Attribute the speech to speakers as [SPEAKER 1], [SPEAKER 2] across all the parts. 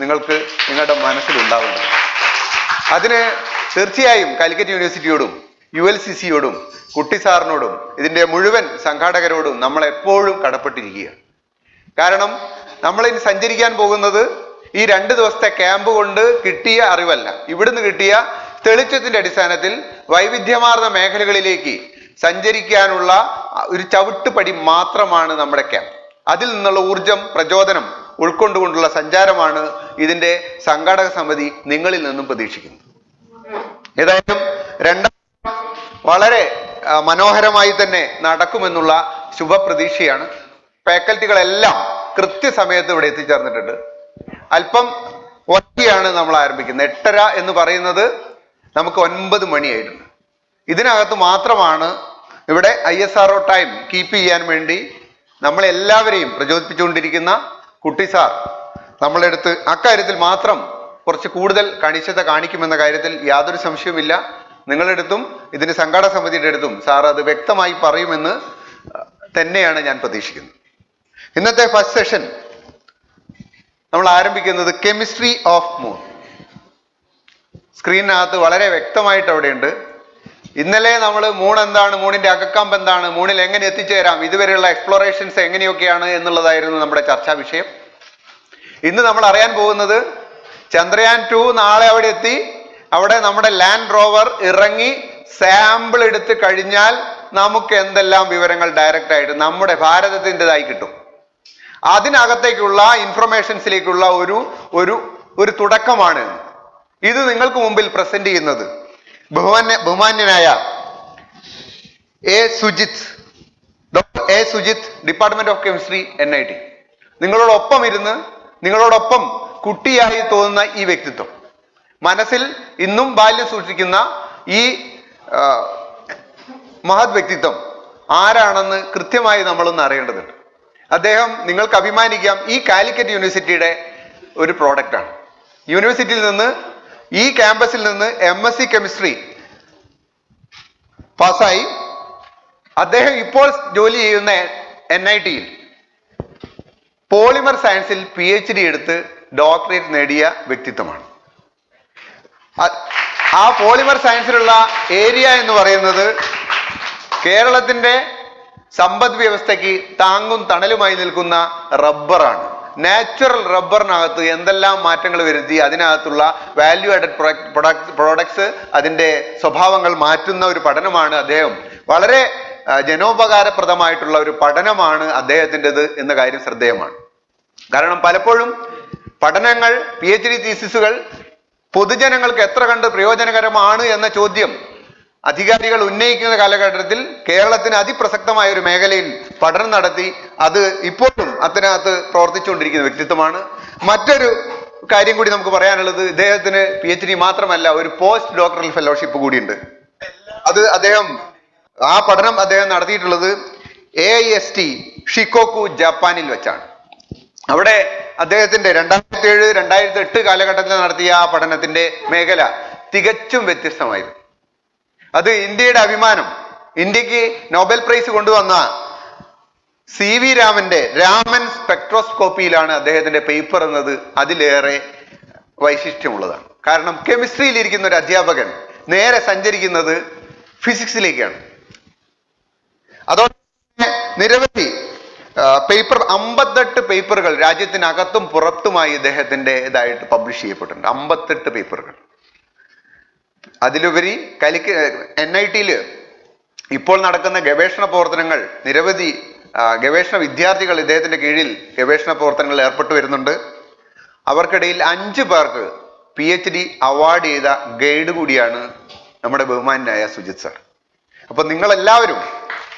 [SPEAKER 1] നിങ്ങൾക്ക് നിങ്ങളുടെ മനസ്സിലുണ്ടാവേണ്ടത്. അതിന് തീർച്ചയായും കാലിക്കറ്റ് യൂണിവേഴ്സിറ്റിയോടും ULCCയോടും കുട്ടി സാറിനോടും ഇതിൻ്റെ മുഴുവൻ സംഘാടകരോടും നമ്മൾ എപ്പോഴും കടപ്പെട്ടിരിക്കുകയാണ്. കാരണം നമ്മൾ ഇനി സഞ്ചരിക്കാൻ പോകുന്നത് ഈ 2 ദിവസത്തെ ക്യാമ്പ് കൊണ്ട് കിട്ടിയ അറിവല്ല, ഇവിടുന്ന് കിട്ടിയ തെളിച്ചത്തിന്റെ അടിസ്ഥാനത്തിൽ വൈവിധ്യമാർന്ന മേഖലകളിലേക്ക് സഞ്ചരിക്കാനുള്ള ഒരു ചവിട്ടുപടി മാത്രമാണ് നമ്മുടെ ക്യാമ്പ്. അതിൽ നിന്നുള്ള ഊർജം, പ്രചോദനം ഉൾക്കൊണ്ടുകൊണ്ടുള്ള സഞ്ചാരമാണ് ഇതിന്റെ സംഘാടക സമിതി നിങ്ങളിൽ നിന്നും പ്രതീക്ഷിക്കുന്നത്. ഏതായാലും രണ്ടാം വളരെ മനോഹരമായി തന്നെ നടക്കുമെന്നുള്ള ശുഭപ്രതീക്ഷയാണ്. ഫാക്കൽറ്റികളെല്ലാം കൃത്യസമയത്ത് ഇവിടെ എത്തിച്ചേർന്നിട്ടുണ്ട്. അല്പം ഒറ്റയാണ് നമ്മൾ ആരംഭിക്കുന്നത്. 8:30 എന്ന് പറയുന്നത് നമുക്ക് 9 മണിയായിട്ടുണ്ട്. ഇതിനകത്ത് മാത്രമാണ് ഇവിടെ ISRO ടൈം കീപ്പ് ചെയ്യാൻ വേണ്ടി നമ്മളെല്ലാവരെയും പ്രചോദിപ്പിച്ചുകൊണ്ടിരിക്കുന്ന കുട്ടി സാർ നമ്മളെടുത്ത് അക്കാര്യത്തിൽ മാത്രം കുറച്ച് കൂടുതൽ കണിശത കാണിക്കുമെന്ന കാര്യത്തിൽ യാതൊരു സംശയവുമില്ല. നിങ്ങളുടെ അടുത്തും ഇതിന്റെ സംഘാടക സമിതിയുടെ അടുത്തും സാർ അത് വ്യക്തമായി പറയുമെന്ന് തന്നെയാണ് ഞാൻ പ്രതീക്ഷിക്കുന്നത്. ഇന്നത്തെ ഫസ്റ്റ് സെഷൻ നമ്മൾ ആരംഭിക്കുന്നത് കെമിസ്ട്രി ഓഫ് മൂൺ. സ്ക്രീനകത്ത് വളരെ വ്യക്തമായിട്ട് അവിടെയുണ്ട്. ഇന്നലെ നമ്മൾ മൂൺ എന്താണ്, മൂണിന്റെ അകക്കാമ്പ് എന്താണ്, മൂണിൽ എങ്ങനെ എത്തിച്ചേരാം, ഇതുവരെയുള്ള എക്സ്പ്ലോറേഷൻസ് എങ്ങനെയൊക്കെയാണ് എന്നുള്ളതായിരുന്നു നമ്മുടെ ചർച്ചാ വിഷയം. ഇന്ന് നമ്മൾ അറിയാൻ പോകുന്നത് ചന്ദ്രയാൻ 2 നാളെ അവിടെ എത്തി, അവിടെ നമ്മുടെ ലാൻഡ് റോവർ ഇറങ്ങി സാമ്പിൾ എടുത്ത് കഴിഞ്ഞാൽ നമുക്ക് എന്തെല്ലാം വിവരങ്ങൾ ഡയറക്റ്റ് ആയിട്ട് നമ്മുടെ ഭാരതത്തിൻ്റെതായി കിട്ടും. അതിനകത്തേക്കുള്ള ഇൻഫർമേഷൻസിലേക്കുള്ള ഒരു തുടക്കമാണ് ഇത് നിങ്ങൾക്ക് മുമ്പിൽ പ്രസന്റ് ചെയ്യുന്നത്. ബഹുമാന്യനായ doctor A Sujith, department of chemistry, NIT. നിങ്ങളോടൊപ്പം ഇരുന്ന് നിങ്ങളോടൊപ്പം കുട്ടിയായി തോന്നുന്ന ഈ വ്യക്തിത്വം, മനസ്സിൽ ഇന്നും ബാല്യം സൂക്ഷിക്കുന്ന ഈ മഹത് വ്യക്തിത്വം ആരാണെന്ന് കൃത്യമായി നമ്മളൊന്ന് അറിയേണ്ടതുണ്ട്. അദ്ദേഹം, നിങ്ങൾക്ക് അഭിമാനിക്കാം, ഈ കാലിക്കറ്റ് യൂണിവേഴ്സിറ്റിയുടെ ഒരു പ്രോഡക്റ്റാണ്. യൂണിവേഴ്സിറ്റിയിൽ നിന്ന്, ഈ ക്യാമ്പസിൽ നിന്ന് MSc കെമിസ്ട്രി പാസ്സായി അദ്ദേഹം ഇപ്പോൾ ജോലി ചെയ്യുന്ന NIT-യിൽ പോളിമർ സയൻസിൽ PhD എടുത്ത് ഡോക്ടറേറ്റ് നേടിയ വ്യക്തിത്വമാണ്. ആ പോളിമർ സയൻസിലുള്ള ഏരിയ എന്ന് പറയുന്നത് കേരളത്തിന്റെ സമ്പദ് വ്യവസ്ഥയ്ക്ക് താങ്ങും തണലുമായി നിൽക്കുന്ന റബ്ബറാണ്. നാച്ചുറൽ റബ്ബറിനകത്ത് എന്തെല്ലാം മാറ്റങ്ങൾ വരുത്തി അതിനകത്തുള്ള വാല്യൂ ആഡഡ് പ്രോഡക്ട്സ്, അതിൻ്റെ സ്വഭാവങ്ങൾ മാറ്റുന്ന ഒരു പഠനമാണ് അദ്ദേഹം. വളരെ ജനോപകാരപ്രദമായിട്ടുള്ള ഒരു പഠനമാണ് അദ്ദേഹത്തിൻ്റെത് എന്ന കാര്യം ശ്രദ്ധേയമാണ്. കാരണം പലപ്പോഴും പഠനങ്ങൾ, PhD തീസിസുകൾ പൊതുജനങ്ങൾക്ക് എത്ര കണ്ട് പ്രയോജനകരമാണ് എന്ന ചോദ്യം അധികാരികൾ ഉന്നയിക്കുന്ന കാലഘട്ടത്തിൽ കേരളത്തിന് അതിപ്രസക്തമായ ഒരു മേഖലയിൽ പഠനം നടത്തി അത് ഇപ്പോഴും അതിനകത്ത് പ്രവർത്തിച്ചുകൊണ്ടിരിക്കുന്ന വ്യക്തിത്വമാണ്. മറ്റൊരു കാര്യം കൂടി നമുക്ക് പറയാനുള്ളത്, ഇദ്ദേഹത്തിന് PhD മാത്രമല്ല, ഒരു പോസ്റ്റ് ഡോക്ടറൽ ഫെലോഷിപ്പ് കൂടിയുണ്ട്. ആ പഠനം അദ്ദേഹം നടത്തിയിട്ടുള്ളത് AIST ഷിക്കോക്കു ജപ്പാനിൽ വെച്ചാണ്. അവിടെ അദ്ദേഹത്തിന്റെ 2007-2008 കാലഘട്ടത്തിൽ നടത്തിയ ആ പഠനത്തിന്റെ മേഖല തികച്ചും വ്യത്യസ്തമായിരുന്നു. അത് ഇന്ത്യയുടെ അഭിമാനം, ഇന്ത്യക്ക് നോബൽ പ്രൈസ് കൊണ്ടുവന്ന CV രാമന്റെ രാമൻ സ്പെക്ട്രോസ്കോപ്പിയിലാണ് അദ്ദേഹത്തിന്റെ പേപ്പർ എന്നത് അതിലേറെ വൈശിഷ്ട്യമുള്ളതാണ്. കാരണം കെമിസ്ട്രിയിൽ ഇരിക്കുന്ന ഒരു അധ്യാപകൻ നേരെ സഞ്ചരിക്കുന്നത് ഫിസിക്സിലേക്കാണ്. അതോടൊപ്പം നിരവധി 58 പേപ്പറുകൾ രാജ്യത്തിനകത്തും പുറത്തുമായി ഇദ്ദേഹത്തിൻ്റെതായിട്ട് പബ്ലിഷ് ചെയ്യപ്പെട്ടിട്ടുണ്ട്. 58 പേപ്പറുകൾ. അതിലുപരി NIT-യിൽ ഇപ്പോൾ നടക്കുന്ന ഗവേഷണ പ്രവർത്തനങ്ങൾ, നിരവധി ഗവേഷണ വിദ്യാർത്ഥികൾ ഇദ്ദേഹത്തിന്റെ കീഴിൽ ഗവേഷണ പ്രവർത്തനങ്ങളിൽ ഏർപ്പെട്ടു വരുന്നുണ്ട്. അവർക്കിടയിൽ 5 പേർക്ക് PhD അവാർഡ് ചെയ്ത ഗൈഡ് കൂടിയാണ് നമ്മുടെ ബഹുമാനായ സുജിത് സാർ. അപ്പൊ നിങ്ങളെല്ലാവരും,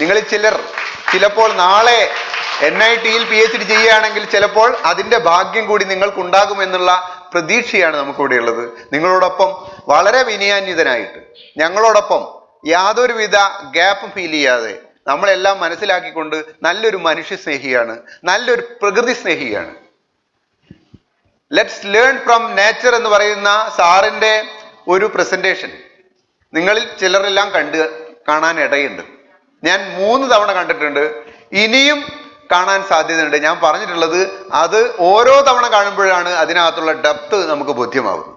[SPEAKER 1] നിങ്ങളിൽ ചിലപ്പോൾ നാളെ NIT-യിൽ PhD ചെയ്യുകയാണെങ്കിൽ ചിലപ്പോൾ അതിന്റെ ഭാഗ്യം കൂടി നിങ്ങൾക്കുണ്ടാകുമെന്നുള്ള പ്രതീക്ഷയാണ് നമുക്കിവിടെ ഉള്ളത്. നിങ്ങളോടൊപ്പം വളരെ വിനയാന്വിതനായിട്ട്, ഞങ്ങളോടൊപ്പം യാതൊരുവിധ ഗ്യാപ്പും ഫീൽ ചെയ്യാതെ നമ്മളെല്ലാം മനസ്സിലാക്കിക്കൊണ്ട് നല്ലൊരു മനുഷ്യ സ്നേഹിയാണ്, നല്ലൊരു പ്രകൃതി സ്നേഹിയാണ്. ലെറ്റ്സ് ലേൺ ഫ്രം നേച്ചർ എന്ന് പറയുന്ന സാറിന്റെ ഒരു പ്രസന്റേഷൻ നിങ്ങളിൽ ചിലരെല്ലാം കാണാൻ ഇടയുണ്ട്. ഞാൻ 3 തവണ കണ്ടിട്ടുണ്ട്. ഇനിയും കാണാൻ സാധ്യതയുണ്ട്. ഞാൻ പറഞ്ഞിട്ടുള്ളത് അത് ഓരോ തവണ കാണുമ്പോഴാണ് അതിനകത്തുള്ള ഡെപ്ത് നമുക്ക് ബോധ്യമാവുന്നത്.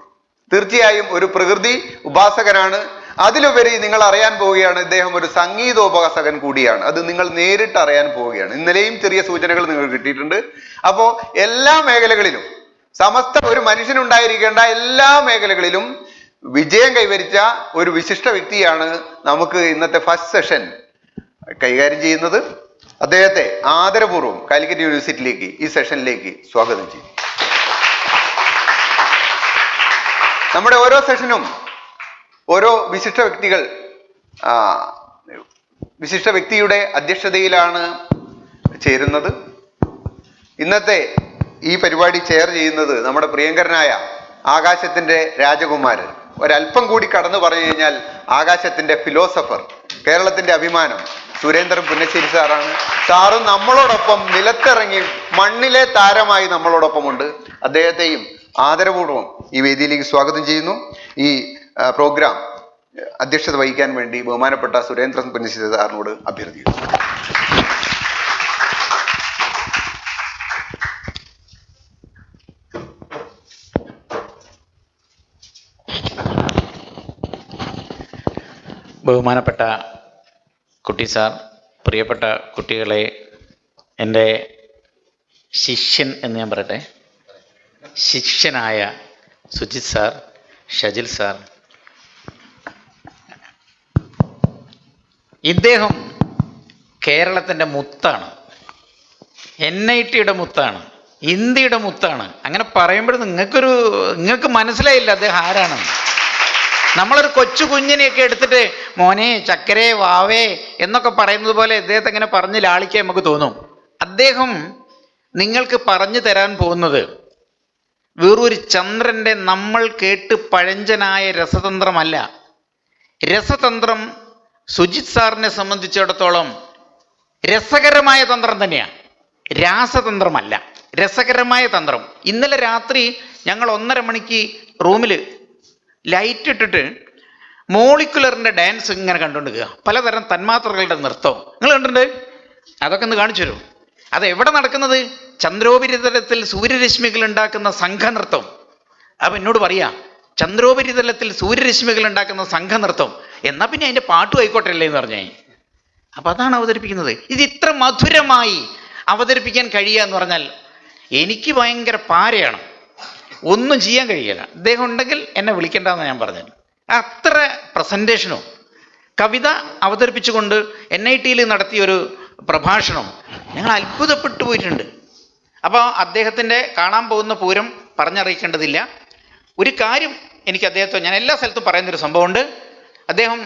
[SPEAKER 1] തീർച്ചയായും ഒരു പ്രകൃതി ഉപാസകനാണ്. അതിലുപരി നിങ്ങൾ അറിയാൻ പോവുകയാണ് ഇദ്ദേഹം ഒരു സംഗീതോപാസകൻ കൂടിയാണ്. അത് നിങ്ങൾ നേരിട്ട് അറിയാൻ പോവുകയാണ്. ഇന്നലെയും ചെറിയ സൂചനകൾ നിങ്ങൾക്ക് കിട്ടിയിട്ടുണ്ട്. അപ്പോ എല്ലാ മേഖലകളിലും സമസ്ത ഒരു മനുഷ്യനുണ്ടായിരിക്കേണ്ട എല്ലാ മേഖലകളിലും വിജയം കൈവരിച്ച ഒരു വിശിഷ്ട വ്യക്തിയാണ് നമുക്ക് ഇന്നത്തെ ഫസ്റ്റ് സെഷൻ കൈകാര്യം ചെയ്യുന്നത്. അദ്ദേഹത്തെ ആദരപൂർവ്വം കാലിക്കറ്റ് യൂണിവേഴ്സിറ്റിയിലേക്ക് ഈ സെഷനിലേക്ക് സ്വാഗതം ചെയ്യും. നമ്മുടെ ഓരോ സെഷനും ഓരോ വിശിഷ്ട വ്യക്തിയുടെ അധ്യക്ഷതയിലാണ് ചേരുന്നത്. ഇന്നത്തെ ഈ പരിപാടി ചെയർ ചെയ്യുന്നത് നമ്മുടെ പ്രിയങ്കരനായ ആകാശത്തിന്റെ രാജകുമാരൻ, ഒരല്പം കൂടി കടന്നു പറഞ്ഞു കഴിഞ്ഞാൽ ആകാശത്തിന്റെ ഫിലോസഫർ, കേരളത്തിന്റെ അഭിമാനം സുരേന്ദ്രൻ പുന്നശ്ശേരി സാറാണ്. സാറും നമ്മളോടൊപ്പം നിലത്തിറങ്ങി മണ്ണിലെ താരമായി നമ്മളോടൊപ്പമുണ്ട്. അദ്ദേഹത്തെയും ആദരപൂർവ്വം ഈ വേദിയിലേക്ക് സ്വാഗതം ചെയ്യുന്നു. ഈ പ്രോഗ്രാം അധ്യക്ഷത വഹിക്കാൻ വേണ്ടി ബഹുമാനപ്പെട്ട സുരേന്ദ്രൻ പുന്നശ്ശേരി സാറിനോട് അഭ്യർത്ഥിക്കുന്നു.
[SPEAKER 2] ബഹുമാനപ്പെട്ട കുട്ടി സാർ, പ്രിയപ്പെട്ട കുട്ടികളെ, എൻ്റെ ശിഷ്യൻ എന്ന് ഞാൻ പറയട്ടെ, ശിഷ്യനായ സുജിത് സാർ, ഷജിൽ സാർ, ഇദ്ദേഹം കേരളത്തിൻ്റെ മുത്താണ്, NITയുടെ മുത്താണ്, ഇന്ത്യയുടെ മുത്താണ്. അങ്ങനെ പറയുമ്പോൾ നിങ്ങൾക്ക് മനസ്സിലായില്ല അദ്ദേഹം ആരാണെന്ന്. നമ്മളൊരു കൊച്ചു കുഞ്ഞിനെയൊക്കെ എടുത്തിട്ട് മോനെ, ചക്കരേ, വാവേ എന്നൊക്കെ പറയുന്നത് പോലെ അദ്ദേഹത്തെ ഇങ്ങനെ പറഞ്ഞ് ലാളിക്കാൻ നമുക്ക് തോന്നും. അദ്ദേഹം നിങ്ങൾക്ക് പറഞ്ഞു തരാൻ പോകുന്നത് വേറൊരു ചന്ദ്രൻ്റെ നമ്മൾ കേട്ട് പഴഞ്ചനായ രസതന്ത്രമല്ല. രസതന്ത്രം സുജിത് സാറിനെ സംബന്ധിച്ചിടത്തോളം രസകരമായ തന്ത്രം തന്നെയാണ്, രാസതന്ത്രമല്ല, രസകരമായ തന്ത്രം. ഇന്നലെ രാത്രി ഞങ്ങൾ 1:30 മണിക്ക് റൂമിൽ ലൈറ്റ് ഇട്ടിട്ട് മോളിക്കുലറിൻ്റെ ഡാൻസ് ഇങ്ങനെ കണ്ടുകൊണ്ടിരിക്കുക, പലതരം തന്മാത്രകളുടെ നൃത്തം നിങ്ങൾ കണ്ടിട്ടുണ്ട്. അതൊക്കെ ഒന്ന് കാണിച്ചു തരും. അത് എവിടെ നടക്കുന്നത്? ചന്ദ്രോപരിതലത്തിൽ സൂര്യരശ്മികൾ ഉണ്ടാക്കുന്ന സംഘനൃത്തം. അപ്പം എന്നോട് പറയാ, ചന്ദ്രോപരിതലത്തിൽ സൂര്യരശ്മികൾ ഉണ്ടാക്കുന്ന സംഘനൃത്തം, എന്നാൽ പിന്നെ അതിൻ്റെ പാട്ടും ആയിക്കോട്ടെ അല്ലേ എന്ന് പറഞ്ഞേ. അപ്പം അതാണ് അവതരിപ്പിക്കുന്നത്. ഇത് ഇത്ര മധുരമായി അവതരിപ്പിക്കാൻ കഴിയുക എന്ന് പറഞ്ഞാൽ എനിക്ക് ഭയങ്കര പാരയാണ്, ഒന്നും ചെയ്യാൻ കഴിയില്ല. അദ്ദേഹം ഉണ്ടെങ്കിൽ എന്നെ വിളിക്കേണ്ടെന്ന് ഞാൻ പറഞ്ഞത്. അത്ര പ്രസൻറ്റേഷനും കവിത അവതരിപ്പിച്ചുകൊണ്ട് NITയിൽ നടത്തിയൊരു പ്രഭാഷണം ഞങ്ങൾ അത്ഭുതപ്പെട്ടു പോയിട്ടുണ്ട്. അപ്പോൾ അദ്ദേഹത്തിൻ്റെ കാണാൻ പോകുന്ന പൂരം പറഞ്ഞറിയിക്കേണ്ടതില്ല. ഒരു കാര്യം എനിക്ക് അദ്ദേഹത്തെ, ഞാൻ എല്ലാ സ്ഥലത്തും പറയുന്നൊരു സംഭവമുണ്ട്. അദ്ദേഹം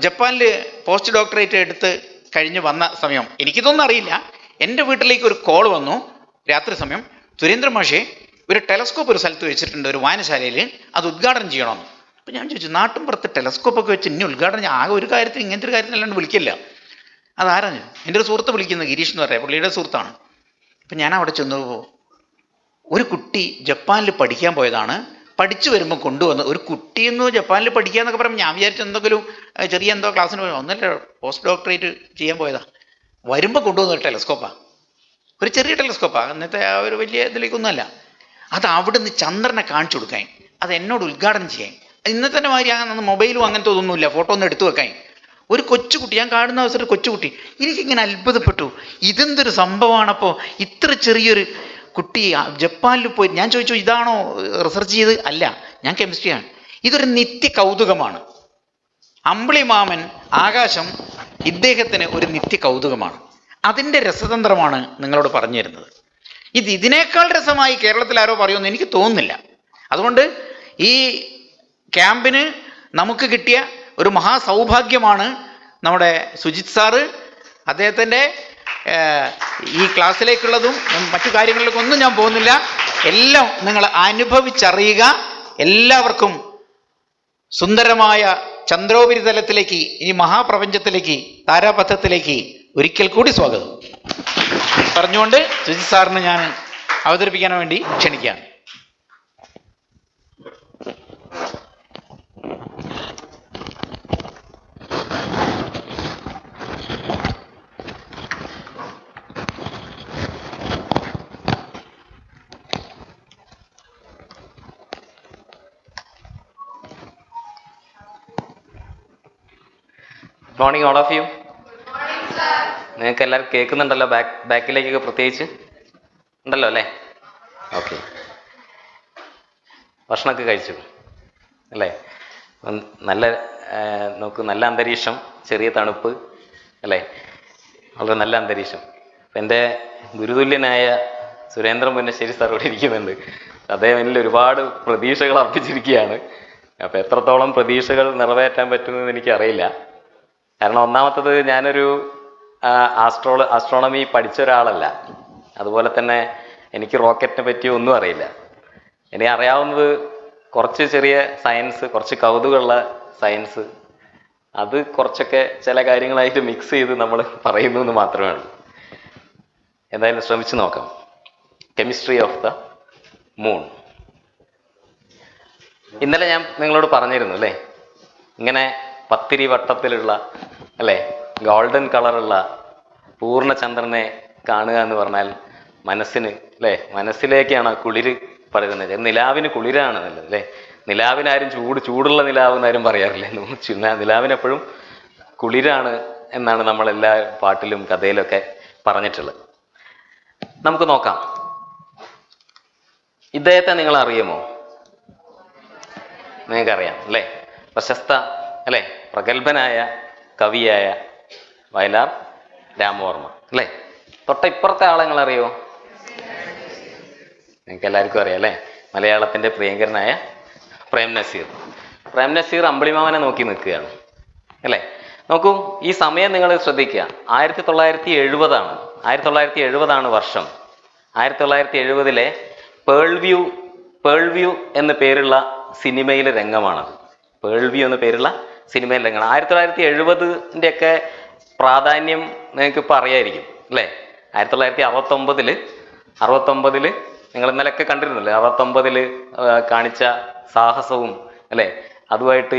[SPEAKER 2] ജപ്പാനിൽ പോസ്റ്റ് ഡോക്ടറേറ്റ് എടുത്ത് കഴിഞ്ഞ് വന്ന സമയം എനിക്കിതൊന്നും അറിയില്ല. എൻ്റെ വീട്ടിലേക്ക് ഒരു കോൾ വന്നു രാത്രി സമയം, സുരേന്ദ്ര മാഷേ ഒരു ടെലസ്കോപ്പ് ഒരു സ്ഥലത്ത് വെച്ചിട്ടുണ്ട്, ഒരു വായനശാലയിൽ, അത് ഉദ്ഘാടനം ചെയ്യണമെന്ന്. അപ്പോൾ ഞാൻ ചോദിച്ചു, നാട്ടും പുറത്ത് ടെലസ്കോപ്പൊക്കെ വെച്ച് ഇനി ഉദ്ഘാടനം, ആകെ ഒരു കാര്യത്തിൽ ഇങ്ങനത്തെ ഒരു കാര്യത്തിൽ അല്ലാണ്ട് വിളിക്കില്ല. അതാരാണ്? എൻ്റെ ഒരു സുഹൃത്ത് വിളിക്കുന്നത്, ഗിരീഷ് എന്ന് പറയാം, പുള്ളിയുടെ സുഹൃത്താണ്. അപ്പം ഞാൻ അവിടെ ചെന്നപ്പോൾ ഒരു കുട്ടി ജപ്പാനിൽ പഠിക്കാൻ പോയതാണ്, പഠിച്ചു വരുമ്പോൾ കൊണ്ടുവന്ന് ഒരു കുട്ടിയെന്ന് ജപ്പാനിൽ പഠിക്കുക എന്നൊക്കെ പറയുമ്പോൾ ഞാൻ വിചാരിച്ചു എന്തെങ്കിലും ചെറിയ എന്തോ ക്ലാസ്സിന് പോയി, ഒന്നല്ല പോസ്റ്റ് ഡോക്ടറേറ്റ് ചെയ്യാൻ പോയതാ. വരുമ്പോൾ കൊണ്ടുവന്ന ഒരു ടെലസ്കോപ്പാണ്, ഒരു ചെറിയ ടെലസ്കോപ്പാണ്, അന്നത്തെ ആ ഒരു വലിയ ഇതിലേക്കൊന്നുമല്ല. അത് അവിടുന്ന് ചന്ദ്രനെ കാണിച്ചു കൊടുക്കാൻ, അത് എന്നോട് ഉദ്ഘാടനം ചെയ്യാൻ. ഇന്നത്തെ മാതിരി അങ്ങനെ മൊബൈലും അങ്ങനത്തെ ഒന്നുമില്ല, ഫോട്ടോ ഒന്നും എടുത്തു വെക്കാൻ. ഒരു കൊച്ചുകുട്ടി, ഞാൻ കാണുന്ന അവസരം കൊച്ചുകുട്ടി, എനിക്കിങ്ങനെ അത്ഭുതപ്പെട്ടു, ഇതെന്തൊരു സംഭവമാണപ്പോൾ ഇത്ര ചെറിയൊരു കുട്ടി ജപ്പാനിൽ പോയി. ഞാൻ ചോദിച്ചു, ഇതാണോ റിസർച്ച് ചെയ്ത്? അല്ല, ഞാൻ കെമിസ്ട്രിയാണ്. ഇതൊരു നിത്യ കൗതുകമാണ്. അമ്പിളി മാമൻ ആകാശം ഇദ്ദേഹത്തിന് ഒരു നിത്യ കൗതുകമാണ്. അതിൻ്റെ രസതന്ത്രമാണ് നിങ്ങളോട് പറഞ്ഞു തരുന്നത്. ഇതിനേക്കാൾ രസമായി കേരളത്തിൽ ആരോ പറയുമെന്ന് എനിക്ക് തോന്നുന്നില്ല. അതുകൊണ്ട് ഈ ക്യാമ്പിന് നമുക്ക് കിട്ടിയ ഒരു മഹാസൗഭാഗ്യമാണ് നമ്മുടെ സുജിത് സാറ്. അദ്ദേഹത്തിൻ്റെ ഈ ക്ലാസ്സിലേക്കുള്ളതും മറ്റു കാര്യങ്ങളിലേക്കും ഒന്നും ഞാൻ പോകുന്നില്ല, എല്ലാം നിങ്ങൾ അനുഭവിച്ചറിയുക. എല്ലാവർക്കും സുന്ദരമായ ചന്ദ്രോപരിതലത്തിലേക്ക്, ഇനി മഹാപ്രപഞ്ചത്തിലേക്ക്, താരാപഥത്തിലേക്ക് ഒരിക്കൽ കൂടി സ്വാഗതം പറഞ്ഞുകൊണ്ട് സുജിത് സാറിന് ഞാൻ അവതരിപ്പിക്കാൻ വേണ്ടി ക്ഷണിക്കുകയാണ്.
[SPEAKER 3] Morning all of you. നിങ്ങൾക്ക് എല്ലാവർക്കും കേൾക്കുന്നുണ്ടല്ലോ? ബാക്കിലേക്കൊക്കെ പ്രത്യേകിച്ച് ഉണ്ടല്ലോ അല്ലേ? ഓക്കെ. ഭക്ഷണമൊക്കെ കഴിച്ചു അല്ലേ? നല്ല നോക്കൂ, നല്ല അന്തരീക്ഷം, ചെറിയ തണുപ്പ് അല്ലേ? വളരെ നല്ല അന്തരീക്ഷം. എൻ്റെ ഗുരുതുല്യനായ സുരേന്ദ്രൻ പുന്നശ്ശേരി സാർ ഇവിടെ ഇരിക്കുന്നുണ്ട്. അദ്ദേഹം എന്നിൽ ഒരുപാട് പ്രതീക്ഷകൾ അർപ്പിച്ചിരിക്കുകയാണ്. അപ്പോൾ എത്രത്തോളം പ്രതീക്ഷകൾ നിറവേറ്റാൻ പറ്റുമെന്ന് എനിക്കറിയില്ല. കാരണം ഒന്നാമത്തത്, ഞാനൊരു ആസ്ട്രോണമി പഠിച്ച ഒരാളല്ല. അതുപോലെ തന്നെ എനിക്ക് റോക്കറ്റിനെ പറ്റി ഒന്നും അറിയില്ല. എനിക്ക് അറിയാവുന്നത് കുറച്ച് ചെറിയ സയൻസ്, കുറച്ച് കൗതുകമുള്ള സയൻസ്, അത് കുറച്ചൊക്കെ ചില കാര്യങ്ങളായിട്ട് മിക്സ് ചെയ്ത് നമ്മൾ പറയുന്നു എന്ന് മാത്രമേ ഉള്ളൂ. എന്തായാലും ശ്രമിച്ചു നോക്കാം. Chemistry of the moon. ഇന്നലെ ഞാൻ നിങ്ങളോട് പറഞ്ഞിരുന്നു അല്ലേ, ഇങ്ങനെ പത്തിരി വട്ടത്തിലുള്ള അല്ലേ, ഗോൾഡൻ കളറുള്ള പൂർണ്ണചന്ദ്രനെ കാണുക എന്ന് പറഞ്ഞാൽ മനസ്സിന് അല്ലേ, മനസ്സിലേക്കാണ് കുളിര് പടരുന്നത്. നിലാവിന് കുളിരാണ് നല്ലത് അല്ലേ. നിലാവിനാരും ചൂടുള്ള നിലാവ് എന്നാരും പറയാറില്ലേ. നിലാവിനെപ്പോഴും കുളിരാണ് എന്നാണ് നമ്മളെല്ലാ പാട്ടിലും കഥയിലൊക്കെ പറഞ്ഞിട്ടുള്ളത്. നമുക്ക് നോക്കാം. ഇദ്ദേഹത്തെ നിങ്ങൾ അറിയുമോ? നിങ്ങൾക്കറിയാം അല്ലേ? പ്രശസ്ത അല്ലേ, പ്രഗത്ഭനായ കവിയായ വയലാർ രാമവർമ്മ അല്ലേ. തൊട്ട ഇപ്പുറത്തെ ആളെ നിങ്ങൾ അറിയോ? നിങ്ങൾക്ക് എല്ലാവർക്കും അറിയാം അല്ലേ. മലയാളത്തിൻ്റെ പ്രിയങ്കരനായ പ്രേം നസീർ. പ്രേം നസീർ അമ്പിളിമാമനെ നോക്കി നിൽക്കുകയാണ് അല്ലേ. നോക്കൂ, ഈ സമയം നിങ്ങൾ ശ്രദ്ധിക്കുക. 1970 1970 വർഷം. 1970 പേൾ വ്യൂ എന്ന പേരുള്ള സിനിമയിലെ രംഗമാണത്. പേൾ വ്യൂ എന്ന പേരുള്ള സിനിമയിലെ രംഗമാണ്. 1970 പ്രാധാന്യം നിങ്ങൾക്ക് ഇപ്പോൾ അറിയായിരിക്കും അല്ലേ. 1969 നിങ്ങൾ ഇന്നലെയൊക്കെ കണ്ടിരുന്നല്ലേ, 69 കാണിച്ച സാഹസവും അല്ലേ, അതുമായിട്ട്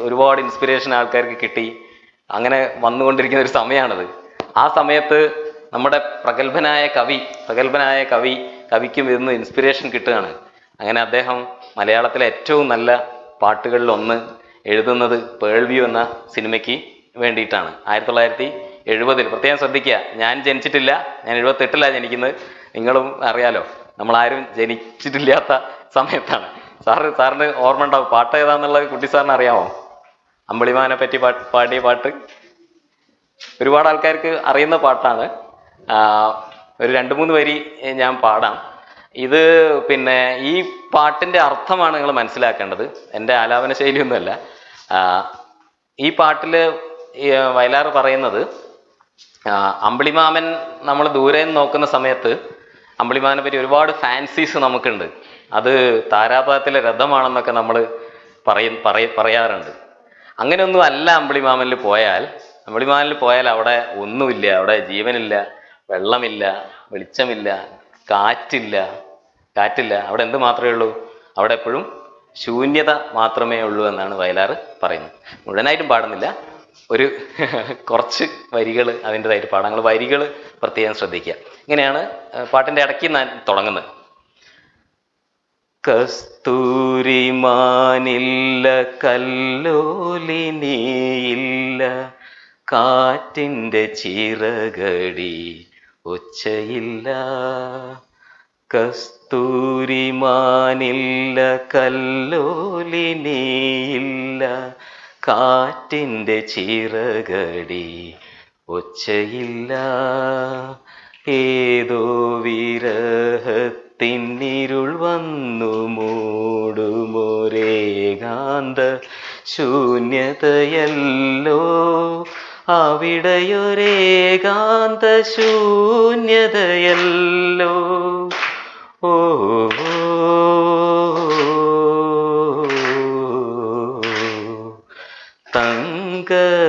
[SPEAKER 3] ഒരുപാട് ഇൻസ്പിറേഷൻ ആൾക്കാർക്ക് കിട്ടി. അങ്ങനെ വന്നുകൊണ്ടിരിക്കുന്ന ഒരു സമയമാണത്. ആ സമയത്ത് നമ്മുടെ പ്രഗത്ഭനായ കവിക്കും ഇന്ന് ഇൻസ്പിറേഷൻ കിട്ടുകയാണ്. അങ്ങനെ അദ്ദേഹം മലയാളത്തിലെ ഏറ്റവും നല്ല പാട്ടുകളിൽ ഒന്ന് എഴുതുന്നത് പേൾ വ്യൂ എന്ന സിനിമയ്ക്ക് വേണ്ടിയിട്ടാണ്. 1970. പ്രത്യേകം ശ്രദ്ധിക്കുക, ഞാൻ ജനിച്ചിട്ടില്ല, ഞാൻ 78 ജനിക്കുന്നത്. നിങ്ങളും അറിയാലോ, നമ്മളാരും ജനിച്ചിട്ടില്ലാത്ത സമയത്താണ്. സാറിന് ഓർമ്മ ഉണ്ടാവും പാട്ട് ഏതാന്നുള്ളത്. കുട്ടി സാറിന് അറിയാമോ അമ്പിളിമാനെ പറ്റി പാടിയ പാട്ട്? ഒരുപാട് ആൾക്കാർക്ക് അറിയുന്ന പാട്ടാണ്. ഒരു 2-3 വരി ഞാൻ പാടാം. ഇത് പിന്നെ ഈ പാട്ടിൻ്റെ അർത്ഥമാണ് നിങ്ങൾ മനസ്സിലാക്കേണ്ടത്. എൻ്റെ ആലാപന ശൈലിയൊന്നുമല്ല. ഈ പാട്ടിൽ വയലാർ പറയുന്നത്, അമ്പിളിമാമൻ നമ്മൾ ദൂരെ നിന്ന് നോക്കുന്ന സമയത്ത് അമ്പിളിമാമനെ പറ്റി ഒരുപാട് ഫാൻസീസ് നമുക്കുണ്ട്. അത് താരാപഥത്തിലെ രഥമാണെന്നൊക്കെ നമ്മൾ പറയാറുണ്ട്. അങ്ങനെയൊന്നും അല്ല. അമ്പിളിമാമനിൽ പോയാൽ അവിടെ ഒന്നുമില്ല. അവിടെ ജീവനില്ല, വെള്ളമില്ല, വെളിച്ചമില്ല, കാറ്റില്ല. അവിടെ എന്ത് മാത്രമേ ഉള്ളൂ? അവിടെ എപ്പോഴും ശൂന്യത മാത്രമേ ഉള്ളൂ എന്നാണ് വയലാർ പറയുന്നത്. മുഴുവനായിട്ടും പാടുന്നില്ല, ഒരു കുറച്ച് വരികൾ അതിൻ്റെതായിട്ട് പാടാം. നിങ്ങൾ വരികൾ പ്രത്യേകം ശ്രദ്ധിക്കുക. ഇങ്ങനെയാണ് പാട്ടിൻ്റെ ഇടയ്ക്ക് തുടങ്ങുന്നത്. കസ്തൂരിമാനില്ല, കല്ലോലിനിയില്ല, കാറ്റിൻ്റെ ചിറകടി ഒച്ചയില്ല. കസ്തൂരിമാനില്ല, കല്ലോലിനിയില്ല, കാറ്റിൻ്റെ ചിറകടി ഒച്ചയില്ല. ഏതോ വിരഹത്തിന്നിരുൾ വന്നു മൂടുമൊരേകാന്ത ശൂന്യതയല്ലോ, അവിടെയൊരേകാന്ത ശൂന്യതയല്ലോ. ഓ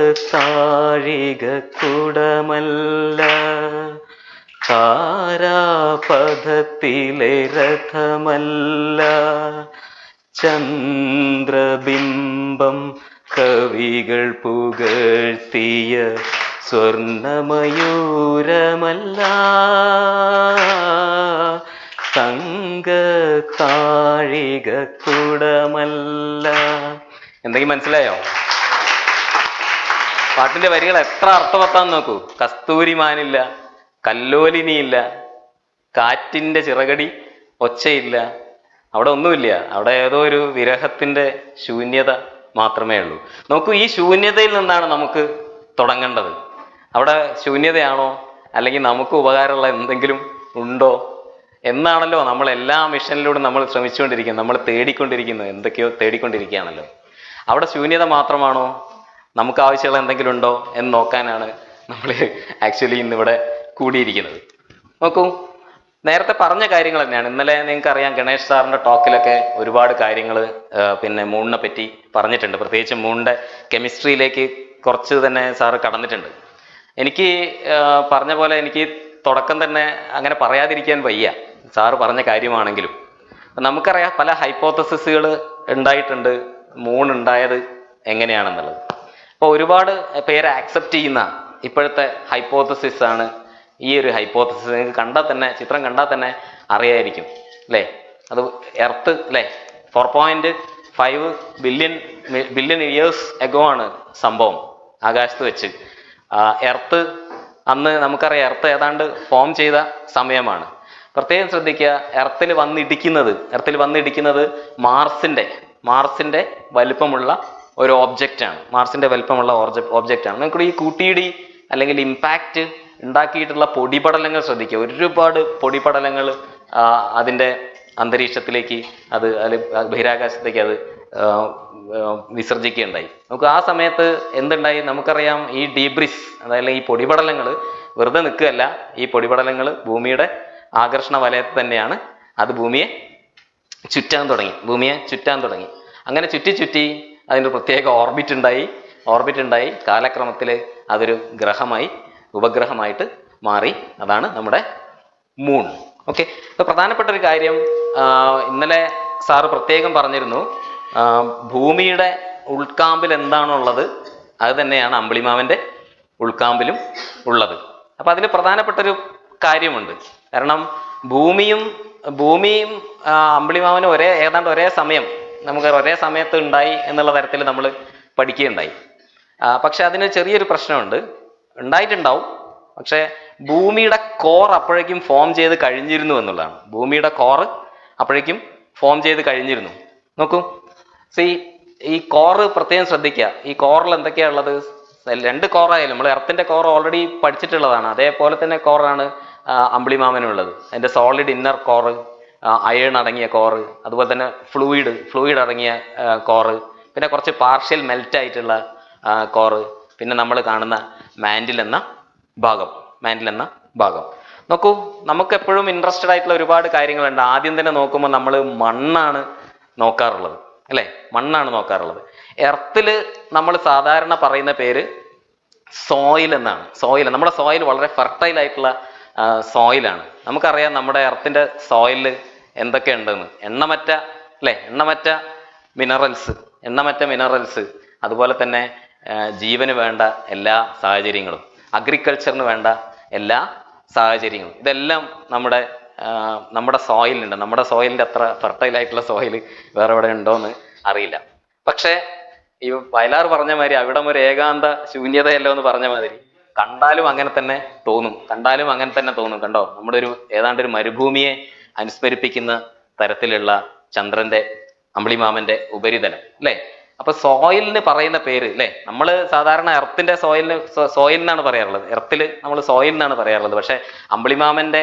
[SPEAKER 3] തങ്കത്താഴിക കുടമല്ല, താരാപഥത്തിലെ രഥമല്ല, ചന്ദ്രബിംബം കവികൾ പുകഴ്ത്തിയ സ്വർണമയൂരമല്ല, തങ്കത്താഴിക കുടമല്ല. എന്തെങ്കിലും മനസ്സിലായോ? പാട്ടിന്റെ വരികൾ എത്ര അർത്ഥവത്താന്ന് നോക്കൂ. കസ്തൂരിമാനില്ല, കല്ലോലിനിയില്ല, കാറ്റിന്റെ ചിറകടി ഒച്ചയില്ല. അവിടെ ഒന്നുമില്ല. അവിടെ ഏതോ ഒരു വിരഹത്തിന്റെ ശൂന്യത മാത്രമേ ഉള്ളൂ. നോക്കൂ, ഈ ശൂന്യതയിൽ നിന്നാണ് നമുക്ക് തുടങ്ങേണ്ടത്. അവിടെ ശൂന്യതയാണോ, അല്ലെങ്കിൽ നമുക്ക് ഉപകാരമുള്ള എന്തെങ്കിലും ഉണ്ടോ എന്നാണല്ലോ നമ്മൾ എല്ലാ മിഷനിലൂടെ നമ്മൾ ശ്രമിച്ചുകൊണ്ടിരിക്കുന്നത്, നമ്മൾ തേടിക്കൊണ്ടിരിക്കുന്നത്, എന്തൊക്കെയോ തേടിക്കൊണ്ടിരിക്കുകയാണല്ലോ. അവിടെ ശൂന്യത മാത്രമാണോ, നമുക്ക് ആവശ്യമുള്ള എന്തെങ്കിലും ഉണ്ടോ എന്ന് നോക്കാനാണ് നമ്മൾ ആക്ച്വലി ഇന്നിവിടെ കൂടിയിരിക്കുന്നത്. നോക്കൂ, നേരത്തെ പറഞ്ഞ കാര്യങ്ങൾ തന്നെയാണ്. ഇന്നലെ നിങ്ങൾക്കറിയാം, ഗണേഷ് സാറിൻ്റെ ടോക്കിലൊക്കെ ഒരുപാട് കാര്യങ്ങൾ പിന്നെ മൂണിനെ പറ്റി പറഞ്ഞിട്ടുണ്ട്. പ്രത്യേകിച്ച് മൂണിൻ്റെ കെമിസ്ട്രിയിലേക്ക് കുറച്ച് തന്നെ സാറ് കടന്നിട്ടുണ്ട്. എനിക്ക് പറഞ്ഞ പോലെ എനിക്ക് തുടക്കം തന്നെ അങ്ങനെ പറയാതിരിക്കാൻ വയ്യ, സാറ് പറഞ്ഞ കാര്യമാണെങ്കിലും. നമുക്കറിയാം പല ഹൈപ്പോത്തസിസുകൾ ഉണ്ടായിട്ടുണ്ട് മൂൺ ഉണ്ടായത് എങ്ങനെയാണെന്നുള്ളത്. അപ്പോൾ ഒരുപാട് പേര് ആക്സെപ്റ്റ് ചെയ്യുന്ന ഇപ്പോഴത്തെ ഹൈപ്പോത്തസിസ് ആണ് ഈ ഒരു ഹൈപ്പോത്തസിസ്. നിങ്ങൾക്ക് കണ്ടാൽ തന്നെ, ചിത്രം കണ്ടാൽ തന്നെ അറിയായിരിക്കും അല്ലേ. അത് എർത്ത് അല്ലേ 4.5 ബില്യൺ ഇയേഴ്സ് എഗോ ആണ് സംഭവം ആകാശത്ത് വെച്ച്. എർത്ത് അന്ന് നമുക്കറിയാം എർത്ത് ഏതാണ്ട് ഫോം ചെയ്ത സമയമാണ്. പ്രത്യേകം ശ്രദ്ധിക്കുക, എർത്തിൽ വന്നിടിക്കുന്നത് മാർസിന്റെ വലിപ്പമുള്ള ഒരു ഓബ്ജക്റ്റാണ്. മാർസിന്റെ വലിപ്പമുള്ള ഓബ്ജക്റ്റാണ്. നമുക്ക് ഈ കൂട്ടിയിടി അല്ലെങ്കിൽ ഇമ്പാക്റ്റ് ഉണ്ടാക്കിയിട്ടുള്ള പൊടിപടലങ്ങൾ ശ്രദ്ധിക്കുക. ഒരുപാട് പൊടിപടലങ്ങൾ അതിൻ്റെ അന്തരീക്ഷത്തിലേക്ക് അത് ബഹിരാകാശത്തേക്ക് അത് വിസർജിക്കുകയുണ്ടായി. നമുക്ക് ആ സമയത്ത് എന്തുണ്ടായി നമുക്കറിയാം. ഈ ഡീബ്രിസ്, അതായത് ഈ പൊടിപടലങ്ങൾ വെറുതെ നിൽക്കുകയല്ല. ഈ പൊടിപടലങ്ങൾ ഭൂമിയുടെ ആകർഷണ വലയത്തിൽ തന്നെയാണ്. അത് ഭൂമിയെ ചുറ്റാൻ തുടങ്ങി. അങ്ങനെ ചുറ്റി അതിൻ്റെ പ്രത്യേക ഓർബിറ്റ് ഉണ്ടായി. കാലക്രമത്തിൽ അതൊരു ഉപഗ്രഹമായിട്ട് മാറി. അതാണ് നമ്മുടെ മൂൺ. ഓക്കെ, ഇപ്പോൾ പ്രധാനപ്പെട്ട ഒരു കാര്യം ഇന്നലെ സാറ് പ്രത്യേകം പറഞ്ഞിരുന്നു. ഭൂമിയുടെ ഉൾക്കാമ്പിൽ എന്താണുള്ളത് അത് തന്നെയാണ് അമ്പിളിമാമൻ്റെ ഉൾക്കാമ്പിലും ഉള്ളത്. അപ്പം അതിൽ പ്രധാനപ്പെട്ടൊരു കാര്യമുണ്ട്. കാരണം ഭൂമിയും അമ്പിളിമാമനും ഏതാണ്ട് ഒരേ സമയം, നമുക്ക് ഒരേ സമയത്ത് ഉണ്ടായി എന്നുള്ള തരത്തിൽ നമ്മൾ പഠിക്കുകയുണ്ടായി. പക്ഷെ അതിന് ചെറിയൊരു പ്രശ്നമുണ്ട്. ഉണ്ടായിട്ടുണ്ടാവും, പക്ഷെ ഭൂമിയുടെ കോർ അപ്പോഴേക്കും ഫോം ചെയ്ത് കഴിഞ്ഞിരുന്നു എന്നുള്ളതാണ്. ഭൂമിയുടെ കോറ് അപ്പോഴേക്കും ഫോം ചെയ്ത് കഴിഞ്ഞിരുന്നു. നോക്കൂ, ഈ കോറ് പ്രത്യേകം ശ്രദ്ധിക്കുക. ഈ കോറിൽ എന്തൊക്കെയാ ഉള്ളത്? 2 കോറായാലും നമ്മൾ എർത്തിന്റെ കോർ ഓൾറെഡി പഠിച്ചിട്ടുള്ളതാണ്. അതേപോലെ തന്നെ കോറാണ് അമ്പിളിമാമനുള്ളത്. അതിന്റെ സോളിഡ് ഇന്നർ കോറ്, അയേൺ അടങ്ങിയ കോറ്, അതുപോലെ തന്നെ ഫ്ലൂയിഡ് അടങ്ങിയ കോറ്, പിന്നെ കുറച്ച് പാർഷ്യൽ മെൽറ്റ് ആയിട്ടുള്ള കോറ്, പിന്നെ നമ്മൾ കാണുന്ന മാൻഡിൽ എന്ന ഭാഗം. നോക്കൂ, നമുക്ക് എപ്പോഴും ഇൻട്രസ്റ്റഡ് ആയിട്ടുള്ള ഒരുപാട് കാര്യങ്ങളുണ്ട്. ആദ്യം തന്നെ നോക്കുമ്പോൾ നമ്മൾ മണ്ണാണ് നോക്കാറുള്ളത് അല്ലേ. എർത്തിൽ നമ്മൾ സാധാരണ പറയുന്ന പേര് സോയിൽ എന്നാണ്. നമ്മുടെ സോയിൽ വളരെ ഫെർട്ടൈൽ ആയിട്ടുള്ള സോയിലാണ്. നമുക്കറിയാം നമ്മുടെ എർത്തിന്റെ സോയിലിൽ എന്തൊക്കെ ഉണ്ടെന്ന്. എണ്ണമറ്റ മിനറൽസ്, അതുപോലെ തന്നെ ജീവന് വേണ്ട എല്ലാ സാഹചര്യങ്ങളും, അഗ്രികൾച്ചറിന് വേണ്ട എല്ലാ സാഹചര്യങ്ങളും, ഇതെല്ലാം നമ്മുടെ സോയിലുണ്ട്. നമ്മുടെ സോയിലിൻ്റെ അത്ര ഫെർട്ടൈൽ ആയിട്ടുള്ള സോയിൽ വേറെ എവിടെ ഉണ്ടോയെന്ന് അറിയില്ല. പക്ഷേ ഈ വയലാർ പറഞ്ഞ മാതിരി അവിടം ഒരു ഏകാന്ത ശൂന്യതയല്ലോ എന്ന് പറഞ്ഞ മാതിരി കണ്ടാലും അങ്ങനെ തന്നെ തോന്നും. കണ്ടോ, നമ്മുടെ ഏതാണ്ട് ഒരു മരുഭൂമിയെ അനുസ്മരിപ്പിക്കുന്ന തരത്തിലുള്ള ചന്ദ്രന്റെ അമ്പിളിമാമന്റെ ഉപരിതലം അല്ലേ. അപ്പൊ സോയിലിന് പറയുന്ന പേര് അല്ലേ, നമ്മൾ സാധാരണ എർത്തിന്റെ സോയിൽ എന്നാണ് പറയാറുള്ളത്. എർത്തിൽ നമ്മൾ സോയിൽ എന്നാണ് പറയാറുള്ളത്. പക്ഷെ അമ്പിളിമാമന്റെ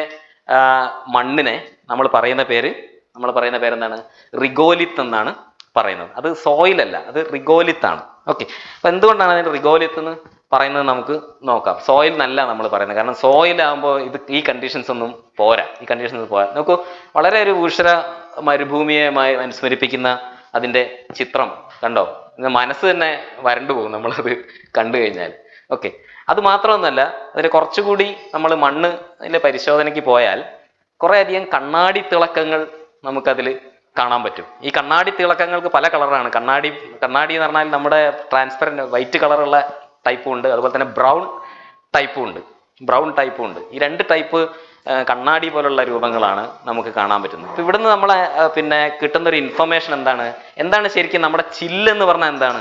[SPEAKER 3] മണ്ണിനെ നമ്മൾ പറയുന്ന പേര് എന്താണ്? റിഗോലിത്ത് എന്നാണ് പറയുന്നത്. അത് സോയിലല്ല, അത് റിഗോലിത്താണ്. ഓക്കെ, അപ്പൊ എന്തുകൊണ്ടാണ് അതിന് റിഗോലിത്ത് എന്ന് പറയുന്നത് നമുക്ക് നോക്കാം. സോയിൽ എന്നല്ല നമ്മൾ പറയുന്നത്, കാരണം സോയിലാകുമ്പോൾ ഈ കണ്ടീഷൻസ് ഒന്നും പോരാ. നോക്കൂ, വളരെ ഒരു ഊഷര മരുഭൂമിയെ അനുസ്മരിപ്പിക്കുന്ന അതിൻ്റെ ചിത്രം കണ്ടോ, മനസ്സ് തന്നെ വരണ്ടു പോകും നമ്മളത് കണ്ടു കഴിഞ്ഞാൽ. ഓക്കെ, അത് മാത്രമൊന്നുമല്ല, അതിന് കുറച്ചുകൂടി നമ്മൾ മണ്ണിലെ പരിശോധനയ്ക്ക് പോയാൽ കുറേ അധികം കണ്ണാടി തിളക്കങ്ങൾ നമുക്കതിൽ കാണാൻ പറ്റും. ഈ കണ്ണാടി തിളക്കങ്ങൾക്ക് പല കളറാണ്. കണ്ണാടി എന്ന് പറഞ്ഞാൽ നമ്മുടെ ട്രാൻസ്പെറൻറ്റ് വൈറ്റ് കളറുള്ള ടൈപ്പും ഉണ്ട്, അതുപോലെ തന്നെ ബ്രൗൺ ടൈപ്പും ഉണ്ട്. ഈ 2 ടൈപ്പ് കണ്ണാടി പോലുള്ള രൂപങ്ങളാണ് നമുക്ക് കാണാൻ പറ്റുന്നത്. ഇപ്പം ഇവിടുന്ന് നമ്മളെ കിട്ടുന്ന ഒരു ഇൻഫർമേഷൻ എന്താണ് ശരിക്കും നമ്മുടെ ചില്ലെന്ന് പറഞ്ഞാൽ എന്താണ്?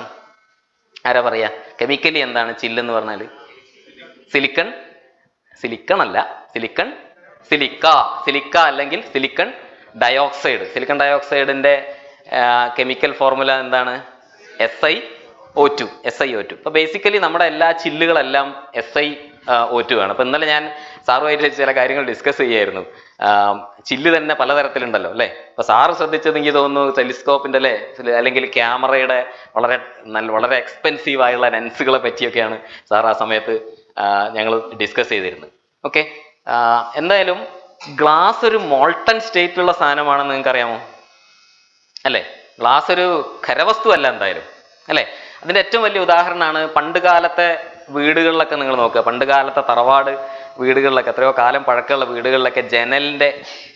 [SPEAKER 3] ആരാ പറയാ? കെമിക്കലി എന്താണ് ചില്ലെന്ന് പറഞ്ഞാൽ? സിലിക്കൺ, സിലിക്കൺ അല്ല, സിലിക്ക അല്ലെങ്കിൽ സിലിക്കൺ ഡയോക്സൈഡ്. സിലിക്കൺ ഡയോക്സൈഡിന്റെ കെമിക്കൽ ഫോർമുല എന്താണ്? SiO2. അപ്പൊ ബേസിക്കലി നമ്മുടെ എല്ലാ ചില്ലുകളെല്ലാം SiO2 ആണ്. അപ്പൊ ഇന്നലെ ഞാൻ സാറുമായിട്ട് ചില കാര്യങ്ങൾ ഡിസ്കസ് ചെയ്യായിരുന്നു. ചില്ല് തന്നെ പലതരത്തിലുണ്ടല്ലോ അല്ലെ. അപ്പൊ സാറ് ശ്രദ്ധിച്ചത് എനിക്ക് തോന്നുന്നു ടെലിസ്കോപ്പിന്റെ അല്ലെ, അല്ലെങ്കിൽ ക്യാമറയുടെ വളരെ എക്സ്പെൻസീവ് ആയുള്ള ലെൻസുകളെ പറ്റിയൊക്കെയാണ് സാർ ആ സമയത്ത് ഞങ്ങൾ ഡിസ്കസ് ചെയ്തിരുന്നത്. ഓക്കെ, എന്തായാലും ഗ്ലാസ് ഒരു മോൾട്ടൺ സ്റ്റേറ്റിലുള്ള സാധനമാണെന്ന് നിങ്ങൾക്ക് അറിയാമോ? അല്ലേ? ഗ്ലാസ് ഒരു ഖരവസ്തു അല്ല എന്തായാലും, അല്ലേ? അതിന്റെ ഏറ്റവും വലിയ ഉദാഹരണമാണ് പണ്ട് കാലത്തെ വീടുകളിലൊക്കെ നിങ്ങൾ നോക്കുക. പണ്ട് കാലത്തെ തറവാട് വീടുകളിലൊക്കെ, എത്രയോ കാലം പഴക്കമുള്ള വീടുകളിലൊക്കെ ജനലിന്റെ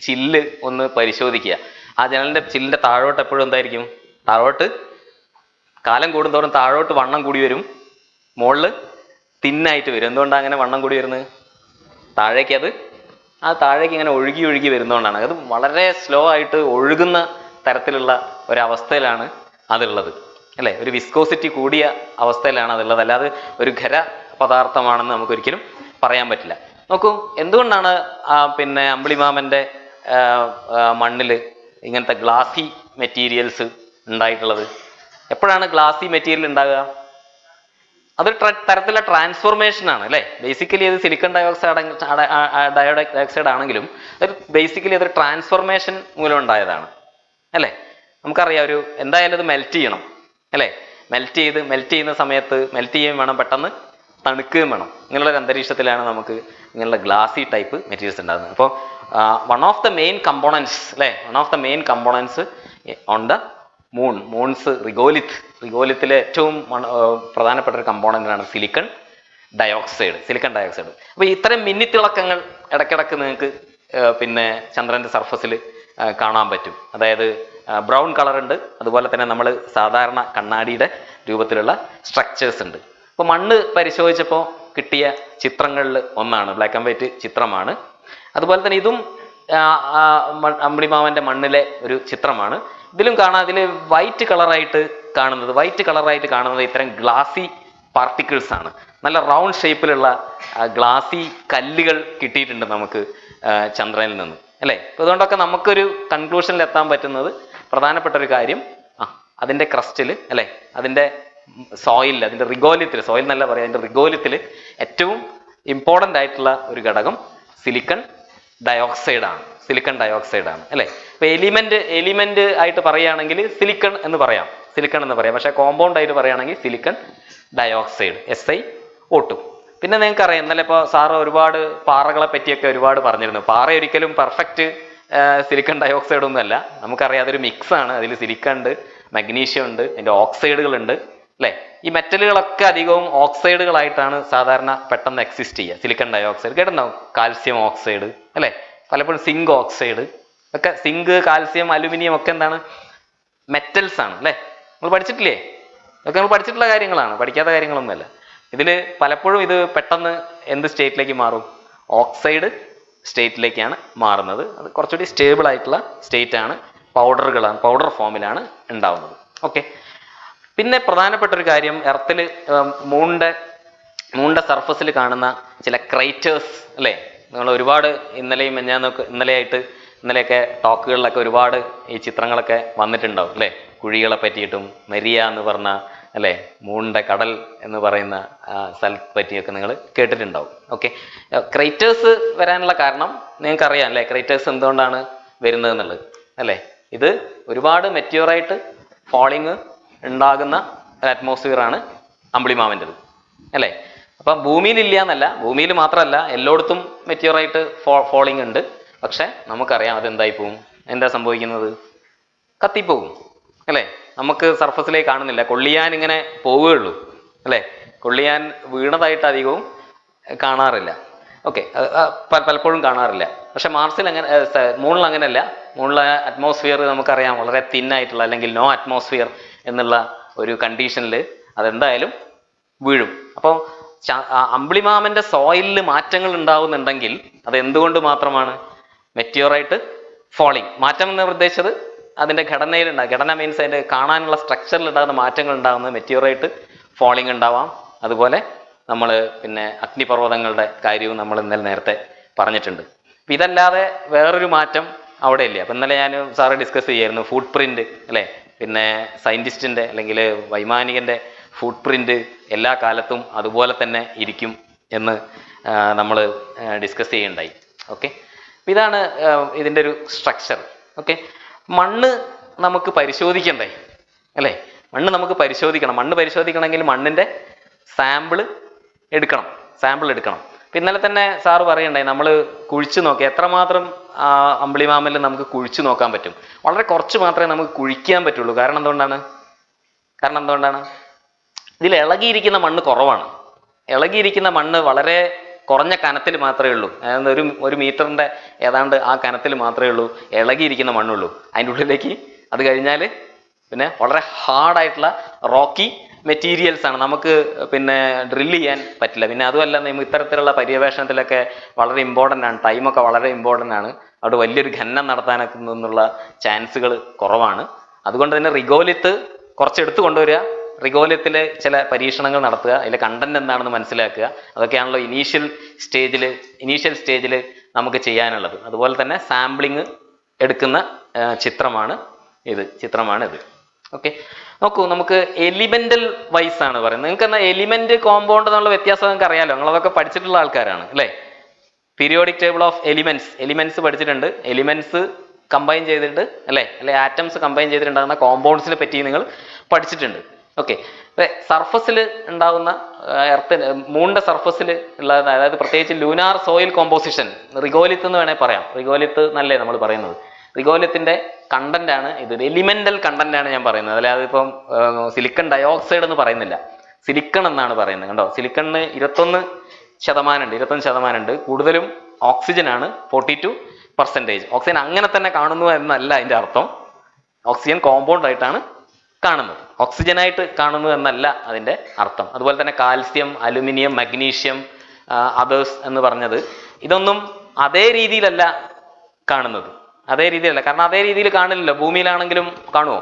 [SPEAKER 3] ചില്ല് ഒന്ന് പരിശോധിക്കുക. ആ ജനലിന്റെ ചില്ലിന്റെ താഴോട്ട് എപ്പോഴും എന്തായിരിക്കും? താഴോട്ട് കാലം കൂടുന്തോറും താഴോട്ട് വണ്ണം കൂടി വരും, മുകളിൽ തിന്നായിട്ട് വരും. എന്തുകൊണ്ടാണ് അങ്ങനെ വണ്ണം കൂടി വരുന്നത്? താഴേക്ക് ഇങ്ങനെ ഒഴുകി വരുന്നതുകൊണ്ടാണ്. അത് വളരെ സ്ലോ ആയിട്ട് ഒഴുകുന്ന തരത്തിലുള്ള ഒരവസ്ഥയിലാണ് അതുള്ളത്, അല്ലേ? ഒരു വിസ്കോസിറ്റി കൂടിയ അവസ്ഥയിലാണ് അതുള്ളത്. അല്ലാതെ ഒരു ഖര പദാർത്ഥമാണെന്ന് നമുക്കൊരിക്കലും പറയാൻ പറ്റില്ല. നോക്കൂ, എന്തുകൊണ്ടാണ് പിന്നെ അമ്പിളിമാമന്റെ മണ്ണിൽ ഇങ്ങനത്തെ ഗ്ലാസി മെറ്റീരിയൽസ് ഉണ്ടായിട്ടുള്ളത്? എപ്പോഴാണ് ഗ്ലാസി മെറ്റീരിയൽ ഉണ്ടാകുക? അതൊരു തരത്തിലുള്ള ട്രാൻസ്ഫോർമേഷൻ ആണ്, അല്ലേ? ബേസിക്കലി അത് സിലിക്കൺ ഡയോക്സൈഡ് ആണെങ്കിലും ബേസിക്കലി അതൊരു ട്രാൻസ്ഫോർമേഷൻ മൂലം ഉണ്ടായതാണ്, അല്ലേ? നമുക്കറിയാം, എന്തായാലും അത് മെൽറ്റ് ചെയ്യണം, അല്ലേ? മെൽറ്റ് ചെയ്യുന്ന സമയത്ത് മെൽറ്റ് ചെയ്യുകയും വേണം, പെട്ടെന്ന് തണുക്കുകയും വേണം. ഇങ്ങനെയുള്ള ഒരു അന്തരീക്ഷത്തിലാണ് നമുക്ക് ഇങ്ങനെയുള്ള ഗ്ലാസി ടൈപ്പ് മെറ്റീരിയൽസ് ഉണ്ടാകുന്നത്. അപ്പോൾ one of the main components on the moon's റിഗോലിത്തിലെ ഏറ്റവും പ്രധാനപ്പെട്ട ഒരു കമ്പോണന്റാണ് സിലിക്കൺ ഡയോക്സൈഡ്. അപ്പൊ ഇത്തരം മിന്നിത്തിളക്കങ്ങൾ ഇടയ്ക്കിടക്ക് നിങ്ങൾക്ക് പിന്നെ ചന്ദ്രന്റെ സർഫസിൽ കാണാൻ പറ്റും. അതായത് ബ്രൗൺ കളർ ഉണ്ട്, അതുപോലെ തന്നെ നമ്മൾ സാധാരണ കണ്ണാടിയുടെ രൂപത്തിലുള്ള സ്ട്രക്ചേഴ്സ് ഉണ്ട്. അപ്പോൾ മണ്ണ് പരിശോധിച്ചപ്പോൾ കിട്ടിയ ചിത്രങ്ങളിൽ ഒന്നാണ്, ബ്ലാക്ക് ആൻഡ് വൈറ്റ് ചിത്രമാണ്. അതുപോലെ തന്നെ ഇതും അമ്പിളിമാമന്റെ മണ്ണിലെ ഒരു ചിത്രമാണ്. ഇതിലും കാണാം, ഇതിൽ വൈറ്റ് കളറായിട്ട് കാണുന്നത് ഇത്തരം ഗ്ലാസി പാർട്ടിക്കിൾസ് ആണ്. നല്ല റൗണ്ട് ഷേപ്പിലുള്ള ഗ്ലാസി കല്ലുകൾ കിട്ടിയിട്ടുണ്ട് നമുക്ക് ചന്ദ്രനിൽ നിന്ന്, അല്ലേ? അപ്പോൾ ഇതുകൊണ്ടൊക്കെ നമുക്കൊരു കൺക്ലൂഷനിൽ എത്താൻ പറ്റുന്നത് പ്രധാനപ്പെട്ട ഒരു കാര്യം, അതിൻ്റെ ക്രസ്റ്റിൽ, അല്ലേ, അതിൻ്റെ സോയിലിൽ, അതിൻ്റെ റിഗോലിത്തിൽ, സോയിൽ എന്നല്ല പറയാം, അതിൻ്റെ റിഗോലിത്തിൽ ഏറ്റവും ഇമ്പോർട്ടൻ്റ് ആയിട്ടുള്ള ഒരു ഘടകം സിലിക്കൺ ഡയോക്സൈഡ് ആണ്, അല്ലേ? ഇപ്പൊ എലിമെന്റ് ആയിട്ട് പറയുകയാണെങ്കിൽ സിലിക്കൺ എന്ന് പറയാം. പക്ഷെ കോമ്പൗണ്ട് ആയിട്ട് പറയുകയാണെങ്കിൽ സിലിക്കൺ ഡയോക്സൈഡ്, SiO2. പിന്നെ നിങ്ങൾക്ക് അറിയാം, ഇന്നലെ ഇപ്പോൾ സാറ് ഒരുപാട് പാറകളെ പറ്റിയൊക്കെ ഒരുപാട് പറഞ്ഞിരുന്നു. പാറ ഒരിക്കലും പെർഫെക്റ്റ് സിലിക്കൺ ഡയോക്സൈഡ് ഒന്നും അല്ല. നമുക്കറിയാം, അതൊരു മിക്സ് ആണ്. അതിൽ സിലിക്കൺ ഉണ്ട്, മഗ്നീഷ്യം ഉണ്ട്, അതിൻ്റെ ഓക്സൈഡുകളുണ്ട്, അല്ലേ? ഈ മെറ്റലുകളൊക്കെ അധികവും ഓക്സൈഡുകളായിട്ടാണ് സാധാരണ പെട്ടെന്ന് എക്സിസ്റ്റ് ചെയ്യുക. സിലിക്കൺ ഡയോക്സൈഡ് കേട്ടിട്ടുണ്ടാവും, കാൽസ്യം ഓക്സൈഡ്, അല്ലേ? പലപ്പോഴും സിങ്ക് ഓക്സൈഡ് ഒക്കെ. സിങ്ക്, കാൽസ്യം, അലുമിനിയം ഒക്കെ എന്താണ്? മെറ്റൽസ് ആണ്, അല്ലേ? നമ്മൾ പഠിച്ചിട്ടില്ലേ? ഇതൊക്കെ നമ്മൾ പഠിച്ചിട്ടുള്ള കാര്യങ്ങളാണ്, പഠിക്കാത്ത കാര്യങ്ങളൊന്നുമല്ല. ഇതിൽ പലപ്പോഴും ഇത് പെട്ടെന്ന് എന്ത് സ്റ്റേറ്റിലേക്ക് മാറും? ഓക്സൈഡ് സ്റ്റേറ്റിലേക്കാണ് മാറുന്നത്. അത് കുറച്ചുകൂടി സ്റ്റേബിൾ ആയിട്ടുള്ള സ്റ്റേറ്റ് ആണ്, പൗഡർ ഫോമിലാണ് ഉണ്ടാവുന്നത്. ഓക്കെ, പിന്നെ പ്രധാനപ്പെട്ട ഒരു കാര്യം, എർത്തിൽ മൂണിന്റെ സർഫസിൽ കാണുന്ന ചില ക്രൈറ്റേഴ്സ്, അല്ലേ? നിങ്ങൾ ഒരുപാട് ഇന്നലെയൊക്കെ ടോക്കുകളിലൊക്കെ ഒരുപാട് ഈ ചിത്രങ്ങളൊക്കെ വന്നിട്ടുണ്ടാവും, അല്ലേ? കുഴികളെ പറ്റിയിട്ടും മെരിയ എന്ന് പറഞ്ഞ, അല്ലേ, മൂണിന്റെ കടൽ എന്ന് പറയുന്ന സ്ഥലത്തെ പറ്റിയൊക്കെ നിങ്ങൾ കേട്ടിട്ടുണ്ടാവും. ഓക്കെ, ക്രൈറ്റേഴ്സ് വരാനുള്ള കാരണം നിങ്ങൾക്കറിയാം, അല്ലേ? ക്രൈറ്റേഴ്സ് എന്തുകൊണ്ടാണ് വരുന്നത് എന്നുള്ളത്, അല്ലേ? ഇത് ഒരുപാട് മെറ്റിയോറൈറ്റ് ഫോളിങ് ഉണ്ടാകുന്ന ഒരു അറ്റ്മോസ്ഫിയർ ആണ് അമ്പിളിമാമൻ്റെത്, അല്ലേ? അപ്പം ഭൂമിയിൽ ഇല്ല എന്നല്ല, ഭൂമിയിൽ മാത്രമല്ല എല്ലായിടത്തും മെറ്റിയോറൈറ്റ് ഫോളിങ് ഉണ്ട്. പക്ഷെ നമുക്കറിയാം അതെന്തായി പോവും, എന്താ സംഭവിക്കുന്നത്? കത്തിപ്പോവും, അല്ലേ? നമുക്ക് സർഫസിലേക്ക് കാണുന്നില്ല, കൊള്ളിയാൻ ഇങ്ങനെ പോവുകയുള്ളൂ, അല്ലേ? കൊള്ളിയാൻ വീണതായിട്ട് അധികവും കാണാറില്ല. ഓക്കെ, പലപ്പോഴും കാണാറില്ല. പക്ഷെ മൂണിൽ അങ്ങനെയല്ല. മൂണിലെ അറ്റ്മോസ്ഫിയർ നമുക്കറിയാം വളരെ തിന്നായിട്ടുള്ള, അല്ലെങ്കിൽ നോ അറ്റ്മോസ്ഫിയർ എന്നുള്ള ഒരു കണ്ടീഷനിൽ അതെന്തായാലും വീഴും. അപ്പോൾ അമ്പിളിമാമന്റെ സോയിലിൽ മാറ്റങ്ങൾ ഉണ്ടാവുന്നുണ്ടെങ്കിൽ അത് എന്തുകൊണ്ട് മാത്രമാണ്? മെറ്റിയോറൈറ്റ് ഫോളിങ്. മാറ്റം എന്ന് ഉദ്ദേശിച്ചത് അതിൻ്റെ ഘടന മീൻസ് അതിൻ്റെ കാണാനുള്ള സ്ട്രക്ചറിൽ ഉണ്ടാകുന്ന മാറ്റങ്ങൾ ഉണ്ടാകുന്നത് മെറ്റിയോറൈറ്റ് ഫോളിങ് ഉണ്ടാവാം. അതുപോലെ നമ്മൾ പിന്നെ അഗ്നിപർവ്വതങ്ങളുടെ കാര്യവും നമ്മൾ ഇന്നലെ നേരത്തെ പറഞ്ഞിട്ടുണ്ട്. അപ്പം ഇതല്ലാതെ വേറൊരു മാറ്റം അവിടെ ഇല്ല. അപ്പം ഇന്നലെ ഞാൻ സാറ് ഡിസ്കസ് ചെയ്യായിരുന്നു ഫുട് പ്രിന്റ് അല്ലേ, പിന്നെ സയൻറ്റിസ്റ്റിൻ്റെ അല്ലെങ്കിൽ വൈമാനികൻ്റെ ഫുട് പ്രിന്റ് എല്ലാ കാലത്തും അതുപോലെ തന്നെ ഇരിക്കും എന്ന് നമ്മൾ ഡിസ്കസ് ചെയ്യുണ്ടായി. ഓക്കെ, ഇതാണ് ഇതിൻ്റെ ഒരു സ്ട്രക്ചർ. ഓക്കെ, മണ്ണ് നമുക്ക് പരിശോധിക്കണ്ടേ അല്ലേ? മണ്ണ് നമുക്ക് പരിശോധിക്കണം. മണ്ണ് പരിശോധിക്കണമെങ്കിൽ മണ്ണിൻ്റെ സാമ്പിൾ എടുക്കണം. അപ്പം ഇന്നലെ തന്നെ സാറ് പറയണ്ടായി നമ്മൾ കുഴിച്ചു നോക്കി എത്രമാത്രം അമ്പിളിമാമൽ നമുക്ക് കുഴിച്ചു നോക്കാൻ പറ്റും. വളരെ കുറച്ച് മാത്രമേ നമുക്ക് കുഴിക്കാൻ പറ്റുള്ളൂ. കാരണം എന്തുകൊണ്ടാണ്? ഇതിൽ ഇളകിയിരിക്കുന്ന മണ്ണ് കുറവാണ്. ഇളകിയിരിക്കുന്ന മണ്ണ് വളരെ കുറഞ്ഞ കനത്തിൽ മാത്രമേ ഉള്ളൂ. അതായത് ഒരു മീറ്ററിൻ്റെ ഏതാണ്ട് ആ കനത്തിൽ മാത്രമേ ഉള്ളൂ ഇളകിയിരിക്കുന്ന മണ്ണുള്ളൂ. അതിൻ്റെ ഉള്ളിലേക്ക് അത് കഴിഞ്ഞാൽ പിന്നെ വളരെ ഹാർഡായിട്ടുള്ള റോക്കി മെറ്റീരിയൽസ് ആണ്. നമുക്ക് പിന്നെ ഡ്രില്ല് ചെയ്യാൻ പറ്റില്ല. പിന്നെ അതുമല്ല നമ്മൾ ഇത്തരത്തിലുള്ള പര്യവേഷണത്തിലൊക്കെ വളരെ ഇമ്പോർട്ടൻ്റ് ആണ്. ടൈമൊക്കെ വളരെ ഇമ്പോർട്ടൻ്റ് ആണ്. അവിടെ വലിയൊരു ഖനനം നടത്താനൊക്കെ നിന്നുള്ള ചാൻസുകൾ കുറവാണ്. അതുകൊണ്ട് തന്നെ റിഗോലിത്ത് കുറച്ചെടുത്ത് കൊണ്ടുവരിക, റിഗോലിയത്തിൽ ചില പരീക്ഷണങ്ങൾ നടത്തുക, അതിലെ കണ്ടന്റ് എന്താണെന്ന് മനസ്സിലാക്കുക. അതൊക്കെയാണല്ലോ ഇനീഷ്യൽ സ്റ്റേജിൽ നമുക്ക് ചെയ്യാനുള്ളത്. അതുപോലെ തന്നെ സാമ്പിളിങ് എടുക്കുന്ന ചിത്രമാണ് ഇത്. ഓക്കെ, നോക്കൂ, നമുക്ക് എലിമെന്റൽ വൈസ് ആണ് പറയുന്നത്. നിങ്ങൾക്ക് എന്നാൽ എലിമെന്റ് കോമ്പൗണ്ട് എന്നുള്ള വ്യത്യാസം നിങ്ങൾക്ക് അറിയാലോ, നിങ്ങളതൊക്കെ പഠിച്ചിട്ടുള്ള ആൾക്കാരാണ് അല്ലേ? പീരിയോഡിക് ടേബിൾ ഓഫ് എലിമെന്റ്സ് പഠിച്ചിട്ടുണ്ട്. എലിമെന്റ്സ് കമ്പൈൻ ചെയ്തിട്ട് അല്ലേ ആറ്റംസ് കമ്പൈൻ ചെയ്തിട്ടുണ്ടാകുന്ന കോമ്പൗണ്ട്സിനെ പറ്റി നിങ്ങൾ പഠിച്ചിട്ടുണ്ട്. ഓക്കെ, സർഫസിൽ ഉണ്ടാകുന്ന മൂണിന്റെ സർഫസിൽ ഉള്ള, അതായത് പ്രത്യേകിച്ച് ലൂനാർ സോയിൽ കോമ്പോസിഷൻ, റിഗോലിത്ത് എന്ന് വേണേൽ പറയാം. റിഗോലിത്ത് എന്നല്ലേ നമ്മൾ പറയുന്നത്. റിഗോലിത്തിന്റെ കണ്ടന്റ് ആണ് ഇത്. എലിമെന്റൽ കണ്ടന്റ് ആണ് ഞാൻ പറയുന്നത്. അല്ലാതെ ഇപ്പം സിലിക്കൺ ഡയോക്സൈഡ് എന്ന് പറയുന്നില്ല, സിലിക്കൺ എന്നാണ് പറയുന്നത്. കണ്ടോ, സിലിക്കണിന് 21% ഉണ്ട്. കൂടുതലും ഓക്സിജൻ ആണ്, 42%. ഓക്സിജൻ അങ്ങനെ തന്നെ കാണുന്നു എന്നല്ല അതിന്റെ അർത്ഥം. ഓക്സിജൻ കോമ്പൗണ്ട് ആയിട്ടാണ് കാണുന്നത്, ഓക്സിജനായിട്ട് കാണുന്നു എന്നല്ല അതിൻ്റെ അർത്ഥം. അതുപോലെ തന്നെ കാൽസ്യം, അലുമിനിയം, മഗ്നീഷ്യം, അതേഴ്സ് എന്ന് പറഞ്ഞത് ഇതൊന്നും അതേ രീതിയിലല്ല കാണുന്നത്. കാരണം അതേ രീതിയിൽ കാണില്ലല്ലോ. ഭൂമിയിലാണെങ്കിലും കാണുമോ?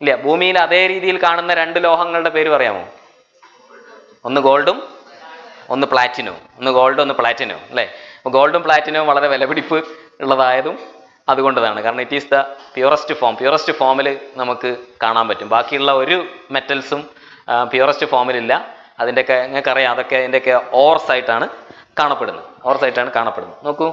[SPEAKER 3] ഇല്ല. ഭൂമിയിൽ അതേ രീതിയിൽ കാണുന്ന 2 ലോഹങ്ങളുടെ പേര് പറയാമോ? ഒന്ന് ഗോൾഡും ഒന്ന് പ്ലാറ്റിനവും അല്ലേ? ഗോൾഡും പ്ലാറ്റിനവും വളരെ വിലപിടിപ്പ് ഉള്ളതായതും അതുകൊണ്ടതാണ്. കാരണം ഇറ്റ് ഈസ് ദ പ്യുറസ്റ്റ് ഫോമിൽ നമുക്ക് കാണാൻ പറ്റും. ബാക്കിയുള്ള ഒരു മെറ്റൽസും പ്യുറസ്റ്റ് ഫോമിലില്ല. അതിൻ്റെയൊക്കെ നിങ്ങൾക്കറിയാം, അതൊക്കെ അതിൻ്റെയൊക്കെ ഓർസ് ആയിട്ടാണ് കാണപ്പെടുന്നത്. നോക്കൂ,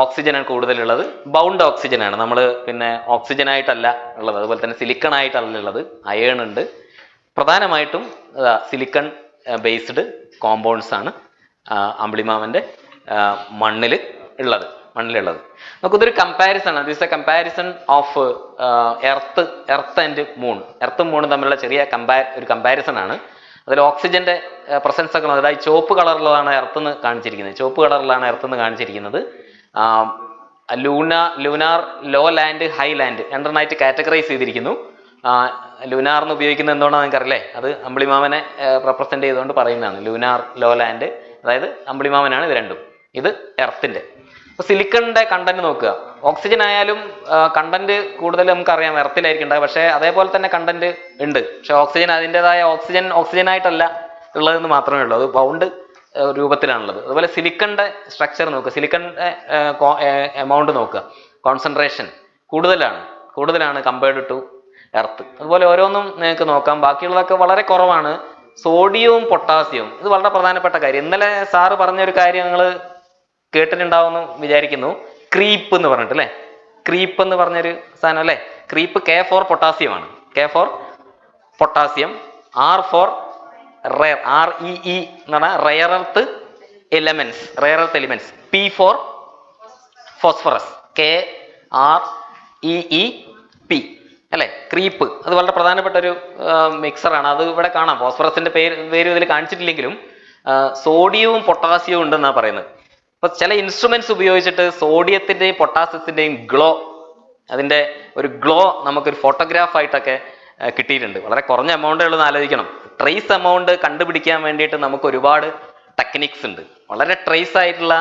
[SPEAKER 3] ഓക്സിജനാണ് കൂടുതലുള്ളത്. ബൗണ്ട് ഓക്സിജനാണ്. നമ്മൾ പിന്നെ ഓക്സിജനായിട്ടല്ല ഉള്ളത്. അതുപോലെ തന്നെ സിലിക്കൺ ആയിട്ടല്ല ഉള്ളത്, അയേൺ ഉണ്ട്. പ്രധാനമായിട്ടും സിലിക്കൺ ബേസ്ഡ് കോമ്പൗണ്ട്സ് ആണ് അമ്പിളിമാമൻ്റെ മണ്ണിൽ ഉള്ളത്. നമുക്കിതൊരു കമ്പാരിസൺ ആണ്. This a comparison of Earth and moon. എർത്തും മൂണും തമ്മിലുള്ള ചെറിയ ഒരു കമ്പാരിസൺ ആണ്. അതിൽ ഓക്സിജന്റെ പ്രസൻസ് ഒക്കെ, അതായത് ചുവപ്പ് കളറിലാണ് എർത്ത് കാണിച്ചിരിക്കുന്നത്. Lunar lowland, highland രണ്ടെണ്ണമായിട്ട് കാറ്റഗറൈസ് ചെയ്തിരിക്കുന്നു. ലൂനാർ എന്ന് ഉപയോഗിക്കുന്നത് എന്തുകൊണ്ടാണ് നിങ്ങൾക്കറിയില്ലേ? അത് അമ്പിളിമാമനെ റെപ്രസെന്റ് ചെയ്തുകൊണ്ട് പറയുന്നതാണ്. ലൂനാർ ലോ ലാൻഡ്, അതായത് അമ്പിളിമാമനാണ് ഇത് രണ്ടും. ഇത് എർത്തിന്റെ. അപ്പൊ സിലിക്കണിന്റെ കണ്ടന്റ് നോക്കുക. ഓക്സിജൻ ആയാലും കണ്ടന്റ് കൂടുതൽ നമുക്കറിയാം എർത്തിലായിരിക്കും ഉണ്ടാകുക. പക്ഷേ അതേപോലെ തന്നെ കണ്ടന്റ് ഉണ്ട്. പക്ഷെ ഓക്സിജൻ അതിൻ്റെതായ ഓക്സിജനായിട്ടല്ല ഉള്ളതെന്ന് മാത്രമേ ഉള്ളൂ. അത് ബൗണ്ട് രൂപത്തിലാണുള്ളത്. അതുപോലെ സിലിക്കണിന്റെ സ്ട്രക്ചർ നോക്കുക, സിലിക്കണിന്റെ എമൗണ്ട് നോക്കുക. കോൺസെൻട്രേഷൻ കൂടുതലാണ് കമ്പയർഡ് ടു എർത്ത്. അതുപോലെ ഓരോന്നും നിങ്ങൾക്ക് നോക്കാം. ബാക്കിയുള്ളതൊക്കെ വളരെ കുറവാണ്. സോഡിയവും പൊട്ടാസ്യവും ഇത് വളരെ പ്രധാനപ്പെട്ട കാര്യം. ഇന്നലെ സാറ് പറഞ്ഞൊരു കാര്യം നിങ്ങൾ കേട്ടിട്ടുണ്ടാവുമെന്ന് വിചാരിക്കുന്നു. ക്രീപ്പ് എന്ന് പറഞ്ഞിട്ട് അല്ലേ? ക്രീപ്പ് എന്ന് പറഞ്ഞൊരു സാധനം അല്ലേ? Creep K for പൊട്ടാസ്യമാണ്. K for potassium, R for rare, REE എന്ന് പറഞ്ഞാൽ rare earth elements, P for phosphorus, KREEP അല്ലേ? ക്രീപ്പ് അത് വളരെ പ്രധാനപ്പെട്ട ഒരു മിക്സറാണ്. അത് ഇവിടെ കാണാം. ഫോസ്ഫറസിന്റെ പേര് ഇതിൽ കാണിച്ചിട്ടില്ലെങ്കിലും സോഡിയവും പൊട്ടാസ്യവും ഉണ്ടെന്നാണ് പറയുന്നത്. അപ്പൊ ചില ഇൻസ്ട്രുമെന്റ്സ് ഉപയോഗിച്ചിട്ട് സോഡിയത്തിന്റെയും പൊട്ടാസ്യത്തിന്റെയും അതിന്റെ ഒരു ഗ്ലോ നമുക്കൊരു ഫോട്ടോഗ്രാഫ് ആയിട്ടൊക്കെ കിട്ടിയിട്ടുണ്ട്. വളരെ കുറഞ്ഞ എമൗണ്ടേ ഉള്ളൂ എന്ന് ആലോചിക്കണം. ട്രേസ് എമൗണ്ട് കണ്ടുപിടിക്കാൻ വേണ്ടിയിട്ട് നമുക്ക് ഒരുപാട് ടെക്നിക്സ് ഉണ്ട്. വളരെ ട്രേസ് ആയിട്ടുള്ള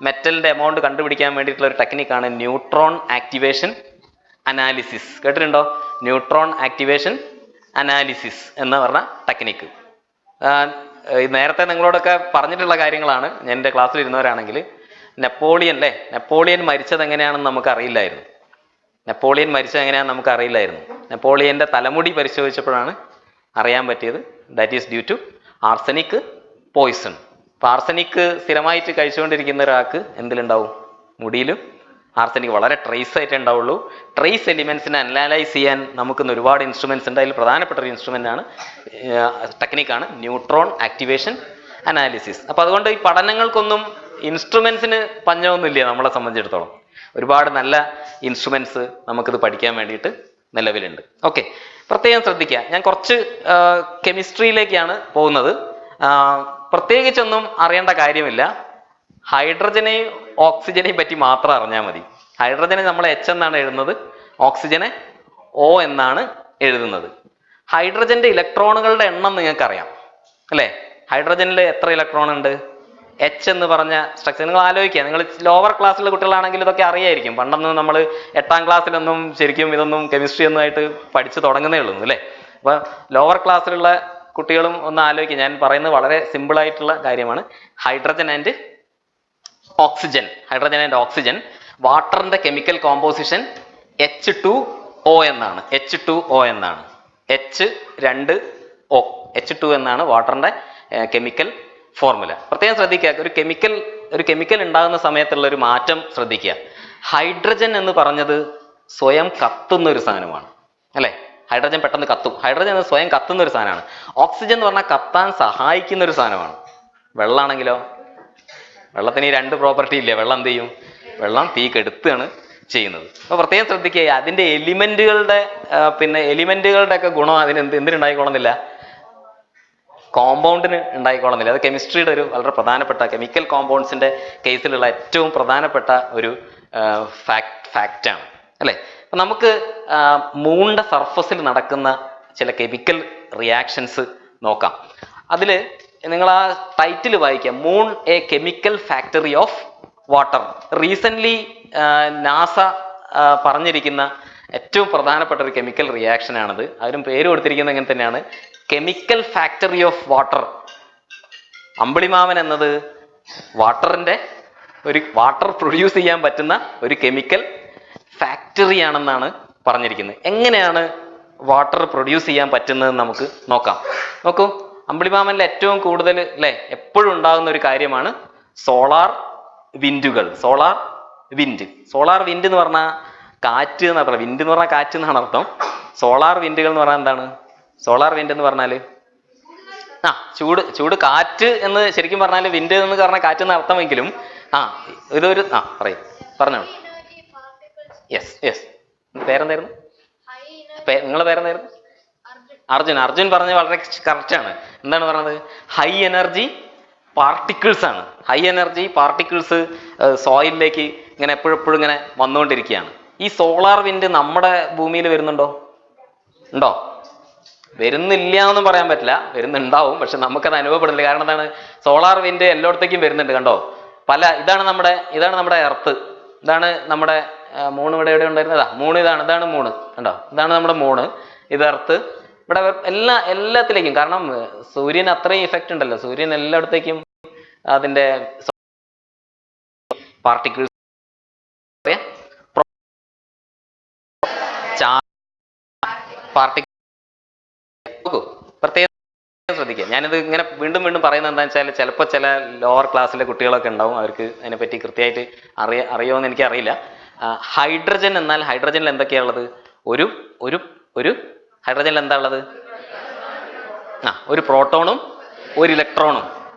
[SPEAKER 3] മെറ്റലിന്റെ എമൗണ്ട് കണ്ടുപിടിക്കാൻ വേണ്ടിയിട്ടുള്ള ഒരു ടെക്നിക്കാണ് ന്യൂട്രോൺ ആക്ടിവേഷൻ അനാലിസിസ്. കേട്ടിട്ടുണ്ടോ? ന്യൂട്രോൺ ആക്ടിവേഷൻ അനാലിസിസ് എന്ന് പറഞ്ഞ ടെക്നിക്ക്. നേരത്തെ നിങ്ങളോടൊക്കെ പറഞ്ഞിട്ടുള്ള കാര്യങ്ങളാണ്. ഞാൻ എൻ്റെ ക്ലാസ്സിൽ ഇരുന്നവരാണെങ്കിൽ നെപ്പോളിയൻ മരിച്ചത് എങ്ങനെയാണെന്ന് നമുക്ക് അറിയില്ലായിരുന്നു. നെപ്പോളിയൻ്റെ തലമുടി പരിശോധിച്ചപ്പോഴാണ് അറിയാൻ പറ്റിയത്. That is due to arsenic poison. അപ്പോൾ ആർസനിക് സ്ഥിരമായിട്ട് കഴിച്ചുകൊണ്ടിരിക്കുന്ന ഒരാൾക്ക് എന്തിലുണ്ടാവും? മുടിയിലും ആർസനിക് വളരെ ട്രേസ് ആയിട്ടേ ഉണ്ടാവുള്ളൂ. ട്രേസ് എലിമെന്റ്സിനെ അനലൈസ് ചെയ്യാൻ നമുക്കിന്ന് ഒരുപാട് ഇൻസ്ട്രുമെന്റ്സ് ഉണ്ട്. അതിൽ പ്രധാനപ്പെട്ട ഒരു ടെക്നിക്കാണ് ന്യൂട്രോൺ ആക്ടിവേഷൻ അനാലിസിസ്. അപ്പോൾ അതുകൊണ്ട് ഈ പഠനങ്ങൾക്കൊന്നും ഇൻസ്ട്രുമെന്റ്സിന് പഞ്ഞമൊന്നുമില്ല. നമ്മളെ സംബന്ധിച്ചിടത്തോളം ഒരുപാട് നല്ല ഇൻസ്ട്രുമെന്റ്സ് നമുക്കിത് പഠിക്കാൻ വേണ്ടിയിട്ട് നിലവിലുണ്ട്. ഓക്കെ, പ്രത്യേകം ശ്രദ്ധിക്കുക. ഞാൻ കുറച്ച് കെമിസ്ട്രിയിലേക്കാണ് പോകുന്നത്. പ്രത്യേകിച്ചൊന്നും അറിയേണ്ട കാര്യമില്ല. ഹൈഡ്രജനെയും ഓക്സിജനെയും പറ്റി മാത്രം അറിഞ്ഞാൽ മതി. ഹൈഡ്രജനെ നമ്മൾ H എന്നാണ് എഴുതുന്നത്, ഓക്സിജനെ O എന്നാണ് എഴുതുന്നത്. ഹൈഡ്രജന്റെ ഇലക്ട്രോണുകളുടെ എണ്ണം നിങ്ങൾക്കറിയാം അല്ലേ? ഹൈഡ്രജനിൽ എത്ര ഇലക്ട്രോൺ ഉണ്ട്? H എന്ന് പറഞ്ഞ സ്ട്രക്ചർ നിങ്ങൾ ആലോചിക്കുക. നിങ്ങൾ ലോവർ ക്ലാസ്സിലെ കുട്ടികളാണെങ്കിൽ ഇതൊക്കെ അറിയായിരിക്കും. പണ്ടൊന്നും നമ്മൾ 8ാം ക്ലാസ്സിലൊന്നും ശരിക്കും ഇതൊന്നും കെമിസ്ട്രി ഒന്നും ആയിട്ട് പഠിച്ചു തുടങ്ങുന്നേ ഉള്ളൂ അല്ലേ? അപ്പോൾ ലോവർ ക്ലാസ്സിലുള്ള കുട്ടികളും ഒന്ന് ആലോചിക്കുക. ഞാൻ പറയുന്നത് വളരെ സിമ്പിൾ ആയിട്ടുള്ള കാര്യമാണ്. Hydrogen and oxygen. വാട്ടറിന്റെ കെമിക്കൽ കോമ്പോസിഷൻ H2O എന്നാണ്. H2O എന്നാണ് വാട്ടറിന്റെ കെമിക്കൽ ഫോർമുല. പ്രത്യേകം ശ്രദ്ധിക്കുക. ഒരു കെമിക്കൽ ഉണ്ടാകുന്ന സമയത്തുള്ള ഒരു മാറ്റം ശ്രദ്ധിക്കുക. ഹൈഡ്രജൻ എന്ന് പറഞ്ഞത് സ്വയം കത്തുന്ന ഒരു സാധനമാണ് അല്ലെ? ഹൈഡ്രജൻ പെട്ടെന്ന് കത്തും. ഹൈഡ്രജൻ എന്ന് സ്വയം കത്തുന്ന ഒരു സാധനമാണ്. ഓക്സിജൻ എന്ന് പറഞ്ഞാൽ കത്താൻ സഹായിക്കുന്ന ഒരു സാധനമാണ്. വെള്ളമാണെങ്കിലോ, വെള്ളത്തിന് ഈ 2 പ്രോപ്പർട്ടി ഇല്ല. വെള്ളം എന്ത് ചെയ്യും? വെള്ളം തീ കെടുത്തുകയാണ് ചെയ്യുന്നത്. അപ്പോൾ പ്രത്യേകം ശ്രദ്ധിക്കുക. അതിന്റെ എലിമെന്റുകളുടെ ഒക്കെ ഗുണം അതിന് എന്തിനുണ്ടായിക്കോളുന്നില്ല? കോമ്പൗണ്ടിന് ഉണ്ടായിക്കോളുന്നില്ല. അത് കെമിസ്ട്രിയുടെ ഒരു വളരെ പ്രധാനപ്പെട്ട, കെമിക്കൽ കോമ്പൗണ്ട്സിന്റെ കേസിലുള്ള ഏറ്റവും പ്രധാനപ്പെട്ട ഒരു ഫാക്റ്റാണ് അല്ലേ? അപ്പം നമുക്ക് മൂണിന്റെ സർഫസിൽ നടക്കുന്ന ചില കെമിക്കൽ റിയാക്ഷൻസ് നോക്കാം. അതിൽ നിങ്ങൾ ആ ടൈറ്റിൽ വായിക്കാം, moon A chemical factory of water. Recently NASA പറഞ്ഞിരിക്കുന്ന ഏറ്റവും പ്രധാനപ്പെട്ട ഒരു കെമിക്കൽ റിയാക്ഷൻ ആണത്. അതിനും പേര് കൊടുത്തിരിക്കുന്നത് എങ്ങനെ തന്നെയാണ്, കെമിക്കൽ ഫാക്ടറി ഓഫ് വാട്ടർ. അമ്പിളിമാമൻ എന്നത് വാട്ടർ പ്രൊഡ്യൂസ് ചെയ്യാൻ പറ്റുന്ന ഒരു കെമിക്കൽ ഫാക്ടറി ആണെന്നാണ് പറഞ്ഞിരിക്കുന്നത്. എങ്ങനെയാണ് വാട്ടർ പ്രൊഡ്യൂസ് ചെയ്യാൻ പറ്റുന്നതെന്ന് നമുക്ക് നോക്കാം. നോക്കൂ, അമ്പിളിമാമനിൽ ഏറ്റവും കൂടുതൽ എപ്പോഴും ഉണ്ടാകുന്ന ഒരു കാര്യമാണ് സോളാർ വിൻഡുകൾ. സോളാർ വിൻഡ് എന്ന് പറഞ്ഞാൽ കാറ്റ് എന്നാണ് പറയുക. വിൻഡ് എന്ന് പറഞ്ഞാൽ കാറ്റ് എന്നാണ് അർത്ഥം. സോളാർ വിൻഡുകൾ എന്ന് പറഞ്ഞാൽ എന്താണ്? സോളാർ വിൻഡ് എന്ന് പറഞ്ഞാൽ ചൂട് കാറ്റ് എന്ന് ശരിക്കും പറഞ്ഞാൽ വിൻഡ് എന്ന് പറഞ്ഞാൽ കാറ്റ് എന്ന അർത്ഥമെങ്കിലും ഇതൊരു പറഞ്ഞോളൂ. യെസ് പേരെന്തായിരുന്നു? നിങ്ങളെ പേരെന്തായിരുന്നു? അർജുൻ പറഞ്ഞത് വളരെ കറക്റ്റാണ്. എന്താണ് പറഞ്ഞത്? ഹൈ എനർജി പാർട്ടിക്കിൾസ് ആണ്. ഹൈ എനർജി പാർട്ടിക്കിൾസ് സോയിലിലേക്ക് ഇങ്ങനെ എപ്പോഴും ഇങ്ങനെ വന്നുകൊണ്ടിരിക്കുകയാണ്. ഈ സോളാർ വിൻഡ് നമ്മുടെ ഭൂമിയിൽ വരുന്നുണ്ടോ? വരുന്നില്ല എന്നൊന്നും പറയാൻ പറ്റില്ല. വരുന്നുണ്ടാവും, പക്ഷെ നമുക്കത് അനുഭവപ്പെടുന്നില്ല. കാരണം എന്താണ്? സോളാർ വിൻഡ് എല്ലായിടത്തേക്കും വരുന്നുണ്ട്. കണ്ടോ? ഇതാണ് നമ്മുടെ എർത്ത്. ഇതാണ് നമ്മുടെ മൂൺ. ഇവിടെ എവിടെ ഉണ്ടായിരുന്നതാ മൂൺ? ഇതാണ് മൂണ്. കണ്ടോ? ഇതാണ് നമ്മുടെ മൂണ്. ഇത് എർത്ത്. ഇവിടെ എല്ലാത്തിലേക്കും, കാരണം സൂര്യൻ അത്രയും ഇഫക്റ്റ് ഉണ്ടല്ലോ. സൂര്യൻ എല്ലായിടത്തേക്കും അതിന്റെ പാർട്ടിക്കിൾസ് പ്രത്യേകം ശ്രദ്ധിക്കുക. ഞാനിത് ഇങ്ങനെ വീണ്ടും പറയുന്നത് എന്താണെന്ന് വെച്ചാൽ, ചിലപ്പോൾ ചില ലോവർ ക്ലാസ്സിലെ കുട്ടികളൊക്കെ ഉണ്ടാവും, അവർക്ക് അതിനെപ്പറ്റി കൃത്യമായിട്ട് അറിയുമെന്ന് എനിക്കറിയില്ല. ഹൈഡ്രജനിൽ എന്തൊക്കെയാണുള്ളത്? ഒരു ഹൈഡ്രജനിൽ എന്താ ഉള്ളത്? ഒരു പ്രോട്ടോണും ഒരു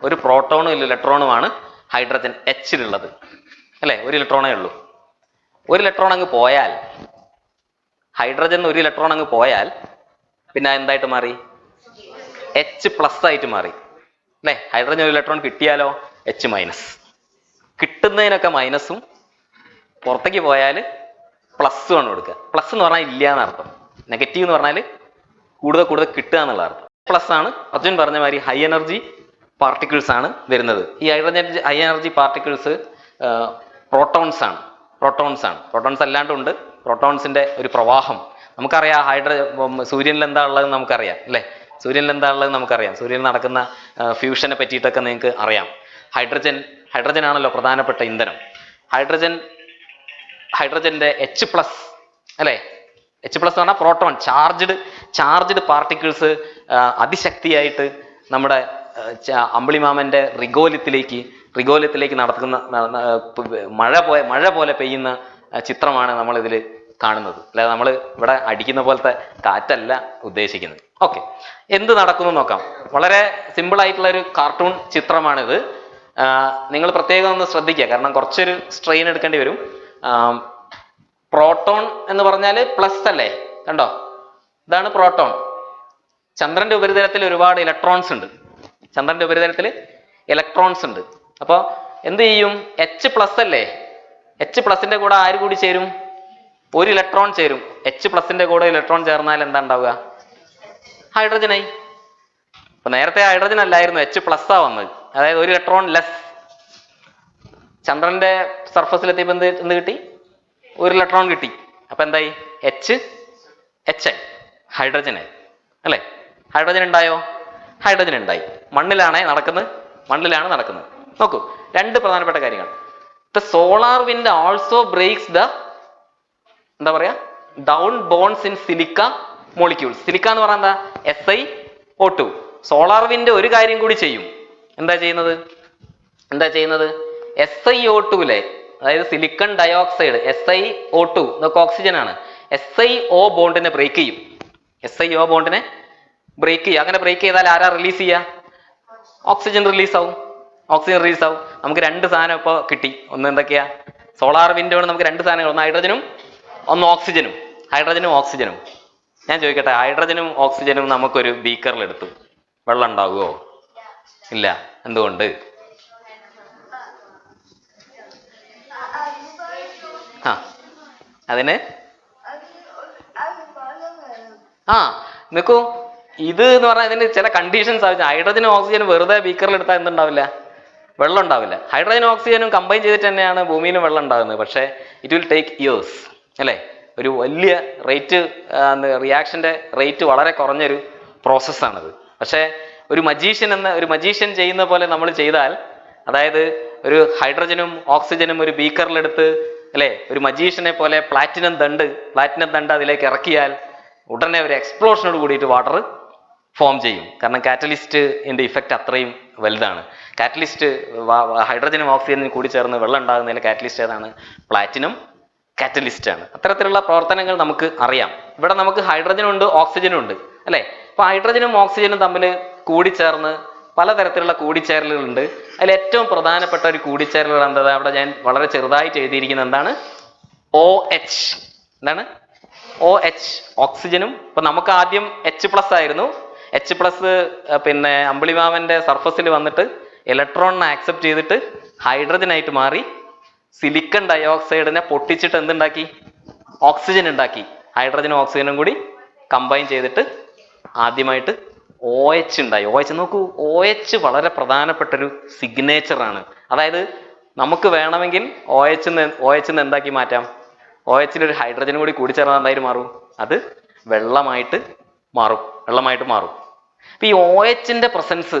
[SPEAKER 3] ഇലക്ട്രോണുമാണ് ഹൈഡ്രജൻ Hലുള്ളത് അല്ലേ? ഒരു ഇലക്ട്രോണേ ഉള്ളൂ. ഒരു ഇലക്ട്രോൺ അങ്ങ് പോയാൽ, ഹൈഡ്രജൻ ഒരു ഇലക്ട്രോൺ അങ്ങ് പോയാൽ പിന്നെ എന്തായിട്ട് മാറി? H+ ആയിട്ട് മാറി അല്ലേ? ഹൈഡ്രജൻ ഒരു ഇലക്ട്രോൺ കിട്ടിയാലോ H-. കിട്ടുന്നതിനൊക്കെ മൈനസും, പുറത്തേക്ക് പോയാൽ പ്ലസ്സും ആണ് കൊടുക്കുക. പ്ലസ് എന്ന് പറഞ്ഞാൽ ഇല്ല എന്നർത്ഥം. നെഗറ്റീവ് എന്ന് പറഞ്ഞാൽ കൂടുതൽ കിട്ടുക എന്നുള്ള അർത്ഥം. പ്ലസ് ആണ്. അർജുൻ പറഞ്ഞ മാതിരി ഹൈ എനർജി പാർട്ടിക്കിൾസ് ആണ് വരുന്നത്. ഈ ഹൈ എനർജി പാർട്ടിക്കിൾസ് പ്രോട്ടോൺസ് ആണ്. പ്രോട്ടോൺസ് അല്ലാണ്ടുണ്ട്. പ്രോട്ടോൺസിന്റെ ഒരു പ്രവാഹം നമുക്കറിയാം. സൂര്യനിൽ എന്താ ഉള്ളതെന്ന് നമുക്കറിയാം അല്ലേ? സൂര്യനിൽ എന്താ ഉള്ളത് നമുക്കറിയാം. സൂര്യനിൽ നടക്കുന്ന ഫ്യൂഷനെ പറ്റിയിട്ടൊക്കെ നിങ്ങൾക്ക് അറിയാം. ഹൈഡ്രജൻ ആണല്ലോ പ്രധാനപ്പെട്ട ഇന്ധനം. ഹൈഡ്രജന്റെ H+ അല്ലേ, H+ എന്ന് പറഞ്ഞാൽ പ്രോട്ടോൺ, ചാർജ്ഡ് പാർട്ടിക്കിൾസ് അതിശക്തിയായിട്ട് നമ്മുടെ അമ്പിളിമാമന്റെ റിഗോലിത്തിലേക്ക് നടക്കുന്ന മഴ പോലെ പെയ്യുന്ന ചിത്രമാണ് നമ്മൾ ഇതിൽ കാണുന്നത്. അല്ലാതെ നമ്മൾ ഇവിടെ അടിക്കുന്ന പോലത്തെ കാറ്റല്ല ഉദ്ദേശിക്കുന്നത്. ഓക്കെ, എന്ത് നടക്കുന്നു നോക്കാം. വളരെ സിമ്പിൾ ആയിട്ടുള്ള ഒരു കാർട്ടൂൺ ചിത്രമാണിത്. നിങ്ങൾ പ്രത്യേകം ഒന്ന് ശ്രദ്ധിക്കുക, കാരണം കുറച്ചൊരു സ്ട്രെയിൻ എടുക്കേണ്ടി വരും. പ്രോട്ടോൺ എന്ന് പറഞ്ഞാൽ പ്ലസ് അല്ലേ, കണ്ടോ, ഇതാണ് പ്രോട്ടോൺ. ചന്ദ്രന്റെ ഉപരിതലത്തിൽ ഒരുപാട് ഇലക്ട്രോൺസ് ഉണ്ട്. അപ്പോൾ എന്ത് ചെയ്യും, H+ അല്ലേ, H+ന്റെ കൂടെ ആര് കൂടി ചേരും, ഒരു ഇലക്ട്രോൺ ചേരും. H+ന്റെ കൂടെ ഇലക്ട്രോൺ ചേർന്നാൽ എന്താ ഉണ്ടാവുക, ഹൈഡ്രജനായി. അപ്പൊ നേരത്തെ ഹൈഡ്രജൻ അല്ലായിരുന്നു, H+ വന്നത്, അതായത് ഒരു ഇലക്ട്രോൺ ലെസ്. ചന്ദ്രന്റെ സർഫസിലെത്തിയപ്പോൾ എന്ത് കിട്ടി, ഒരു ഇലക്ട്രോൺ കിട്ടി. അപ്പൊ എന്തായി, HI, ഹൈഡ്രജനായി അല്ലെ. ഹൈഡ്രജൻ ഉണ്ടായോ, ഹൈഡ്രജൻ ഉണ്ടായി. മണ്ണിലാണ് നടക്കുന്നത്. നോക്കൂ, രണ്ട് പ്രധാനപ്പെട്ട കാര്യങ്ങൾ. The solar wind also breaks the എന്താ പറയാ down bonds in silica molecules. Silica എന്ന് പറഞ്ഞാൽ എന്താ, SiO2. സോളാർ വിൻഡ് ഒരു കാര്യം കൂടി ചെയ്യും. എന്താ ചെയ്യുന്നത്, SiO2ലെ, അതായത് സിലിക്കൺ ഡയോക്സൈഡ്, SiO2 ഇതൊക്കെ ഓക്സിജൻ ആണ്. SiO ബോണ്ടിനെ ബ്രേക്ക് ചെയ്യും. അങ്ങനെ ബ്രേക്ക് ചെയ്താൽ ആരാ റിലീസ് ചെയ്യുക, ഓക്സിജൻ റിലീസ് ആവും. നമുക്ക് രണ്ട് സാധനം ഇപ്പോൾ കിട്ടി. ഒന്ന് എന്തൊക്കെയാ, സോളാർ വിൻഡ് കൊണ്ട് നമുക്ക് രണ്ട് സാധനങ്ങൾ, ഒന്ന് ഹൈഡ്രജനും ഒന്ന് ഓക്സിജനും. ഞാൻ ചോദിക്കട്ടെ, ഹൈഡ്രജനും ഓക്സിജനും നമുക്കൊരു ബീക്കറിലെടുത്തു, വെള്ളം ഉണ്ടാവുമോ, ഇല്ല. എന്തുകൊണ്ട്, അതിന് നിൽക്കൂ, ഇത് എന്ന് പറഞ്ഞാൽ ഇതിന് ചില കണ്ടീഷൻസ് ആവശ്യം. ഹൈഡ്രജനും ഓക്സിജനും വെറുതെ ബീക്കറിൽ എടുത്താൽ എന്തുണ്ടാവില്ല, വെള്ളം ഉണ്ടാവില്ല. ഹൈഡ്രജനും ഓക്സിജനും കമ്പൈൻ ചെയ്തിട്ട് തന്നെയാണ് ഭൂമിയിലും വെള്ളം ഉണ്ടാകുന്നത്. പക്ഷേ ഇറ്റ് വിൽ ടേക്ക് ഇയേഴ്സ് അല്ലേ. ഒരു വലിയ റിയാക്ഷന്റെ റേറ്റ് വളരെ കുറഞ്ഞൊരു പ്രോസസ്സാണിത്. പക്ഷേ ഒരു മജീഷ്യൻ ചെയ്യുന്ന പോലെ നമ്മൾ ചെയ്താൽ, അതായത് ഒരു ഹൈഡ്രജനും ഓക്സിജനും ഒരു ബീക്കറിലെടുത്ത് അല്ലേ, ഒരു മജീഷ്യനെ പോലെ പ്ലാറ്റിനം ദണ്ട് അതിലേക്ക് ഇറക്കിയാൽ ഉടനെ ഒരു എക്സ്പ്ലോഷനോട് കൂടിയിട്ട് വാട്ടർ ഫോം ചെയ്യും. കാരണം കാറ്റലിസ്റ്റിന്റെ ഇഫക്റ്റ് അത്രയും വലുതാണ്. ഹൈഡ്രജനും ഓക്സിജനും കൂടി ചേർന്ന് വെള്ളം ഉണ്ടാകുന്നതിന് കാറ്റലിസ്റ്റ് ഏതാണ്, പ്ലാറ്റിനം കാറ്റലിസ്റ്റ് ആണ്. അത്തരത്തിലുള്ള പ്രവർത്തനങ്ങൾ നമുക്ക് അറിയാം. ഇവിടെ നമുക്ക് ഹൈഡ്രജനും ഉണ്ട്, ഓക്സിജനും ഉണ്ട് അല്ലേ. അപ്പൊ ഹൈഡ്രജനും ഓക്സിജനും തമ്മിൽ കൂടിച്ചേർന്ന് പലതരത്തിലുള്ള കൂടിച്ചേരലുകളുണ്ട്. അതിൽ ഏറ്റവും പ്രധാനപ്പെട്ട ഒരു കൂടിച്ചേരലുകൾ എന്താ, അവിടെ ഞാൻ വളരെ ചെറുതായിട്ട് എഴുതിയിരിക്കുന്നത് എന്താണ്, OH. എന്താണ് OH, ഓക്സിജനും. ഇപ്പൊ നമുക്ക് ആദ്യം H+ ആയിരുന്നു. H+ പിന്നെ അമ്പിളിമാമന്റെ സർഫസിൽ വന്നിട്ട് ഇലക്ട്രോണിനെ ആക്സെപ്റ്റ് ചെയ്തിട്ട് ഹൈഡ്രജനായിട്ട് മാറി. സിലിക്കൺ ഡയോക്സൈഡിനെ പൊട്ടിച്ചിട്ട് എന്തുണ്ടാക്കി, ഓക്സിജൻ ഉണ്ടാക്കി. ഹൈഡ്രജനും ഓക്സിജനും കൂടി കമ്പൈൻ ചെയ്തിട്ട് ആദ്യമായിട്ട് OH ഉണ്ടായി. OH നോക്കൂ, OH വളരെ പ്രധാനപ്പെട്ടൊരു സിഗ്നേച്ചറാണ്. അതായത് നമുക്ക് വേണമെങ്കിൽ OH എന്താക്കി മാറ്റാം, OH ഒരു ഹൈഡ്രജനും കൂടി ചേർന്നാൽ എന്തായാലും മാറും, അത് വെള്ളമായിട്ട് മാറും. അപ്പൊ ഈ OHന്റെ പ്രസൻസ്,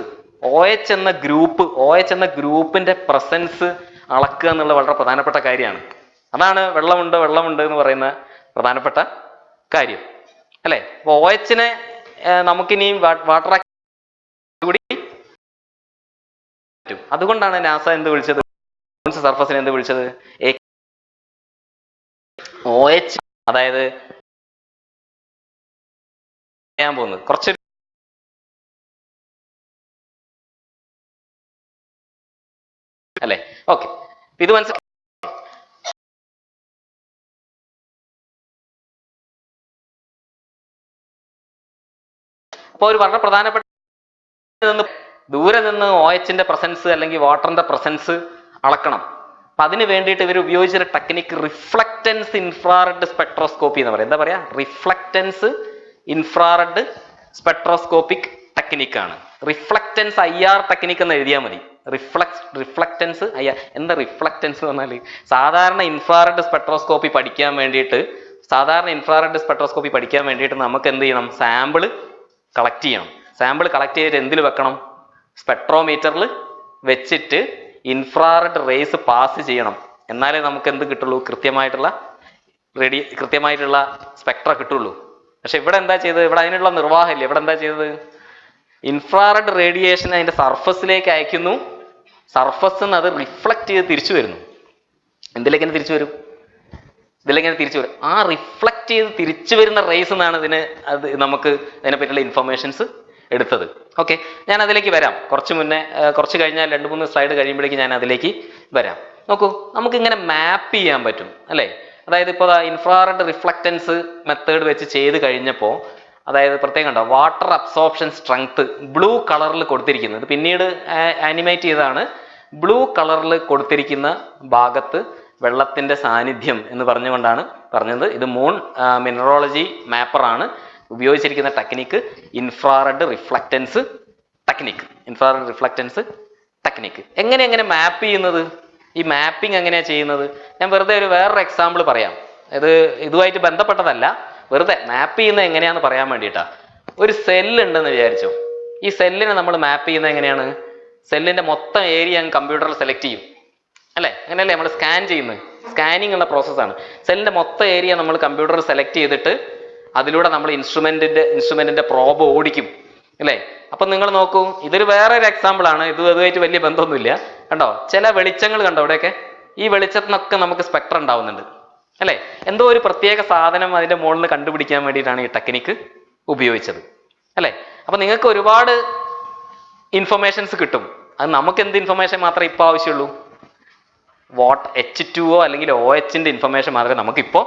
[SPEAKER 3] OH എന്ന ഗ്രൂപ്പിന്റെ പ്രസൻസ് അളക്കുക എന്നുള്ള വളരെ പ്രധാനപ്പെട്ട കാര്യമാണ്. അതാണ് വെള്ളമുണ്ട് എന്ന് പറയുന്ന പ്രധാനപ്പെട്ട കാര്യം അല്ലെ. അപ്പൊ OHനെ നമുക്കിനിയും വാട്ടർ കൂടി പറ്റും. അതുകൊണ്ടാണ് നാസ എന്ത് വിളിച്ചത്, സർഫസിനെ എന്ത് വിളിച്ചത്, OH. അതായത് ചെയ്യാൻ പോകുന്നത് കുറച്ച് അല്ലേ. ഓക്കെ, ഇത് മനസ്സിലായി. അപ്പൊ ഒരു വളരെ പ്രധാനപ്പെട്ട ദൂരെ നിന്ന് OHന്റെ പ്രസൻസ് അല്ലെങ്കിൽ വാട്ടറിന്റെ പ്രസൻസ് അളക്കണം. അപ്പൊ അതിന് വേണ്ടിയിട്ട് ഇവർ ഉപയോഗിച്ചൊരു ടെക്നിക്ക് റിഫ്ലക്റ്റൻസ് ഇൻഫ്രാറെഡ് സ്പെക്ട്രോസ്കോപ്പി എന്ന് പറയും. എന്താ പറയാ, റിഫ്ലക്റ്റൻസ് ഇൻഫ്രാറെഡ് സ്പെക്ട്രോസ്കോപ്പിക് ടെക്നിക്കാണ്. റിഫ്ലക്റ്റൻസ് IR ടെക്നിക്ക് എന്ന് എഴുതിയാൽ മതി. റിഫ്ലക്റ്റൻസ് എന്താ റിഫ്ലക്റ്റൻസ് എന്ന് പറഞ്ഞാൽ, സാധാരണ ഇൻഫ്രാറെഡ് സ്പെക്ട്രോസ്കോപ്പി പഠിക്കാൻ വേണ്ടിയിട്ട് നമുക്ക് എന്ത് ചെയ്യണം, സാമ്പിള് കളക്ട് ചെയ്യണം. സാമ്പിൾ കളക്ട് ചെയ്തിട്ട് എന്തിൽ വെക്കണം? സ്പെക്ട്രോമീറ്ററിൽ വെച്ചിട്ട് ഇൻഫ്രാറെഡ് റേസ് പാസ് ചെയ്യണം. എന്നാലേ നമുക്ക് എന്ത് കിട്ടുള്ളൂ? കൃത്യമായിട്ടുള്ള സ്പെക്ട്ര കിട്ടുള്ളൂ. പക്ഷെ ഇവിടെ എന്താ ചെയ്തത്? ഇവിടെ അതിനുള്ള നിർവാഹമില്ല. ഇവിടെ എന്താ ചെയ്തത്? ഇൻഫ്രാറെഡ് റേഡിയേഷൻ അതിന്റെ സർഫസിലേക്ക് അയക്കുന്നു. സർഫസിൽ നിന്ന് അത് റിഫ്ലക്ട് ചെയ്ത് തിരിച്ചു വരുന്നു. എന്തിലേക്കെന്നെ തിരിച്ചു വരും? ഇതിലെങ്ങനെ തിരിച്ചു വരും? ആ റിഫ്ലക്ട് ചെയ്ത് തിരിച്ചു വരുന്ന റേസ് എന്നാണ് നമുക്ക് അതിനെപ്പറ്റിയുള്ള ഇൻഫർമേഷൻസ് എടുത്തത്. ഓക്കെ, ഞാൻ അതിലേക്ക് വരാം. കുറച്ച് കഴിഞ്ഞാൽ 2-3 സ്ലൈഡ് കഴിയുമ്പോഴേക്ക് ഞാൻ അതിലേക്ക് വരാം. നോക്കൂ, നമുക്കിങ്ങനെ മാപ്പ് ചെയ്യാൻ പറ്റും അല്ലേ? അതായത് ഇപ്പോൾ ഇൻഫ്രാറെഡ് റിഫ്ലക്റ്റൻസ് മെത്തേഡ് വെച്ച് ചെയ്ത് കഴിഞ്ഞപ്പോൾ, അതായത് പ്രത്യേകം കണ്ടോ, വാട്ടർ അബ്സോർപ്ഷൻ സ്ട്രെങ്ത് ബ്ലൂ കളറിൽ കൊടുത്തിരിക്കുന്നത്, പിന്നീട് ആനിമേറ്റ് ചെയ്താണ്. ബ്ലൂ കളറിൽ കൊടുത്തിരിക്കുന്ന ഭാഗത്ത് വെള്ളത്തിന്റെ സാന്നിധ്യം എന്ന് പറഞ്ഞുകൊണ്ടാണ് പറഞ്ഞത്. ഇത് മൂൺ മിനറോളജി മാപ്പറാണ് ഉപയോഗിച്ചിരിക്കുന്ന ടെക്നിക്ക് ഇൻഫ്രാറെഡ് റിഫ്ലക്റ്റൻസ് ടെക്നിക്ക്. എങ്ങനെ മാപ്പ് ചെയ്യുന്നത്? ഈ മാപ്പിംഗ് എങ്ങനെയാ ചെയ്യുന്നത്? ഞാൻ വെറുതെ വേറൊരു എക്സാമ്പിൾ പറയാം. ഇതുമായിട്ട് ബന്ധപ്പെട്ടതല്ല, വെറുതെ മാപ്പ് ചെയ്യുന്നത് എങ്ങനെയാന്ന് പറയാൻ വേണ്ടിയിട്ടാ. ഒരു സെല്ല് ഉണ്ടെന്ന് വിചാരിച്ചോ. ഈ സെല്ലിനെ നമ്മൾ മാപ്പ് ചെയ്യുന്നത് എങ്ങനെയാണ്? സെല്ലിന്റെ മൊത്തം ഏരിയ കമ്പ്യൂട്ടറിൽ സെലക്ട് ചെയ്യും അല്ലേ? അങ്ങനെയല്ലേ നമ്മൾ സ്കാൻ ചെയ്യുന്നത്? സ്കാനിങ് ഉള്ള പ്രോസസ്സാണ്. സെല്ലിന്റെ മൊത്തം ഏരിയ നമ്മൾ കമ്പ്യൂട്ടറിൽ സെലക്ട് ചെയ്തിട്ട് അതിലൂടെ നമ്മൾ ഇൻസ്ട്രുമെന്റിന്റെ പ്രോബ് ഓടിക്കും അല്ലേ? അപ്പൊ നിങ്ങൾ നോക്കൂ, ഇതൊരു വേറൊരു എക്സാമ്പിൾ ആണ്. അതുമായിട്ട് വലിയ ബന്ധമൊന്നുമില്ല. കണ്ടോ, ചില വെളിച്ചങ്ങൾ കണ്ടോ ഇവിടെയൊക്കെ? ഈ വെളിച്ചത്തിനൊക്കെ നമുക്ക് സ്പെക്ട്ര ഉണ്ടാവുന്നുണ്ട് അല്ലേ? എന്തോ ഒരു പ്രത്യേക സാധനം അതിന്റെ മുകളിൽ കണ്ടുപിടിക്കാൻ വേണ്ടിയിട്ടാണ് ഈ ടെക്നിക്ക് ഉപയോഗിച്ചത് അല്ലേ? അപ്പൊ നിങ്ങൾക്ക് ഒരുപാട് ഇൻഫർമേഷൻസ് കിട്ടും. അത് നമുക്ക് എന്ത് ഇൻഫർമേഷൻ മാത്രമേ ഇപ്പോൾ ആവശ്യമുള്ളൂ? H2O അല്ലെങ്കിൽ OHന്റെ ഇൻഫർമേഷൻ മാത്രമേ നമുക്കിപ്പോൾ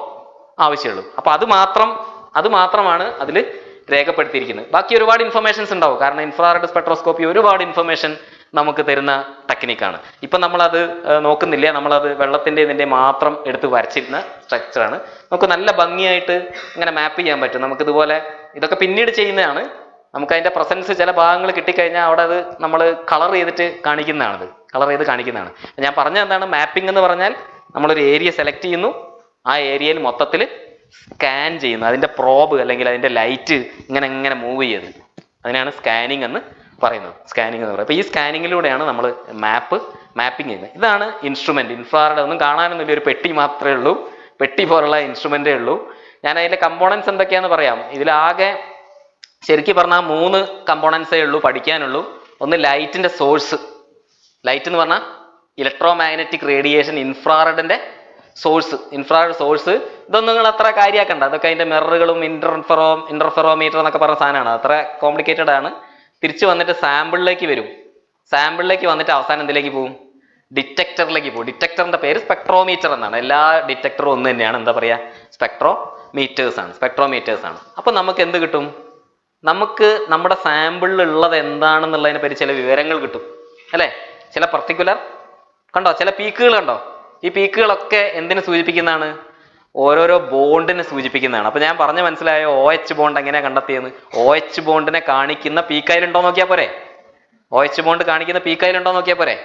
[SPEAKER 3] ആവശ്യമുള്ളൂ. അപ്പൊ അത് മാത്രമാണ് അതിൽ രേഖപ്പെടുത്തിയിരിക്കുന്നത്. ബാക്കി ഒരുപാട് ഇൻഫർമേഷൻസ് ഉണ്ടാവും. കാരണം ഇൻഫ്രാറെഡ് സ്പെക്ട്രോസ്കോപ്പി ഒരുപാട് ഇൻഫർമേഷൻ നമുക്ക് തരുന്ന ടെക്നിക്കാണ്. ഇപ്പൊ നമ്മളത് നോക്കുന്നില്ല. നമ്മളത് വെള്ളത്തിന്റെ ഇതിന്റെ മാത്രം എടുത്ത് വരച്ചിരുന്ന സ്ട്രക്ചറാണ്. നമുക്ക് നല്ല ഭംഗിയായിട്ട് ഇങ്ങനെ മാപ്പ് ചെയ്യാൻ പറ്റും. നമുക്കിതുപോലെ ഇതൊക്കെ പിന്നീട് ചെയ്യുന്നതാണ്. നമുക്ക് അതിന്റെ പ്രസൻസ് ചില ഭാഗങ്ങൾ കിട്ടിക്കഴിഞ്ഞാൽ അവിടെ അത് നമ്മൾ കളർ ചെയ്ത് കാണിക്കുന്നതാണ്. ഞാൻ പറഞ്ഞത് എന്താണ്? മാപ്പിംഗ് എന്ന് പറഞ്ഞാൽ നമ്മളൊരു ഏരിയ സെലക്ട് ചെയ്യുന്നു, ആ ഏരിയയിൽ മൊത്തത്തിൽ സ്കാൻ ചെയ്യുന്നു. അതിന്റെ പ്രോബ് അല്ലെങ്കിൽ അതിന്റെ ലൈറ്റ് ഇങ്ങനെ മൂവ് ചെയ്യുന്നത്, അതിനാണ് സ്കാനിങ് എന്ന് പറയുന്നത്. അപ്പൊ ഈ സ്കാനിങ്ങിലൂടെയാണ് നമ്മൾ മാപ്പിംഗ് ചെയ്യുന്നത്. ഇതാണ് ഇൻസ്ട്രുമെന്റ്. ഇൻഫ്രാറെഡ് ഒന്നും കാണാനൊന്നുമില്ല, ഒരു പെട്ടി മാത്രമേ ഉള്ളൂ. പെട്ടി പോലുള്ള ഇൻസ്ട്രുമെന്റേ ഉള്ളൂ. ഞാൻ അതിന്റെ കമ്പോണൻസ് എന്തൊക്കെയാന്ന് പറയാം. ഇതിലാകെ ശരിക്കും പറഞ്ഞാൽ 3 കമ്പോണൻസേ ഉള്ളൂ പഠിക്കാനുള്ളൂ. ഒന്ന് ലൈറ്റിന്റെ സോഴ്സ്. ലൈറ്റ് എന്ന് പറഞ്ഞാൽ ഇലക്ട്രോ മാഗ്നറ്റിക് റേഡിയേഷൻ, ഇൻഫ്രാറെഡിന്റെ ഇൻഫ്രാറെഡ് സോഴ്സ്. ഇതൊന്നും നിങ്ങൾ അത്ര കാര്യമാക്കണ്ട. അതൊക്കെ അതിന്റെ മിററുകളും ഇന്റർഫെറോമീറ്റർ എന്നൊക്കെ പറഞ്ഞ സാധനമാണ്. അത്ര കോംപ്ലിക്കേറ്റഡ് ആണ്. തിരിച്ചു വന്നിട്ട് സാമ്പിളിലേക്ക് വരും. സാമ്പിളിലേക്ക് വന്നിട്ട് അവസാനം എന്തിലേക്ക് പോകും? ഡിറ്റക്ടറിലേക്ക് പോകും. ഡിറ്റക്ടറിന്റെ പേര് സ്പെക്ട്രോമീറ്റർ എന്നാണ്. എല്ലാ ഡിറ്റക്ടറും ഒന്ന് തന്നെയാണ്. എന്താ പറയാ? സ്പെക്ട്രോമീറ്റേഴ്സ് ആണ്. അപ്പൊ നമുക്ക് എന്ത് കിട്ടും? നമുക്ക് നമ്മുടെ സാമ്പിളിൽ ഉള്ളത് എന്താണെന്നുള്ളതിനെ പറ്റി ചില വിവരങ്ങൾ കിട്ടും അല്ലേ? ചില പർട്ടിക്കുലർ കണ്ടോ, ചില പീക്കുകൾ കണ്ടോ? ഈ പീക്കുകളൊക്കെ എന്തിനെ സൂചിപ്പിക്കുന്നതാണ്? ഓരോരോ ബോണ്ടിനെ സൂചിപ്പിക്കുന്നതാണ്. അപ്പൊ ഞാൻ പറഞ്ഞ മനസ്സിലായോ OH ബോണ്ട് എങ്ങനെയാ കണ്ടെത്തിയെന്ന്? OH ബോണ്ടിനെ കാണിക്കുന്ന പീക്കായിലുണ്ടോ നോക്കിയാൽ പോരെ? OH ബോണ്ട് കാണിക്കുന്ന പീക്കായിലുണ്ടോ നോക്കിയാൽ പോരെ?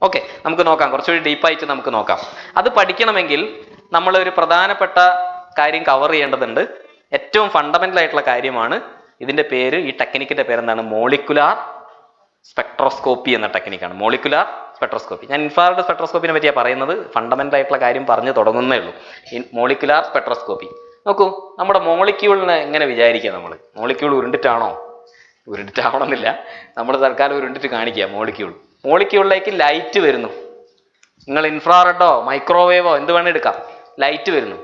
[SPEAKER 3] ഓക്കെ, നമുക്ക് നോക്കാം. കുറച്ചുകൂടി ഡീപ്പായിട്ട് നമുക്ക് നോക്കാം. അത് പഠിക്കണമെങ്കിൽ നമ്മൾ ഒരു പ്രധാനപ്പെട്ട കാര്യം കവർ ചെയ്യേണ്ടതുണ്ട്. ഏറ്റവും ഫണ്ടമെന്റൽ ആയിട്ടുള്ള കാര്യമാണ്. ഇതിന്റെ പേര്, ഈ ടെക്നിക്കിന്റെ പേരെന്താണ്? മോളിക്കുലാർ സ്പെക്ട്രോസ്കോപ്പി എന്ന ടെക്നിക്കാണ്. Molecular spectroscopy. ഞാൻ ഇൻഫ്രാറെഡ് സ്പെക്ട്രോസ്കോപ്പിനെ പറ്റിയാണ് പറയുന്നത്. ഫണ്ടമെന്റൽ ആയിട്ടുള്ള കാര്യം പറഞ്ഞു തുടങ്ങുന്നേ ഉള്ളൂ. Molecular spectroscopy. നോക്കൂ, നമ്മുടെ മോളിക്യൂളിനെ എങ്ങനെ വിചാരിക്കുക? മോളിക്യൂൾ ഉരുണ്ടിട്ടാവണമെന്നില്ല, നമ്മൾ തൽക്കാലം ഉരുണ്ടിട്ട് കാണിക്കുക. മോളിക്യൂളിലേക്ക് ലൈറ്റ് വരുന്നു. നിങ്ങൾ ഇൻഫ്രാറെഡോ മൈക്രോവേവോ എന്ത് വേണേൽ എടുക്കാം. ലൈറ്റ് വരുന്നു.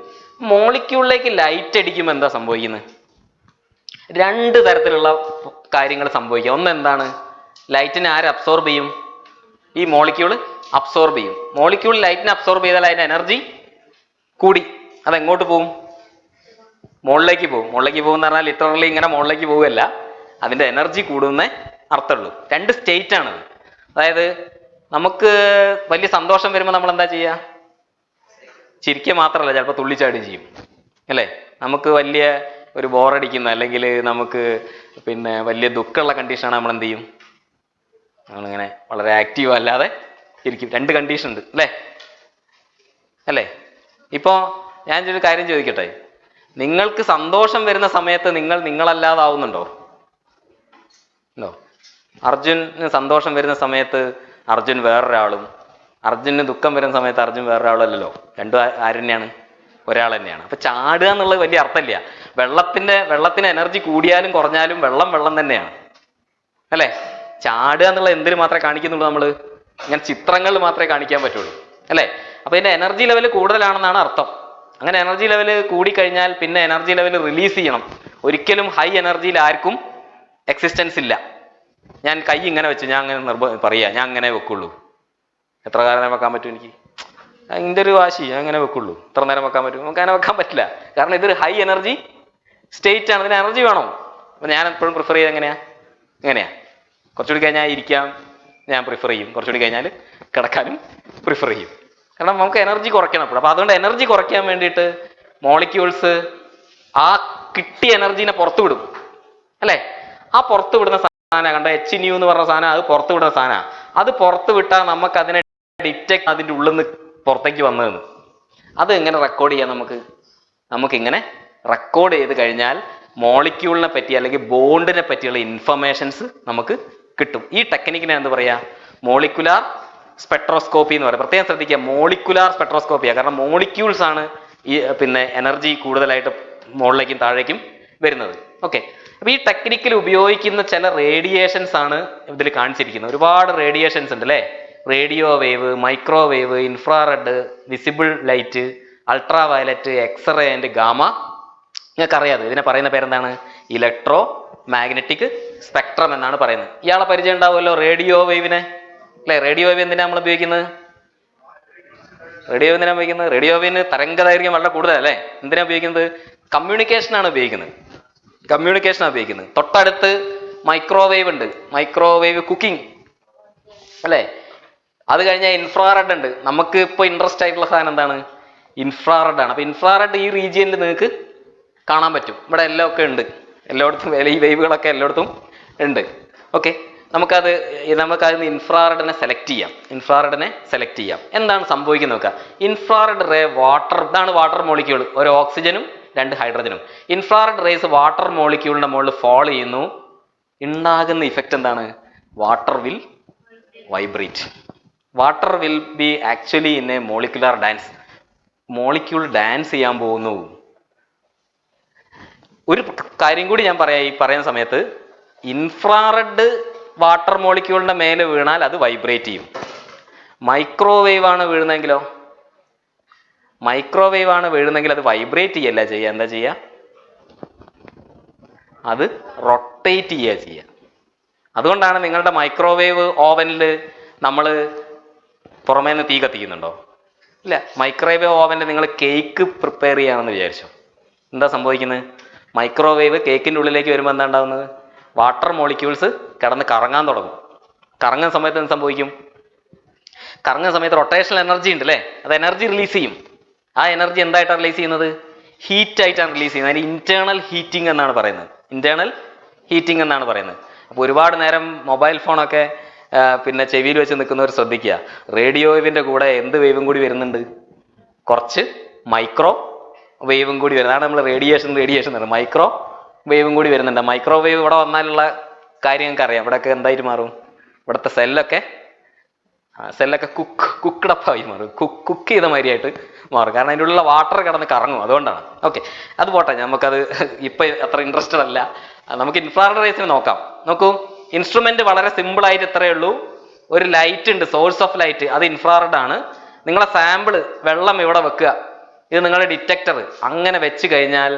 [SPEAKER 3] മോളിക്യൂളിലേക്ക് ലൈറ്റ് അടിക്കുമ്പോൾ എന്താ സംഭവിക്കുന്നത്? 2 തരത്തിലുള്ള കാര്യങ്ങൾ സംഭവിക്കുക. ഒന്ന് എന്താണ്? ലൈറ്റിനെ ആര് അബ്സോർബ് ചെയ്യും? ഈ മോളിക്യൂൾ അബ്സോർബ് ചെയ്യും. മോളിക്യൂൾ ലൈറ്റിനെ അബ്സോർബ് ചെയ്താൽ അതിന്റെ എനർജി കൂടി. അതെങ്ങോട്ട് പോകും? മുകളിലേക്ക് പോകും. മുകളിലേക്ക് പോകും എന്ന് പറഞ്ഞാൽ ലിറ്ററലി ഇങ്ങനെ മുകളിലേക്ക് പോവുകയല്ല, അതിന്റെ എനർജി കൂടുന്നേ അർത്ഥമുള്ളൂ. 2 സ്റ്റേറ്റ് ആണത്. അതായത് നമുക്ക് വലിയ സന്തോഷം വരുമ്പോൾ നമ്മൾ എന്താ ചെയ്യുക? ചിരിക്കുക മാത്രമല്ല, ചിലപ്പോൾ തുള്ളിച്ചാടുകയും ചെയ്യും അല്ലേ? നമുക്ക് വലിയ ഒരു ബോറടിക്കുന്ന അല്ലെങ്കിൽ നമുക്ക് വലിയ ദുഃഖമുള്ള കണ്ടീഷനാണ് നമ്മൾ എന്ത് ചെയ്യും? നമ്മളിങ്ങനെ വളരെ ആക്റ്റീവ് അല്ലാതെ ഇരിക്കും. 2 കണ്ടീഷൻ ഉണ്ട് അല്ലേ? ഇപ്പോൾ ഞാൻ ഒരു കാര്യം ചോദിക്കട്ടെ, നിങ്ങൾക്ക് സന്തോഷം വരുന്ന സമയത്ത് നിങ്ങളല്ലാതാവുന്നുണ്ടോ? ഉണ്ടോ? അർജുന് സന്തോഷം വരുന്ന സമയത്ത് അർജുൻ വേറൊരാളും, അർജുന് ദുഃഖം വരുന്ന സമയത്ത് അർജുൻ വേറൊരാളും അല്ലല്ലോ. രണ്ടും ആര് തന്നെയാണ്? ഒരാൾ തന്നെയാണ്. അപ്പൊ ചാടുക എന്നുള്ളത് വലിയ അർത്ഥമില്ല. വെള്ളത്തിന് എനർജി കൂടിയാലും കുറഞ്ഞാലും വെള്ളം തന്നെയാണ് അല്ലേ? ചാടുക എന്നുള്ളത് എന്തിനു മാത്രമേ കാണിക്കുന്നുള്ളൂ? നമ്മൾ ഇങ്ങനെ ചിത്രങ്ങളിൽ മാത്രമേ കാണിക്കാൻ പറ്റുള്ളൂ അല്ലേ? അപ്പൊ ഇതിന്റെ എനർജി ലെവൽ കൂടുതലാണെന്നാണ് അർത്ഥം. അങ്ങനെ എനർജി ലെവൽ കൂടിക്കഴിഞ്ഞാൽ പിന്നെ എനർജി ലെവൽ റിലീസ് ചെയ്യണം. ഒരിക്കലും ഹൈ എനർജിയിൽ ആർക്കും എക്സിസ്റ്റൻസ് ഇല്ല. ഞാൻ കൈ ഇങ്ങനെ വെച്ച് ഞാൻ അങ്ങനെ പറയാ ഞാൻ അങ്ങനെ വെക്കുള്ളൂ. എത്ര കാലം വെക്കാൻ പറ്റും എനിക്ക്? അതിൻ്റെ ഒരു വാശി, ഞാൻ അങ്ങനെ വെക്കുള്ളൂ. എത്ര നേരം വെക്കാൻ പറ്റും? നമുക്ക് അങ്ങനെ വെക്കാൻ പറ്റില്ല. കാരണം ഇതൊരു ഹൈ എനർജി സ്റ്റേറ്റ് ആണ്. ഇതിന് എനർജി വേണം. അപ്പൊ ഞാൻ എപ്പോഴും പ്രിഫർ ചെയ്ത് എങ്ങനെയാ കുറച്ചുകൂടി കഴിഞ്ഞാൽ ഇരിക്കാം ഞാൻ പ്രിഫർ ചെയ്യും, കുറച്ചുകൂടി കഴിഞ്ഞാൽ കിടക്കാനും പ്രിഫർ ചെയ്യും. കാരണം നമുക്ക് എനർജി കുറയ്ക്കണം എപ്പോഴും. അപ്പൊ അതുകൊണ്ട് എനർജി കുറയ്ക്കാൻ വേണ്ടിയിട്ട് മോളിക്യൂൾസ് ആ കിട്ടിയ എനർജീനെ പുറത്തു വിടും അല്ലേ? ആ പുറത്തു വിടുന്ന സാധനം കണ്ട HNU എന്ന് പറഞ്ഞ സാധനം, അത് പുറത്തു വിടുന്ന സാധനമാണ്. അത് പുറത്തു വിട്ടാൽ നമുക്ക് അതിനെ ഡിറ്റക്ട് അതിൻ്റെ ഉള്ളിൽ നിന്ന് പുറത്തേക്ക് വന്നതെന്ന്. അത് എങ്ങനെ റെക്കോർഡ് ചെയ്യാം? നമുക്കിങ്ങനെ റെക്കോർഡ് ചെയ്ത് കഴിഞ്ഞാൽ മോളിക്യൂളിനെ പറ്റി അല്ലെങ്കിൽ ബോണ്ടിനെ പറ്റിയുള്ള ഇൻഫർമേഷൻസ് നമുക്ക് കിട്ടും. ഈ ടെക്നിക്കിനെ എന്ത് പറയാ? മോളിക്കുലാർ സ്പെക്ട്രോസ്കോപ്പി എന്ന് പറയാം. പ്രത്യേകം ശ്രദ്ധിക്കുക, മോളിക്കുലാർ സ്പെക്ട്രോസ്കോപ്പിയാണ്. കാരണം മോളിക്യൂൾസ് ആണ് ഈ എനർജി കൂടുതലായിട്ട് മുകളിലേക്കും താഴേക്കും വരുന്നത്. ഓക്കെ, അപ്പൊ ഈ ടെക്നിക്കിൽ ഉപയോഗിക്കുന്ന ചില റേഡിയേഷൻസ് ആണ് ഇതിൽ കാണിച്ചിരിക്കുന്നത്. ഒരുപാട് റേഡിയേഷൻസ് ഉണ്ട് അല്ലേ? Radio wave, microwave, infrared, visible light, ultraviolet, x ray and gamma. നിങ്ങൾക്കറിയാതെ ഇതിനെ പറയുന്ന പേരെന്താണ്? ഇലക്ട്രോ മാഗ്നറ്റിക് സ്പെക്ട്രം എന്നാണ് പറയുന്നത്. ഇയാളെ പരിചയം ഉണ്ടാവുമല്ലോ റേഡിയോ വേവിനെ അല്ലെ? റേഡിയോ വേവ് എന്തിനാ നമ്മൾ ഉപയോഗിക്കുന്നത്? റേഡിയോ വേവിന് തരംഗദൈർഘ്യം വളരെ കൂടുതലല്ലേ? എന്തിനാ ഉപയോഗിക്കുന്നത്? കമ്മ്യൂണിക്കേഷനാണ് ഉപയോഗിക്കുന്നത്. തൊട്ടടുത്ത് മൈക്രോവേവ് ഉണ്ട്, മൈക്രോവേവ് കുക്കിംഗ് അല്ലേ? അത് കഴിഞ്ഞാൽ ഇൻഫ്രാറെഡ് ഉണ്ട്. നമുക്ക് ഇപ്പോൾ ഇൻട്രസ്റ്റ് ആയിട്ടുള്ള സാധനം എന്താണ്? ഇൻഫ്രാറെഡ് ആണ്. അപ്പൊ ഇൻഫ്രാറെഡ് ഈ റീജിയനിൽ നിങ്ങൾക്ക് കാണാൻ പറ്റും. ഇവിടെ എല്ലാം ഒക്കെ ഉണ്ട്, എല്ലായിടത്തും ഈ വേവുകളൊക്കെ എല്ലായിടത്തും ഉണ്ട്. ഓക്കെ, നമുക്കതിന് ഇൻഫ്രാറെഡിനെ സെലക്ട് ചെയ്യാം. എന്താണ് സംഭവിക്കുന്നത് നോക്കുക. ഇൻഫ്രാറെഡ് റേ ഇതാണ് വാട്ടർ മോളിക്യൂൾ, ഒരു ഓക്സിജനും 2 ഹൈഡ്രജനും. ഇൻഫ്രാറെഡ് റേസ് വാട്ടർ മോളിക്യൂളിന്റെ മുകളിൽ ഫോൾ ചെയ്യുന്നു. ഉണ്ടാകുന്ന ഇഫക്റ്റ് എന്താണ്? Water will vibrate. Water will be actually in A molecular dance. Molecule dance ചെയ്യാൻ പോകുന്നു. ഒരു കാര്യം കൂടി ഞാൻ പറയാം. ഈ പറയുന്ന സമയത്ത് ഇൻഫ്രാറെഡ് വാട്ടർ മോളിക്യൂളിന്റെ മേലെ വീണാൽ അത് വൈബ്രേറ്റ് ചെയ്യും. മൈക്രോവേവ് ആണ് വീഴുന്നെങ്കിൽ അത് വൈബ്രേറ്റ് ചെയ്യല്ല ചെയ്യുക. എന്താ ചെയ്യുക? അത് റൊട്ടേറ്റ് ചെയ്യുക. അതുകൊണ്ടാണ് നിങ്ങളുടെ മൈക്രോവേവ് ഓവനിൽ നമ്മൾ പുറമേ നിന്ന് തീ കത്തിക്കുന്നുണ്ടോ? ഇല്ല. മൈക്രോവേവ് ഓവനിൽ നിങ്ങൾ കേക്ക് പ്രിപ്പയർ ചെയ്യുകയാണെന്ന് വിചാരിച്ചോ, എന്താ സംഭവിക്കുന്നത്? മൈക്രോവേവ് കേക്കിൻ്റെ ഉള്ളിലേക്ക് വരുമ്പോൾ എന്താ ഉണ്ടാകുന്നത്? വാട്ടർ മോളിക്യൂൾസ് കിടന്ന് കറങ്ങാൻ തുടങ്ങും. കറങ്ങുന്ന സമയത്ത് എന്ത് സംഭവിക്കും? കറങ്ങുന്ന സമയത്ത് റൊട്ടേഷണൽ എനർജി ഉണ്ട് അല്ലേ? അത് എനർജി റിലീസ് ചെയ്യും. ആ എനർജി എന്തായിട്ടാണ് റിലീസ് ചെയ്യുന്നത്? ഹീറ്റായിട്ടാണ് റിലീസ് ചെയ്യുന്നത്. അതിന് ഇന്റേണൽ ഹീറ്റിംഗ് എന്നാണ് പറയുന്നത്. അപ്പോൾ ഒരുപാട് നേരം മൊബൈൽ ഫോണൊക്കെ പിന്നെ ചെവിയിൽ വെച്ച് നിൽക്കുന്നവർ ശ്രദ്ധിക്കുക. റേഡിയോ വേവിൻ്റെ കൂടെ എന്ത് വേവും കൂടി വരുന്നുണ്ട്? കുറച്ച് മൈക്രോ വേവും കൂടി വരുന്നത്. അതാണ് നമ്മൾ റേഡിയേഷൻ മൈക്രോ വേവും കൂടി വരുന്നുണ്ട്. മൈക്രോവേവ് ഇവിടെ വന്നാലുള്ള കാര്യം നിങ്ങൾക്ക് അറിയാം. ഇവിടെയൊക്കെ എന്തായിട്ട് മാറും? ഇവിടുത്തെ സെല്ലൊക്കെ കുക്കഡപ്പായി മാറും, കുക്ക് ചെയ്ത മാതിരിയായിട്ട് മാറും. കാരണം അതിൻ്റെ ഉള്ളിലുള്ള വാട്ടർ കിടന്ന് കറങ്ങും. അതുകൊണ്ടാണ്. ഓക്കെ, അത് പോട്ടെ, നമുക്കത് ഇപ്പം അത്ര ഇൻട്രസ്റ്റഡ് അല്ല. നമുക്ക് ഇൻഫ്രാറെഡ് റേസിന് നോക്കാം. നോക്കൂ, ഇൻസ്ട്രുമെന്റ് വളരെ സിമ്പിൾ ആയിട്ട് ഇത്രയേ ഉള്ളൂ. ഒരു ലൈറ്റ് ഉണ്ട്, സോഴ്സ് ഓഫ് ലൈറ്റ്, അത് ഇൻഫ്രാറെഡ് ആണ്. നിങ്ങളെ സാമ്പിള് വെള്ളം ഇവിടെ വെക്കുക. ഇത് നിങ്ങളുടെ ഡിറ്റക്ടർ. അങ്ങനെ വെച്ച് കഴിഞ്ഞാൽ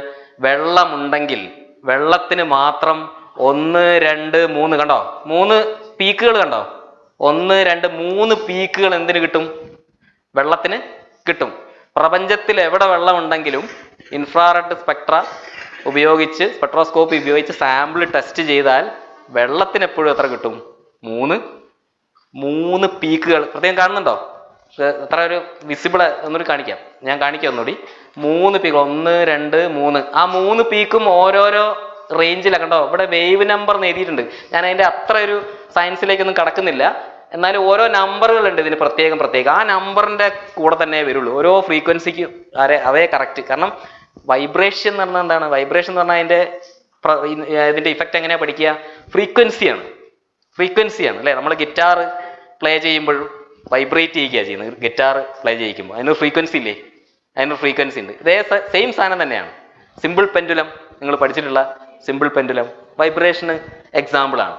[SPEAKER 3] വെള്ളമുണ്ടെങ്കിൽ വെള്ളത്തിന് മാത്രം 1, 2, 3 കണ്ടോ? 3 പീക്കുകൾ കണ്ടോ? 1, 2, 3 പീക്കുകൾ എന്തിനു കിട്ടും? വെള്ളത്തിന് കിട്ടും. പ്രപഞ്ചത്തിൽ എവിടെ വെള്ളമുണ്ടെങ്കിലും ഇൻഫ്രാറെഡ് സ്പെക്ട്രോസ്കോപ്പി ഉപയോഗിച്ച് സാമ്പിൾ ടെസ്റ്റ് ചെയ്താൽ വെള്ളത്തിന് എപ്പോഴും എത്ര കിട്ടും? 3 പീക്കുകൾ. പ്രത്യേകം കാണുന്നുണ്ടോ? എത്ര ഒരു വിസിബിൾ ഒന്നുകൂടി കാണിക്കാം. ഞാൻ കാണിക്കാം ഒന്നുകൂടി. 3 പീക്കുകൾ, 1, 2, 3. ആ 3 പീക്കും ഓരോരോ റേഞ്ചിലാണ് കണ്ടോ? ഇവിടെ വേവ് നമ്പർ എഴുതിയിട്ടുണ്ട്. ഞാൻ അതിന്റെ അത്ര ഒരു സയൻസിലേക്കൊന്നും കടക്കുന്നില്ല. എന്നാലും ഓരോ നമ്പറുകൾ ഉണ്ട് ഇതിന് പ്രത്യേകം. ആ നമ്പറിന്റെ കൂടെ തന്നെ വരുള്ളൂ. ഓരോ ഫ്രീക്വൻസിക്ക് അതേ കറക്റ്റ്. കാരണം വൈബ്രേഷൻ എന്ന് പറഞ്ഞാൽ എന്താണ്? വൈബ്രേഷൻ എന്ന് പറഞ്ഞാൽ അതിന്റെ ഇതിന്റെ ഇഫക്റ്റ് എങ്ങനെയാ പഠിക്കുക? ഫ്രീക്വൻസിയാണ് അല്ലേ? നമ്മൾ ഗിറ്റാർ പ്ലേ ചെയ്യുമ്പോഴും വൈബ്രേറ്റ് ചെയ്യുകയാണ് ചെയ്യുന്നത്. ഗിറ്റാർ പ്ലേ ചെയ്യിക്കുമ്പോൾ അതിനൊരു ഫ്രീക്വൻസി ഇല്ലേ? അതിനൊരു ഫ്രീക്വൻസി ഉണ്ട്. ഇതേ സെയിം സാധനം തന്നെയാണ്. സിമ്പിൾ പെൻഡുലം, നിങ്ങൾ പഠിച്ചിട്ടുള്ള സിമ്പിൾ പെൻഡുലം വൈബ്രേഷൻ എക്സാമ്പിളാണ്.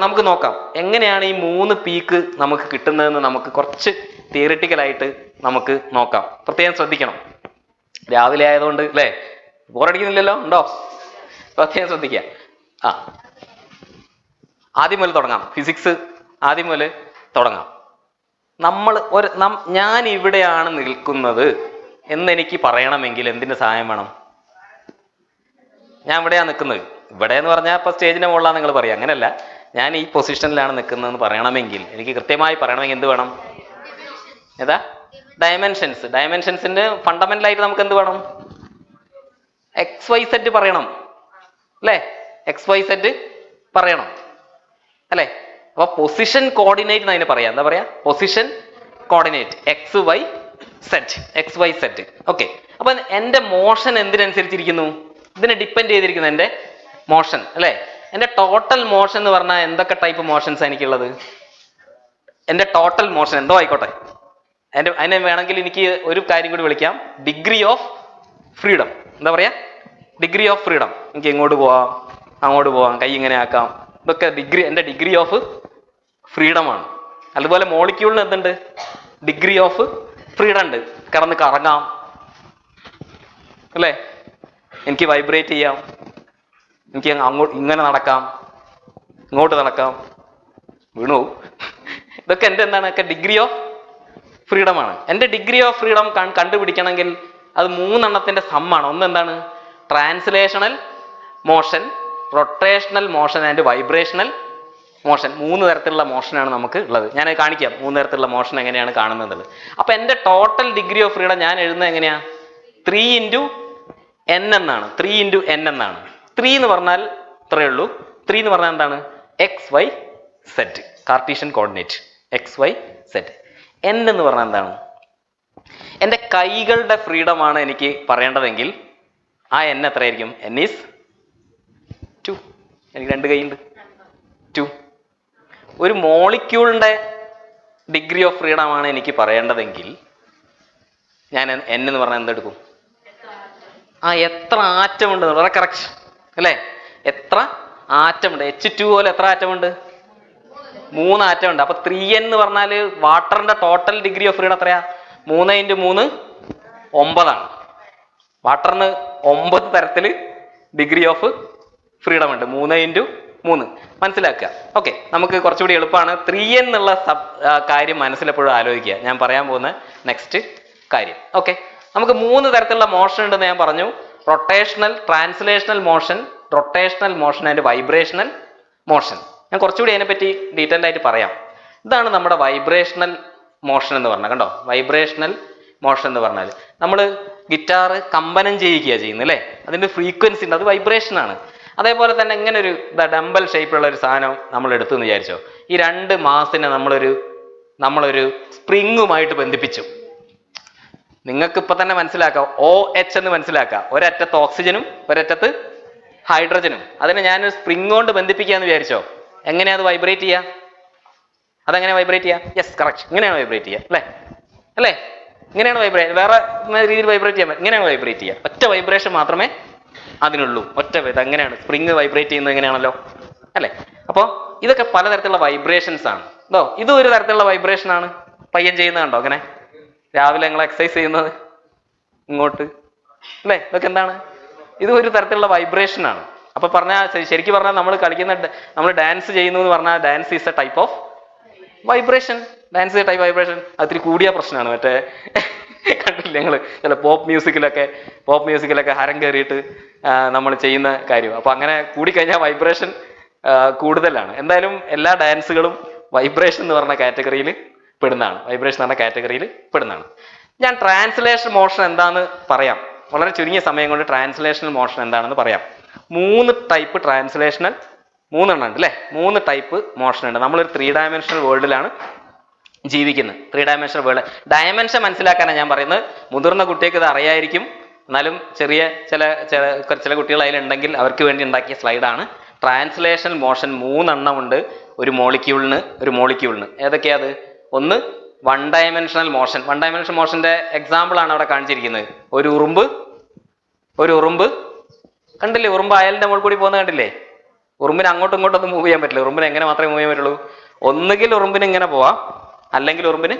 [SPEAKER 3] നമുക്ക് നോക്കാം എങ്ങനെയാണ് ഈ 3 പീക്ക് നമുക്ക് കിട്ടുന്നതെന്ന്. നമുക്ക് കുറച്ച് തിയറിറ്റിക്കലായിട്ട് നമുക്ക് നോക്കാം. പ്രത്യേകം ശ്രദ്ധിക്കണം, രാവിലെ ആയതുകൊണ്ട് അല്ലേ? ബോറടിക്കുന്നില്ലല്ലോ? ഉണ്ടോ? പ്രത്യേകം ശ്രദ്ധിക്കുക. ആദ്യം മുതൽ തുടങ്ങാം. ഫിസിക്സ് ആദ്യം മുതൽ തുടങ്ങാം. ഞാൻ ഇവിടെയാണ് നിൽക്കുന്നത് എന്നെനിക്ക് പറയണമെങ്കിൽ എന്തിന്റെ സഹായം വേണം? ഞാൻ ഇവിടെയാണ് നിൽക്കുന്നത്. ഇവിടെ എന്ന് പറഞ്ഞാൽ ഇപ്പൊ സ്റ്റേജിന്റെ മുകളിലാണ് നിങ്ങൾ പറയുക. അങ്ങനെയല്ല, ഞാൻ ഈ പൊസിഷനിലാണ് നിൽക്കുന്നതെന്ന് പറയണമെങ്കിൽ, എനിക്ക് കൃത്യമായി പറയണമെങ്കിൽ എന്ത് വേണം? ഏതാ? ഡയമെൻഷൻസിന്റെ ഫണ്ടമെന്റൽ ആയിട്ട് നമുക്ക് എന്ത് വേണം? XYZ പറയണം അല്ലേ? XYZ പറയണം അല്ലേ? അപ്പൊ പൊസിഷൻ കോർഡിനേറ്റ് അതിന് പറയാം. എന്താ പറയാ? Position coordinate XYZ. ഓക്കെ. അപ്പൊ എന്റെ മോഷൻ എന്തിനനുസരിച്ചിരിക്കുന്നു? ഇതിനെ ഡിപ്പെൻഡ് ചെയ്തിരിക്കുന്നു എന്റെ മോഷൻ അല്ലേ? എന്റെ ടോട്ടൽ മോഷൻ എന്ന് പറഞ്ഞാൽ എന്തൊക്കെ ടൈപ്പ് മോഷൻസ് എനിക്കുള്ളത്? എന്റെ ടോട്ടൽ മോഷൻ എന്തോ ആയിക്കോട്ടെ, അതിനെ വേണമെങ്കിൽ എനിക്ക് ഒരു കാര്യം കൂടി വിളിക്കാം, ഡിഗ്രി ഓഫ് ഫ്രീഡം. എന്താ പറയാ? Degree of freedom. എനിക്ക് എങ്ങോട്ട് പോവാം, അങ്ങോട്ട് പോവാം, കൈ ഇങ്ങനെ ആക്കാം. ഇതൊക്കെ എന്റെ ഡിഗ്രി ഓഫ് ഫ്രീഡം ആണ്. അതുപോലെ മോളിക്യൂളിന് എന്തുണ്ട്? ഡിഗ്രി ഓഫ് ഫ്രീഡം ഉണ്ട്. കിടന്ന് കറങ്ങാം അല്ലേ? എനിക്ക് വൈബ്രേറ്റ് ചെയ്യാം, എനിക്ക് ഇങ്ങനെ നടക്കാം, ഇങ്ങോട്ട് നടക്കാം, വീണു. ഇതൊക്കെ എൻ്റെ എന്താണ്? ഒക്കെ ഡിഗ്രി ഓഫ് ഫ്രീഡം ആണ്. എൻ്റെ ഡിഗ്രി ഓഫ് ഫ്രീഡം കണ്ടുപിടിക്കണമെങ്കിൽ അത് 3 എണ്ണത്തിന്റെ സമ്മാണ്. ഒന്ന് എന്താണ്? Translational motion, rotational motion and vibrational motion. 3 തരത്തിലുള്ള മോഷനാണ് നമുക്ക് ഉള്ളത്. ഞാൻ കാണിക്കാം 3 തരത്തിലുള്ള മോഷൻ എങ്ങനെയാണ് കാണുന്നത്. അപ്പൊ എൻ്റെ ടോട്ടൽ ഡിഗ്രി ഓഫ് ഫ്രീഡം ഞാൻ എഴുതുന്നത് എങ്ങനെയാ? 3 × n എന്നാണ്. 3 × n എന്നാണ്. 3 എന്ന് പറഞ്ഞാൽ ഇത്രയേ ഉള്ളൂ. 3 എന്ന് പറഞ്ഞാൽ എന്താണ്? XYZ, Cartesian coordinate XYZ. n എന്ന് പറഞ്ഞാൽ എന്താണ്? എൻ്റെ കൈകളുടെ ഫ്രീഡം ആണ് എനിക്ക് പറയേണ്ടതെങ്കിൽ ആ n എത്രയായിരിക്കും? n is 2. എനിക്ക് 2 കൈയുണ്ട്, 2. ഒരു മോളിക്യൂളിന്റെ ഡിഗ്രി ഓഫ് ഫ്രീഡം ആണ് എനിക്ക് പറയേണ്ടതെങ്കിൽ ഞാൻ n എന്ന് പറഞ്ഞാൽ എന്തെടുക്കും? എത്ര ആറ്റം ഉണ്ട്? വളരെ കറക്റ്റ് അല്ലേ? എത്ര ആറ്റം ഉണ്ട്? H2O എത്ര ആറ്റം ഉണ്ട്? 3 ആറ്റം ഉണ്ട്. അപ്പൊ 3n എന്ന് പറഞ്ഞാല് വാട്ടറിന്റെ ടോട്ടൽ ഡിഗ്രി ഓഫ് ഫ്രീഡം എത്രയാ? 3 × 3 9 ആണ്. വാട്ടറിന് 9 തരത്തില് ഡിഗ്രി ഓഫ് ഫ്രീഡം ഉണ്ട്. 3 × 3 മനസ്സിലാക്കുക. ഓക്കെ, നമുക്ക് കുറച്ചുകൂടി എളുപ്പമാണ്. 3n എന്നുള്ള കാര്യം മനസ്സിലെപ്പോഴും ആലോചിക്കുക. ഞാൻ പറയാൻ പോകുന്ന നെക്സ്റ്റ് കാര്യം. ഓക്കെ, നമുക്ക് 3 തരത്തിലുള്ള മോഷൻ ഉണ്ടെന്ന് ഞാൻ പറഞ്ഞു. Rotational, translational motion and vibrational motion. ഞാൻ കുറച്ചുകൂടി അതിനെപ്പറ്റി ഡീറ്റെയിൽ ആയിട്ട് പറയാം. ഇതാണ് നമ്മുടെ വൈബ്രേഷണൽ മോഷൻ എന്ന് പറഞ്ഞാൽ. കണ്ടോ, വൈബ്രേഷണൽ മോഷൻ എന്ന് പറഞ്ഞാൽ നമ്മൾ ഗിറ്റാർ കമ്പനം ചെയ്യിക്കുക ചെയ്യുന്നത് അല്ലേ? അതിന്റെ ഫ്രീക്വൻസി ഉണ്ട്, അത് വൈബ്രേഷൻ ആണ്. അതേപോലെ തന്നെ ഇങ്ങനെ ഒരു ഡംബൽ ഷേപ്പിലുള്ള ഒരു സാധനം നമ്മൾ എടുത്തു എന്ന് വിചാരിച്ചോ. ഈ 2 മാസിനെ നമ്മളൊരു സ്പ്രിങ്ങുമായിട്ട് ബന്ധിപ്പിച്ചു. നിങ്ങൾക്ക് ഇപ്പൊ തന്നെ മനസ്സിലാക്കാം, OH എന്ന് മനസ്സിലാക്കാം. ഒരറ്റത്ത് ഓക്സിജനും ഒരറ്റത്ത് ഹൈഡ്രജനും. അതിനെ ഞാൻ സ്പ്രിങ് കൊണ്ട് ബന്ധിപ്പിക്കാന്ന് വിചാരിച്ചോ. എങ്ങനെയാ അത് വൈബ്രേറ്റ് ചെയ്യുക? അതെങ്ങനെ വൈബ്രേറ്റ് ചെയ്യുക? Yes, correct. ഇങ്ങനെയാണ് വൈബ്രേറ്റ് ചെയ്യുക അല്ലേ? ഇങ്ങനെയാണ് വൈബ്രേറ്റ്. വേറെ രീതിയിൽ വൈബ്രേറ്റ് ചെയ്യാൻ ഇങ്ങനെയാണ് വൈബ്രേറ്റ് ചെയ്യുക. ഒറ്റ വൈബ്രേഷൻ മാത്രമേ അതിനുള്ളൂ. എങ്ങനെയാണ് സ്പ്രിങ് വൈബ്രേറ്റ് ചെയ്യുന്നത്? എങ്ങനെയാണല്ലോ അല്ലേ? അപ്പോൾ ഇതൊക്കെ പലതരത്തിലുള്ള വൈബ്രേഷൻസ് ആണ്. ഇതും ഒരു തരത്തിലുള്ള വൈബ്രേഷൻ ആണ്. പയ്യൻ ചെയ്യുന്നത് കണ്ടോ? അങ്ങനെ രാവിലെ നിങ്ങൾ എക്സസൈസ് ചെയ്യുന്നത് ഇങ്ങോട്ട് അല്ലേ? ഇതൊക്കെ എന്താണ്? ഇത് ഒരു തരത്തിലുള്ള വൈബ്രേഷൻ ആണ്. അപ്പൊ ശരിക്കും പറഞ്ഞാൽ നമ്മൾ ഡാൻസ് ചെയ്യുന്നു എന്ന് പറഞ്ഞാൽ dance is a type of vibration. Dance type vibration അതിരി കൂടിയ പ്രശ്നമാണ്. മറ്റേ കണ്ടില്ലേ നിങ്ങൾ ചില പോപ്പ് മ്യൂസിക്കിലൊക്കെ ഹരം കയറിയിട്ട് നമ്മൾ ചെയ്യുന്ന കാര്യം. അപ്പൊ അങ്ങനെ കൂടിക്കഴിഞ്ഞാൽ വൈബ്രേഷൻ കൂടുതലാണ്. എന്തായാലും എല്ലാ ഡാൻസുകളും വൈബ്രേഷൻ എന്ന് പറഞ്ഞ കാറ്റഗറിയിൽ പെടുന്നതാണ്. ഞാൻ ട്രാൻസ്ലേഷൻ മോഷൻ എന്താന്ന് പറയാം. വളരെ ചുരുങ്ങിയ സമയം കൊണ്ട് ട്രാൻസ്ലേഷണൽ മോഷൻ എന്താണെന്ന് പറയാം. 3 ടൈപ്പ് ട്രാൻസ്ലേഷണൽ, 3 എണ്ണം ഉണ്ട് അല്ലേ? 3 ടൈപ്പ് മോഷൻ ഉണ്ട്. നമ്മളൊരു 3 ഡയമെൻഷണൽ വേൾഡിലാണ് ജീവിക്കുന്നത്. 3 ഡയമെൻഷണൽ വേൾഡ്. ഡയമെൻഷൻ മനസ്സിലാക്കാനാണ് ഞാൻ പറയുന്നത്. മുതിർന്ന കുട്ടികൾക്ക് ഇത് അറിയായിരിക്കും, എന്നാലും ചെറിയ ചില കുട്ടികൾ അതിലുണ്ടെങ്കിൽ അവർക്ക് വേണ്ടി ഉണ്ടാക്കിയ സ്ലൈഡാണ്. ട്രാൻസ്ലേഷൻ മോഷൻ 3 എണ്ണം ഉണ്ട് ഒരു മോളിക്യൂളിന്. ഏതൊക്കെയാ അത്? ഒന്ന് one dimensional motion. One dimensional മോഷന്റെ എക്സാമ്പിൾ ആണ് അവിടെ കാണിച്ചിരിക്കുന്നത്. ഒരു ഉറുമ്പ് കണ്ടില്ലേ? ഉറുമ്പ് അയലിന്റെ മുകളിൽ കൂടി പോകുന്നത് കണ്ടില്ലേ? ഉറുമ്പിന് അങ്ങോട്ടും ഇങ്ങോട്ടൊന്നും മൂവ് ചെയ്യാൻ പറ്റില്ല. ഉറുമ്പിന് എങ്ങനെ മാത്രമേ മൂവ് ചെയ്യാൻ പറ്റുള്ളൂ? ഒന്നുകിൽ ഉറുമ്പിന് ഇങ്ങനെ പോവാം, അല്ലെങ്കിൽ ഉറുമ്പിന്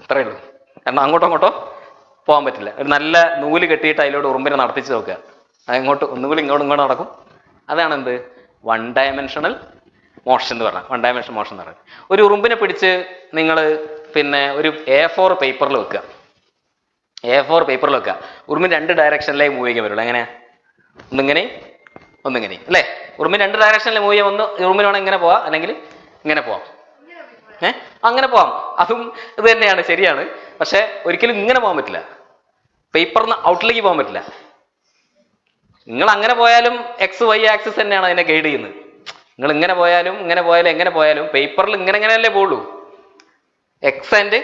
[SPEAKER 3] ഇത്രയേ ഉള്ളൂ. കാരണം അങ്ങോട്ടോ പോകാൻ പറ്റില്ല. ഒരു നല്ല നൂല് കെട്ടിയിട്ട് അതിലൂടെ ഉറുമ്പിനെ നടത്തിച്ച് നോക്കുക. ഒന്നുകൂടി ഇങ്ങോട്ടും നടക്കും. അതാണ് എന്ത്? വൺ ഡയമെൻഷണൽ മോഷൻ എന്ന് പറഞ്ഞാൽ. വൺ ഡയമെൻഷണൽ മോഷൻ എന്ന് പറഞ്ഞാൽ ഒരു ഉറുമ്പിനെ പിടിച്ച് നിങ്ങൾ പിന്നെ ഒരു A4 പേപ്പറിൽ വെക്കുക. ഉറുമ്പിന് 2 ഡയറക്ഷനിലേക്ക് മൂവ് ചെയ്യാൻ പറ്റുള്ളൂ. എങ്ങനെയാ? ഒന്നിങ്ങനെ അല്ലേ? ഉറുമ്പിന് 2 ഡയറക്ഷനിൽ മൂവ് ചെയ്യാൻ. ഒന്ന് ഉറുമ്പിന് വേണം ഇങ്ങനെ പോവാം, അല്ലെങ്കിൽ ഇങ്ങനെ പോവാം. അങ്ങനെ പോവാം. അതും ഇത് തന്നെയാണ്, ശരിയാണ്. പക്ഷെ ഒരിക്കലും ഇങ്ങനെ പോകാൻ പറ്റില്ല. പേപ്പറിന് ഔട്ടിലേക്ക് പോകാൻ പറ്റില്ല. നിങ്ങൾ അങ്ങനെ പോയാലും XY ആക്സിസ് തന്നെയാണ് അതിനെ ഗൈഡ് ചെയ്യുന്നത്. നിങ്ങൾ എങ്ങനെ പോയാലും പേപ്പറിൽ ഇങ്ങനെയല്ലേ പോകുള്ളൂ. X ആൻഡ്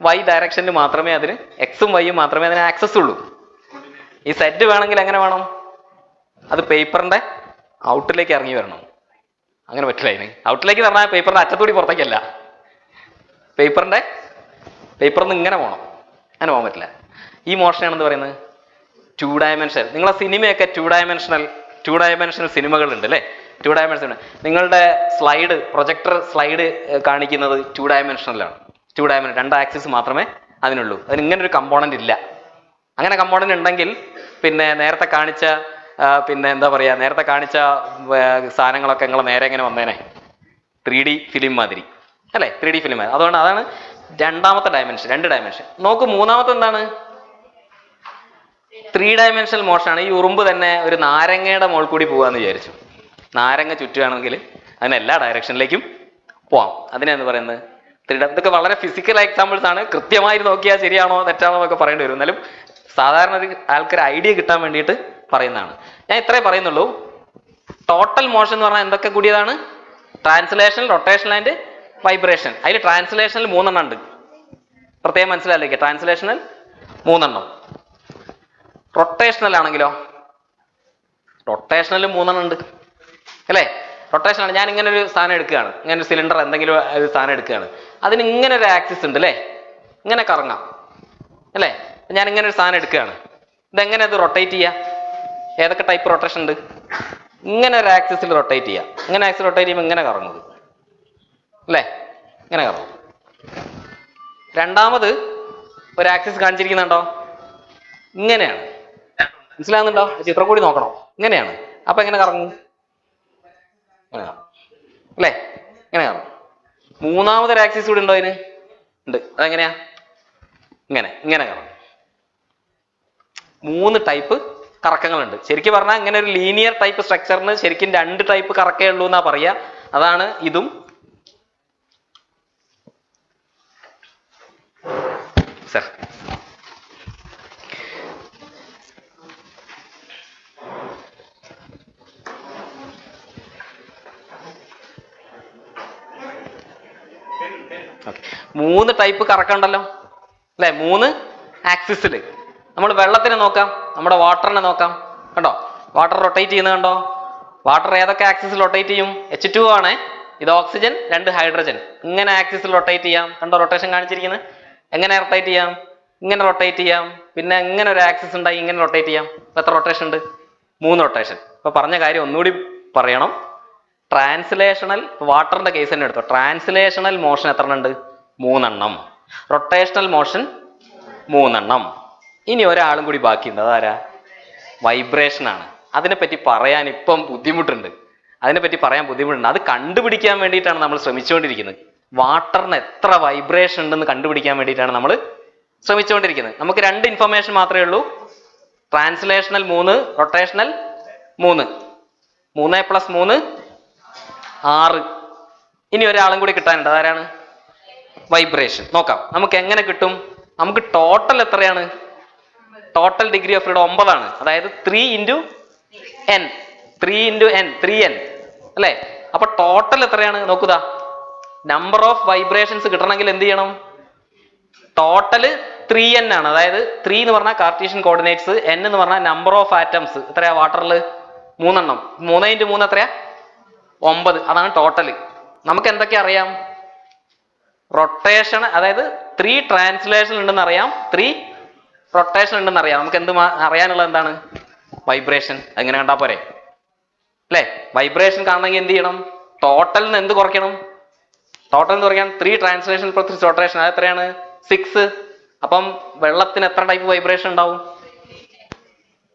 [SPEAKER 3] Y ഡയറക്ഷനിൽ മാത്രമേ അതിന്, Xഉം Yയും മാത്രമേ അതിന് ആക്സസ് ഉള്ളൂ. ഈ സെറ്റ് വേണമെങ്കിൽ എങ്ങനെ വേണം? അത് പേപ്പറിന്റെ ഔട്ടിലേക്ക് ഇറങ്ങി വരണം. അങ്ങനെ പറ്റില്ല. അതിന് ഔട്ടിലേക്ക് പറഞ്ഞാൽ പേപ്പറിന്റെ അറ്റത്തൂടി പുറത്തേക്കല്ല, പേപ്പറിൽ നിന്ന് ഇങ്ങനെ പോകണം. അങ്ങനെ പോകാൻ പറ്റില്ല. ഈ മോഷനാണെന്ന് പറയുന്നത് 2 ഡയമെൻഷനൽ. നിങ്ങളെ സിനിമയൊക്കെ 2 ഡയമെൻഷനൽ സിനിമകളുണ്ട് അല്ലേ? 2 ഡയമെൻഷനൽ. നിങ്ങളുടെ പ്രൊജക്ടർ സ്ലൈഡ് കാണിക്കുന്നത് 2 ഡയമെൻഷനിലാണ്. 2 ഡയമെൻഷൻ 2 ആക്സിസ് മാത്രമേ അതിനുള്ളൂ. അതിന് ഇങ്ങനെ ഒരു കമ്പോണന്റ് ഇല്ല. അങ്ങനെ കമ്പോണന്റ് ഉണ്ടെങ്കിൽ പിന്നെ നേരത്തെ കാണിച്ച സാധനങ്ങളൊക്കെ നിങ്ങൾ നേരെ എങ്ങനെ വന്നേനെ? 3D ഫിലിം മാതിരി അല്ലേ? 3D film. അതുകൊണ്ട് അതാണ് രണ്ടാമത്തെ ഡയമെൻഷൻ. 2 ഡയമെൻഷൻ. നോക്ക്, മൂന്നാമത്തെ എന്താണ്? 3 ഡയമെൻഷനൽ മോഷനാണ്. ഈ ഉറുമ്പ് തന്നെ ഒരു നാരങ്ങയുടെ മുകളിൽ കൂടി പോകാന്ന് വിചാരിച്ചു. നാരങ്ങ ചുറ്റുകയാണെങ്കിൽ അതിന് എല്ലാ ഡയറക്ഷനിലേക്കും പോവാം. അതിനെന്ന് പറയുന്നത് 3D. ഇതൊക്കെ വളരെ ഫിസിക്കൽ എക്സാമ്പിൾസ് ആണ്. കൃത്യമായി നോക്കിയാൽ ശരിയാണോ തെറ്റാണോ എന്നൊക്കെ പറയേണ്ടി വരും. എന്നാലും സാധാരണ ഒരു ആൾക്കൊരു ഐഡിയ കിട്ടാൻ വേണ്ടിയിട്ട് പറയുന്നതാണ്. ഞാൻ ഇത്രേ പറയുന്നുള്ളൂ. ടോട്ടൽ മോഷൻ എന്ന് പറഞ്ഞാൽ എന്തൊക്കെ കൂടിയതാണ്? Translation, rotation and vibration. അതിൽ ട്രാൻസ്ലേഷനിൽ 3 എണ്ണം ഉണ്ട്. പ്രത്യേകം മനസ്സിലാക്കിക്കുക. ട്രാൻസ്ലേഷനിൽ 3 എണ്ണം. റൊട്ടേഷണൽ ആണെങ്കിലോ? റൊട്ടേഷണൽ 3 എണ്ണം ഉണ്ട് അല്ലേ? റൊട്ടേഷനാണ്. ഞാൻ ഇങ്ങനെ ഒരു സാധനം എടുക്കുകയാണ്, ഇങ്ങനെ ഒരു സിലിണ്ടർ എന്തെങ്കിലും ഒരു സാധനം എടുക്കുകയാണ്. അതിന് ഇങ്ങനെ ഒരു ആക്സിസ് ഉണ്ട് അല്ലേ? ഇങ്ങനെ കറങ്ങാം അല്ലേ? ഞാൻ ഇങ്ങനെ ഒരു സാധനം എടുക്കുകയാണ്. ഇതെങ്ങനെ ഇത് റൊട്ടേറ്റ് ചെയ്യുക? ഏതൊക്കെ ടൈപ്പ് റൊട്ടേഷൻ ഉണ്ട്? ഇങ്ങനെ ഒരു ആക്സിസിൽ റൊട്ടേറ്റ് ചെയ്യുക. ഇങ്ങനെ ആക്സിസ് റൊട്ടേറ്റ് ചെയ്യുമ്പോൾ ഇങ്ങനെ കറങ്ങുന്നത് അല്ലേ? ഇങ്ങനെ കറങ്ങും. രണ്ടാമത് ഒരു ആക്സിസ് കാണിച്ചിരിക്കുന്നുണ്ടോ? ഇങ്ങനെയാണ്. മനസ്സിലാകുന്നുണ്ടോ? ചിത്രം കൂടി നോക്കണം. ഇങ്ങനെയാണ്. അപ്പൊ എങ്ങനെ കറങ്ങും? അല്ലേ? ഇങ്ങനെ കറങ്ങും. മൂന്നാമതൊരു ആക്സിസ് കൂടി ഉണ്ടോ? അതിന് ഉണ്ട്. അതെങ്ങനെയാ? ഇങ്ങനെ കറങ്ങും. 3 ടൈപ്പ് കറക്കങ്ങളുണ്ട്. ശരിക്കും പറഞ്ഞാൽ ഇങ്ങനെ ഒരു ലീനിയർ ടൈപ്പ് സ്ട്രക്ചറിന് ശരിക്കും 2 ടൈപ്പ് കറക്കേ ഉള്ളൂ എന്നാ പറയാ. അതാണ് ഇതും സർ. ഓക്കെ, 3 ടൈപ്പ് കറക്കമുണ്ടല്ലോ അല്ലെ? 3 ആക്സിസിൽ. നമ്മൾ വെള്ളത്തിനെ നോക്കാം, നമ്മുടെ വാട്ടറിനെ നോക്കാം. കണ്ടോ? വാട്ടർ റൊട്ടേറ്റ് ചെയ്യുന്നത് കണ്ടോ? വാട്ടർ ഏതൊക്കെ ആക്സിസിൽ റൊട്ടേറ്റ് ചെയ്യും? H2O ആണ്. ഇത് ഓക്സിജൻ, 2 ഹൈഡ്രജൻ. ഇങ്ങനെ ആക്സിസിൽ റൊട്ടേറ്റ് ചെയ്യാം. കണ്ടോ റൊട്ടേഷൻ കാണിച്ചിരിക്കുന്നത്? എങ്ങനെ റൊട്ടേറ്റ് ചെയ്യാം? ഇങ്ങനെ റൊട്ടേറ്റ് ചെയ്യാം. പിന്നെ ഇങ്ങനെ ഒരു ആക്സിസ് ഉണ്ടായി ഇങ്ങനെ റൊട്ടേറ്റ് ചെയ്യാം. എത്ര റൊട്ടേഷൻ ഉണ്ട്? 3 റൊട്ടേഷൻ. അപ്പൊ പറഞ്ഞ കാര്യം ഒന്നുകൂടി പറയണം. ട്രാൻസ്ലേഷണൽ, വാട്ടറിന്റെ കേസ് തന്നെ എടുത്തോ. ട്രാൻസ്ലേഷണൽ മോഷൻ എത്ര ഉണ്ട്? 3 എണ്ണം. റൊട്ടേഷണൽ മോഷൻ 3 എണ്ണം. ഇനി ഒരാളും കൂടി ബാക്കിയുണ്ട്. അതാരാ? വൈബ്രേഷൻ ആണ്. അതിനെപ്പറ്റി പറയാൻ ഇപ്പം ബുദ്ധിമുട്ടുണ്ട്. അത് കണ്ടുപിടിക്കാൻ വേണ്ടിയിട്ടാണ് നമ്മൾ ശ്രമിച്ചുകൊണ്ടിരിക്കുന്നത്. വാട്ടറിന് എത്ര വൈബ്രേഷൻ ഉണ്ടെന്ന് കണ്ടുപിടിക്കാൻ വേണ്ടിയിട്ടാണ് നമ്മൾ ശ്രമിച്ചുകൊണ്ടിരിക്കുന്നത്. നമുക്ക് 2 ഇൻഫർമേഷൻ മാത്രമേ ഉള്ളൂ. Translational 3, rotational 3. 3 + 3 6. ഇനി ഒരാളും കൂടി കിട്ടാനുണ്ട്. അതാരാണ്? വൈബ്രേഷൻ. നോക്കാം നമുക്ക് എങ്ങനെ കിട്ടും. നമുക്ക് ടോട്ടൽ എത്രയാണ്? ടോട്ടൽ ഡിഗ്രി ഓഫ് ഫ്രീഡം 9 ആണ്. അതായത് 3 × n 3n അല്ലേ? അപ്പൊ ടോട്ടൽ എത്രയാണ് നോക്കുക. നമ്പർ ഓഫ് വൈബ്രേഷൻസ് കിട്ടണമെങ്കിൽ എന്ത് ചെയ്യണം? ടോട്ടല് 3n ആണ്. അതായത് 3 എന്ന് പറഞ്ഞാൽ കാർട്ടീഷ്യൻ കോർഡിനേറ്റ്സ്, n എന്ന് പറഞ്ഞാൽ നമ്പർ ഓഫ് ആറ്റംസ്. എത്രയാ വാട്ടറിൽ? 3 എണ്ണം. 3 × 3 എത്രയാ? 9. അതാണ് ടോട്ടല്. നമുക്ക് എന്തൊക്കെ അറിയാം? റൊട്ടേഷൻ, അതായത് 3 ട്രാൻസ്ലേഷൻ ഉണ്ടെന്ന് അറിയാം, 3 റൊട്ടേഷൻ ഉണ്ടെന്ന് അറിയാം. നമുക്ക് എന്ത് അറിയാനുള്ളത് എന്താണ്? വൈബ്രേഷൻ. എങ്ങനെ കണ്ടാ പോരെ അല്ലേ? വൈബ്രേഷൻ കാണണമെങ്കിൽ എന്ത് ചെയ്യണം? ടോട്ടലിൽ നിന്ന് എന്ത് കുറയ്ക്കണം? ടോട്ടൽ എന്ന് പറയാൻ 3 ട്രാൻസ്ലേഷൻ + 3 റൊട്ടേഷൻ, അത് എത്രയാണ്? 6. അപ്പം വെള്ളത്തിന് എത്ര ടൈപ്പ് വൈബ്രേഷൻ ഉണ്ടാവും?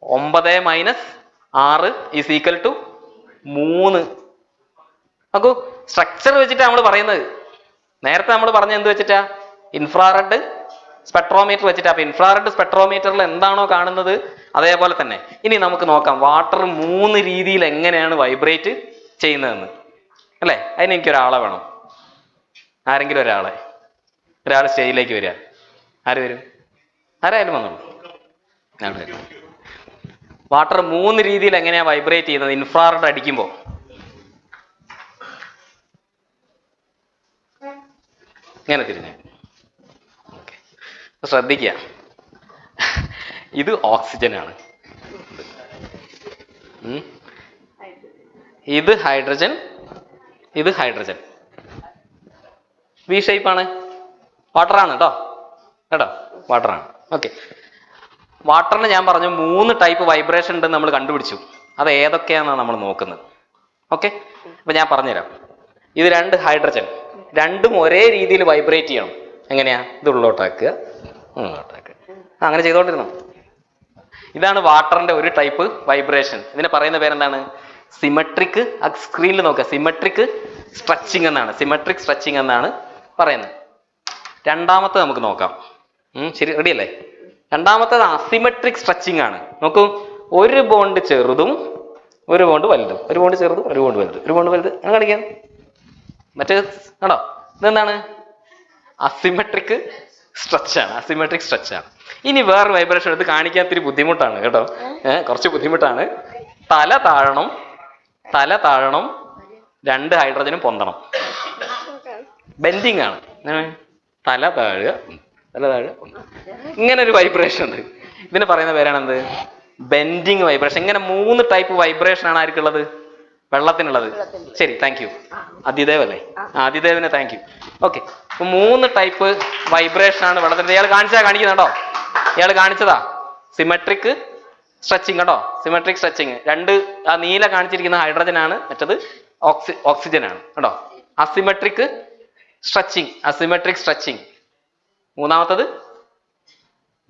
[SPEAKER 3] 9 - 6 = 3. നോക്കൂ, സ്ട്രക്ചർ വെച്ചിട്ടാണ് നമ്മൾ പറയുന്നത്. നേരത്തെ നമ്മൾ പറഞ്ഞ എന്ത് വെച്ചിട്ടാ? ഇൻഫ്രാറെഡ് സ്പെക്ട്രോമീറ്റർ വെച്ചിട്ടാ. അപ്പൊ ഇൻഫ്രാറെഡ് സ്പെക്ട്രോമീറ്ററിൽ എന്താണോ കാണുന്നത് അതേപോലെ തന്നെ. ഇനി നമുക്ക് നോക്കാം വാട്ടർ 3 രീതിയിൽ എങ്ങനെയാണ് വൈബ്രേറ്റ് ചെയ്യുന്നതെന്ന് അല്ലേ? അതിന് എനിക്കൊരാളെ വേണം. ആരെങ്കിലും ഒരാൾ സ്റ്റേജിലേക്ക് വരിക. ആര് വരും? ആരായാലും വന്നോളൂ. വാട്ടർ 3 രീതിയിൽ എങ്ങനെയാ വൈബ്രേറ്റ് ചെയ്യുന്നത് ഇൻഫ്രാറെഡ് അടിക്കുമ്പോൾ? ഇങ്ങനെ തിരിഞ്ഞ് ശ്രദ്ധിക്കുക. ഇത് ഓക്സിജൻ ആണ്, ഇത് ഹൈഡ്രജൻ, ഇത് ഹൈഡ്രജൻ. വി ഷേപ്പാണ്. വാട്ടറാണ് കേട്ടോ, വാട്ടറാണ്. ഓക്കെ, വാട്ടറിന് ഞാൻ പറഞ്ഞു 3 ടൈപ്പ് വൈബ്രേഷൻ ഉണ്ടെന്ന് നമ്മൾ കണ്ടുപിടിച്ചു. അത് ഏതൊക്കെയാണെന്നാണ് നമ്മൾ നോക്കുന്നത്. ഓക്കെ, അപ്പൊ ഞാൻ പറഞ്ഞുതരാം. ഇത് 2 ഹൈഡ്രജൻ, രണ്ടും ഒരേ രീതിയിൽ വൈബ്രേറ്റ് ചെയ്യണം. എങ്ങനെയാ? ഇത് ഉള്ളോട്ടാക്കുക, അങ്ങനെ ചെയ്തോണ്ടിരുന്നു. ഇതാണ് വാട്ടറിന്റെ ഒരു ടൈപ്പ് വൈബ്രേഷൻ. ഇതിനെ പറയുന്ന പേരെന്താണ്? സിമെട്രിക്. സ്ക്രീനിൽ നോക്കുക, സിമെട്രിക് സ്ട്രെച്ചിങ് എന്നാണ്. സിമെട്രിക് സ്ട്രെച്ചിങ് എന്നാണ് പറയുന്നത്. രണ്ടാമത്തെ നമുക്ക് നോക്കാം. ശരി, റെഡി അല്ലേ? രണ്ടാമത്തേത് അസിമെട്രിക് സ്ട്രെച്ചിങ് ആണ്. നോക്കൂ, ഒരു ബോണ്ട് ചെറുതും ഒരു ബോണ്ട് വലുതും, ഒരു ബോണ്ട് ചെറുതും ഒരു ബോണ്ട് വലുത്, ഒരു ബോണ്ട് വലുത്, അങ്ങനെ കാണിക്കാം. മറ്റേ കണ്ടോ, ഇതെന്താണ്? അസിമെട്രിക് സ്ട്രെച്ചാണ്, അസിമെട്രിക് സ്ട്രെച്ചാണ്. ഇനി വേറെ വൈബ്രേഷൻ എടുത്ത് കാണിക്കാൻ ഇത്തിരി ബുദ്ധിമുട്ടാണ് കേട്ടോ, കുറച്ച് ബുദ്ധിമുട്ടാണ്. തല താഴണം, 2 ഹൈഡ്രജനും പൊന്തണം. ബെൻഡിങ് ആണ്. തല താഴുക, ഇങ്ങനെ ഒരു വൈബ്രേഷൻ ഉണ്ട്. ഇതിന് പറയുന്ന പേരാണെന്ത്? Bending vibration. ഇങ്ങനെ 3 ടൈപ്പ് വൈബ്രേഷൻ ആണ് ആർക്കുള്ളത്? വെള്ളത്തിനുള്ളത്. ശരി, താങ്ക് യു. അതിദേവ് അല്ലേ? അതിദേവിന് താങ്ക് യു. ഓക്കെ, അപ്പൊ 3 ടൈപ്പ് വൈബ്രേഷൻ ആണ് വെള്ളത്തിന്റെ. ഇയാൾ കാണിക്കുന്നുണ്ടോ? ഇയാൾ കാണിച്ചതാ സിമെട്രിക് സ്ട്രെച്ചിങ് കേട്ടോ, സിമെട്രിക് സ്ട്രെച്ചിങ്. 2 ആ നീല കാണിച്ചിരിക്കുന്ന ഹൈഡ്രജൻ ആണ്, മറ്റത് ഓക്സിജൻ ആണ് കേട്ടോ. Asymmetric stretching. മൂന്നാമത്തത്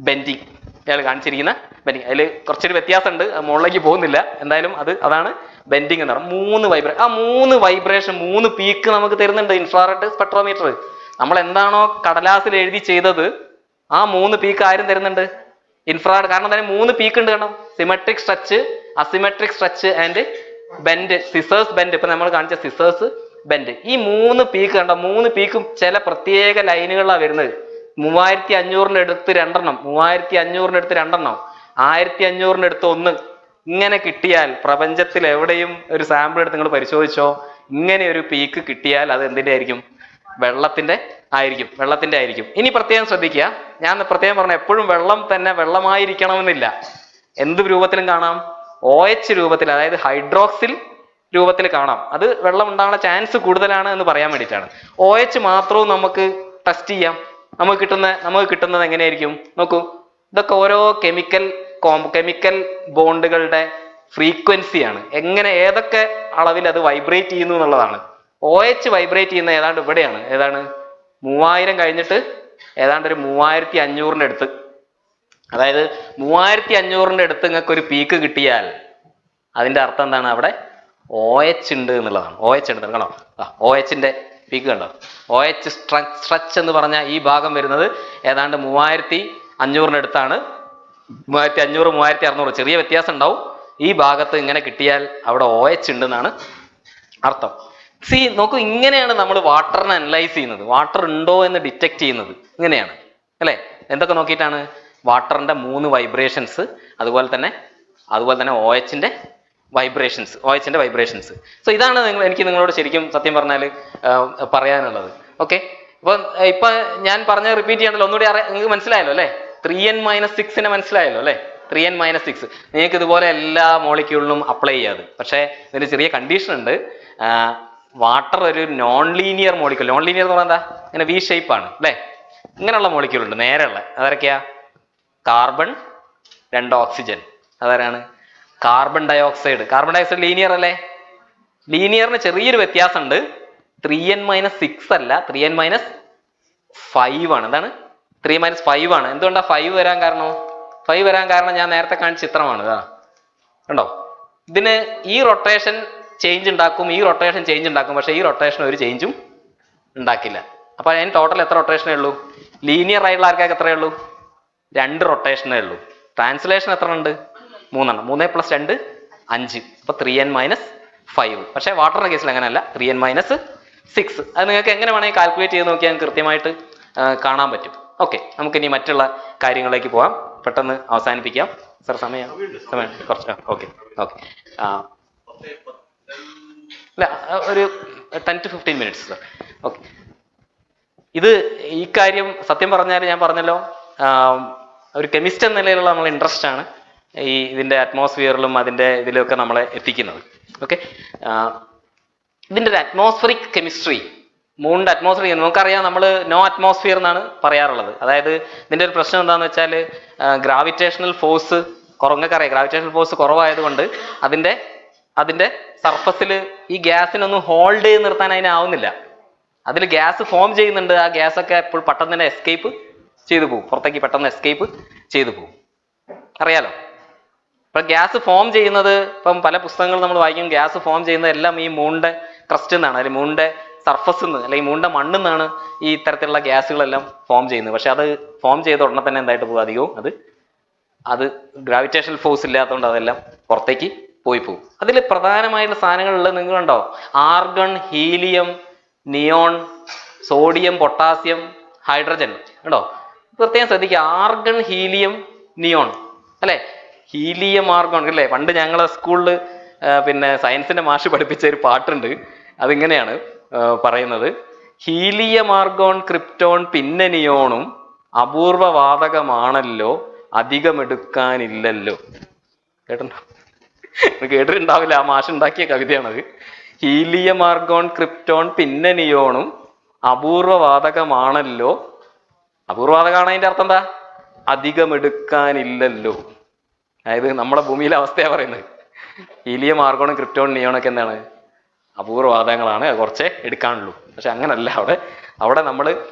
[SPEAKER 3] ബെൻഡിങ്. ഇയാൾ കാണിച്ചിരിക്കുന്ന ബെൻഡിങ്. അതിൽ കുറച്ചൊരു വ്യത്യാസമുണ്ട്, മുകളിലേക്ക് പോകുന്നില്ല. എന്തായാലും അതാണ് ബെൻഡിങ് എന്ന് പറയുന്നത്. 3 വൈബ്രേഷൻ. ആ 3 വൈബ്രേഷൻ, 3 പീക്ക് നമുക്ക് തരുന്നുണ്ട് ഇൻഫ്രാറെഡ് സ്പെക്ട്രോമീറ്റർ. നമ്മൾ എന്താണോ കടലാസിൽ എഴുതി ചെയ്തത് ആ 3 പീക്ക് ആരും തരുന്നുണ്ട്? ഇൻഫ്രാറെഡ്. കാരണം തന്നെ 3 പീക്ക് ഉണ്ട് കേട്ടോ. Symmetric stretch, asymmetric stretch and bend, scissors bend. ഇപ്പൊ നമ്മൾ കാണിച്ച സിസേഴ്സ് ബെൻഡ്. ഈ 3 പീക്ക് കണ്ടോ, 3 പീക്കും ചില പ്രത്യേക ലൈനുകളാണ് വരുന്നത്. 3500 അടുത്ത് 2 എണ്ണം, 3500 അടുത്ത് 2 എണ്ണം, 1500 അടുത്ത് 1. ഇങ്ങനെ കിട്ടിയാൽ പ്രപഞ്ചത്തിൽ എവിടെയും ഒരു സാമ്പിൾ എടുത്ത് നിങ്ങൾ പരിശോധിച്ചോ, ഇങ്ങനെ ഒരു പീക്ക് കിട്ടിയാൽ അത് എന്തിന്റെ ആയിരിക്കും? വെള്ളത്തിന്റെ ആയിരിക്കും. ഇനി പ്രത്യേകം ശ്രദ്ധിക്കുക, ഞാൻ പ്രത്യേകം പറഞ്ഞ എപ്പോഴും വെള്ളം തന്നെ വെള്ളമായിരിക്കണമെന്നില്ല. എന്ത് രൂപത്തിലും കാണാം. OH രൂപത്തിൽ, അതായത് ഹൈഡ്രോക്സിൽ രൂപത്തിൽ കാണാം. അത് വെള്ളം ഉണ്ടാകാനുള്ള ചാൻസ് കൂടുതലാണ് എന്ന് പറയാൻ വേണ്ടിയിട്ടാണ്. OH മാത്രവും നമുക്ക് ടെസ്റ്റ് ചെയ്യാം. നമുക്ക് കിട്ടുന്നത് എങ്ങനെയായിരിക്കും? നോക്കൂ, ഇതൊക്കെ ഓരോ കെമിക്കൽ ബോണ്ടുകളുടെ ഫ്രീക്വൻസിയാണ്. ഏതൊക്കെ അളവിൽ അത് വൈബ്രേറ്റ് ചെയ്യുന്നു എന്നുള്ളതാണ്. OH വൈബ്രേറ്റ് ചെയ്യുന്ന ഏതാണ്ട് ഇവിടെയാണ്. ഏതാണ്? 3000 കഴിഞ്ഞിട്ട് ഏതാണ്ട് ഒരു 3500 അടുത്ത്. അതായത് 3500 അടുത്ത് നിങ്ങൾക്ക് ഒരു പീക്ക് കിട്ടിയാൽ അതിന്റെ അർത്ഥം എന്താണ്? അവിടെ OH ഉണ്ട് എന്നുള്ളതാണ്. OH ഉണ്ട് കണ്ടോ, OHന്റെ പീക്ക് കണ്ടോ. OH സ്ട്രെച്ച് എന്ന് പറഞ്ഞ ഈ ഭാഗം വരുന്നത് ഏതാണ്ട് 3500 അടുത്താണ്. 3500, 3600 ചെറിയ വ്യത്യാസം ഉണ്ടാവും. ഈ ഭാഗത്ത് ഇങ്ങനെ കിട്ടിയാൽ അവിടെ OH ഉണ്ടെന്നാണ് അർത്ഥം. നോക്കൂ, ഇങ്ങനെയാണ് നമ്മൾ വാട്ടറിനെ അനലൈസ് ചെയ്യുന്നത്. വാട്ടർ ഉണ്ടോ എന്ന് ഡിറ്റക്ട് ചെയ്യുന്നത് ഇങ്ങനെയാണ് അല്ലേ? എന്തൊക്കെ നോക്കിയിട്ടാണ്? വാട്ടറിന്റെ 3 വൈബ്രേഷൻസ്, അതുപോലെ തന്നെ OHന്റെ വൈബ്രേഷൻസ്. സോ ഇതാണ് എനിക്ക് നിങ്ങളോട് ശരിക്കും സത്യം പറഞ്ഞാൽ പറയാനുള്ളത്. ഓക്കെ, അപ്പൊ ഇപ്പൊ ഞാൻ പറഞ്ഞ റിപ്പീറ്റ് ചെയ്യണല്ലോ, ഒന്നുകൂടി നിങ്ങൾക്ക് മനസ്സിലായല്ലോ അല്ലേ? 3n-6 മനസ്സിലായല്ലോ അല്ലേ? 3n-6 നിങ്ങൾക്ക് ഇതുപോലെ എല്ലാ മോളിക്യൂളിനും അപ്ലൈ ചെയ്യാതെ. പക്ഷേ ഇതിന് ചെറിയ കണ്ടീഷൻ ഉണ്ട്. വാട്ടർ ഒരു non linear molecule. Non linear എന്ന് പറഞ്ഞാൽ എന്താ? ഇങ്ങനെ വി ഷേപ്പാണ് അല്ലേ? ഇങ്ങനെയുള്ള മോളിക്യൂൾ ഉണ്ട് നേരെയുള്ള. അതൊക്കെയാ കാർബൺ, 2 ഓക്സിജൻ. അതാരാണ്? Carbon dioxide. Carbon dioxide linear അല്ലേ? ലീനിയറിന് ചെറിയൊരു വ്യത്യാസമുണ്ട്. 3n-6 അല്ല, 3n-5 ആണ്. എന്താണ്? 3-5 ആണ്. എന്തുകൊണ്ടാ 5 വരാൻ കാരണം? 5 വരാൻ കാരണം ഞാൻ നേരത്തെ കാണിച്ച ചിത്രമാണ്. കണ്ടോ? ഇതിന് ഈ റൊട്ടേഷൻ ചേഞ്ച് ഉണ്ടാക്കും, ഈ റൊട്ടേഷൻ ചേഞ്ച് ഉണ്ടാക്കും, പക്ഷേ ഈ റൊട്ടേഷൻ ഒരു ചേഞ്ചും ഉണ്ടാക്കില്ല. അപ്പൊ അതിന് ടോട്ടൽ എത്ര റൊട്ടേഷനേ ഉള്ളൂ? ലീനിയർ ആയിട്ടുള്ള ആൾക്കാർക്ക് എത്രയേ ഉള്ളൂ? 2 റൊട്ടേഷനേ ഉള്ളൂ. ട്രാൻസ്ലേഷൻ എത്ര ഉണ്ട്? 3 3 + 2 5. അപ്പൊ 3n-5. പക്ഷേ വാട്ടറിന്റെ കേസിൽ അങ്ങനെയല്ല, 3n-6. അത് നിങ്ങൾക്ക് എങ്ങനെ വേണമെങ്കിൽ കാൽക്കുലേറ്റ് ചെയ്ത് നോക്കിയാൽ കൃത്യമായിട്ട് കാണാൻ പറ്റും. ഓക്കെ, നമുക്കിനി മറ്റുള്ള കാര്യങ്ങളിലേക്ക് പോകാം. പെട്ടെന്ന് അവസാനിപ്പിക്കാം. സർ സമയം കുറച്ച്. ഓക്കെ ഓക്കെ അല്ല, ഒരു 10 to 15 minutes സർ. ഓക്കെ, ഇത് ഈ കാര്യം സത്യം പറഞ്ഞാൽ ഞാൻ പറഞ്ഞല്ലോ, ഒരു കെമിസ്റ്റ് എന്ന നിലയിലുള്ള നമ്മൾ ഇൻട്രസ്റ്റ് ആണ് ഈ ഇതിൻ്റെ അറ്റ്മോസ്ഫിയറിലും അതിൻ്റെ ഇതിലൊക്കെ നമ്മളെ എത്തിക്കുന്നത്. ഓക്കെ, ഇതിൻ്റെ ഒരു അറ്റ്മോസ്ഫിയറിക് കെമിസ്ട്രി, മൂണിൻ്റെ അറ്റ്മോസ്ഫിയർ നമുക്കറിയാം. നമ്മൾ നോ അറ്റ്മോസ്ഫിയർ എന്നാണ് പറയാറുള്ളത്. അതായത് ഇതിൻ്റെ ഒരു പ്രശ്നം എന്താണെന്ന് വെച്ചാൽ ഗ്രാവിറ്റേഷണൽ ഫോഴ്സ് നിങ്ങൾക്കറിയാം, ഗ്രാവിറ്റേഷണൽ ഫോഴ്സ് കുറവായതുകൊണ്ട് അതിൻ്റെ സർഫസിൽ ഈ ഗ്യാസിനൊന്നും ഹോൾഡ് ചെയ്ത് നിർത്താൻ അതിനാവുന്നില്ല. അതിൽ ഗ്യാസ് ഫോം ചെയ്യുന്നുണ്ട്. ആ ഗ്യാസൊക്കെ എപ്പോഴും പെട്ടെന്ന് തന്നെ എസ്കേപ്പ് ചെയ്തു പോകും, പുറത്തേക്ക് പെട്ടെന്ന് എസ്കേപ്പ് ചെയ്തു പോകും. അറിയാലോ, ഇപ്പം ഗ്യാസ് ഫോം ചെയ്യുന്നത്, ഇപ്പം പല പുസ്തകങ്ങൾ നമ്മൾ വായിക്കും, ഗ്യാസ് ഫോം ചെയ്യുന്നത് എല്ലാം ഈ മൂണിൻ്റെ ക്രസ്റ്റ് നിന്നാണ്, അല്ലെങ്കിൽ മൂണിൻ്റെ സർഫസിൽ നിന്ന്, അല്ലെങ്കിൽ മൂണിൻ്റെ മണ്ണിൽ നിന്നാണ് ഈ ഇത്തരത്തിലുള്ള ഗ്യാസുകളെല്ലാം ഫോം ചെയ്യുന്നത്. പക്ഷെ അത് ഫോം ചെയ്ത ഉടനെ തന്നെ എന്തായിട്ട് പോകും? അധികവും അത് ഗ്രാവിറ്റേഷണൽ ഫോഴ്സ് ഇല്ലാത്തതുകൊണ്ട് അതെല്ലാം പുറത്തേക്ക് പോയി പോകും. അതിൽ പ്രധാനമായിട്ടുള്ള സാധനങ്ങളുള്ളത് നിങ്ങൾ കണ്ടോ? Argon, helium, neon, sodium, potassium, hydrogen. കണ്ടോ? പ്രത്യേകം ശ്രദ്ധിക്കുക, ആർഗൺ, ഹീലിയം, നിയോൺ അല്ലേ? ഹീലിയം, ആർഗൺ അല്ലേ? പണ്ട് ഞങ്ങളെ സ്കൂളിൽ പിന്നെ സയൻസിന്റെ മാഷ് പഠിപ്പിച്ച ഒരു പാട്ടുണ്ട്. അതിങ്ങനെയാണ് പറയുന്നത്: ഹീലിയം, ആർഗോൺ, ക്രിപ്റ്റോൺ, പിന്നെ നിയോണും അപൂർവ വാതകമാണല്ലോ, അധികമെടുക്കാനില്ലല്ലോ. കേട്ടിട്ടുണ്ടാവില്ല, ആ മാഷ് ഉണ്ടാക്കിയ കവിതയാണത്. ഹീലിയം, ആർഗോൺ, ക്രിപ്റ്റോൺ, പിന്നെ നിയോണും അപൂർവ വാതകമാണല്ലോ. അപൂർവവാതകമാണ് അതിന്റെ അർത്ഥം എന്താ? അധികമെടുക്കാനില്ലല്ലോ. അതായത് നമ്മുടെ ഭൂമിയിലെ അവസ്ഥയാ പറയുന്നത്. ഹീലിയം, ആർഗോണും, ക്രിപ്റ്റോണും, നിയോണൊക്കെ എന്താണ്? അപൂർവവാതകങ്ങളാണ്, കുറച്ചേ എടുക്കാനുള്ളൂ. പക്ഷെ അങ്ങനല്ല. അവിടെ നമ്മൾ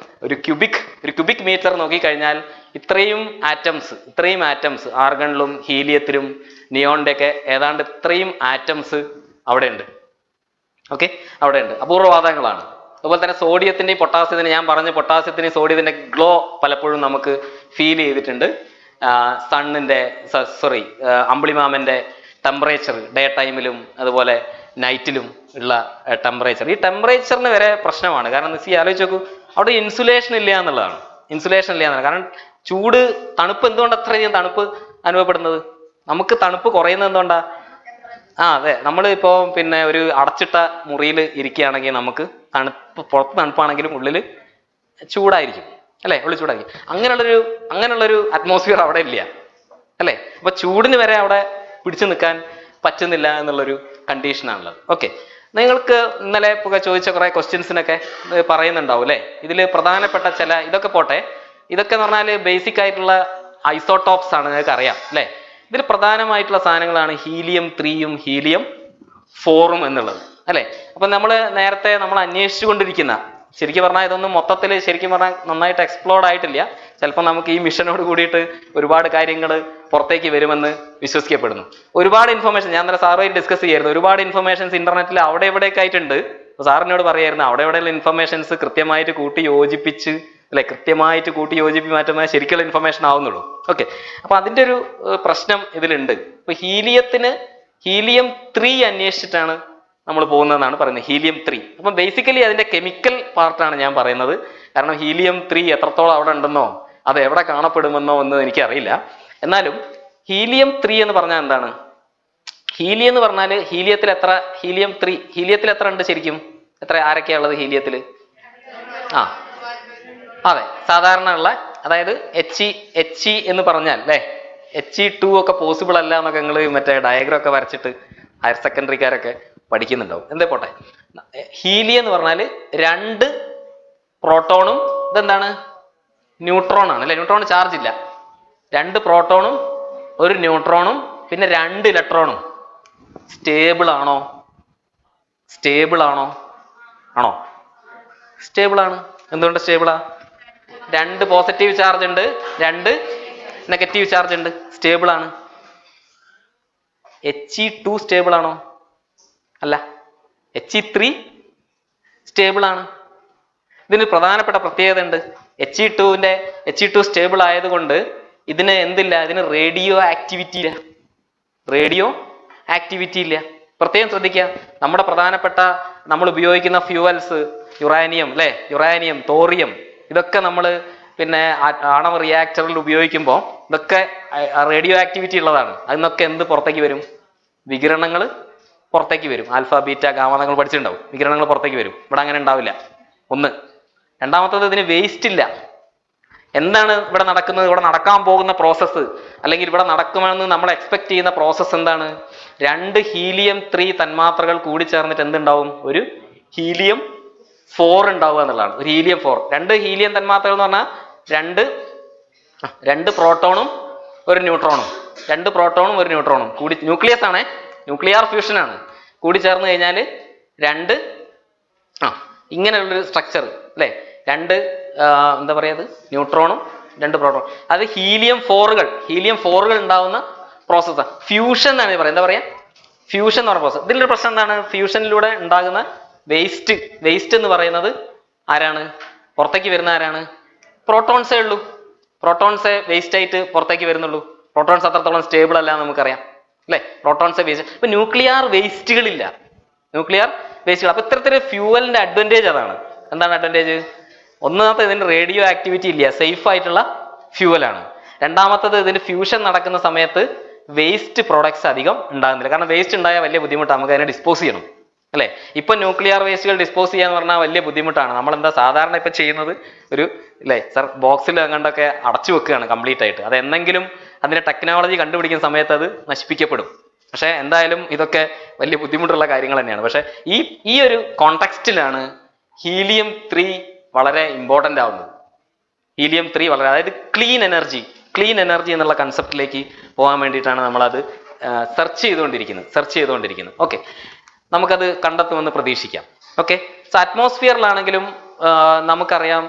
[SPEAKER 3] ഒരു ക്യൂബിക് മീറ്റർ നോക്കിക്കഴിഞ്ഞാൽ ഇത്രയും ആറ്റംസ് ആർഗണിലും ഹീലിയത്തിലും നിയോണിന്റെ ഒക്കെ ഏതാണ്ട് ഇത്രയും ആറ്റംസ് അവിടെ ഉണ്ട്. ഓക്കെ, അവിടെ ഉണ്ട്, അപൂർവവാതകങ്ങളാണ്. അതുപോലെ തന്നെ സോഡിയത്തിന്റെയും പൊട്ടാസ്യത്തിന്റെയും, ഞാൻ പറഞ്ഞ പൊട്ടാസ്യത്തിന്റെയും സോഡിയത്തിന്റെ ഗ്ലോ പലപ്പോഴും നമുക്ക് ഫീൽ ചെയ്തിട്ടുണ്ട്. അമ്പിളിമാമന്റെ ടെമ്പറേച്ചർ ഡേ ടൈമിലും അതുപോലെ നൈറ്റിലും ഉള്ള ടെമ്പറേച്ചർ, ഈ ടെമ്പറേച്ചറിന് വരെ പ്രശ്നമാണ്. കാരണം ആലോചിച്ച് നോക്കൂ, അവിടെ ഇൻസുലേഷൻ ഇല്ല എന്നുള്ളതാണ്. കാരണം തണുപ്പ് എന്തുകൊണ്ട് അത്രയധികം തണുപ്പ് അനുഭവപ്പെടുന്നത്? നമുക്ക് തണുപ്പ് കുറയുന്നത് എന്തുകൊണ്ടാ? അതെ, നമ്മൾ ഇപ്പോൾ പിന്നെ ഒരു അടച്ചിട്ട മുറിയിൽ ഇരിക്കുകയാണെങ്കിൽ നമുക്ക് പുറത്ത് തണുപ്പാണെങ്കിലും ഉള്ളിൽ ചൂടായിരിക്കും അല്ലേ? ഉള്ളിൽ ചൂടായിരിക്കും. അങ്ങനെയുള്ളൊരു അറ്റ്മോസ്ഫിയർ അവിടെ ഇല്ല അല്ലേ? അപ്പൊ ചൂടിന് വരെ അവിടെ പിടിച്ചു നിൽക്കാൻ പറ്റുന്നില്ല എന്നുള്ളൊരു കണ്ടീഷനാണുള്ളത്. ഓക്കെ, നിങ്ങൾക്ക് ഇന്നലെ ചോദിച്ച കുറെ ക്വസ്റ്റ്യൻസിനൊക്കെ പറയുന്നുണ്ടാവും അല്ലേ? ഇതിൽ പ്രധാനപ്പെട്ട ഇതൊക്കെ പോട്ടെ, ഇതൊക്കെ എന്ന് പറഞ്ഞാൽ ബേസിക് ആയിട്ടുള്ള ഐസോടോപ്സ് ആണ്, നിങ്ങൾക്ക് അറിയാം അല്ലേ? ഇതിൽ പ്രധാനമായിട്ടുള്ള സാധനങ്ങളാണ് ഹീലിയം 3 ഹീലിയം 4 എന്നുള്ളത് അല്ലേ? അപ്പൊ നേരത്തെ നമ്മൾ അന്വേഷിച്ചു കൊണ്ടിരിക്കുന്ന, ശരിക്കും പറഞ്ഞാൽ ഇതൊന്നും മൊത്തത്തിൽ ശരിക്കും പറഞ്ഞാൽ നന്നായിട്ട് എക്സ്പ്ലോർഡ് ആയിട്ടില്ല. ചിലപ്പോൾ നമുക്ക് ഈ മിഷനോട് കൂടിയിട്ട് ഒരുപാട് കാര്യങ്ങൾ പുറത്തേക്ക് വരുമെന്ന് വിശ്വസിക്കപ്പെടുന്നു. ഒരുപാട് ഇൻഫർമേഷൻ ഞാൻ ഇന്നലെ സാറുമായി ഡിസ്കസ് ചെയ്യായിരുന്നു. ഒരുപാട് ഇൻഫർമേഷൻസ് ഇന്റർനെറ്റിൽ അവിടെ എവിടെയൊക്കെ ആയിട്ടുണ്ട്. സാറിനോട് പറയായിരുന്നു, അവിടെ എവിടെയുള്ള ഇൻഫർമേഷൻസ് കൃത്യമായിട്ട് കൂട്ടി യോജിപ്പിച്ച് മാറ്റുമ്പോൾ ശരിക്കുള്ള ഇൻഫർമേഷൻ ആവുന്നുള്ളൂ. ഓക്കെ, അപ്പൊ അതിന്റെ ഒരു പ്രശ്നം ഇതിലുണ്ട്. ഇപ്പൊ ഹീലിയം 3 അന്വേഷിച്ചിട്ടാണ് നമ്മൾ പോകുന്നതെന്നാണ് പറയുന്നത്. ഹീലിയം 3. അപ്പം ബേസിക്കലി അതിന്റെ കെമിക്കൽ പാർട്ടാണ് ഞാൻ പറയുന്നത്. കാരണം ഹീലിയം 3 എത്രത്തോളം അവിടെ ഉണ്ടെന്നോ അത് എവിടെ കാണപ്പെടുമെന്നോ ഒന്നും എനിക്കറിയില്ല. എന്നാലും ഹീലിയം 3 എന്ന് പറഞ്ഞാൽ എന്താണ്? ഹീലിയം എന്ന് പറഞ്ഞാൽ ഹീലിയത്തിൽ എത്ര ഉണ്ട് ശരിക്കും? ആരൊക്കെയാ ഉള്ളത് ഹീലിയത്തിൽ? അതെ, സാധാരണ ഉള്ള, അതായത് HE എന്ന് പറഞ്ഞാൽ അല്ലേ, HE2 ഒക്കെ പോസിബിൾ അല്ല എന്നൊക്കെ നിങ്ങൾ മറ്റേ ഡയഗ്രം ഒക്കെ വരച്ചിട്ട് ഹയർ സെക്കൻഡറിക്കാരൊക്കെ പഠിക്കുന്നുണ്ടാവും. എന്തേ പോട്ടെ. ഹീലിയം എന്ന് പറഞ്ഞാൽ 2 പ്രോട്ടോണും ഇതെന്താണ്, ന്യൂട്രോൺ ആണ് അല്ലെ, ന്യൂട്രോൺ ചാർജ് ഇല്ല. 2 പ്രോട്ടോണും 1 ന്യൂട്രോണും പിന്നെ 2 ഇലക്ട്രോണും. സ്റ്റേബിൾ ആണോ? സ്റ്റേബിൾ ആണോ? ആണോ? സ്റ്റേബിൾ ആണ്. എന്തുകൊണ്ട് സ്റ്റേബിളാ? 2 പോസിറ്റീവ് ചാർജ് ഉണ്ട്, 2 നെഗറ്റീവ് ചാർജ് ഉണ്ട്, സ്റ്റേബിൾ ആണ്. HE2 സ്റ്റേബിൾ ആണോ? അല്ല. HE3 സ്റ്റേബിൾ ആണ്. ഇതിന് പ്രധാനപ്പെട്ട പ്രത്യേകത ഉണ്ട്. HE2 സ്റ്റേബിൾ ആയതുകൊണ്ട് ഇതിന് എന്തില്ല, ഇതിന് റേഡിയോ ആക്ടിവിറ്റി ഇല്ല. റേഡിയോ ആക്ടിവിറ്റി ഇല്ല. പ്രത്യേകം ശ്രദ്ധിക്കുക. നമ്മുടെ പ്രധാനപ്പെട്ട നമ്മൾ ഉപയോഗിക്കുന്ന ഫ്യൂവൽസ്, യുറാനിയം അല്ലെ, യുറാനിയം, തോറിയം, ഇതൊക്കെ നമ്മൾ പിന്നെ ആണവ റിയാക്ടറിൽ ഉപയോഗിക്കുമ്പോൾ ഇതൊക്കെ റേഡിയോ ആക്ടിവിറ്റി ഉള്ളതാണ്. അതിനൊക്കെ എന്ത് പുറത്തേക്ക് വരും? വികിരണങ്ങൾ പുറത്തേക്ക് വരും. ആൽഫ, ബീറ്റ, ഗാമ നിങ്ങൾ പഠിച്ചിട്ടുണ്ടാവും. വികിരണങ്ങൾ പുറത്തേക്ക് വരും. ഇവിടെ അങ്ങനെ ഉണ്ടാവില്ല. ഒന്ന്. രണ്ടാമത്തത്, ഇതിന് വേസ്റ്റ് ഇല്ല. എന്താണ് ഇവിടെ നടക്കുന്നത്? ഇവിടെ നടക്കാൻ പോകുന്ന പ്രോസസ്സ്, അല്ലെങ്കിൽ ഇവിടെ നടക്കുമെന്ന് നമ്മൾ എക്സ്പെക്ട് ചെയ്യുന്ന പ്രോസസ്സ് എന്താണ്? 2 ഹീലിയം-3 തന്മാത്രകൾ കൂടി ചേർന്നിട്ട് എന്തുണ്ടാവും? ഒരു ഹീലിയം-4 ഉണ്ടാവുക എന്നുള്ളതാണ്. ഒരു ഹീലിയം-4. 2 ഹീലിയം തന്മാത്രകൾ എന്ന് പറഞ്ഞാൽ 2 പ്രോട്ടോണും 1 ന്യൂട്രോണും. 2 പ്രോട്ടോണും 1 ന്യൂട്രോണും കൂടി, ന്യൂക്ലിയസ് ആണ്, ന്യൂക്ലിയർ ഫ്യൂഷൻ ആണ്. കൂടി ചേർന്ന് കഴിഞ്ഞാൽ 2 ഇങ്ങനെയുള്ളൊരു സ്ട്രക്ചർ അല്ലേ. 2 എന്താ പറയുക, ന്യൂട്രോണും 2 പ്രോട്ടോണും. അത് ഹീലിയം-4കൾ ഉണ്ടാവുന്ന പ്രോസസ്സാണ്. ഫ്യൂഷൻ എന്നാണ് പറയുന്നത്. എന്താ പറയുക? ഫ്യൂഷൻ എന്ന് പറയുന്ന പ്രോസസ്. ഇതിലൊരു പ്രശ്നം എന്താണ്? ഫ്യൂഷനിലൂടെ ഉണ്ടാകുന്ന വേസ്റ്റ് എന്ന് പറയുന്നത് ആരാണ്? പുറത്തേക്ക് വരുന്ന ആരാണ്? പ്രോട്ടോൺസേ ഉള്ളൂ. പ്രോട്ടോൺസേ വേസ്റ്റ് ആയിട്ട് പുറത്തേക്ക് വരുന്നുള്ളൂ. പ്രോട്ടോൺസ് അത്രത്തോളം സ്റ്റേബിൾ അല്ല എന്ന് നമുക്കറിയാം അല്ലെ. പ്രോട്ടോൺസേ വേസ്റ്റ്. ഇപ്പൊ ന്യൂക്ലിയർ വേസ്റ്റുകളില്ല. അപ്പൊ ഇത്തരത്തില് ഫ്യൂവലിന്റെ അഡ്വാൻറ്റേജ് അതാണ്. എന്താണ് അഡ്വാൻറ്റേജ്? ഒന്നാമത്തെ, ഇതിന് റേഡിയോ ആക്ടിവിറ്റി ഇല്ല, സേഫ് ആയിട്ടുള്ള ഫ്യൂവലാണ്. രണ്ടാമത്തത്, ഇതിന് ഫ്യൂഷൻ നടക്കുന്ന സമയത്ത് വേസ്റ്റ് പ്രോഡക്ട്സ് അധികം ഉണ്ടാകുന്നില്ല. കാരണം വേസ്റ്റ് ഉണ്ടായാൽ വലിയ ബുദ്ധിമുട്ടാണ്, നമുക്ക് അതിനെ ഡിസ്പോസ് ചെയ്യണം അല്ലെ. ഇപ്പൊ ന്യൂക്ലിയർ വേസ്റ്റുകൾ ഡിസ്പോസ് ചെയ്യാന്ന് പറഞ്ഞാൽ വലിയ ബുദ്ധിമുട്ടാണ്. നമ്മൾ എന്താ സാധാരണ ഇപ്പൊ ചെയ്യുന്നത്? ഒരു അല്ലെ ബോക്സിൽ അങ്ങോട്ടൊക്കെ അടച്ചു വെക്കുകയാണ് കംപ്ലീറ്റ് ആയിട്ട്. അത് എന്നെങ്കിലും അതിന്റെ ടെക്നോളജി കണ്ടുപിടിക്കുന്ന സമയത്ത് അത് നശിപ്പിക്കപ്പെടും. പക്ഷെ എന്തായാലും ഇതൊക്കെ വലിയ ബുദ്ധിമുട്ടുള്ള കാര്യങ്ങൾ തന്നെയാണ്. പക്ഷെ ഈ ഒരു കോണ്ടെക്സ്റ്റിലാണ് ഹീലിയം-3 വളരെ ഇമ്പോർട്ടൻ്റ് ആവുന്നത്. ഹീലിയം-3 വളരെ, അതായത് ക്ലീൻ എനർജി എന്നുള്ള കൺസെപ്റ്റിലേക്ക് പോകാൻ വേണ്ടിയിട്ടാണ് നമ്മളത് സെർച്ച് ചെയ്തുകൊണ്ടിരിക്കുന്നത്. ഓക്കെ, നമുക്കത് കണ്ടെത്തുമെന്ന് പ്രതീക്ഷിക്കാം. ഓക്കെ, സോ അറ്റ്മോസ്ഫിയറിലാണെങ്കിലും നമുക്കറിയാം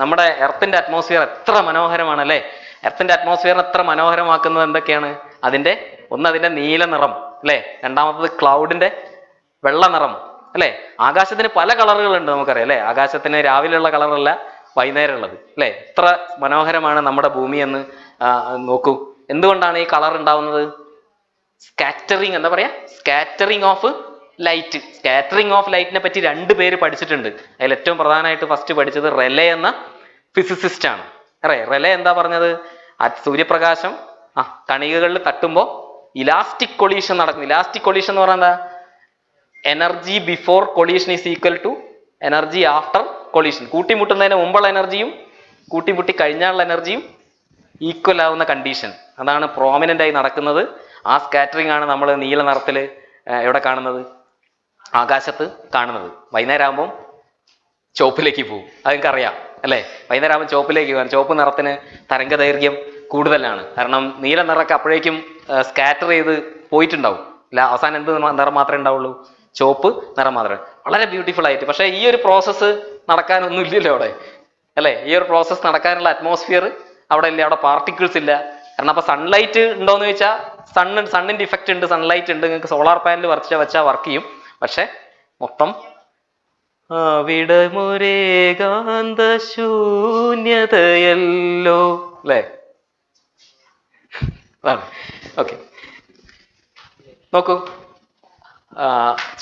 [SPEAKER 3] നമ്മുടെ എർത്തിന്റെ അറ്റ്മോസ്ഫിയർ എത്ര മനോഹരമാണ് അല്ലേ. എർത്തിന്റെ അറ്റ്മോസ്ഫിയറിനെ എത്ര മനോഹരമാക്കുന്നത് എന്തൊക്കെയാണ്? അതിന്റെ നീല നിറം അല്ലെ. രണ്ടാമത്തത് ക്ലൗഡിന്റെ വെള്ള നിറം അല്ലെ. ആകാശത്തിന് പല കളറുകളുണ്ട് നമുക്കറിയാം അല്ലെ. ആകാശത്തിന് രാവിലെയുള്ള കളറല്ല വൈകുന്നേരം ഉള്ളത് അല്ലെ. എത്ര മനോഹരമാണ് നമ്മുടെ ഭൂമി എന്ന് നോക്കൂ. എന്തുകൊണ്ടാണ് ഈ കളർ ഉണ്ടാവുന്നത്? സ്കാറ്ററിങ് ഓഫ് ലൈറ്റിനെ പറ്റി 2 പേര് പഠിച്ചിട്ടുണ്ട്. അതിൽ ഏറ്റവും പ്രധാനമായിട്ട് ഫസ്റ്റ് പഠിച്ചത് റെലെ എന്ന ഫിസിസിസ്റ്റ് ആണ്. റെലെ എന്താ പറഞ്ഞത്? സൂര്യപ്രകാശം കണികകളിൽ തട്ടുമ്പോൾ ഇലാസ്റ്റിക് കൊളീഷൻ നടക്കുന്നു. ഇലാസ്റ്റിക് കൊളീഷൻ എന്ന് പറഞ്ഞാൽ എന്താ? Energy before collision is equal to energy after collision. കൂട്ടിമുട്ടുന്നതിന് മുമ്പുള്ള എനർജിയും കൂട്ടിമുട്ടി കഴിഞ്ഞാലുള്ള എനർജിയും ഈക്വൽ ആവുന്ന കണ്ടീഷൻ, അതാണ് പ്രോമിനന്റ് ആയി നടക്കുന്നത്. ആ സ്കാറ്ററിംഗ് ആണ് നമ്മൾ നീല നിറത്തിൽ എവിടെ കാണുന്നത്? ആകാശത്ത് കാണുന്നത്. വൈകുന്നേരം ആകുമ്പോൾ ചുവപ്പിലേക്ക് പോകും. അതെനിക്ക് അറിയാം അല്ലേ. വൈകുന്നേരം ആകുമ്പോൾ ചുവപ്പിലേക്ക് പോകാൻ, ചുവപ്പ് നിറത്തിന് തരംഗദൈർഘ്യം കൂടുതലാണ്. കാരണം നീല നിറമൊക്കെ അപ്പോഴേക്കും സ്കാറ്റർ ചെയ്ത് പോയിട്ടുണ്ടാവും. അവസാനം എന്ത് നിറം മാത്രമേ ഉണ്ടാവുള്ളൂ? ചുവപ്പ് നിറം മാത്രമേ. വളരെ ബ്യൂട്ടിഫുൾ ആയിട്ട്. പക്ഷേ ഈ ഒരു പ്രോസസ്സ് നടക്കാനൊന്നും ഇല്ലല്ലോ അവിടെ അല്ലേ. ഈ ഒരു പ്രോസസ്സ് നടക്കാനുള്ള അറ്റ്മോസ്ഫിയർ അവിടെ ഇല്ല, അവിടെ പാർട്ടിക്കിൾസ് ഇല്ല. കാരണം അപ്പൊ സൺലൈറ്റ് ഉണ്ടോയെന്ന് ചോദിച്ചാൽ സണ്ണിന്റെ ഇഫക്റ്റ് ഉണ്ട്, സൺലൈറ്റ് ഉണ്ട്. നിങ്ങൾക്ക് സോളാർ പാനൽ വെച്ചാൽ വർക്ക് ചെയ്യും. പക്ഷെ മൊത്തം വിടമുരേകാന്ത ശൂന്യതയല്ലോ അല്ലേ. ഓക്കെ, നോക്കൂ.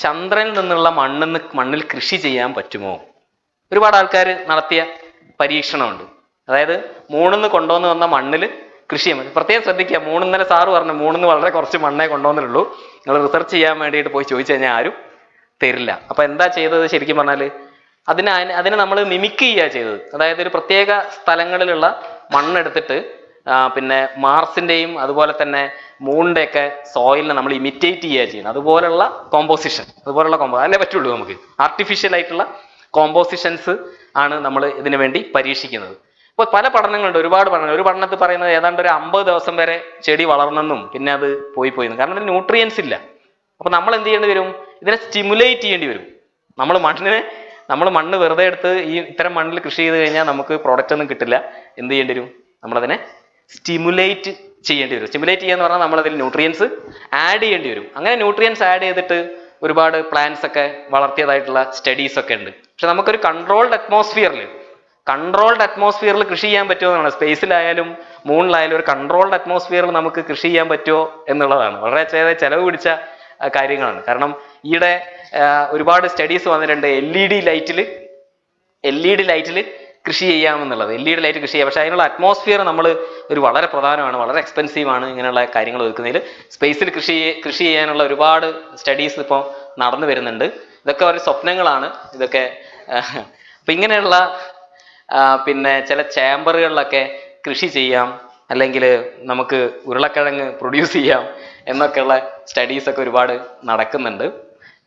[SPEAKER 3] ചന്ദ്രനിൽ നിന്നുള്ള മണ്ണിൽ കൃഷി ചെയ്യാൻ പറ്റുമോ? ഒരുപാട് ആൾക്കാർ നടത്തിയ പരീക്ഷണമുണ്ട്. അതായത് മൂണിൽ നിന്ന് കൊണ്ടുവന്ന് വന്ന മണ്ണിൽ കൃഷി ചെയ്യാൻ പറ്റും. പ്രത്യേകം ശ്രദ്ധിക്കുക. ഇന്നലെ സാറ് പറഞ്ഞു മൂന്നിന്ന് വളരെ കുറച്ച് മണ്ണേ കൊണ്ടുവന്നിട്ടുള്ളൂ, നിങ്ങൾ റിസർച്ച് ചെയ്യാൻ വേണ്ടിയിട്ട് പോയി ചോദിച്ചു കഴിഞ്ഞാൽ ആരും തരില്ല. അപ്പൊ എന്താ ചെയ്തത്? ശരിക്കും പറഞ്ഞാൽ അതിനെ നമ്മൾ മിമിക് ചെയ്യുക ചെയ്തത്. അതായത് ഒരു പ്രത്യേക സ്ഥലങ്ങളിലുള്ള മണ്ണെടുത്തിട്ട് പിന്നെ മാർസിന്റെയും അതുപോലെ തന്നെ മൂണിന്റെ ഒക്കെ സോയിലിനെ നമ്മൾ ഇമിറ്റേറ്റ് ചെയ്യുക ചെയ്യുന്നത്. അതുപോലുള്ള കോമ്പോസിഷൻ, അതല്ലേ പറ്റുള്ളൂ നമുക്ക്. ആർട്ടിഫിഷ്യൽ ആയിട്ടുള്ള കോമ്പോസിഷൻസ് ആണ് നമ്മൾ ഇതിനു വേണ്ടി പരീക്ഷിക്കുന്നത്. അപ്പോൾ പല പഠനങ്ങളുണ്ട്, ഒരുപാട് പഠനങ്ങൾ. ഒരു പഠനത്തിൽ പറയുന്നത് ഏതാണ്ട് ഒരു 50 ദിവസം വരെ ചെടി വളർന്നെന്നും പിന്നെ അത് പോയിന്ന്. കാരണം ഇതിന് ന്യൂട്രിയൻസ് ഇല്ല. അപ്പൊ നമ്മൾ എന്ത് ചെയ്യേണ്ടി വരും? ഇതിനെ സ്റ്റിമുലേറ്റ് ചെയ്യേണ്ടി വരും. നമ്മൾ മണ്ണ് വെറുതെ എടുത്ത് ഇത്തരം മണ്ണിൽ കൃഷി ചെയ്ത് കഴിഞ്ഞാൽ നമുക്ക് പ്രോഡക്റ്റ് ഒന്നും കിട്ടില്ല. എന്ത് ചെയ്യേണ്ടി വരും? നമ്മളതിനെ സ്റ്റിമുലേറ്റ് ചെയ്യേണ്ടി വരും. സ്റ്റിമുലേറ്റ് ചെയ്യാന്ന് പറഞ്ഞാൽ നമ്മളതിൽ ന്യൂട്രിയൻസ് ആഡ് ചെയ്യേണ്ടി വരും. അങ്ങനെ ന്യൂട്രിയൻസ് ആഡ് ചെയ്തിട്ട് ഒരുപാട് പ്ലാന്റ്സ് ഒക്കെ വളർത്തിയതായിട്ടുള്ള സ്റ്റഡീസ് ഒക്കെ ഉണ്ട്. പക്ഷെ നമുക്കൊരു കൺട്രോൾഡ് അറ്റ്മോസ്ഫിയറിൽ കൃഷി ചെയ്യാൻ പറ്റുമോ എന്നാണ്. സ്പേസിലായാലും മൂണിലായാലും ഒരു കൺട്രോൾഡ് അറ്റ്മോസ്ഫിയറിൽ നമുക്ക് കൃഷി ചെയ്യാൻ പറ്റുമോ എന്നുള്ളതാണ്. വളരെ ചെലവ് പിടിച്ച കാര്യങ്ങളാണ്. കാരണം ഈയിടെ ഒരുപാട് സ്റ്റഡീസ് വന്നിട്ടുണ്ട് LED ലൈറ്റിൽ കൃഷി ചെയ്യാമെന്നുള്ളത്. LED ലൈറ്റ് കൃഷി ചെയ്യാം. പക്ഷെ അതിനുള്ള അറ്റ്മോസ്ഫിയർ നമ്മൾ വളരെ പ്രധാനമാണ്, വളരെ എക്സ്പെൻസീവ് ആണ് ഇങ്ങനെയുള്ള കാര്യങ്ങൾ ഒരുക്കുന്നതിൽ. സ്പേസിൽ കൃഷി ചെയ്യാനുള്ള ഒരുപാട് സ്റ്റഡീസ് ഇപ്പോൾ നടന്നു വരുന്നുണ്ട്. ഇതൊക്കെ ഒരു സ്വപ്നങ്ങളാണ് ഇതൊക്കെ. അപ്പം ഇങ്ങനെയുള്ള പിന്നെ ചില ചേംബറുകളിലൊക്കെ കൃഷി ചെയ്യാം, അല്ലെങ്കിൽ നമുക്ക് ഉരുളക്കിഴങ്ങ് പ്രൊഡ്യൂസ് ചെയ്യാം എന്നൊക്കെയുള്ള സ്റ്റഡീസൊക്കെ ഒരുപാട് നടക്കുന്നുണ്ട്.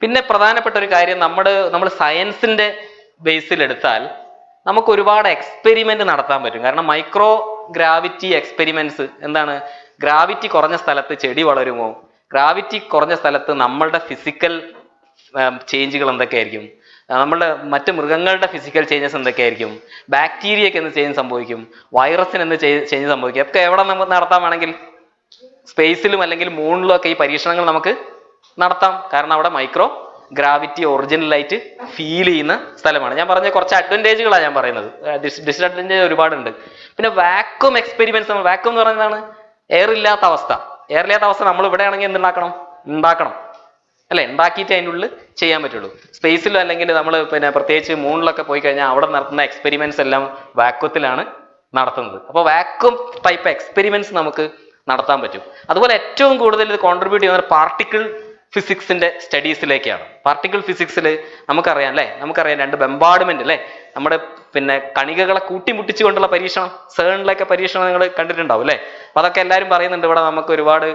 [SPEAKER 3] പിന്നെ പ്രധാനപ്പെട്ട ഒരു കാര്യം, നമ്മൾ സയൻസിന്റെ ബേസിലെടുത്താൽ നമുക്ക് ഒരുപാട് എക്സ്പെരിമെന്റ് നടത്താൻ പറ്റും. കാരണം മൈക്രോ ഗ്രാവിറ്റി എക്സ്പെരിമെന്റ്സ് എന്താണ്? ഗ്രാവിറ്റി കുറഞ്ഞ സ്ഥലത്ത് ചെടി വളരുമോ? ഗ്രാവിറ്റി കുറഞ്ഞ സ്ഥലത്ത് നമ്മളുടെ ഫിസിക്കൽ ചേഞ്ചുകൾ എന്തൊക്കെയായിരിക്കും? നമ്മളുടെ മറ്റ് മൃഗങ്ങളുടെ ഫിസിക്കൽ ചേഞ്ചസ് എന്തൊക്കെയായിരിക്കും? ബാക്ടീരിയക്ക് എന്ത് ചേഞ്ച് സംഭവിക്കും? വൈറസിന് എന്ത് ചേഞ്ച് സംഭവിക്കും? ഒക്കെ എവിടെ നമുക്ക് നടത്താമാണെങ്കിൽ സ്പേസിലും അല്ലെങ്കിൽ മൂണിലും ഒക്കെ ഈ പരീക്ഷണങ്ങൾ നമുക്ക് നടത്താം. കാരണം അവിടെ മൈക്രോ ഗ്രാവിറ്റി ഒറിജിനലായിട്ട് ഫീൽ ചെയ്യുന്ന സ്ഥലമാണ്. ഞാൻ പറഞ്ഞ കുറച്ച് അഡ്വാൻറ്റേജുകളാണ് ഞാൻ പറയുന്നത്. ഡിസ്അഡ്വാൻറ്റേജ് ഒരുപാടുണ്ട്. പിന്നെ വാക്വം എക്സ്പെരിമെന്റ്സ്. വാക്വം എന്ന് പറയുന്നതാണ് എയർ ഇല്ലാത്ത അവസ്ഥ. നമ്മൾ ഇവിടെ ആണെങ്കിൽ ഉണ്ടാക്കണം അല്ലെ? ഉണ്ടാക്കിയിട്ട് അതിൻ്റെ ഉള്ളിൽ ചെയ്യാൻ പറ്റുള്ളൂ. സ്പേസിലോ അല്ലെങ്കിൽ നമ്മൾ പിന്നെ പ്രത്യേകിച്ച് മൂണിലൊക്കെ പോയി കഴിഞ്ഞാൽ അവിടെ നടത്തുന്ന എക്സ്പെരിമെന്റ്സ് എല്ലാം വാക്വത്തിലാണ് നടത്തുന്നത്. അപ്പോൾ വാക്വം ടൈപ്പ് എക്സ്പെരിമെന്റ്സ് നമുക്ക് നടത്താൻ പറ്റും. അതുപോലെ ഏറ്റവും കൂടുതൽ ഇത് കോൺട്രിബ്യൂട്ട് ചെയ്യുന്ന പാർട്ടിക്കിൾ ഫിസിക്സിന്റെ സ്റ്റഡീസിലേക്കാണ്. പാർട്ടിക്കിൾ ഫിസിക്സിൽ നമുക്കറിയാം 2 ബെമ്പാർഡ്മെന്റ് അല്ലേ? നമ്മുടെ പിന്നെ കണികകളെ കൂട്ടിമുട്ടിച്ചുകൊണ്ടുള്ള പരീക്ഷണം, സേണിലൊക്കെ പരീക്ഷണം നിങ്ങൾ കണ്ടിട്ടുണ്ടാവും അല്ലേ? അപ്പൊ അതൊക്കെ എല്ലാവരും പറയുന്നുണ്ട് ഇവിടെ നമുക്ക് ഒരുപാട്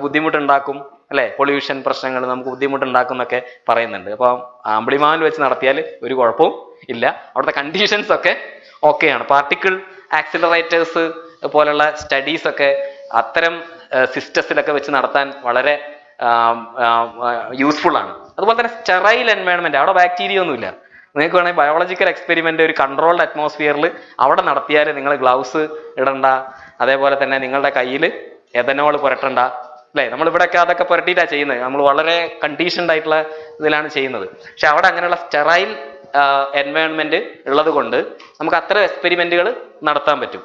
[SPEAKER 3] ബുദ്ധിമുട്ടുണ്ടാക്കും അല്ലെ? പൊല്യൂഷൻ പ്രശ്നങ്ങൾ നമുക്ക് ബുദ്ധിമുട്ടുണ്ടാക്കും എന്നൊക്കെ പറയുന്നുണ്ട്. അപ്പൊ ആംബ്ലിമാനിൽ വെച്ച് നടത്തിയാൽ ഒരു കുഴപ്പവും ഇല്ല. അവിടുത്തെ കണ്ടീഷൻസ് ഒക്കെ ഓക്കെയാണ്. പാർട്ടിക്കിൾ ആക്സിലറേറ്റേഴ്സ് പോലുള്ള സ്റ്റഡീസ് ഒക്കെ അത്തരം സിസ്റ്റത്തിലൊക്കെ വെച്ച് നടത്താൻ വളരെ യൂസ്ഫുൾ ആണ്. അതുപോലെ തന്നെ സ്റ്റെറൈൽ എൻവയോൺമെന്റ്, അവിടെ ബാക്ടീരിയ ഒന്നുമില്ല. നിങ്ങൾക്ക് വേണമെങ്കിൽ ബയോളജിക്കൽ എക്സ്പെരിമെന്റ് ഒരു കൺട്രോൾഡ് അറ്റ്മോസ്ഫിയറിൽ അവിടെ നടത്തിയാൽ നിങ്ങൾ ഗ്ലൗസ് ഇടണ്ട, അതേപോലെ തന്നെ നിങ്ങളുടെ കയ്യിൽ എഥനോൾ പുരട്ടണ്ട അല്ലേ? നമ്മളിവിടെയൊക്കെ അതൊക്കെ പുരട്ടിയിട്ടാണ് ചെയ്യുന്നത്. നമ്മൾ വളരെ കണ്ടീഷൻഡ് ആയിട്ടുള്ള ഇതിലാണ് ചെയ്യുന്നത്. പക്ഷെ അവിടെ അങ്ങനെയുള്ള സ്റ്റെറൈൽ എൻവയോൺമെന്റ് ഉള്ളത് കൊണ്ട് നമുക്ക് അത്തരം എക്സ്പെരിമെന്റുകൾ നടത്താൻ പറ്റും.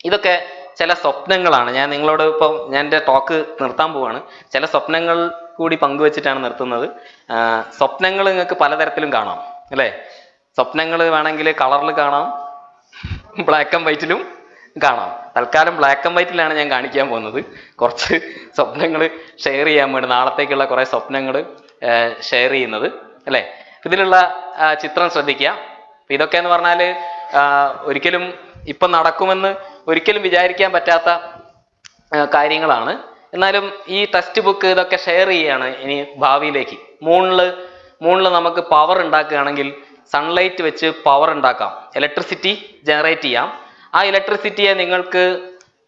[SPEAKER 3] ഇതൊക്കെ ചില സ്വപ്നങ്ങളാണ്. ഞാൻ നിങ്ങളോട് ഞാൻ എൻ്റെ ടോക്ക് നിർത്താൻ പോവാണ്. ചില സ്വപ്നങ്ങൾ കൂടി പങ്കുവെച്ചിട്ടാണ് നിർത്തുന്നത്. സ്വപ്നങ്ങൾ നിങ്ങൾക്ക് പലതരത്തിലും കാണാം അല്ലേ? സ്വപ്നങ്ങൾ വേണമെങ്കിൽ കളറിൽ കാണാം, ബ്ലാക്ക് ആൻഡ് വൈറ്റിലും കാണാം. തൽക്കാലം ബ്ലാക്ക് ആൻഡ് വൈറ്റിലാണ് ഞാൻ കാണിക്കാൻ പോകുന്നത്. കുറച്ച് സ്വപ്നങ്ങൾ ഷെയർ ചെയ്യാൻ വേണ്ടി, നാളത്തേക്കുള്ള കുറേ സ്വപ്നങ്ങൾ ഷെയർ ചെയ്യുന്നത് അല്ലേ? ഇതിലുള്ള ചിത്രം ശ്രദ്ധിക്കുക. ഇതൊക്കെ എന്ന് പറഞ്ഞാൽ ഒരിക്കലും ഇപ്പം നടക്കുമെന്ന് ഒരിക്കലും വിചാരിക്കാൻ പറ്റാത്ത കാര്യങ്ങളാണ്. എന്നാലും ഈ ടെക്സ്റ്റ് ബുക്ക് ഇതൊക്കെ ഷെയർ ചെയ്യുകയാണ് ഇനി ഭാവിയിലേക്ക്. മൂണിൽ നമുക്ക് പവർ ഉണ്ടാക്കുകയാണെങ്കിൽ സൺലൈറ്റ് വെച്ച് പവർ ഉണ്ടാക്കാം, ഇലക്ട്രിസിറ്റി ജനറേറ്റ് ചെയ്യാം. ആ ഇലക്ട്രിസിറ്റിയെ നിങ്ങൾക്ക്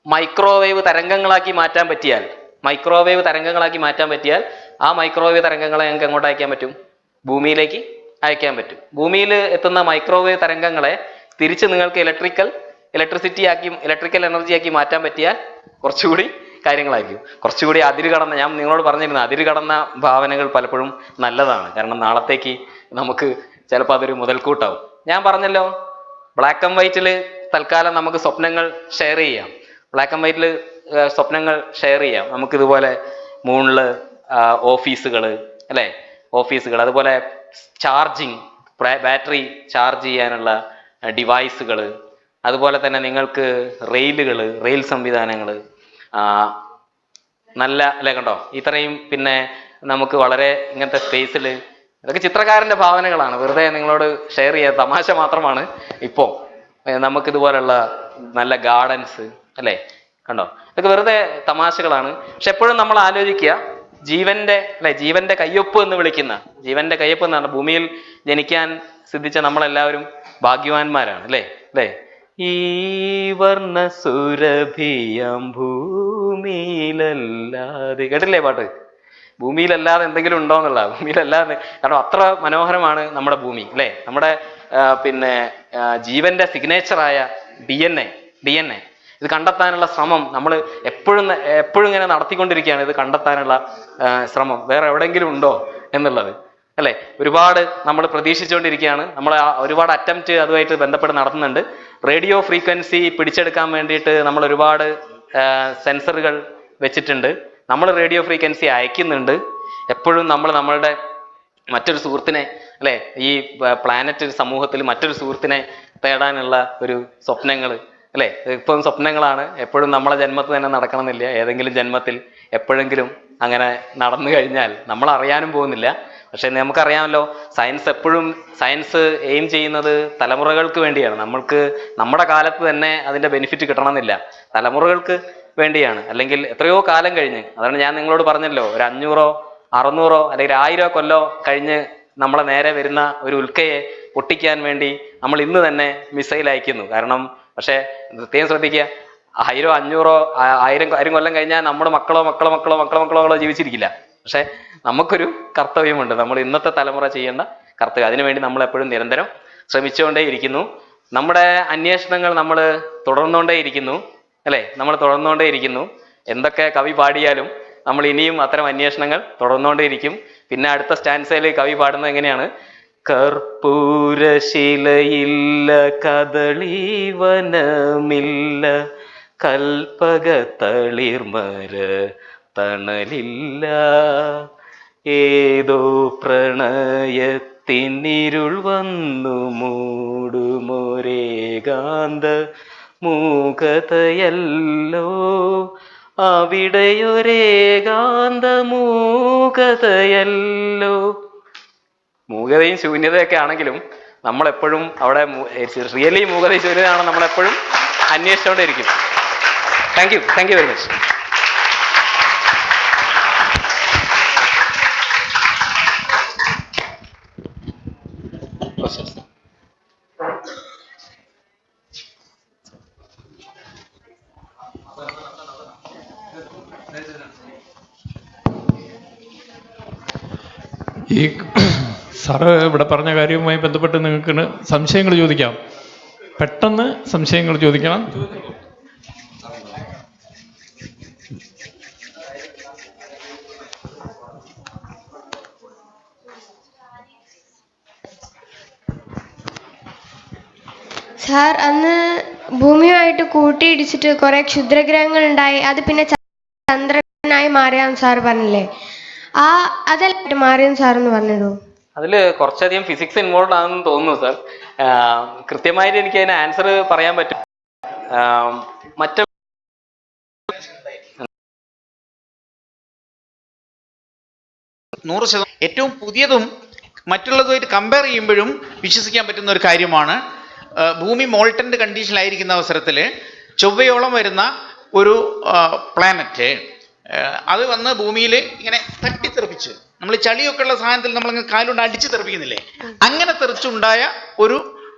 [SPEAKER 3] മൈക്രോവേവ് തരംഗങ്ങളാക്കി മാറ്റാൻ പറ്റിയാൽ ആ മൈക്രോവേവ് തരംഗങ്ങളെ ഞങ്ങൾക്ക് എങ്ങോട്ട് അയക്കാൻ പറ്റും? ഭൂമിയിലേക്ക് അയക്കാൻ പറ്റും. ഭൂമിയിൽ എത്തുന്ന മൈക്രോവേവ് തരംഗങ്ങളെ തിരിച്ച് നിങ്ങൾക്ക് ഇലക്ട്രിക്കൽ എനർജിയാക്കി മാറ്റാൻ പറ്റിയാൽ കുറച്ചുകൂടി കാര്യങ്ങളായിരിക്കും. കുറച്ചുകൂടി ഞാൻ നിങ്ങളോട് പറഞ്ഞിരുന്നു, അതിരുകടന്ന ഭാവനകൾ പലപ്പോഴും നല്ലതാണ്. കാരണം നാളത്തേക്ക് നമുക്ക് ചിലപ്പോൾ അതൊരു മുതൽക്കൂട്ടാവും. ഞാൻ പറഞ്ഞല്ലോ, ബ്ലാക്ക് ആൻഡ് വൈറ്റിൽ തൽക്കാലം നമുക്ക് സ്വപ്നങ്ങൾ ഷെയർ ചെയ്യാം. നമുക്കിതുപോലെ മൂണിൽ ഓഫീസുകൾ അല്ലേ? അതുപോലെ ചാർജിങ്, ബാറ്ററി ചാർജ് ചെയ്യാനുള്ള ഡിവൈസുകൾ, അതുപോലെ തന്നെ നിങ്ങൾക്ക് റെയിൽ സംവിധാനങ്ങൾ നല്ല അല്ലേ? കണ്ടോ ഇത്രയും. പിന്നെ നമുക്ക് വളരെ ഇങ്ങനത്തെ സ്പേസിൽ ഇതൊക്കെ ചിത്രകാരന്റെ ഭാവനകളാണ്, വെറുതെ നിങ്ങളോട് ഷെയർ ചെയ്യാൻ തമാശ മാത്രമാണ്. ഇപ്പോൾ നമുക്കിതുപോലുള്ള നല്ല ഗാർഡൻസ് അല്ലേ, കണ്ടോ, ഇതൊക്കെ വെറുതെ തമാശകളാണ്. പക്ഷെ എപ്പോഴും നമ്മൾ ആലോചിക്കുക, ജീവന്റെ കയ്യൊപ്പ് എന്ന് വിളിക്കുന്ന, ജീവന്റെ കയ്യൊപ്പ് എന്നാണ്, ഭൂമിയിൽ ജനിക്കാൻ സിദ്ധിച്ച നമ്മളെല്ലാവരും ഭാഗ്യവാന്മാരാണ് അല്ലേ അല്ലേ. ഈ വർണ്ണ സുരഭിയം ഭൂമിയിലല്ലാതെ, കേട്ടില്ലേ പാട്ട്? ഭൂമിയിലല്ലാതെ എന്തെങ്കിലും ഉണ്ടോ എന്നുള്ള, ഭൂമിയിലല്ലാതെ, കാരണം അത്ര മനോഹരമാണ് നമ്മുടെ ഭൂമി അല്ലേ. നമ്മുടെ ജീവന്റെ സിഗ്നേച്ചറായ DNA ഇത് കണ്ടെത്താനുള്ള ശ്രമം നമ്മൾ എപ്പോഴും ഇങ്ങനെ നടത്തിക്കൊണ്ടിരിക്കുകയാണ്. ഇത് കണ്ടെത്താനുള്ള ശ്രമം വേറെ എവിടെയെങ്കിലും ഉണ്ടോ എന്നുള്ളത് അല്ലേ. ഒരുപാട് നമ്മൾ പ്രതീക്ഷിച്ചുകൊണ്ടിരിക്കുകയാണ്. നമ്മൾ ഒരുപാട് അറ്റംപ്റ്റ് അതുമായിട്ട് ബന്ധപ്പെട്ട് നടത്തുന്നുണ്ട്. റേഡിയോ ഫ്രീക്വൻസി പിടിച്ചെടുക്കാൻ വേണ്ടിയിട്ട് നമ്മൾ ഒരുപാട് സെൻസറുകൾ വെച്ചിട്ടുണ്ട്. നമ്മൾ റേഡിയോ ഫ്രീക്വൻസി അയക്കുന്നുണ്ട്. എപ്പോഴും നമ്മളുടെ മറ്റൊരു സുഹൃത്തിനെ അല്ലേ, ഈ പ്ലാനറ്റ് സമൂഹത്തിൽ മറ്റൊരു സുഹൃത്തിനെ തേടാനുള്ള ഒരു സ്വപ്നങ്ങൾ അല്ലേ. ഇപ്പം സ്വപ്നങ്ങളാണ്, എപ്പോഴും നമ്മളെ ജന്മത്തിൽ തന്നെ നടക്കണമെന്നില്ല. ഏതെങ്കിലും ജന്മത്തിൽ എപ്പോഴെങ്കിലും അങ്ങനെ നടന്നു കഴിഞ്ഞാൽ നമ്മൾ അറിയാനും പോകുന്നില്ല. പക്ഷെ നമുക്കറിയാമല്ലോ, സയൻസ് എയിം ചെയ്യുന്നത് തലമുറകൾക്ക് വേണ്ടിയാണ്. നമ്മുടെ കാലത്ത് തന്നെ അതിൻ്റെ ബെനിഫിറ്റ് കിട്ടണമെന്നില്ല, തലമുറകൾക്ക് വേണ്ടിയാണ്. അല്ലെങ്കിൽ എത്രയോ കാലം കഴിഞ്ഞ്, അതാണ് ഞാൻ നിങ്ങളോട് പറഞ്ഞല്ലോ, ഒരു 500, 600 അല്ലെങ്കിൽ 1000 കൊല്ലോ കഴിഞ്ഞ് നമ്മളെ നേരെ വരുന്ന ഒരു ഉൽക്കയെ പൊട്ടിക്കാൻ വേണ്ടി നമ്മൾ ഇന്ന് തന്നെ മിസൈൽ അയക്കുന്നു. പക്ഷേ പ്രത്യേകം ശ്രദ്ധിക്കുക, 1000, 500, 1000 കൊല്ലം കഴിഞ്ഞാൽ നമ്മുടെ മക്കളോ ജീവിച്ചിരിക്കില്ല. പക്ഷെ നമുക്കൊരു കർത്തവ്യമുണ്ട്, നമ്മൾ ഇന്നത്തെ തലമുറ ചെയ്യേണ്ട കർത്തവ്യം. അതിനുവേണ്ടി നമ്മൾ എപ്പോഴും നിരന്തരം ശ്രമിച്ചുകൊണ്ടേയിരിക്കുന്നു. നമ്മുടെ അന്വേഷണങ്ങൾ നമ്മൾ തുടർന്നുകൊണ്ടേയിരിക്കുന്നു അല്ലേ, നമ്മൾ തുടർന്നുകൊണ്ടേയിരിക്കുന്നു. എന്തൊക്കെ കവി പാടിയാലും നമ്മൾ ഇനിയും അത്തരം അന്വേഷണങ്ങൾ തുടർന്നുകൊണ്ടേയിരിക്കും. പിന്നെ അടുത്ത സ്റ്റാൻസയിൽ കവി പാടുന്നത് എങ്ങനെയാണ്? കർപ്പൂരശിലയില്ല, കദളീവനമില്ല, കൽപ്പക തളിർമര തണലില്ല, ഏതോ പ്രണയത്തിനിരുൾ വന്നു മൂടുമൊരേകാന്ത മൂകതയല്ലോ, അവിടെയൊരേകാന്ത മൂകതയല്ലോ. മൂകതയും ശൂന്യതയൊക്കെ ആണെങ്കിലും നമ്മളെപ്പോഴും അവിടെ റിയലി മൂകതയും ശൂന്യതയാണ് നമ്മളെപ്പോഴും അന്വേഷിച്ചുകൊണ്ടിരിക്കും. Thank you very much.
[SPEAKER 4] ഈ സാറ് ഇവിടെ പറഞ്ഞ കാര്യവുമായി ബന്ധപ്പെട്ട് നിങ്ങൾക്ക് സംശയങ്ങൾ ചോദിക്കാം. പെട്ടെന്ന് സംശയങ്ങൾ ചോദിക്കണം.
[SPEAKER 5] സാർ, അന്ന് ഭൂമിയുമായിട്ട് കൂട്ടിയിടിച്ചിട്ട് കുറെ ക്ഷുദ്രഗ്രഹങ്ങൾ ഉണ്ടായി, അത് പിന്നെ ചന്ദ്രനായി മാറിയാന്ന് സാർ പറഞ്ഞില്ലേ, അതെല്ലാം മാറിയെന്ന് സാറൊന്ന് പറഞ്ഞിടൂ.
[SPEAKER 3] അതിൽ കുറച്ചധികം ഫിസിക്സ് ഇൻവോൾവ് ആണെന്ന് തോന്നുന്നു സാർ. കൃത്യമായിട്ട് എനിക്ക് അതിന് ആൻസർ പറയാൻ പറ്റും. മറ്റു
[SPEAKER 2] 100% ഏറ്റവും പുതിയതും മറ്റുള്ളതുമായിട്ട് കമ്പയർ ചെയ്യുമ്പോഴും വിശ്വസിക്കാൻ പറ്റുന്ന ഒരു കാര്യമാണ്. ഭൂമി മോൾട്ടൻ്റ് കണ്ടീഷനിലായിരിക്കുന്ന അവസരത്തിൽ ചൊവ്വയോളം വരുന്ന ഒരു പ്ലാനറ്റ് അത് വന്ന് ഭൂമിയിൽ ഇങ്ങനെ തട്ടിത്തെറിപ്പിച്ച്, നമ്മൾ ചളിയൊക്കെ ഉള്ള സാധനത്തിൽ നമ്മളിങ്ങനെ കാലുകൊണ്ട് അടിച്ച് തെറിപ്പിക്കുന്നില്ലേ, അങ്ങനെ തെറിച്ചുണ്ടായ ഒരു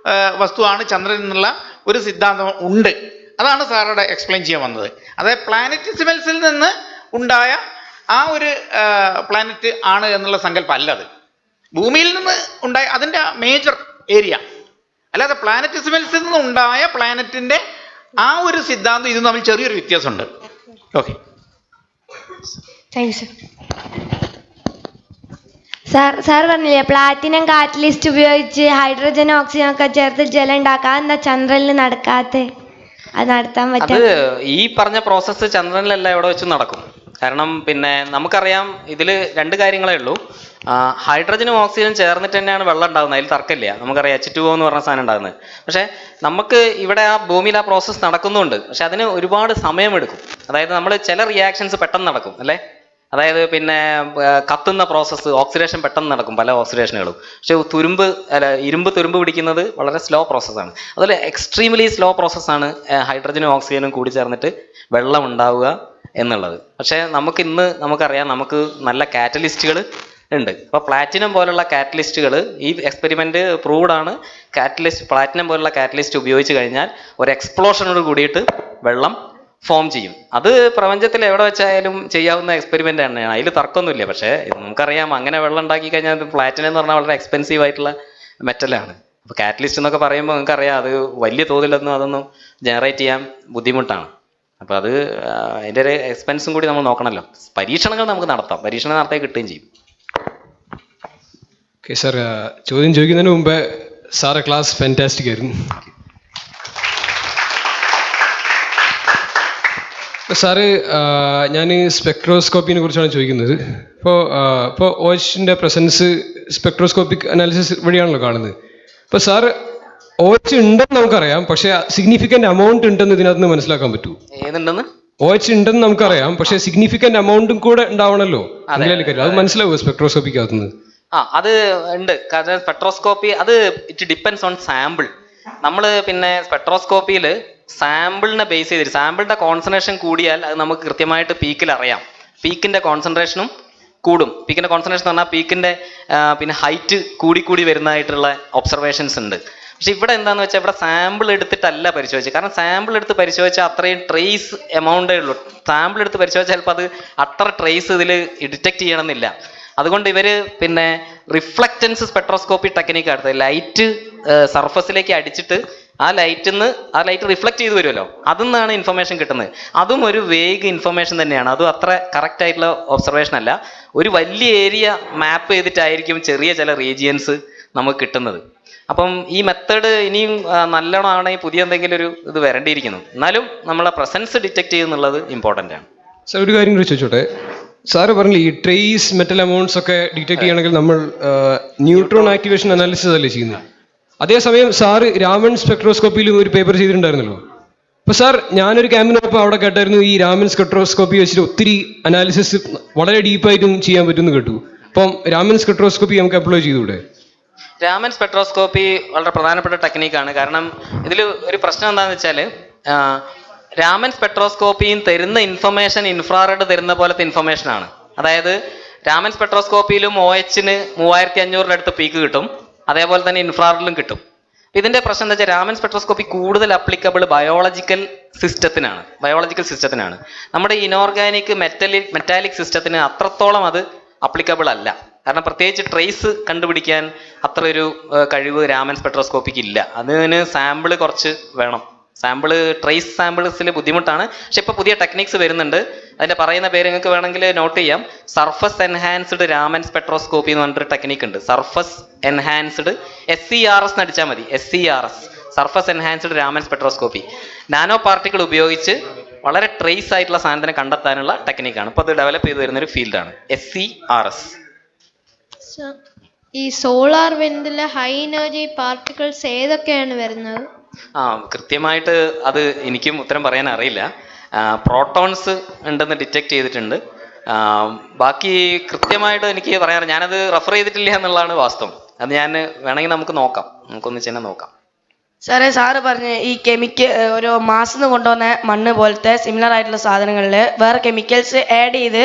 [SPEAKER 2] വസ്തുവാണ് ചന്ദ്രൻ എന്നുള്ള ഒരു സിദ്ധാന്തം ഉണ്ട്. അതാണ് സാറുടെ എക്സ്പ്ലെയിൻ ചെയ്യാൻ വന്നത്. അതായത് പ്ലാനറ്റിസിമൽസിൽ നിന്ന് ഉണ്ടായ ആ ഒരു പ്ലാനറ്റ് ആണ് എന്നുള്ള സങ്കല്പം അല്ല, അത് ഭൂമിയിൽ നിന്ന് ഉണ്ടായ അതിൻ്റെ മേജർ ഏരിയ, അല്ലാതെ പ്ലാനറ്റിസിമൽസിൽ നിന്ന് ഉണ്ടായ പ്ലാനറ്റിൻ്റെ ആ ഒരു സിദ്ധാന്തം ഇതും തമ്മിൽ ചെറിയൊരു വ്യത്യാസമുണ്ട്. Okay,
[SPEAKER 5] thank you sir. Sir പറഞ്ഞില്ലേ പ്ലാറ്റിനം കാറ്റലിസ്റ്റ് ഉപയോഗിച്ച് ഹൈഡ്രജൻ ഓക്സിജൻ ഒക്കെ ചേർത്ത് ജലം ഉണ്ടാക്കാം, എന്താ ചന്ദ്രനിൽ നടക്കാത്ത? അത് നടത്താൻ പറ്റും?
[SPEAKER 3] അത് ഈ പറഞ്ഞ പ്രോസസ്സ് ചന്ദ്രനിലല്ല എവിടെ വെച്ച് നടക്കും. കാരണം നമുക്കറിയാം, ഇതിൽ 2 കാര്യങ്ങളേ ഉള്ളൂ. ഹൈഡ്രജനും ഓക്സിജനും ചേർന്നിട്ട് തന്നെയാണ് വെള്ളം ഉണ്ടാകുന്നത്, അതിൽ തർക്കമില്ല. നമുക്കറിയാം H2O എന്ന് പറഞ്ഞ സാധനം ഉണ്ടാകുന്നത്. പക്ഷേ നമുക്ക് ഇവിടെ ആ ഭൂമിയിൽ ആ പ്രോസസ്സ് നടക്കുന്നുണ്ട്. പക്ഷെ അതിന് ഒരുപാട് സമയമെടുക്കും. അതായത് നമ്മൾ ചില റിയാക്ഷൻസ് പെട്ടെന്ന് നടക്കും അല്ലേ, അതായത് പിന്നെ കത്തുന്ന പ്രോസസ്സ്, ഓക്സിഡേഷൻ പെട്ടെന്ന് നടക്കും, പല ഓക്സിഡേഷനുകളും. പക്ഷെ ഇരുമ്പ് തുരുമ്പ് പിടിക്കുന്നത് വളരെ സ്ലോ പ്രോസസ്സാണ്. അതുപോലെ എക്സ്ട്രീംലി സ്ലോ പ്രോസസ്സാണ് ഹൈഡ്രജനും ഓക്സിജനും കൂടി ചേർന്നിട്ട് വെള്ളം ഉണ്ടാവുക എന്നുള്ളത്. പക്ഷേ നമുക്കറിയാം, നമുക്ക് നല്ല കാറ്റലിസ്റ്റുകൾ ഉണ്ട്. അപ്പോൾ പ്ലാറ്റിനം പോലുള്ള കാറ്റലിസ്റ്റുകൾ, ഈ എക്സ്പെരിമെൻറ്റ് പ്രൂവ്ഡ് ആണ്, പ്ലാറ്റിനം പോലുള്ള കാറ്റലിസ്റ്റ് ഉപയോഗിച്ച് കഴിഞ്ഞാൽ ഒരു എക്സ്പ്ലോഷനോട് കൂടിയിട്ട് വെള്ളം ഫോം ചെയ്യും. അത് പ്രപഞ്ചത്തിൽ എവിടെ വെച്ചായാലും ചെയ്യാവുന്ന എക്സ്പെരിമെൻ്റ് തന്നെയാണ്, അതിൽ തർക്കമൊന്നുമില്ല. പക്ഷേ നമുക്കറിയാം, അങ്ങനെ വെള്ളം ഉണ്ടാക്കി കഴിഞ്ഞാൽ പ്ലാറ്റിനം എന്ന് പറഞ്ഞാൽ വളരെ എക്സ്പെൻസീവ് ആയിട്ടുള്ള മെറ്റലാണ്. അപ്പോൾ കാറ്റലിസ്റ്റ് എന്നൊക്കെ പറയുമ്പോൾ നിങ്ങൾക്കറിയാം, അത് വലിയ തോതിലൊന്നും അതൊന്നും ജനറേറ്റ് ചെയ്യാൻ ബുദ്ധിമുട്ടാണ്. അപ്പോൾ അത് അതിൻ്റെ ഒരു എക്സ്പെൻസും കൂടി നമ്മൾ നോക്കണമല്ലോ. പരീക്ഷണങ്ങൾ നമുക്ക് നടത്താം, പരീക്ഷണം നടത്തിയാൽ കിട്ടുകയും ചെയ്യും.
[SPEAKER 6] ഓക്കെ സാർ, ചോദ്യം ചോദിക്കുന്നതിന് മുമ്പേ സാറെ ക്ലാസ് ഫാന്റാസ്റ്റിക് ആയിരുന്നു. സാറ്, ഞാൻ സ്പെക്ട്രോസ്കോപ്പിനെ കുറിച്ചാണ് ചോദിക്കുന്നത്. ഇപ്പോൾ OH-ൻ്റെ പ്രസൻസ് സ്പെക്ട്രോസ്കോപ്പിക് അനാലിസിസ് വഴിയാണല്ലോ കാണുന്നത്. അപ്പോൾ സാറ്, OH ഉണ്ടെന്ന് നമുക്കറിയാം, പക്ഷേ സിഗ്നിഫിക്കൻ്റ് എമൗണ്ട് ഉണ്ടെന്ന് ഇതിനകത്ത് നിന്ന് മനസ്സിലാക്കാൻ പറ്റൂ.
[SPEAKER 3] ഏതുണ്ടെന്ന്?
[SPEAKER 6] OH ഉണ്ടെന്ന് നമുക്കറിയാം, പക്ഷേ സിഗ്നിഫിക്കൻ്റ് എമൗണ്ടും കൂടെ ഉണ്ടാവണമല്ലോ. അത് മനസ്സിലാവുമോ സ്പെക്ട്രോസ്കോപ്പിക്കകത്തുനിന്ന്?
[SPEAKER 3] അത് ഉണ്ട്. കാരണം സ്പെക്ട്രോസ്കോപ്പി അത് ഇറ്റ് ഡിപ്പെൻസ് ഓൺ സാമ്പിൾ. നമ്മൾ പിന്നെ സ്പെക്ട്രോസ്കോപ്പിയിൽ സാമ്പിളിനെ ബേസ് ചെയ്തിട്ട്, സാമ്പിളിൻ്റെ കോൺസെൻട്രേഷൻ കൂടിയാൽ അത് നമുക്ക് കൃത്യമായിട്ട് പീക്കിൽ അറിയാം. പീക്കിൻ്റെ കോൺസെൻട്രേഷനും കൂടും. പീക്കിൻ്റെ കോൺസെൻട്രേഷൻ എന്ന് പറഞ്ഞാൽ പീക്കിൻ്റെ പിന്നെ ഹൈറ്റ് കൂടി വരുന്നതായിട്ടുള്ള ഒബ്സർവേഷൻസ് ഉണ്ട്. പക്ഷെ ഇവിടെ എന്താണെന്ന് വെച്ചാൽ, ഇവിടെ സാമ്പിൾ എടുത്തിട്ടല്ല പരിശോധിച്ചത്. കാരണം സാമ്പിൾ എടുത്ത് പരിശോധിച്ചാൽ അത്രയും ട്രേസ് എമൗണ്ടേ ഉള്ളൂ. സാമ്പിൾ എടുത്ത് പരിശോധിച്ചാൽ ചിലപ്പോൾ അത് അത്ര ട്രേസ് ഇതിൽ ഡിറ്റക്ട് ചെയ്യണമെന്നില്ല. അതുകൊണ്ട് ഇവർ പിന്നെ റിഫ്ലക്റ്റൻസ് സ്പെക്ട്രോസ്കോപ്പി ടെക്നിക്ക് എടുത്തത്. ലൈറ്റ് സർഫസിലേക്ക് അടിച്ചിട്ട് ആ ലൈറ്റ് റിഫ്ലക്ട് ചെയ്ത് വരുമല്ലോ, അതിൽ നിന്നാണ് ഇൻഫർമേഷൻ കിട്ടുന്നത്. അതും ഒരു വേഗ് ഇൻഫർമേഷൻ തന്നെയാണ്. അതും അത്ര കറക്റ്റ് ആയിട്ടുള്ള ഒബ്സർവേഷൻ അല്ല. ഒരു വലിയ ഏരിയ മാപ്പ് ചെയ്തിട്ടായിരിക്കും ചെറിയ ചില റീജിയൻസ് നമുക്ക് കിട്ടുന്നത്. അപ്പം ഈ മെത്തേഡ് ഇനിയും നല്ലോണമാണെങ്കിൽ പുതിയ എന്തെങ്കിലും ഒരു ഇത് വരേണ്ടിയിരിക്കുന്നു. എന്നാലും നമ്മളെ പ്രസൻസ് ഡിറ്റക്ട് ചെയ്യുന്നുള്ളത് ഇമ്പോർട്ടൻ്റ് ആണ്.
[SPEAKER 6] സാർ, ഒരു കാര്യം കൂടി ചോദിച്ചോട്ടെ. സാറ് പറഞ്ഞില്ല, ഈ ട്രേസ് മെറ്റൽ എമൗണ്ട്സ് ഒക്കെ ഡിറ്റക്ട് ചെയ്യണമെങ്കിൽ നമ്മൾ ന്യൂട്രോൺ ആക്ടിവേഷൻ അനാലിസിസ് അല്ലേ ചെയ്യുന്നത്? അതേസമയം സാറ് രാമൻ സ്പെക്ട്രോസ്കോപ്പിയിൽ ഒരു പേപ്പർ ചെയ്തിട്ടുണ്ടായിരുന്നല്ലോ. അപ്പോൾ സാർ, ഞാനൊരു ക്യാമ്പിനൊപ്പം അവിടെ കേട്ടായിരുന്നു, ഈ രാമൻ സ്പെക്ട്രോസ്കോപ്പി വെച്ചിട്ട് ഒത്തിരി അനാലിസിസ് വളരെ ഡീപ്പായിട്ടും ചെയ്യാൻ പറ്റുമെന്ന് കേട്ടു. അപ്പം രാമൻ സ്പെക്ട്രോസ്കോപ്പി നമുക്ക് അപ്ലൈ ചെയ്തുകൂടെ?
[SPEAKER 3] രാമൻ സ്പെക്ട്രോസ്കോപ്പി വളരെ പ്രധാനപ്പെട്ട ടെക്നിക്കാണ്. കാരണം ഇതിൽ ഒരു പ്രശ്നം എന്താണെന്ന് വെച്ചാൽ, രാമൻ സ്പെക്ട്രോസ്കോപ്പിയും തരുന്ന ഇൻഫർമേഷൻ ഇൻഫ്രാറെഡ് തരുന്ന പോലത്തെ ഇൻഫർമേഷനാണ്. അതായത് രാമൻ സ്പെക്ട്രോസ്കോപ്പിയിലും OH-ന് 3500 അടുത്ത് പീക്ക് കിട്ടും, അതേപോലെ തന്നെ ഇൻഫ്രാറെഡിലും കിട്ടും. ഇതിൻ്റെ പ്രശ്നം എന്താ വെച്ചാൽ, രാമൻ സ്പെക്ട്രോസ്കോപ്പി കൂടുതൽ അപ്ലിക്കബിൾ ബയോളജിക്കൽ സിസ്റ്റത്തിനാണ്. നമ്മുടെ ഇനോർഗാനിക് മെറ്റാലിക് സിസ്റ്റത്തിന് അത്രത്തോളം അത് അപ്ലിക്കബിൾ അല്ല. കാരണം പ്രത്യേകിച്ച് ട്രേസ് കണ്ടുപിടിക്കാൻ അത്ര ഒരു കഴിവ് രാമൻ സ്പെക്ട്രോസ്കോപ്പിക്ക് ഇല്ല. അതിന് സാമ്പിള് കുറച്ച് വേണം. ട്രേസ് സാമ്പിൾസിൽ ബുദ്ധിമുട്ടാണ്. പക്ഷെ ഇപ്പോൾ പുതിയ ടെക്നിക്സ് വരുന്നുണ്ട്. അതിൻ്റെ പറയുന്ന പേര് നിങ്ങൾക്ക് വേണമെങ്കിൽ നോട്ട് ചെയ്യാം. സർഫസ് എൻഹാൻസ്ഡ് രാമൻ സ്പെക്ട്രോസ്കോപ്പി എന്ന് പറഞ്ഞിട്ടൊരു ടെക്നിക്ക് ഉണ്ട്. സർഫസ് എൻഹാൻസ്ഡ് SERS അടിച്ചാൽ മതി. SERS, surface enhanced Raman spectroscopy. Nano particle ഉപയോഗിച്ച് വളരെ ട്രേസ് ആയിട്ടുള്ള സാധനത്തിനെ കണ്ടെത്താനുള്ള ടെക്നിക്കാണ്. ഇപ്പോൾ അത് ഡെവലപ്പ് ചെയ്ത് വരുന്നൊരു ഫീൽഡാണ് SERS.
[SPEAKER 7] ഈ സോളാർ വിൻഡിലെ ഹൈ എനർജി പാർട്ടിക്കിൾസ് ഏതൊക്കെയാണ് വരുന്നത്?
[SPEAKER 3] കൃത്യമായിട്ട് അത് എനിക്കും ഉത്തരം പറയാൻ അറിയില്ല. പ്രോട്ടോൺസ് ഉണ്ടെന്ന് ഡിറ്റക്ട് ചെയ്തിട്ടുണ്ട്. ബാക്കി കൃത്യമായിട്ട് എനിക്ക് പറയാറ്, ഞാനത് റെഫർ ചെയ്തിട്ടില്ല എന്നുള്ളതാണ് വാസ്തവം. അത് ഞാൻ വേണമെങ്കിൽ നമുക്കൊന്ന് തന്നെ നോക്കാം.
[SPEAKER 8] സാറ് പറഞ്ഞ് ഈ ഒരു മാസം കൊണ്ടുവന്ന മണ്ണ് പോലത്തെ സിമിലർ ആയിട്ടുള്ള സാധനങ്ങളിൽ വേറെ കെമിക്കൽസ് ആഡ് ചെയ്ത്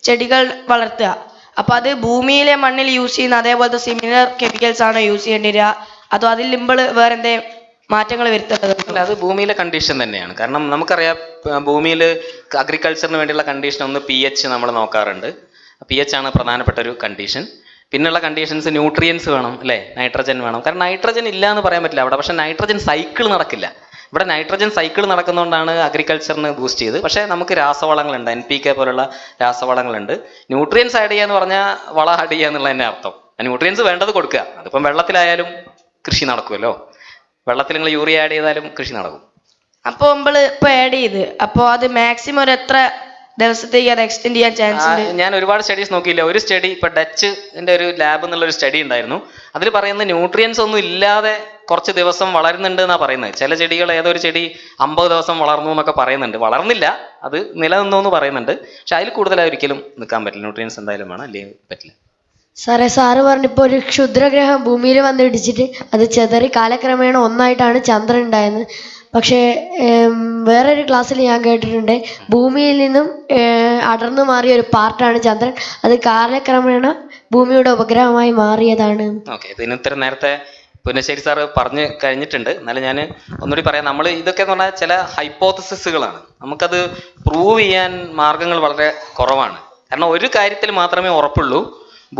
[SPEAKER 8] ചെടികൾ വളർത്തുക. അപ്പോൾ അത് ഭൂമിയിലെ മണ്ണിൽ യൂസ് ചെയ്യുന്ന അതേപോലത്തെ സിമിലർ കെമിക്കൽസ് ആണോ യൂസ് ചെയ്യേണ്ടി വരിക, അതോ അതിൽ ലിമ്പിൾ വേറെ എന്തെങ്കിലും മാറ്റങ്ങൾ വരുത്തേണ്ടത്?
[SPEAKER 3] അത് ഭൂമിയിലെ കണ്ടീഷൻ തന്നെയാണ്. കാരണം നമുക്കറിയാം, ഭൂമിയിൽ അഗ്രികൾച്ചറിന് വേണ്ടിയുള്ള കണ്ടീഷൻ ഒന്ന് pH നമ്മൾ നോക്കാറുണ്ട്. pH ആണ് പ്രധാനപ്പെട്ട ഒരു കണ്ടീഷൻ. പിന്നെയുള്ള കണ്ടീഷൻസ് ന്യൂട്രിയൻസ് വേണം, അല്ലേ? നൈട്രജൻ വേണം. കാരണം നൈട്രജൻ ഇല്ല എന്ന് പറയാൻ പറ്റില്ല അവിടെ. പക്ഷേ നൈട്രജൻ സൈക്കിൾ നടക്കില്ല. ഇവിടെ നൈട്രജൻ സൈക്കിൾ നടക്കുന്നതുകൊണ്ടാണ് അഗ്രികൾച്ചറിന് ബൂസ്റ്റ് ചെയ്ത്. പക്ഷേ നമുക്ക് രാസവളങ്ങളുണ്ട്, NPK പോലുള്ള രാസവളങ്ങളുണ്ട്. ന്യൂട്രിയൻസ് ആഡ് ചെയ്യുക എന്ന് പറഞ്ഞാൽ വളം ആഡ് ചെയ്യുക എന്നുള്ള തന്നെ അർത്ഥം. ന്യൂട്രിയൻസ് വേണ്ടത് കൊടുക്കുക. അതിപ്പം വെള്ളത്തിലായാലും കൃഷി നടക്കുമല്ലോ. വെള്ളത്തിൽ നിങ്ങൾ യൂറിയ ആഡ് ചെയ്താലും കൃഷി നടക്കും.
[SPEAKER 8] അപ്പോൾ നമ്മൾ ഇപ്പോൾ ആഡ് ചെയ്ത് അപ്പോൾ അത് മാക്സിമം ഒരു എത്ര ദിവസത്തേക്ക് അത് എക്സ്റ്റെൻഡ് ചെയ്യാൻ ചാൻസ് ഉണ്ട്?
[SPEAKER 3] ഞാൻ ഒരുപാട് സ്റ്റഡീസ് നോക്കിയില്ല. ഒരു സ്റ്റഡി ഇപ്പോൾ ഡച്ചിൻ്റെ ഒരു ലാബ് എന്നുള്ളൊരു സ്റ്റഡി ഉണ്ടായിരുന്നു. അതിൽ പറയുന്നത് ന്യൂട്രിയൻസ് ഒന്നും ഇല്ലാതെ കുറച്ച് ദിവസം വളരുന്നുണ്ട് എന്നാണ് പറയുന്നത്. ചില ചെടികൾ ഏതൊരു ചെടി 50 ദിവസം വളർന്നു എന്നൊക്കെ പറയുന്നുണ്ട്. വളർന്നില്ല, അത് നിലനിന്നു എന്ന് പറയുന്നുണ്ട്. പക്ഷെ അതിൽ കൂടുതലായി ഒരിക്കലും നിൽക്കാൻ പറ്റില്ല. ന്യൂട്രിയൻസ് എന്തായാലും വേണം, അല്ലെങ്കിൽ പറ്റില്ല.
[SPEAKER 5] സാറ് പറഞ്ഞിപ്പോൾ ഒരു ക്ഷുദ്രഗ്രഹം ഭൂമിയിൽ വന്ന് ഇടിച്ചിട്ട് അത് ചെതറി കാലക്രമേണ ഒന്നായിട്ടാണ് ചന്ദ്രൻ ഉണ്ടായത്. പക്ഷേ വേറൊരു ക്ലാസ്സിൽ ഞാൻ കേട്ടിട്ടുണ്ട്, ഭൂമിയിൽ നിന്നും അടർന്നു മാറിയ ഒരു പാർട്ടാണ് ചന്ദ്രൻ, അത് കാലക്രമേണ ഭൂമിയുടെ ഉപഗ്രഹമായി മാറിയതാണ്.
[SPEAKER 3] ഓക്കെ, ഇതിന് ഇത്ര നേരത്തെ പുന്നശ്ശേരി സാറ് പറഞ്ഞു കഴിഞ്ഞിട്ടുണ്ട്. എന്നാലും ഞാൻ ഒന്നുകൂടി പറയാം. നമ്മൾ ഇതൊക്കെ എന്ന് പറഞ്ഞാൽ ചില ഹൈപ്പോത്തസിസുകളാണ്. നമുക്കത് പ്രൂവ് ചെയ്യാൻ മാർഗങ്ങൾ വളരെ കുറവാണ്. കാരണം ഒരു കാര്യത്തിൽ മാത്രമേ ഉറപ്പുള്ളൂ,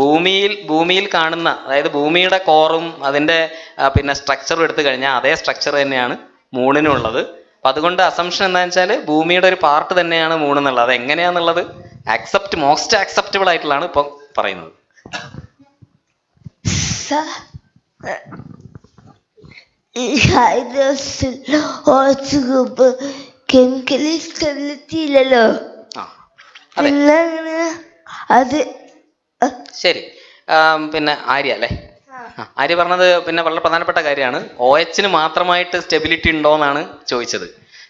[SPEAKER 3] ഭൂമിയിൽ കാണുന്ന, അതായത് ഭൂമിയുടെ കോറും അതിൻ്റെ പിന്നെ സ്ട്രക്ചറും എടുത്തു കഴിഞ്ഞാൽ അതേ സ്ട്രക്ചർ തന്നെയാണ് മൂണിനുള്ളത്. അപ്പം അതുകൊണ്ട് അസംഷൻ എന്താണെന്ന് വെച്ചാൽ ഭൂമിയുടെ ഒരു പാർട്ട് തന്നെയാണ് മൂണെന്നുള്ളത്. അത് എങ്ങനെയാണെന്നുള്ളത് മോസ്റ്റ് ആക്സെപ്റ്റബിൾ ആയിട്ടുള്ളതാണ് ഇപ്പം പറയുന്നത്.
[SPEAKER 5] ഈ ഹൈഡ്രോജൻ ഗ്രൂപ്പ് കെമിക്കലി സ്റ്റെബിലിറ്റിയില്ലല്ലോ, അത്
[SPEAKER 3] ശരി. പിന്നെ ആര്യ അല്ലേ? ആര്യ പറഞ്ഞത് പിന്നെ വളരെ പ്രധാനപ്പെട്ട കാര്യമാണ്. OH മാത്രമായിട്ട് സ്റ്റെബിലിറ്റി ഉണ്ടോ എന്നാണ് ചോദിച്ചത്.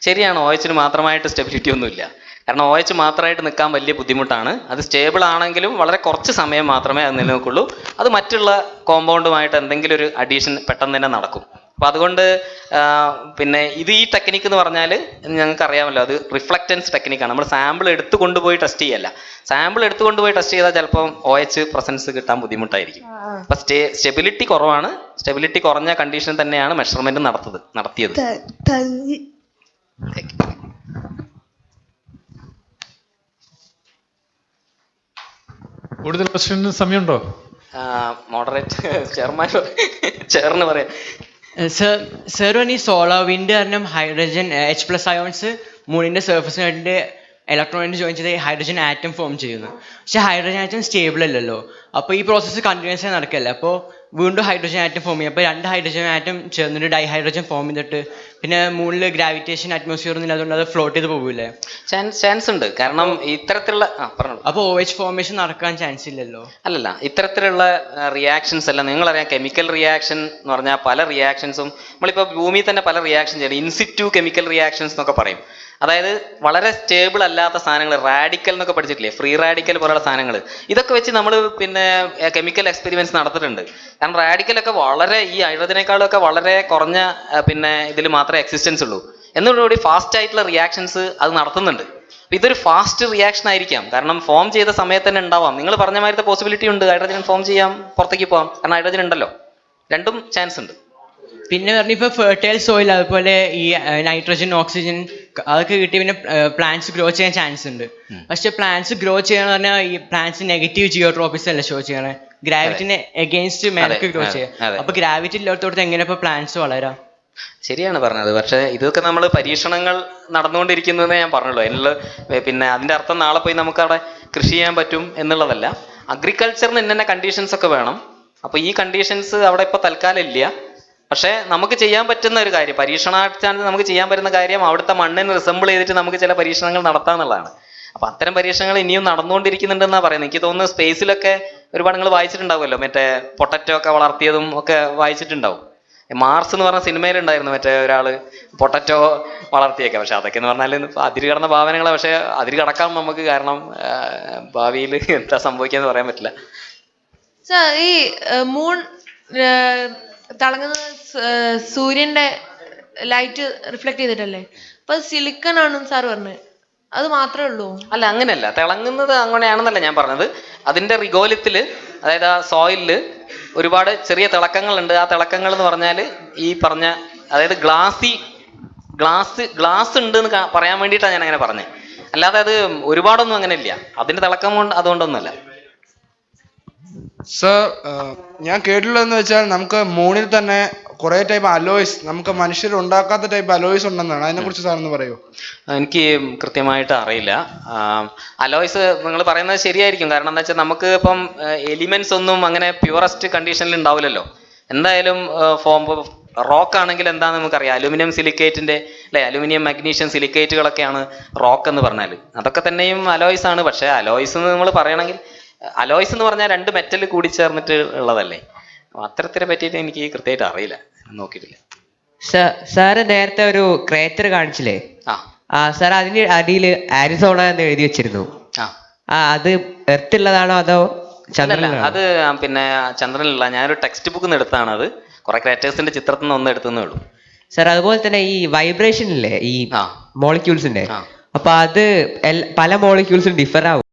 [SPEAKER 3] ശരിയാണ്, OH മാത്രമായിട്ട് സ്റ്റെബിലിറ്റി ഒന്നുമില്ല. കാരണം OH മാത്രമായിട്ട് നിൽക്കാൻ വലിയ ബുദ്ധിമുട്ടാണ്. അത് സ്റ്റേബിൾ ആണെങ്കിലും വളരെ കുറച്ച് സമയം മാത്രമേ അത് നിലനിൽക്കുള്ളൂ. അത് മറ്റുള്ള കോമ്പൗണ്ടുമായിട്ട് എന്തെങ്കിലും ഒരു അഡീഷൻ പെട്ടെന്ന് തന്നെ നടക്കും. അപ്പം അതുകൊണ്ട് പിന്നെ ഇത് ഈ ടെക്നിക്ക് എന്ന് പറഞ്ഞാൽ ഞങ്ങൾക്ക് അറിയാമല്ലോ, അത് റിഫ്ലക്റ്റൻസ് ടെക്നിക്കാണ്. നമ്മൾ സാമ്പിൾ എടുത്തു കൊണ്ടുപോയി ടെസ്റ്റ് ചെയ്യല്ല. സാമ്പിൾ എടുത്തു കൊണ്ടുപോയി ടെസ്റ്റ് ചെയ്താൽ ചിലപ്പോൾ OH പ്രസൻസ് കിട്ടാൻ ബുദ്ധിമുട്ടായിരിക്കും. അപ്പം സ്റ്റെബിലിറ്റി കുറവാണ്. സ്റ്റെബിലിറ്റി കുറഞ്ഞ കണ്ടീഷൻ തന്നെയാണ് മെഷർമെന്റ് നടത്തിയത്.
[SPEAKER 4] കൂടുതൽ ക്വസ്റ്റ്യന് സമയമുണ്ടോ?
[SPEAKER 3] മോഡറേറ്റ് ചെയറിന് പറയാം.
[SPEAKER 9] സർ ഈ സോളാർ വിൻഡ് കാരണം ഹൈഡ്രജൻ H+ അയോൺസ് മൂണിൻ്റെ സർഫസിനായിട്ട് ഇലക്ട്രോണിന് ജോയിൻ ചെയ്ത് ഹൈഡ്രജൻ ആറ്റം ഫോം ചെയ്യുന്നു. പക്ഷേ ഹൈഡ്രജൻ ആറ്റം സ്റ്റേബിൾ അല്ലല്ലോ. അപ്പോൾ ഈ പ്രോസസ്സ് കണ്ടിന്യൂസ് ആയി നടക്കല്ല. അപ്പോൾ വീണ്ടും ഹൈഡ്രജൻ ആറ്റം ഫോം ചെയ്യും. അപ്പോൾ 2 ഹൈഡ്രജൻ ആറ്റം ചേർന്നിട്ട് ഡൈഹൈഡ്രജൻ ഫോം ചെയ്തിട്ട് പിന്നെ മൂണിൽ ഗ്രാവിറ്റേഷൻ അറ്റ്മോസ്ഫിയർ ഒന്നും അതുകൊണ്ട് അത് ഫ്ലോട്ട് ചെയ്ത് പോകില്ലേ?
[SPEAKER 3] ചാൻസ് ഉണ്ട്. കാരണം ഇത്തരത്തിലുള്ള പറഞ്ഞു
[SPEAKER 9] അപ്പോൾ OH ഫോർമേഷൻ നടക്കാൻ ചാൻസ് ഇല്ലല്ലോ.
[SPEAKER 3] അല്ലല്ല, ഇത്തരത്തിലുള്ള റിയാക്ഷൻസ് എല്ലാം നിങ്ങളറിയാം. കെമിക്കൽ റിയാക്ഷൻ എന്ന് പറഞ്ഞാൽ പല റിയാക്ഷൻസും നമ്മളിപ്പോൾ ഭൂമിയിൽ തന്നെ പല റിയാക്ഷൻ ചെയ്യണം. ഇൻസിറ്റു കെമിക്കൽ റിയാക്ഷൻസ് എന്നൊക്കെ പറയും. അതായത് വളരെ സ്റ്റേബിൾ അല്ലാത്ത സാധനങ്ങൾ, റാഡിക്കൽ എന്നൊക്കെ പഠിച്ചിട്ടില്ലേ, ഫ്രീ റാഡിക്കൽ പോലുള്ള സാധനങ്ങൾ, ഇതൊക്കെ വെച്ച് നമ്മൾ പിന്നെ കെമിക്കൽ എക്സ്പെരിമെന്റ്സ് നടത്തിയിട്ടുണ്ട്. കാരണം റാഡിക്കലൊക്കെ വളരെ ഈ ഹൈഡ്രജനേക്കാളും ഒക്കെ വളരെ കുറഞ്ഞ പിന്നെ ഇതിൽ മാത്രമേ എക്സിസ്റ്റൻസ് ഉള്ളൂ. എന്നോടുകൂടി ഫാസ്റ്റ് ആയിട്ടുള്ള റിയാക്ഷൻസ് അത് നടത്തുന്നുണ്ട്. ഇതൊരു ഫാസ്റ്റ് റിയാക്ഷൻ ആയിരിക്കാം. കാരണം ഫോം ചെയ്ത സമയത്ത് തന്നെ ഉണ്ടാവാം. നിങ്ങൾ പറഞ്ഞ മാതിരത്തെ പോസിബിലിറ്റി ഉണ്ട്. ഹൈഡ്രജൻ ഫോം ചെയ്യാം, പുറത്തേക്ക് പോകാം. കാരണം ഹൈഡ്രജൻ ഉണ്ടല്ലോ. രണ്ടും ചാൻസ് ഉണ്ട്.
[SPEAKER 9] പിന്നെ പറഞ്ഞ ഇപ്പോൾ ഫെർട്ടൈൽ സോയിൽ അതുപോലെ ഈ നൈട്രജൻ ഓക്സിജൻ അതൊക്കെ കിട്ടി പിന്നെ പ്ലാന്റ്സ് ഗ്രോ ചെയ്യാൻ ചാൻസ് ഉണ്ട്. പക്ഷെ പ്ലാന്റ്സ് ഗ്രോ ചെയ്യാന്ന് പറഞ്ഞാൽ ഈ പ്ലാന്റ്സ് നെഗറ്റീവ് ജിയോട്രോപ്പിക്സ് അല്ല ഷോ ചെയ്യണേ, ഗ്രാവിറ്റിനെ എഗെയിൻസ്റ്റ് മേലേക്ക് ഗ്രോ ചെയ്യാം. അപ്പൊ ഗ്രാവിറ്റി ഇല്ലാത്തടത്ത് എങ്ങനെ ഇപ്പൊ പ്ലാന്റ്സ് വളരാം?
[SPEAKER 3] ശരിയാണ് പറഞ്ഞത്. പക്ഷെ ഇതൊക്കെ നമ്മൾ പരീക്ഷണങ്ങൾ നടന്നുകൊണ്ടിരിക്കുന്നതേ ഞാൻ പറഞ്ഞുള്ളൂ. അതിനുള്ള പിന്നെ അതിന്റെ അർത്ഥം നാളെ പോയി നമുക്ക് അവിടെ കൃഷി ചെയ്യാൻ പറ്റും എന്നുള്ളതല്ല. അഗ്രികൾച്ചറിന് ഇന്ന കണ്ടീഷൻസ് ഒക്കെ വേണം. അപ്പൊ ഈ കണ്ടീഷൻസ് അവിടെ ഇപ്പൊ തൽക്കാലം ഇല്ല. പക്ഷേ നമുക്ക് ചെയ്യാൻ പറ്റുന്ന ഒരു കാര്യം, പരീക്ഷണാടിസ്ഥാനത്തിൽ നമുക്ക് ചെയ്യാൻ പറ്റുന്ന കാര്യം അവിടുത്തെ മണ്ണിന് റിസംബിൾ ചെയ്തിട്ട് നമുക്ക് ചില പരീക്ഷണങ്ങൾ നടത്താന്നുള്ളതാണ്. അപ്പൊ അത്തരം പരീക്ഷണങ്ങൾ ഇനിയും നടന്നുകൊണ്ടിരിക്കുന്നുണ്ടെന്നാണ് പറയുന്നത്. എനിക്ക് തോന്നുന്നു സ്പേസിലൊക്കെ ഒരുപാട് നിങ്ങൾ വായിച്ചിട്ടുണ്ടാവുമല്ലോ, മറ്റേ പൊട്ടറ്റോ ഒക്കെ വളർത്തിയതും ഒക്കെ വായിച്ചിട്ടുണ്ടാവും. മാർസ് എന്ന് പറഞ്ഞ സിനിമയിലുണ്ടായിരുന്നു മറ്റേ ഒരാള് പൊട്ടറ്റോ വളർത്തിയൊക്കെ. പക്ഷെ അതൊക്കെ എന്ന് പറഞ്ഞാൽ അതിര് കടന്ന ഭാവനകളാണ്. പക്ഷെ അതിര് കടക്കാം നമുക്ക്. കാരണം ഭാവിയിൽ എന്താ സംഭവിക്കാന്ന് പറയാൻ പറ്റില്ല.
[SPEAKER 10] ഈ മൂൺ തിളങ്ങുന്നത് സൂര്യന്റെ ലൈറ്റ് റിഫ്ലക്ട് ചെയ്തിട്ടല്ലേ? അപ്പൊ സിലിക്കൺ ആണെന്ന് സാർ പറഞ്ഞു. അത് മാത്രമേ ഉള്ളൂ?
[SPEAKER 3] അല്ല, അങ്ങനെയല്ല. തിളങ്ങുന്നത് അങ്ങനെയാണെന്നല്ല ഞാൻ പറഞ്ഞത്. അതിന്റെ റിഗോലിത്തില്, അതായത് ആ സോയിലില് ഒരുപാട് ചെറിയ തിളക്കങ്ങളുണ്ട്. ആ തിളക്കങ്ങൾ എന്ന് പറഞ്ഞാൽ ഈ പറഞ്ഞ, അതായത് ഗ്ലാസ് ഉണ്ട് എന്ന് പറയാൻ വേണ്ടിയിട്ടാണ് ഞാൻ അങ്ങനെ പറഞ്ഞത്. അല്ലാതെ അത് ഒരുപാടൊന്നും അങ്ങനെ ഇല്ല. അതിന്റെ തിളക്കം കൊണ്ട് അതുകൊണ്ടൊന്നുമല്ല.
[SPEAKER 11] സർ, ഞാൻ കേട്ടിട്ടുള്ളതെന്ന് വെച്ചാൽ നമുക്ക് മൂണിൽ തന്നെ കുറെ ടൈപ്പ് അലോയ്സ്, നമുക്ക് മനുഷ്യർ ഉണ്ടാക്കാത്ത ടൈപ്പ് അലോയ്സ് ഉണ്ടെന്നാണ്. അതിനെ കുറിച്ച് സാറൊന്ന് പറയൂ.
[SPEAKER 3] എനിക്ക് കൃത്യമായിട്ട് അറിയില്ല. അലോയ്സ് നിങ്ങൾ പറയുന്നത് ശരിയായിരിക്കും. കാരണം എന്താ വെച്ചാൽ നമുക്ക് ഇപ്പം എലിമെന്റ്സ് ഒന്നും അങ്ങനെ പ്യൂറസ്റ്റ് കണ്ടീഷനിൽ ഉണ്ടാവില്ലല്ലോ. എന്തായാലും റോക്ക് ആണെങ്കിൽ എന്താണെന്ന് നമുക്കറിയാം. അലുമിനിയം സിലിക്കേറ്റിന്റെ അല്ലെ, അലുമിനിയം മഗ്നീഷ്യം സിലിക്കേറ്റുകളൊക്കെയാണ് റോക്ക് എന്ന് പറഞ്ഞാൽ. അതൊക്കെ തന്നെയും അലോയ്സ് ആണ്. പക്ഷെ അലോയ്സ് എന്ന് നമ്മൾ പറയണമെങ്കിൽ, അലോയ്സ് എന്ന് പറഞ്ഞാൽ 2 മെറ്റൽ കൂടി ചേർന്നിട്ട് ഉള്ളതല്ലേ. അത്തരത്തിനെ പറ്റിയിട്ട് എനിക്ക് കൃത്യമായിട്ട് അറിയില്ല. നോക്കിയിട്ടില്ല.
[SPEAKER 9] സാറ് നേരത്തെ ഒരു ക്രേറ്റർ കാണിച്ചില്ലേ?
[SPEAKER 3] ആ
[SPEAKER 9] സാർ അതിന്റെ അടിയിൽ ആരിസോണ എന്ന് എഴുതി വെച്ചിരുന്നു. അത് എർത്തുള്ളതാണോ അതോ ചന്ദ്രനിലാണോ?
[SPEAKER 3] അത് പിന്നെ ചന്ദ്രനിലുള്ള ഞാനൊരു ടെക്സ്റ്റ് ബുക്കിൽ നിന്ന് എടുത്താണ്. അത് കുറെ ക്രാറ്റേഴ്സിന്റെ ചിത്രത്തിൽ നിന്ന് ഒന്ന് എടുത്തേ ഉള്ളൂ.
[SPEAKER 9] സാർ അതുപോലെ തന്നെ ഈ വൈബ്രേഷൻ ഇല്ലേ ഈ മോളിക്യൂൾസിന്റെ, അപ്പൊ അത് പല മോളിക്യൂൾസും ഡിഫർ ആവും.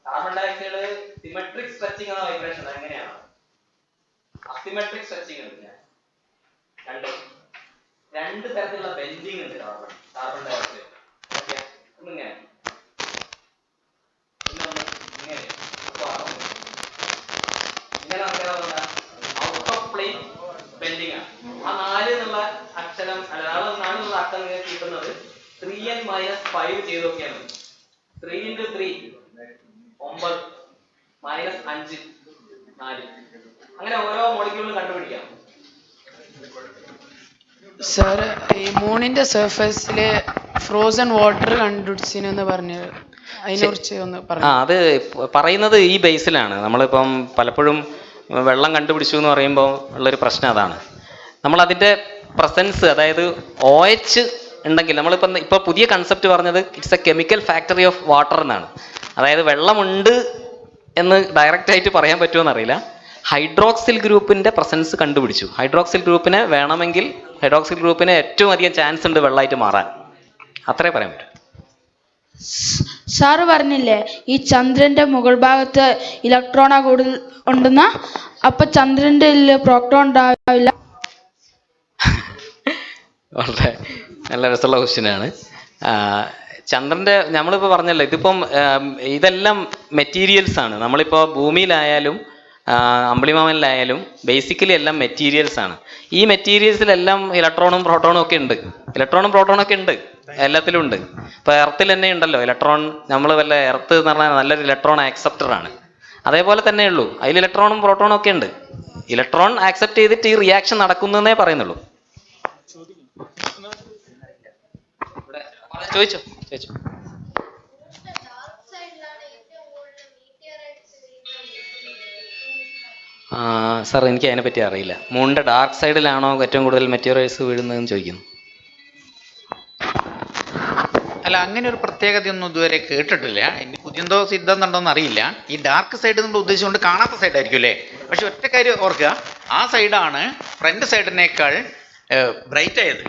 [SPEAKER 3] കാർബൺ ഡയോക്സൈഡ് സിമെട്രിക് സ്ട്രെച്ചിങ് എന്ന വൈബ്രേഷൻ എങ്ങനെയാണ്? അസിമെട്രിക് സ്ട്രെച്ചിങ് ഉണ്ട്. രണ്ട് തരത്തിലുള്ള ബെൻഡിങ് ഉണ്ട് കാർബൺ ഡയോക്സൈഡ്. ഒന്നിങ്ങനെ ഔട്ട് ഓഫ് പ്ലെയിൻ ബെൻഡിങ് ആണ്. ആ 4 എന്നുള്ള അക്ഷരം എന്നുള്ള അക്കം നിങ്ങൾക്ക് കിട്ടുന്നത് 3n-5 ചെയ്ത് നോക്കിയാണ്. 3 × 3 9 -5 4. അങ്ങനെ ഓരോ മോളിക്യൂളും കണ്ടുപിടിക്കാം.
[SPEAKER 12] സാർ ഈ മൂണിന്റെ സർഫസില് ഫ്രോസൺ വാട്ടർ കണ്ടുപിടിച്ചെന്ന് പറഞ്ഞത് അതിനെ കുറിച്ച് ഒന്ന് പറഞ്ഞു.
[SPEAKER 3] അത് പറയുന്നത് ഈ ബേസിലാണ്. നമ്മളിപ്പം പലപ്പോഴും വെള്ളം കണ്ടുപിടിച്ചു എന്ന് പറയുമ്പോൾ ഉള്ളൊരു പ്രശ്നം അതാണ്. നമ്മളതിൻ്റെ പ്രസൻസ്, അതായത് OH ഉണ്ടെങ്കിൽ, ഇപ്പോൾ പുതിയ കൺസെപ്റ്റ് പറഞ്ഞത് it's A chemical factory of water എന്നാണ്. അതായത് വെള്ളമുണ്ട് എന്ന് ഡയറക്റ്റ് ആയിട്ട് പറയാൻ പറ്റുമോ അറിയില്ല. ഹൈഡ്രോക്സിൽ ഗ്രൂപ്പിന്റെ പ്രസൻസ് കണ്ടുപിടിച്ചു. ഹൈഡ്രോക്സിൽ ഗ്രൂപ്പിനെ വേണമെങ്കിൽ ഹൈഡ്രോക്സിൽ ഗ്രൂപ്പിന് ഏറ്റവും അധികം ചാൻസ് ഉണ്ട് വെള്ളമായിട്ട് മാറാൻ. അത്രേ പറയാൻ പറ്റും.
[SPEAKER 13] സാറ് പറഞ്ഞില്ലേ ഈ ചന്ദ്രന്റെ മുകൾ ഭാഗത്ത് ഇലക്ട്രോണാ കൂടുതൽ ഉണ്ടെന്ന, അപ്പൊ ചന്ദ്രന്റെ പ്രോട്ടോൺ ഉണ്ടാവില്ല?
[SPEAKER 3] വളരെ നല്ല രസമുള്ള ക്വസ്റ്റ്യനാണ്. ചന്ദ്രന്റെ നമ്മളിപ്പോൾ പറഞ്ഞല്ലോ, ഇതിപ്പം ഇതെല്ലാം മെറ്റീരിയൽസ് ആണ്. നമ്മളിപ്പോൾ ഭൂമിയിലായാലും അമ്പിളിമാമനിലായാലും ബേസിക്കലി എല്ലാം മെറ്റീരിയൽസ് ആണ്. ഈ മെറ്റീരിയൽസിലെല്ലാം ഇലക്ട്രോണും പ്രോട്ടോണും ഒക്കെ ഉണ്ട്. ഇലക്ട്രോണും പ്രോട്ടോണും ഒക്കെ ഉണ്ട്, എല്ലാത്തിലും ഉണ്ട്. ഇപ്പോൾ എർത്തിൽ തന്നെ ഉണ്ടല്ലോ ഇലക്ട്രോൺ. നമ്മൾ വല്ല എർത്ത് എന്ന് പറഞ്ഞാൽ നല്ലൊരു ഇലക്ട്രോൺ ആക്സെപ്റ്റർ ആണ്. അതേപോലെ തന്നെ ഉള്ളൂ, അതിൽ ഇലക്ട്രോണും പ്രോട്ടോണും ഒക്കെ ഉണ്ട്. ഇലക്ട്രോൺ ആക്സെപ്റ്റ് ചെയ്തിട്ട് ഈ റിയാക്ഷൻ നടക്കുന്നേ പറയുന്നുള്ളൂ. ചോദിച്ചോ. സാർ എനിക്ക് അതിനെപ്പറ്റി അറിയില്ല. മൂണിൻ്റെ ഡാർക്ക് സൈഡിലാണോ ഏറ്റവും കൂടുതൽ മെറ്റീരിയൽസ് വീഴുന്നതെന്ന് ചോദിക്കുന്നു.
[SPEAKER 2] അല്ല, അങ്ങനെ ഒരു പ്രത്യേകതയൊന്നും ഇതുവരെ കേട്ടിട്ടില്ല. ഇനി പുതിയന്തോ സിദ്ധാന്തം ഉണ്ടോന്ന് അറിയില്ല. ഈ ഡാർക്ക് സൈഡ് നമ്മൾ ഉദ്ദേശിച്ചുകൊണ്ട് കാണാത്ത സൈഡായിരിക്കും അല്ലേ? പക്ഷെ ഒറ്റ കാര്യം ഓർക്കുക, ആ സൈഡാണ് ഫ്രണ്ട് സൈഡിനേക്കാൾ ബ്രൈറ്റ് ആയത്.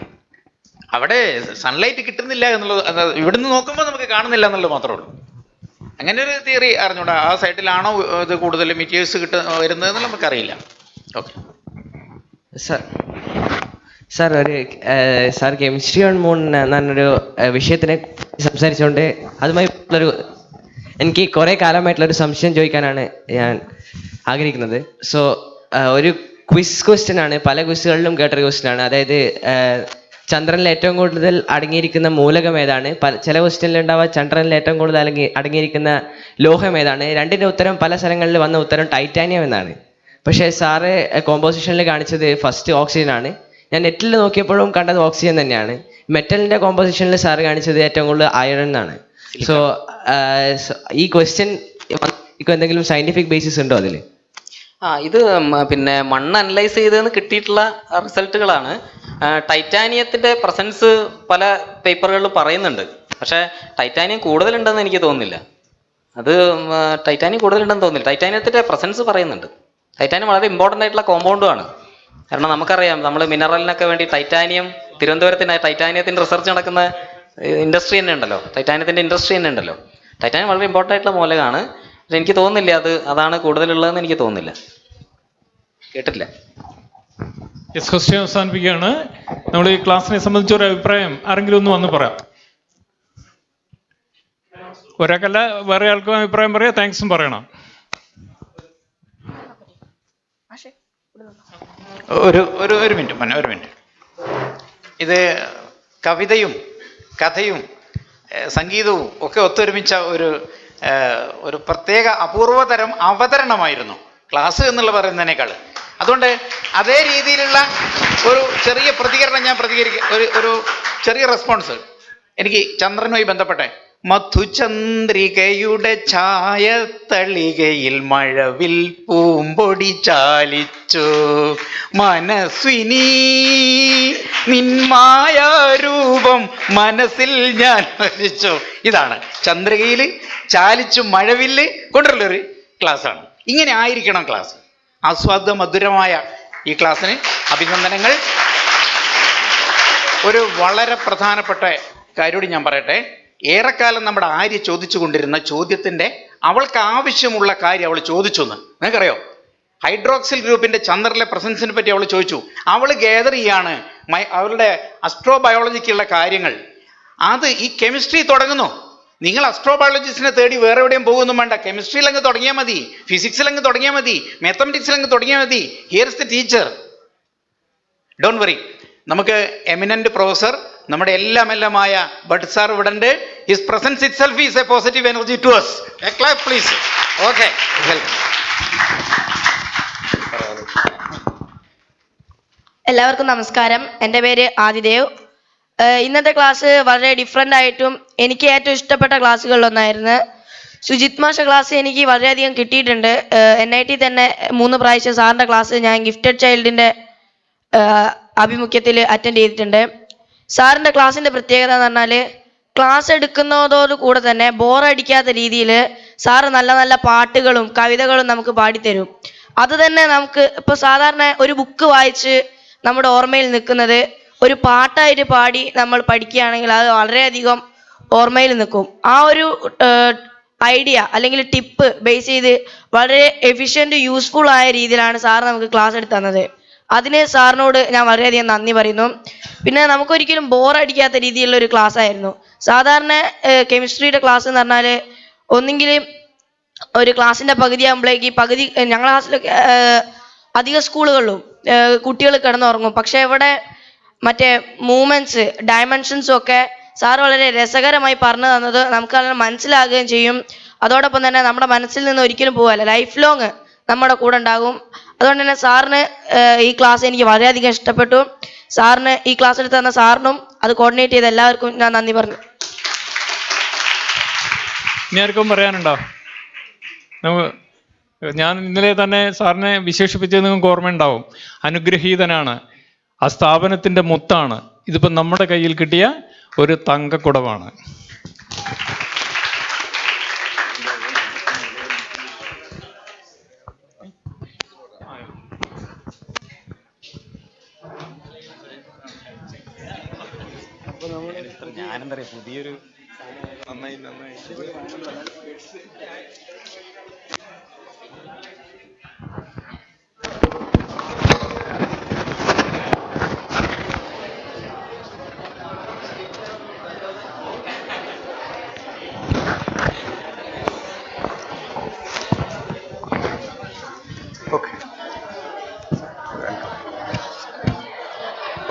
[SPEAKER 2] അവിടെ സൺലൈറ്റ് കിട്ടുന്നില്ല എന്നുള്ളത്, ഇവിടുന്ന് നോക്കുമ്പോൾ നമുക്ക് കാണുന്നില്ല എന്നുള്ളത് മാത്രമേ ഉള്ളൂ. അങ്ങനെ ഒരു തിയറി അറിഞ്ഞൂടാ. ആ സൈഡിലാണോ ഇത് കൂടുതൽ മെറ്റീരിയൽസ് വരുന്നതെന്ന് നമുക്കറിയില്ല. Okay
[SPEAKER 9] sir, sir chemistry on moon എന്നൊരു വിഷയത്തിനെ സംസാരിച്ചുകൊണ്ട് അതുമായിട്ടുള്ളൊരു എനിക്ക് കുറേ കാലമായിട്ടുള്ളൊരു സംശയം ചോദിക്കാനാണ് ഞാൻ ആഗ്രഹിക്കുന്നത്. സോ ഒരു ക്വിസ് ക്വസ്റ്റ്യൻ ആണ്, പല ക്വിസുകളിലും കേട്ടൊരു ക്വസ്റ്റ്യൻ ആണ്. അതായത് ചന്ദ്രനിൽ ഏറ്റവും കൂടുതൽ അടങ്ങിയിരിക്കുന്ന മൂലകം ഏതാണ്? ചില ക്വസ്റ്റ്യനിൽ ഉണ്ടാവുക ചന്ദ്രനിൽ ഏറ്റവും കൂടുതൽ അടങ്ങിയിരിക്കുന്ന ലോഹം ഏതാണ്? രണ്ടിൻ്റെ ഉത്തരം പല സ്ഥലങ്ങളിൽ വന്ന ഉത്തരം ടൈറ്റാനിയം എന്നാണ്. പക്ഷേ സാറ് കോമ്പോസിഷനിൽ കാണിച്ചത് ഫസ്റ്റ് ഓക്സിജൻ ആണ്. ഞാൻ നെറ്റിൽ നോക്കിയപ്പോഴും കണ്ടത് ഓക്സിജൻ തന്നെയാണ്. മെറ്റലിൻ്റെ കോമ്പോസിഷനിൽ സാറ് കാണിച്ചത് ഏറ്റവും കൂടുതൽ അയൺ എന്നാണ്. സോ ഈ ക്വസ്റ്റ്യൻ എന്തെങ്കിലും സയന്റിഫിക് ബേസിസ് ഉണ്ടോ അതിൽ?
[SPEAKER 3] ഇത് പിന്നെ മണ്ണ് അനലൈസ് ചെയ്തെന്ന് കിട്ടിയിട്ടുള്ള റിസൾട്ടുകളാണ്. ടൈറ്റാനിയത്തിൻ്റെ പ്രസൻസ് പല പേപ്പറുകളിൽ പറയുന്നുണ്ട്. പക്ഷേ ടൈറ്റാനിയം കൂടുതലുണ്ടെന്ന് എനിക്ക് തോന്നുന്നില്ല. ടൈറ്റാനിയം കൂടുതലുണ്ടെന്ന് തോന്നുന്നില്ല. ടൈറ്റാനിയത്തിൻ്റെ പ്രസൻസ് പറയുന്നുണ്ട്. ടൈറ്റാനിയം വളരെ ഇമ്പോർട്ടൻ്റ് ആയിട്ടുള്ള കോമ്പൗണ്ടുമാണ്. കാരണം നമുക്കറിയാം, നമ്മൾ മിനറലിനൊക്കെ വേണ്ടി തിരുവനന്തപുരത്തിന് ടൈറ്റാനിയത്തിൻ്റെ റിസർച്ച് നടക്കുന്ന ഇൻഡസ്ട്രി തന്നെ ഉണ്ടല്ലോ. ടൈറ്റാനിയത്തിൻ്റെ ഇൻഡസ്ട്രി തന്നെ ഉണ്ടല്ലോ. ടൈറ്റാനിയം വളരെ ഇമ്പോർട്ടൻ്റ് ആയിട്ടുള്ള മൂലകമാണ്. പക്ഷെ എനിക്ക് തോന്നുന്നില്ല അതാണ് കൂടുതലുള്ളതെന്ന് എനിക്ക് തോന്നുന്നില്ല. കേട്ടിട്ടില്ല.
[SPEAKER 4] ക്വസ്റ്റ്യൻ അവസാനിപ്പിക്കുകയാണ്. നമ്മൾ ഈ ക്ലാസ്സിനെ സംബന്ധിച്ച ഒരു അഭിപ്രായം ആരെങ്കിലും ഒന്ന് വന്ന് പറയാം. ഒരാൾക്കല്ല, വേറെ ആൾക്കും അഭിപ്രായം പറയാം, താങ്ക്സും പറയണം.
[SPEAKER 2] ഒരു മിനിറ്റ്. ഇത് കവിതയും കഥയും സംഗീതവും ഒക്കെ ഒത്തൊരുമിച്ച ഒരു പ്രത്യേക അപൂർവതരം അവതരണമായിരുന്നു ക്ലാസ് എന്നുള്ള പറയുന്നതിനേക്കാൾ. അതുകൊണ്ട് അതേ രീതിയിലുള്ള ഒരു ചെറിയ പ്രതികരണം ഞാൻ ഒരു ചെറിയ റെസ്പോൺസ് എനിക്ക് ചന്ദ്രനുമായി ബന്ധപ്പെട്ട മധുചന്ദ്രികയുടെ ഛായത്തളികയിൽ മഴവിൽ പൂമ്പൊടി ചാലിച്ചു മനസ്വിനി നിന്മായാരൂപം മനസ്സിൽ ഞാൻ വരിച്ചു. ഇതാണ് ചന്ദ്രികയിൽ ചാലിച്ചു മഴവില്ല് കൊണ്ടുള്ളൊരു ക്ലാസ്സാണ്. ഇങ്ങനെ ആയിരിക്കണം ക്ലാസ്. ആസ്വാദ മധുരമായ ഈ ക്ലാസ്സിന് അഭിനന്ദനങ്ങൾ. ഒരു വളരെ പ്രധാനപ്പെട്ട കാര്യം ഞാൻ പറയട്ടെ. ഏറെക്കാലം നമ്മുടെ ആര്യ ചോദിച്ചു കൊണ്ടിരുന്ന ചോദ്യത്തിൻ്റെ അവൾക്ക് ആവശ്യമുള്ള കാര്യം അവൾ ചോദിച്ചു എന്ന് നിങ്ങൾക്കറിയോ? ഹൈഡ്രോക്സിൽ ഗ്രൂപ്പിന്റെ ചന്ദ്രനിലെ പ്രസൻസിനെ പറ്റി അവൾ ചോദിച്ചു. അവൾ ഗേദർ ചെയ്യാണ് അവളുടെ അസ്ട്രോബയോളജിക്കുള്ള കാര്യങ്ങൾ. അത് ഈ കെമിസ്ട്രി തുടങ്ങുന്നു. നിങ്ങൾ അസ്ട്രോബയോളജിസ്റ്റിനെ തേടി വേറെ എവിടെയും പോകുന്നു വേണ്ട. കെമിസ്ട്രിയിലങ്ങ് തുടങ്ങിയാൽ മതി, ഫിസിക്സിലങ്ങ് തുടങ്ങിയാൽ മതി, മാത്തമെറ്റിക്സിലങ്ങ് തുടങ്ങിയാൽ മതി. Here is the teacher. Don't worry. നമുക്ക് എമിനന്റ് പ്രൊഫസർ നമ്മുടെ എല്ലാമായ ഭട്ട് സാർ ഇവിടെ ഉണ്ട്. His presence itself is a positive energy to us. A clap please. Okay, welcome.
[SPEAKER 8] എല്ലാവർക്കും നമസ്കാരം. എൻ്റെ പേര് ആദിദേവ്. ഇന്നത്തെ ക്ലാസ് വളരെ ഡിഫറെൻ്റ് ആയിട്ടും എനിക്ക് ഏറ്റവും ഇഷ്ടപ്പെട്ട ക്ലാസ്സുകളിലൊന്നായിരുന്നു. സുജിത് മാഷ ക്ലാസ് എനിക്ക് വളരെയധികം കിട്ടിയിട്ടുണ്ട്. NIT തന്നെ 3 പ്രാവശ്യം സാറിൻ്റെ ക്ലാസ് ഞാൻ ഗിഫ്റ്റഡ് ചൈൽഡിൻ്റെ ആഭിമുഖ്യത്തിൽ അറ്റൻഡ് ചെയ്തിട്ടുണ്ട്. സാറിൻ്റെ ക്ലാസ്സിൻ്റെ പ്രത്യേകത എന്ന് പറഞ്ഞാൽ ക്ലാസ് എടുക്കുന്നതോടു കൂടെ തന്നെ ബോറടിക്കാത്ത രീതിയിൽ സാറ് നല്ല നല്ല പാട്ടുകളും കവിതകളും നമുക്ക് പാടിത്തരും. അത് തന്നെ നമുക്ക് ഇപ്പോൾ സാധാരണ ഒരു ബുക്ക് വായിച്ച് നമ്മുടെ ഓർമ്മയിൽ നിൽക്കുന്നത് ഒരു പാട്ടായിട്ട് പാടി നമ്മൾ പഠിക്കുകയാണെങ്കിൽ അത് വളരെയധികം ഓർമ്മയിൽ നിൽക്കും. ആ ഒരു ഐഡിയ അല്ലെങ്കിൽ ടിപ്പ് ബേസ് ചെയ്ത് വളരെ എഫിഷ്യൻറ്റ് യൂസ്ഫുൾ ആയ രീതിയിലാണ് സാർ നമുക്ക് ക്ലാസ് എടുത്ത് തന്നത്. അതിന് സാറിനോട് ഞാൻ വളരെയധികം നന്ദി പറയുന്നു. പിന്നെ നമുക്കൊരിക്കലും ബോറടിക്കാത്ത രീതിയിലുള്ള ഒരു ക്ലാസ് ആയിരുന്നു. സാധാരണ കെമിസ്ട്രിയുടെ ക്ലാസ് എന്ന് പറഞ്ഞാൽ ഒന്നെങ്കിൽ ഒരു ക്ലാസ്സിൻ്റെ പകുതി ഞങ്ങളുടെ ക്ലാസ്സിലൊക്കെ അധിക സ്കൂളുകളിലും കുട്ടികൾ കിടന്നുറങ്ങും. പക്ഷേ ഇവിടെ മറ്റേ മൂവ്മെൻറ്റ്സ് ഡയമെൻഷൻസും ഒക്കെ സാറ് വളരെ രസകരമായി പറഞ്ഞു തന്നത് നമുക്ക് അങ്ങനെ മനസ്സിലാകുകയും ചെയ്യും. അതോടൊപ്പം തന്നെ നമ്മുടെ മനസ്സിൽ നിന്ന് ഒരിക്കലും പോകാല്ല, ലൈഫ് ലോങ് നമ്മുടെ കൂടെ ഉണ്ടാകും. അതുകൊണ്ട് തന്നെ സാറിന് ഈ ക്ലാസ് എനിക്ക് വളരെയധികം ഇഷ്ടപ്പെട്ടു. സാറിന് ഈ ക്ലാസ് എടുത്ത് തന്ന സാറിനും അത് കോർഡിനേറ്റ് ചെയ്ത എല്ലാവർക്കും ഞാൻ നന്ദി പറഞ്ഞു.
[SPEAKER 4] ഇനി ആർക്കും പറയാനുണ്ടോ? ഞാൻ ഇന്നലെ തന്നെ സാറിനെ വിശേഷിപ്പിച്ചത് നിങ്ങൾക്ക് ഓർമ്മയുണ്ടാവും. അനുഗ്രഹീതനാണ്, ആ സ്ഥാപനത്തിൻ്റെ മുത്താണ്. ഇതിപ്പോൾ നമ്മുടെ കയ്യിൽ കിട്ടിയ ഒരു തങ്കക്കുടമാണ്.
[SPEAKER 1] ഞാനെന്താ പറയാ, പുതിയൊരു നന്നായി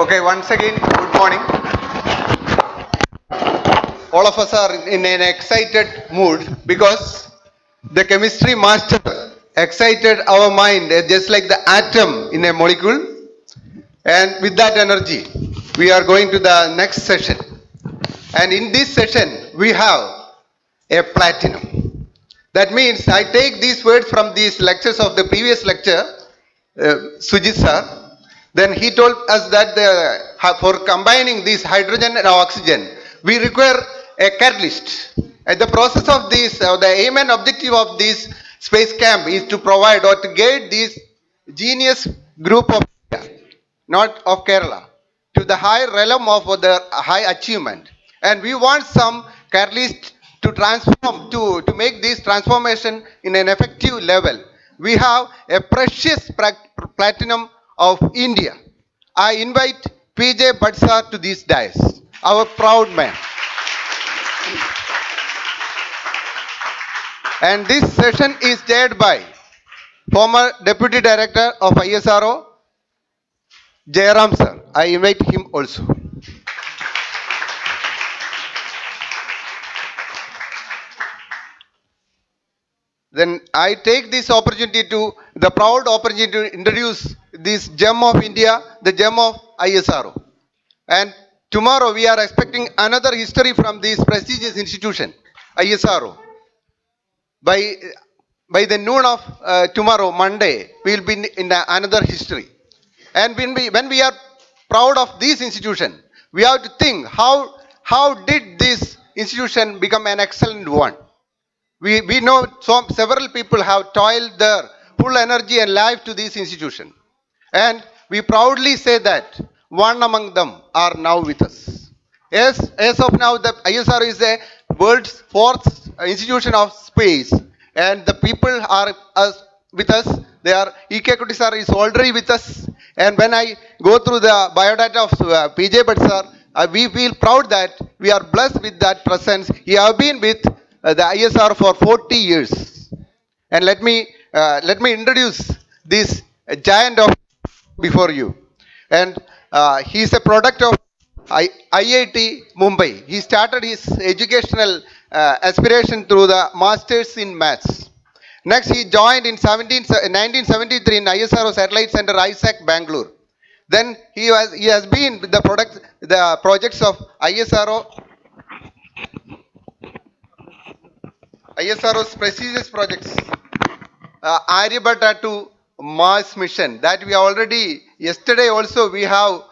[SPEAKER 1] Okay, once again, good morning. All of us are in an excited mood because the chemistry master excited our mind just like the atom in a molecule. And with that energy, we are going to the next session. And in this session, we have a platinum. That means I take these words from these lectures of the previous lecture, Sujit sir. Then he told us that for combining this hydrogen and oxygen, we require a catalyst. And the process of this, the aim and objective of this space camp is to provide or to guide this genius group of India, not of Kerala, to the high realm of the high achievement. And we want some catalyst to transform, to make this transformation in an effective level. We have a precious platinum of India. I invite PJ Bhatt to this dais, our proud man. And this session is chaired by former Deputy Director of ISRO, Jairam sir. I invite him also. Then I take this opportunity the proud opportunity to introduce this gem of India, the gem of ISRO. And tomorrow we are expecting another history from this prestigious institution, ISRO. By the noon of tomorrow, Monday, we will be in another history. And when we are proud of this institution, we have to think how did this institution become an excellent one. We know several people have toiled their full energy and life to this institution. And we proudly say that one among them are now with us. As of now, the ISRO is the world's fourth institution of space, and the people are with us. They are E.K. Kutty sir is already with us. And when I go through the biodata of P.J. Bhatt sir, we feel proud that we are blessed with that presence. He has been with the ISR for 40 years. And let me introduce this giant of before you. And he is a product of IIT Mumbai. He started his educational aspiration through the Masters in Maths. Next, he joined in 1973 in ISRO Satellite Center, ISAC, Bangalore. Then he has been with the projects of ISRO's prestigious projects, Aryabhatta to Mars mission, that we already, yesterday also we have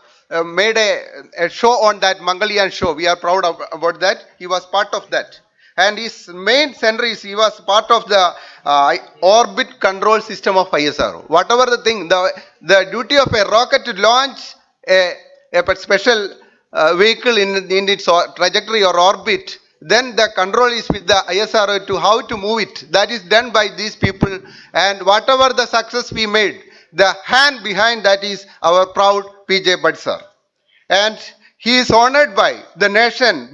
[SPEAKER 1] made a show on that, Mangalyaan show. We are proud about that. He was part of that. And his main center is, he was part of the orbit control system of ISRO. Whatever the thing, the duty of a rocket to launch a special vehicle in its trajectory or orbit, then the control is with the ISRO to how to move it. That is done by these people. And whatever the success we made, the hand behind that is our proud P.J. Bhatt sir. And he is honored by the nation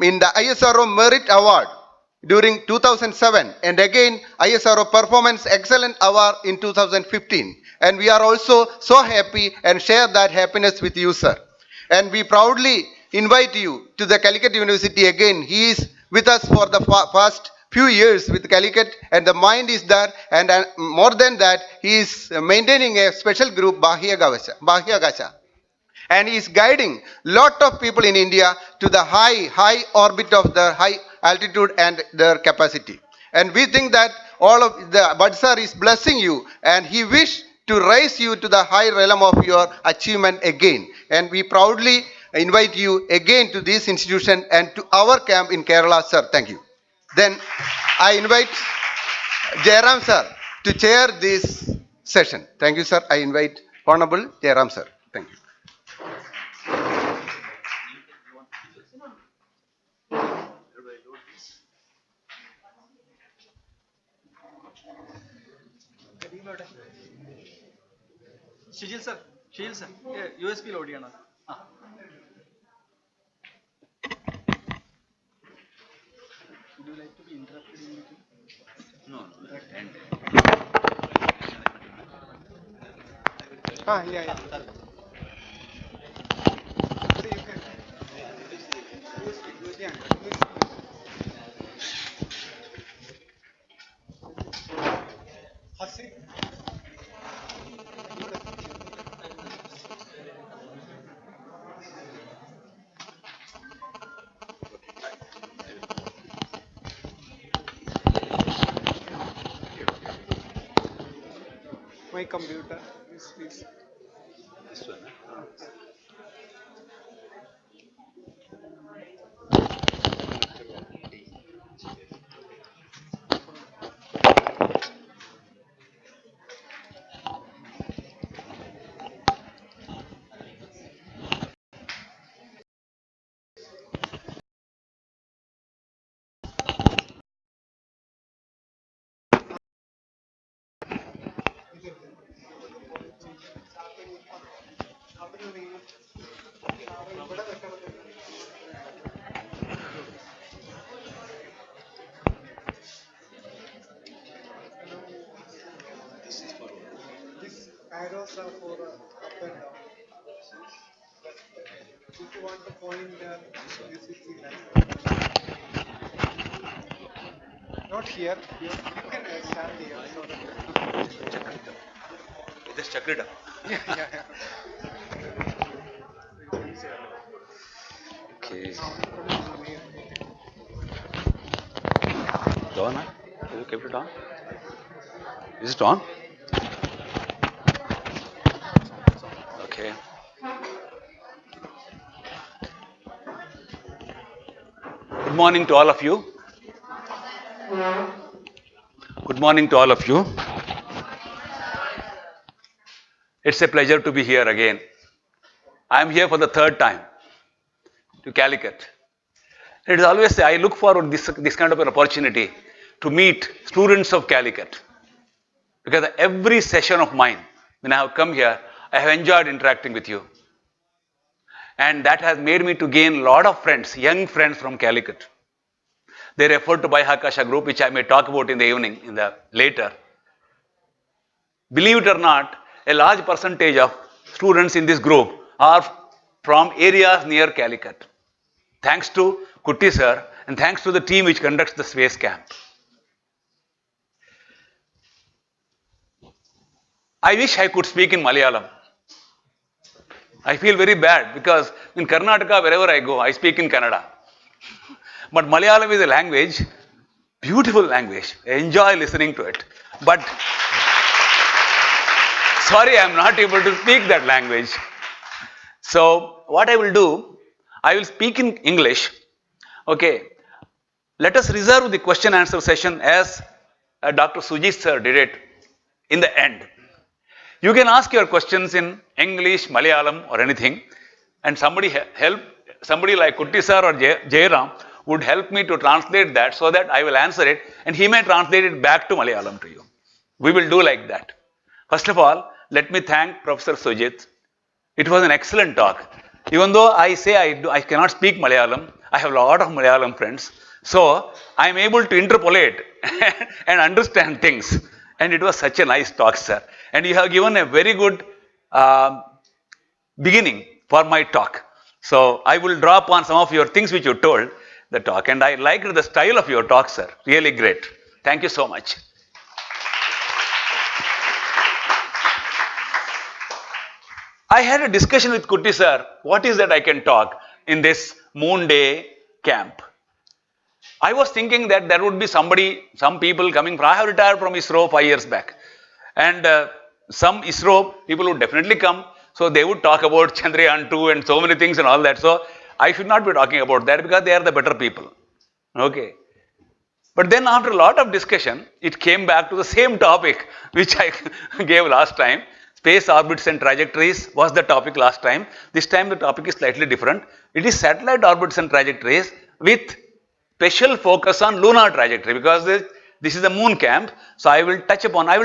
[SPEAKER 1] in the ISRO Merit Award during 2007, and again ISRO Performance Excellence Award in 2015. And we are also so happy and share that happiness with you, sir. And we proudly invite you to the Calicut University again. He is with us for the past few years with Calicut, and the mind is there. And more than that, he is maintaining a special group, Bahyakasha. And he is guiding lot of people in India to the high orbit of the high altitude and their capacity. And we think that all of the Bhatt sir is blessing you, and he wish to raise you to the high realm of your achievement again. And we proudly invite you again to this institution and to our camp in Kerala, sir. Thank you. Then I invite Jairam sir to chair this session. Thank you, sir. I invite Honorable Jairam sir. Thank you.
[SPEAKER 14] Shijil sir USB load ചെയ്യണം. Would you like to be interrupted in meeting? No. Yeah. My computer is this one. Arrows are for up and down. If you want to point there, this is the line. Not here. You can stand here. Just check it out. Yeah.
[SPEAKER 15] Okay. It's on, huh? Have you kept it on? Is it on? Okay. Good morning to all of you. Good morning to all of you. It's a pleasure to be here again. I am here for the third time to Calicut. It is always, I look forward this kind of an opportunity to meet students of Calicut. Because every session of mine, when I have come here, I have enjoyed interacting with you. And that has made me to gain a lot of friends, young friends from Calicut. They refer to Bhayakasha group, which I may talk about in the evening, later. Believe it or not, a large percentage of students in this group are from areas near Calicut. Thanks to Kutty sir and thanks to the team which conducts the space camp. I wish I could speak in Malayalam. I feel very bad because in Karnataka, wherever I go, I speak in Kannada. But Malayalam is a language, beautiful language. I enjoy listening to it. But sorry, I am not able to speak that language. So what I will do, I will speak in English. Okay. Let us reserve the question answer session as Dr. Sujit sir did it in the end. You can ask your questions in English, Malayalam or anything, and somebody like Kutty sir or Jairam would help me to translate that so that I will answer it and he may translate it back to Malayalam to you. We will do like that. First of all, let me thank Professor Sujit. It was an excellent talk. Even though I say I cannot speak Malayalam, I have a lot of Malayalam friends. So I am able to interpolate and understand things. And it was such a nice talk, sir. And you have given a very good beginning for my talk. So I will draw upon some of your things which you told the talk. And I liked the style of your talk, sir. Really great. Thank you so much. I had a discussion with Kutty sir. What is that I can talk in this Moon Day camp? I was thinking that there would be some people coming from, I have retired from ISRO 5 years back. And some ISRO people would definitely come. So they would talk about Chandrayaan 2 and so many things and all that. So I should not be talking about that because they are the better people. Okay. But then after a lot of discussion, it came back to the same topic which I gave last time. Space orbits and trajectories was the topic last time. This time the topic is slightly different. It is satellite orbits and trajectories with special focus on lunar trajectory because this is a moon camp. So I will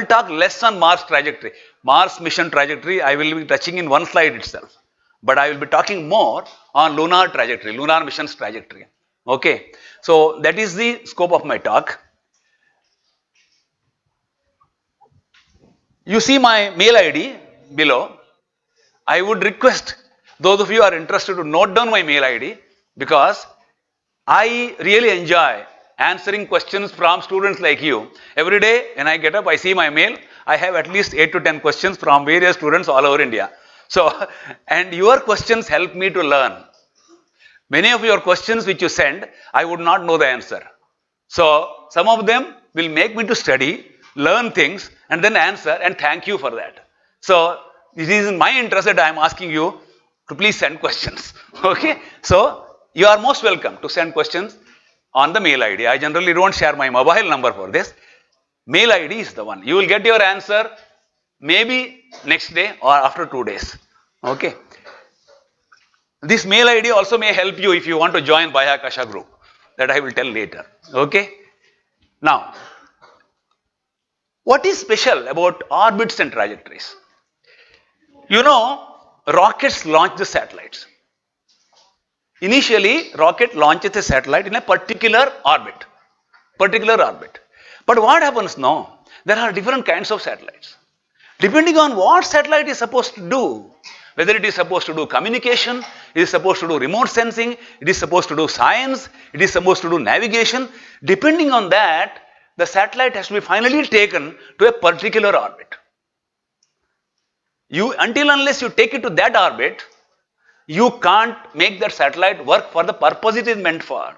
[SPEAKER 15] talk less on Mars trajectory. Mars mission trajectory I will be touching in one slide itself. But I will be talking more on lunar trajectory, lunar missions trajectory. Okay. So that is the scope of my talk. You see my mail ID below. I would request those of you who are interested to note down my mail ID because I really enjoy answering questions from students like you. Every day when I get up, I see my mail. I have at least 8 to 10 questions from various students all over India. So, and your questions help me to learn. Many of your questions which you send, I would not know the answer. So, some of them will make me to study, learn things and then answer and thank you for that. So, it is in my interest that I am asking you to please send questions. Okay. So, you are most welcome to send questions on the mail ID. I generally don't share my mobile number for this. Mail ID is the one. You will get your answer maybe next day or after 2 days. Okay. This mail ID also may help you if you want to join Bhayakasha group. That I will tell later. Okay. Now, what is special about orbits and trajectories? You know, rockets launch the satellites. Initially, rocket launches a satellite in a particular orbit. But what happens now? There are different kinds of satellites. Depending on what satellite is supposed to do, whether it is supposed to do communication, it is supposed to do remote sensing, it is supposed to do science, it is supposed to do navigation. Depending on that, the satellite has to be finally taken to a particular orbit. Until unless you take it to that orbit, you can't make that satellite work for the purpose it is meant for.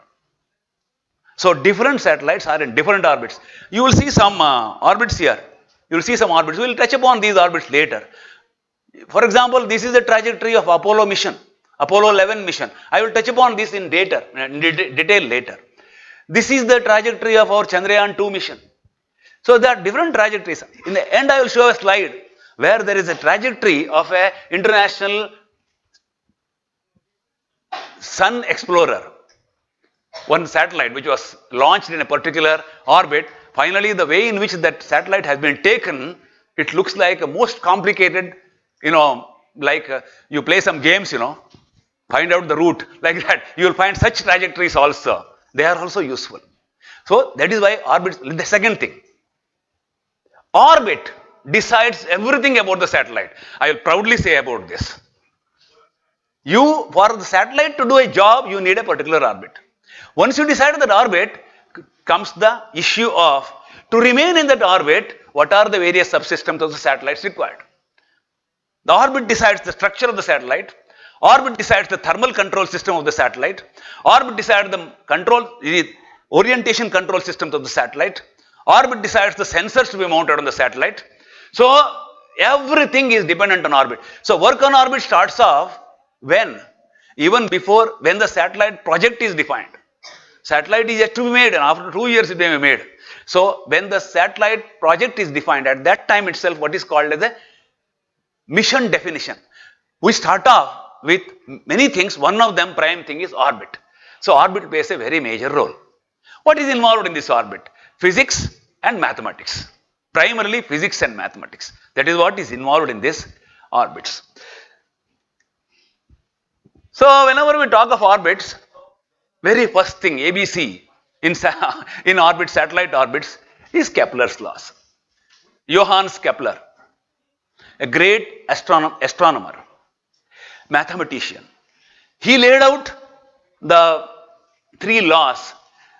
[SPEAKER 15] So different satellites are in different orbits. You will see some orbits here. You will see some orbits. We will touch upon these orbits later. For example, this is the trajectory of Apollo mission, Apollo 11 mission. I will touch upon this in detail later. This is the trajectory of our Chandrayaan 2 mission. So there are different trajectories. In the end, I will show a slide where there is a trajectory of an international Sun Explorer. One satellite which was launched in a particular orbit. Finally, the way in which that satellite has been taken, it looks like a most complicated, like you play some games, find out the route, like that. You will find such trajectories also. They are also useful. So that is why orbit, the second thing. Orbit decides everything about the satellite. I will proudly say about this. For the satellite to do a job, you need a particular orbit. Once you decide that orbit, comes the issue of, to remain in that orbit, what are the various subsystems of the satellites required? The orbit decides the structure of the satellite. Orbit decides the thermal control system of the satellite. Orbit decides the orientation control systems of the satellite. Orbit decides the sensors to be mounted on the satellite. So everything is dependent on orbit. So work on orbit starts off when? Even before, when the satellite project is defined. Satellite is yet to be made, and after 2 years it may be made. So when the satellite project is defined, at that time itself what is called as a mission definition. We start off with many things. One of them, prime thing, is orbit. So orbit plays a very major role. What is involved in this orbit? Physics and mathematics. Primarily physics and mathematics. That is what is involved in this orbits. So whenever we talk of orbits, very first thing, ABC, in orbit, satellite orbits, is Kepler's laws. Johannes Kepler, a great astronomer, mathematician. He laid out the 3 laws.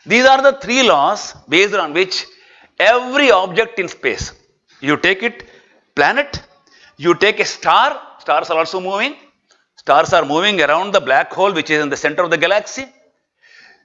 [SPEAKER 15] These are the 3 laws based on which every object in space, you take it, planet, you take a star, stars are also moving. Stars are moving around the black hole which is in the center of the galaxy.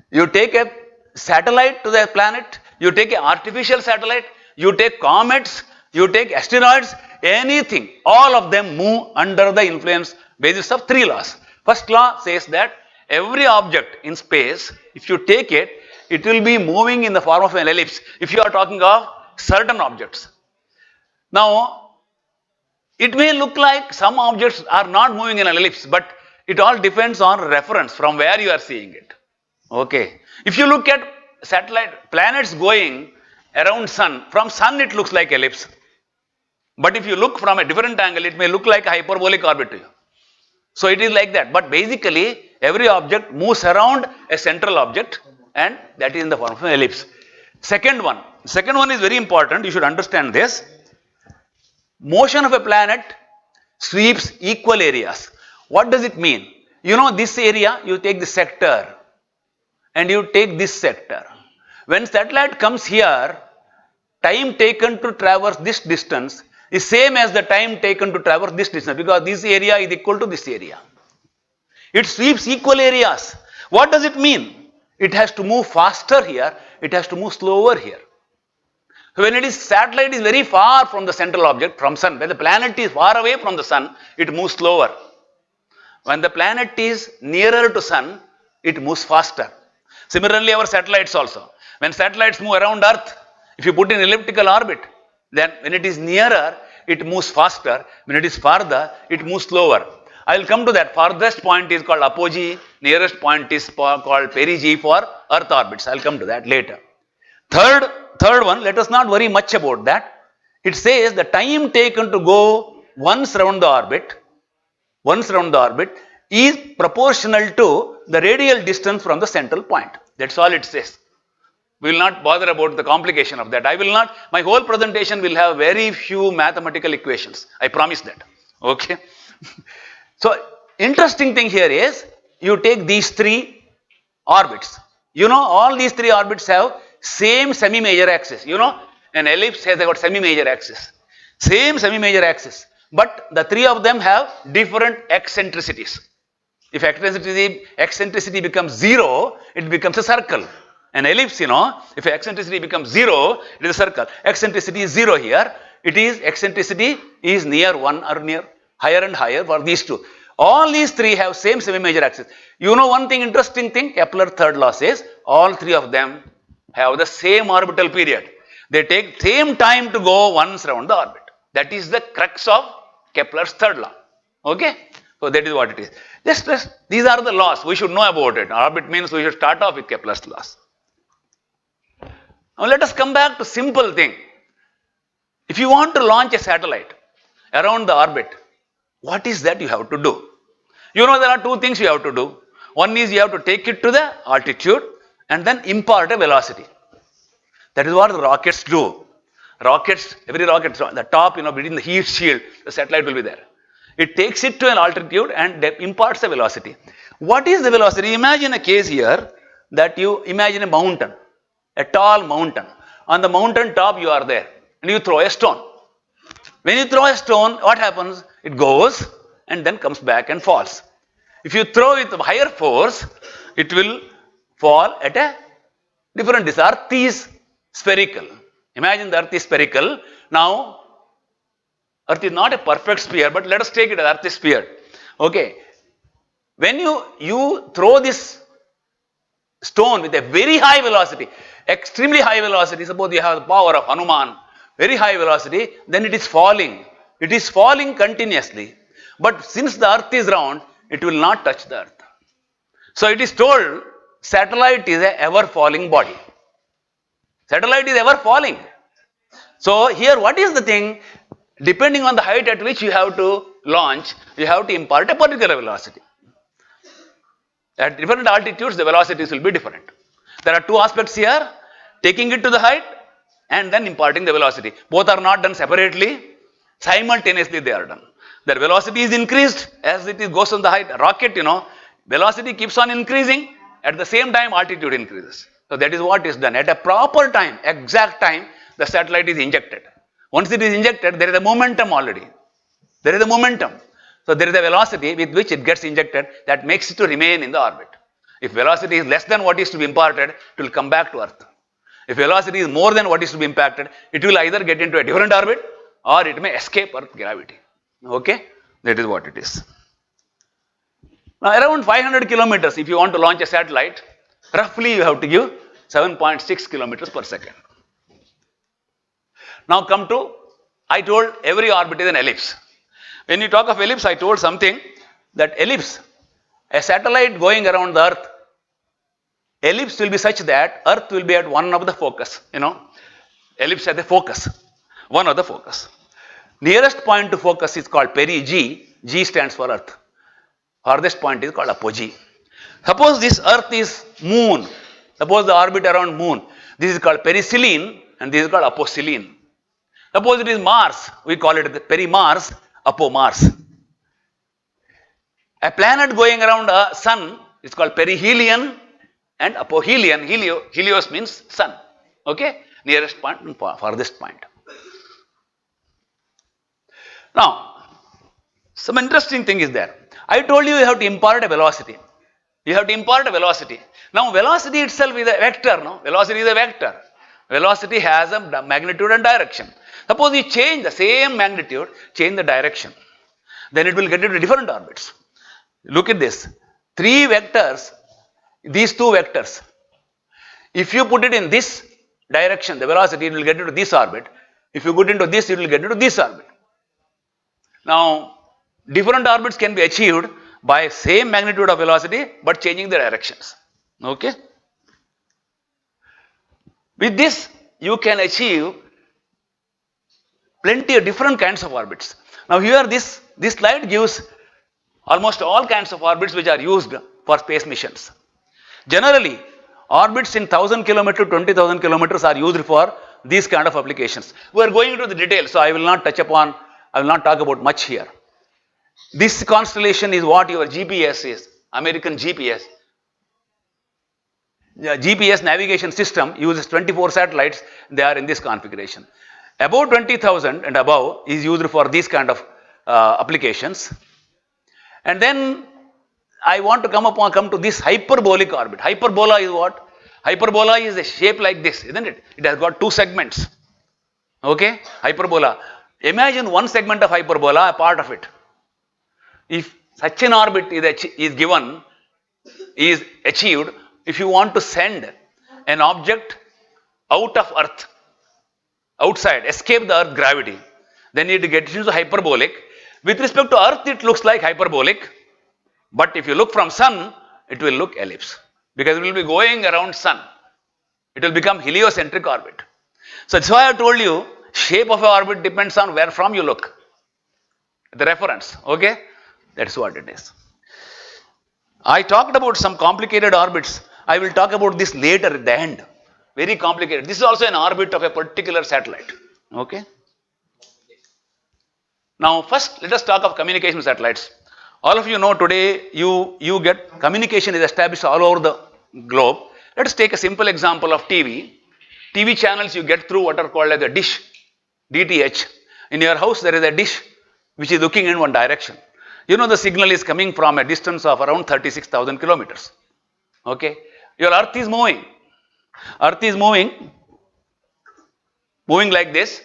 [SPEAKER 15] You take a satellite to the planet, you take an artificial satellite, you take comets, you take asteroids, anything, all of them move under the influence basis of 3 laws. First law says that every object in space, if you take it, it will be moving in the form of an ellipse, if you are talking of certain objects. Now, it may look like some objects are not moving in an ellipse, but it all depends on reference from where you are seeing it. Okay. If you look at satellite, planets going around sun, from sun it looks like ellipse. But if you look from a different angle, it may look like a hyperbolic orbit to you. So it is like that. But basically, every object moves around a central object, and that is in the form of an ellipse. Second one is very important. You should understand this. Motion of a planet sweeps equal areas. What does it mean? This area, you take the sector, and you take this sector. When satellite comes here, time taken to traverse this distance is same as the time taken to traverse this distance, because this area is equal to this area. It sweeps equal areas. What does it mean? It has to move faster here, it has to move slower here. So when satellite is very far from the central object, from sun, when the planet is far away from the sun, it moves slower. When the planet is nearer to sun, it moves faster. Similarly, our satellites also. When satellites move around Earth, if you put in elliptical orbit, then when it is nearer, it moves faster. When it is farther, it moves slower. I will come to that. Farthest point is called apogee, nearest point is called perigee for Earth orbits. I will come to that later. Third one, let us not worry much about that. It says the time taken to go once around the orbit is proportional to the radial distance from the central point. That's all it says. We will not bother about the complication of that. My whole presentation will have very few mathematical equations. I promise that. Okay. So, interesting thing here is, you take these 3 orbits. All these 3 orbits have same semi-major axis. An ellipse has got semi-major axis. Same semi-major axis. But the 3 of them have different eccentricities. If eccentricity becomes 0, it becomes a circle. An ellipse, if eccentricity becomes 0, it is a circle. Eccentricity is 0 here. Eccentricity is near 1 or near higher and higher for these two. All these three have same semi-major axis. One thing, interesting thing, Kepler third law says, all three of them have the same orbital period. They take same time to go once around the orbit. That is the crux of Kepler's third law. Okay? So that is what it is. Just these are the laws. We should know about it. Orbit means we should start off with Kepler's laws. Now let us come back to simple thing. If you want to launch a satellite around the orbit, what is that you have to do? There are two things you have to do. One is you have to take it to the altitude and then impart a velocity. That is what the rockets do. Every rocket, the top, between the heat shield, the satellite will be there. It takes it to an altitude and imparts a velocity. What is the velocity? Imagine a case here that you imagine a mountain, a tall mountain. On the mountain top you are there and you throw a stone. When you throw a stone, what happens? It goes and then comes back and falls. If you throw it with higher force, it will fall at a different distance. Earth is spherical. Imagine the earth is spherical. Now, earth is not a perfect sphere, but let us take it as earth is sphere. Okay. When you throw this stone with a very high velocity, extremely high velocity, suppose you have the power of Hanuman, very high velocity, then it is falling. It is falling continuously. But since the earth is round, it will not touch the earth. So it is told, satellite is a ever falling body. Satellite is ever falling. So here what is the thing? Depending on the height at which you have to launch, you have to impart a particular velocity. At different altitudes, the velocities will be different. There are two aspects here, taking it to the height and then imparting the velocity. Both are not done separately, simultaneously they are done. Their velocity is increased as it goes on the height. Rocket, velocity keeps on increasing, at the same time altitude increases. So that is what is done. At a proper time, exact time, the satellite is injected. Once it is injected, there is a momentum already. There is a momentum. So there is a velocity with which it gets injected that makes it to remain in the orbit. If velocity is less than what is to be imparted, it will come back to Earth. If velocity is more than what is to be impacted, it will either get into a different orbit or it may escape Earth gravity. Okay? That is what it is. Now around 500 kilometers, if you want to launch a satellite, roughly you have to give 7.6 kilometers per second. Now come to, I told every orbit is an ellipse. When you talk of ellipse, I told something that ellipse, a satellite going around the Earth, ellipse will be such that Earth will be at one of the focus, ellipse at the focus, one of the focus. Nearest point to focus is called perigee, G stands for Earth. Farthest point is called apogee. Suppose this Earth is moon, suppose the orbit around moon, this is called periselene and this is called aposelene. Suppose it is Mars, we call it peri-Mars, apo-Mars. A planet going around a sun is called perihelion and apohelion. Helios means sun. Okay? Nearest point and farthest point. Now, some interesting thing is there. I told you have to impart a velocity. You have to impart a velocity. Now, velocity itself is a vector, no? Velocity is a vector. Velocity has a magnitude and direction. Suppose you change the same magnitude, change the direction. Then it will get into different orbits. Look at this. Three vectors, these two vectors. If you put it in this direction, the velocity, it will get into this orbit. If you put it into this, it will get into this orbit. Now, different orbits can be achieved by same magnitude of velocity, but changing the directions. Okay? With this, you can achieve plenty of different kinds of orbits. Now here this slide gives almost all kinds of orbits which are used for space missions. Generally, orbits in 1000 kilometers to 20,000 kilometers are used for these kind of applications. We are going into the details, so I will not talk about much here. This constellation is what your GPS is, American GPS. The GPS navigation system uses 24 satellites, they are in this configuration. About 20,000 and above is used for these kind of applications. And then I want to come to this hyperbolic orbit. Hyperbola is what? Hyperbola is a shape like this, isn't it? It has got two segments. Okay? Hyperbola. Imagine one segment of hyperbola, a part of it. If such an orbit is achieved, if you want to send an object out of Earth, outside, escape the Earth gravity, then it gets into hyperbolic. With respect to Earth, it looks like hyperbolic. But if you look from Sun, it will look ellipse. Because it will be going around Sun. It will become heliocentric orbit. So that's why I told you, shape of an orbit depends on where from you look. The reference, okay? That's what it is. I talked about some complicated orbits. I will talk about this later at the end. Very complicated. This is also an orbit of a particular satellite. Okay? Now first, let us talk of communication satellites. All of you know today, you get communication is established all over the globe. Let us take a simple example of TV. TV channels you get through what are called as a dish, DTH. In your house, there is a dish which is looking in one direction. You know the signal is coming from a distance of around 36,000 kilometers. Okay? Your Earth is moving. Earth is moving like this,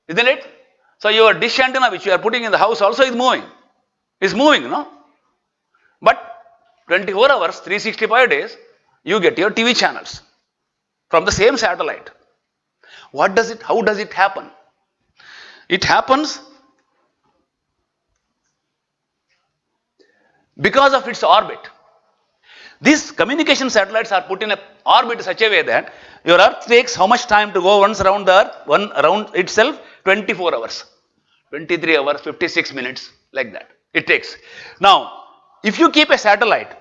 [SPEAKER 15] isn't it? So your dish antenna which you are putting in the house also is moving. It's moving, no? But 24 hours, 365 days, you get your TV channels from the same satellite. How does it happen? It happens because of its orbit. These communication satellites are put in an orbit in such a way that your Earth takes how much time to go once around the Earth? One around itself? 24 hours, 23 hours, 56 minutes, like that. It takes. Now, if you keep a satellite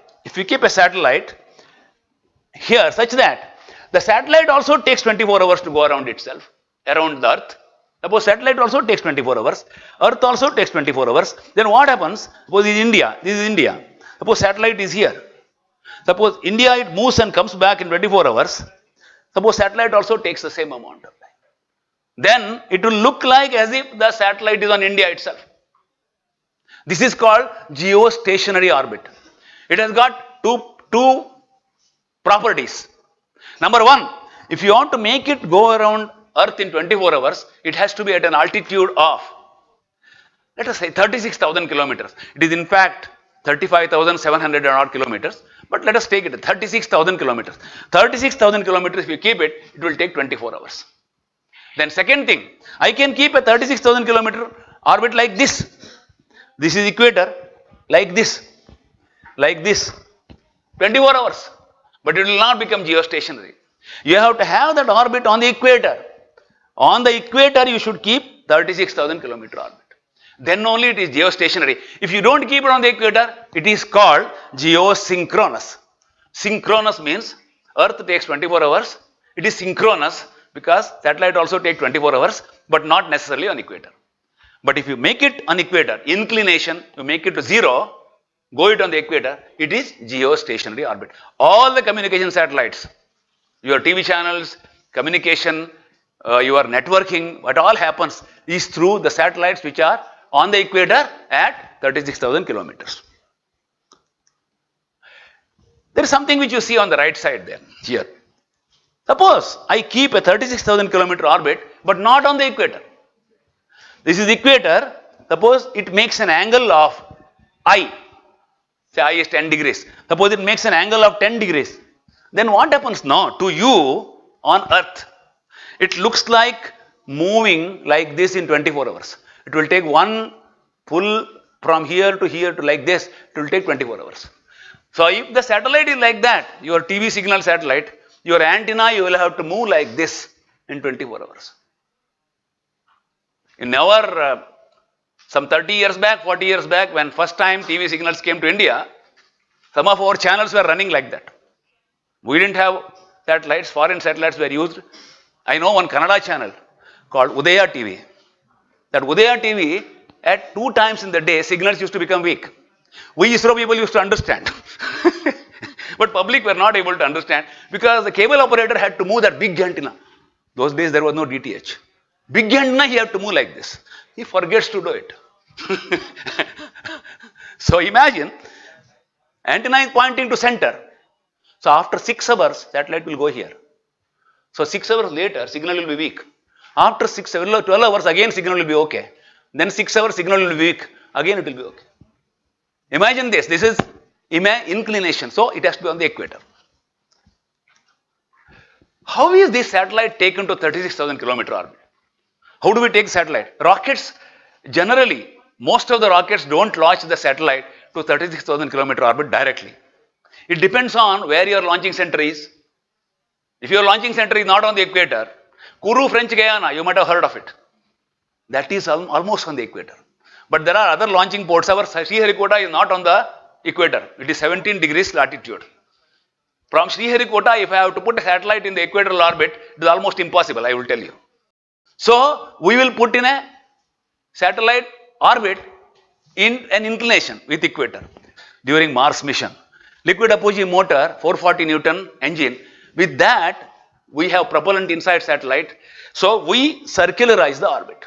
[SPEAKER 15] here such that the satellite also takes 24 hours to go around itself, around the Earth. Suppose satellite also takes 24 hours, Earth also takes 24 hours, then what happens? Suppose this is India. Suppose satellite is here. Suppose India, it moves and comes back in 24 hours. Suppose satellite also takes the same amount of time. Then it will look like as if the satellite is on India itself. This is called geostationary orbit. It has got two properties. Number one, if you want to make it go around Earth in 24 hours, it has to be at an altitude of, let us say, 36,000 kilometers. It is in fact 35,700 odd kilometers, but let us take it 36,000 kilometers. 36,000 kilometers, if you keep it, it will take 24 hours. Then second thing, I can keep a 36,000 kilometer orbit like this. This is equator, like this, 24 hours, but it will not become geostationary. You have to have that orbit on the equator. On the equator, you should keep 36,000 kilometer orbit. Then only it is geostationary. If you don't keep it on the equator, it is called geosynchronous. Synchronous means Earth takes 24 hours. It is synchronous because satellite also takes 24 hours, but not necessarily on equator. But if you make it on equator, inclination, you make it to 0, go it on the equator, it is geostationary orbit. All the communication satellites, your TV channels, communication, your networking, what all happens is through the satellites which are on the equator at 36,000 kilometers. There is something which you see on the right side there, here. Suppose I keep a 36,000 kilometer orbit, but not on the equator. This is equator. Suppose it makes an angle of I. Say I is 10 degrees. Suppose it makes an angle of 10 degrees. Then what happens now to you on Earth? It looks like moving like this in 24 hours. It will take one pull from here to like this. It will take 24 hours. So if the satellite is like that, your TV signal satellite, your antenna, you will have to move like this in 24 hours. In our, some 30 years back, 40 years back, when first time TV signals came to India, some of our channels were running like that. We didn't have satellites, foreign satellites were used. I know one Kannada channel called Udaya TV. That Udaya TV, at 2 times in the day, signals used to become weak. We ISRO people used to understand. But public were not able to understand because the cable operator had to move that big antenna. Those days there was no DTH. Big antenna he had to move like this. He forgets to do it. So imagine, Antenna is pointing to center. So after 6 hours, satellite will go here. So 6 hours later, signal will be weak. After 12 hours, again signal will be okay. Then 6 hours, signal will be weak. Again it will be okay. Imagine this. This is inclination. So it has to be on the equator. How is this satellite taken to 36,000 kilometer orbit? How do we take satellite? Rockets, generally, most of the rockets don't launch the satellite to 36,000 kilometer orbit directly. It depends on where your launching center is. If your launching center is not on the equator, Kourou, French Guiana, you might have heard of it. That is almost on the equator. But there are other launching ports. Our Sriharikota is not on the equator. It is 17 degrees latitude. From Sriharikota, if I have to put a satellite in the equatorial orbit, it is almost impossible, I will tell you. So, we will put in a satellite orbit in an inclination with equator during Mars mission. Liquid apogee motor, 440 Newton engine. With that, we have propellant inside satellite. So, we circularize the orbit.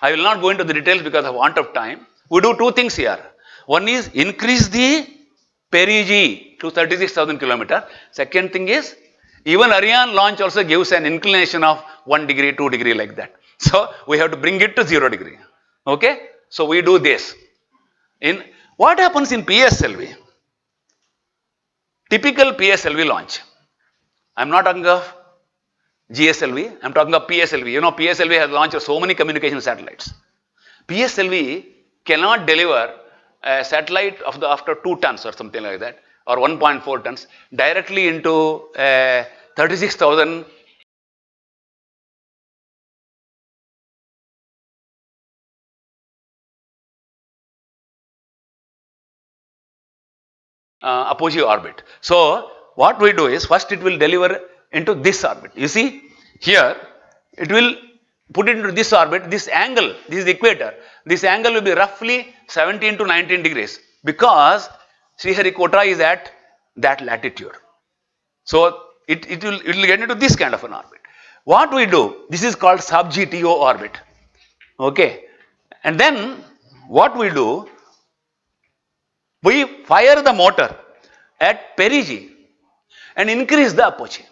[SPEAKER 15] I will not go into the details because of want of time. We do two things here. One is increase the perigee to 36,000 kilometer. Second thing is, even Ariane launch also gives an inclination of 1 degree, 2 degree like that. So, we have to bring it to 0 degree. Okay? So, we do this. In what happens in PSLV? Typical PSLV launch. I am not talking of GSLV, I am talking of PSLV. You know, PSLV has launched so many communication satellites. PSLV cannot deliver a satellite of after 2 tons or something like that, or 1.4 tons, directly into 36,000 apogee orbit. So, what we do is, first it will deliver into this orbit. You see, here it will put it into this orbit, this angle, this is the equator, this angle will be roughly 17 to 19 degrees because Sriharikota is at that latitude. So, it will get into this kind of an orbit. What we do, this is called sub-GTO orbit. Okay. And then what we do, we fire the motor at perigee and increase the apogee.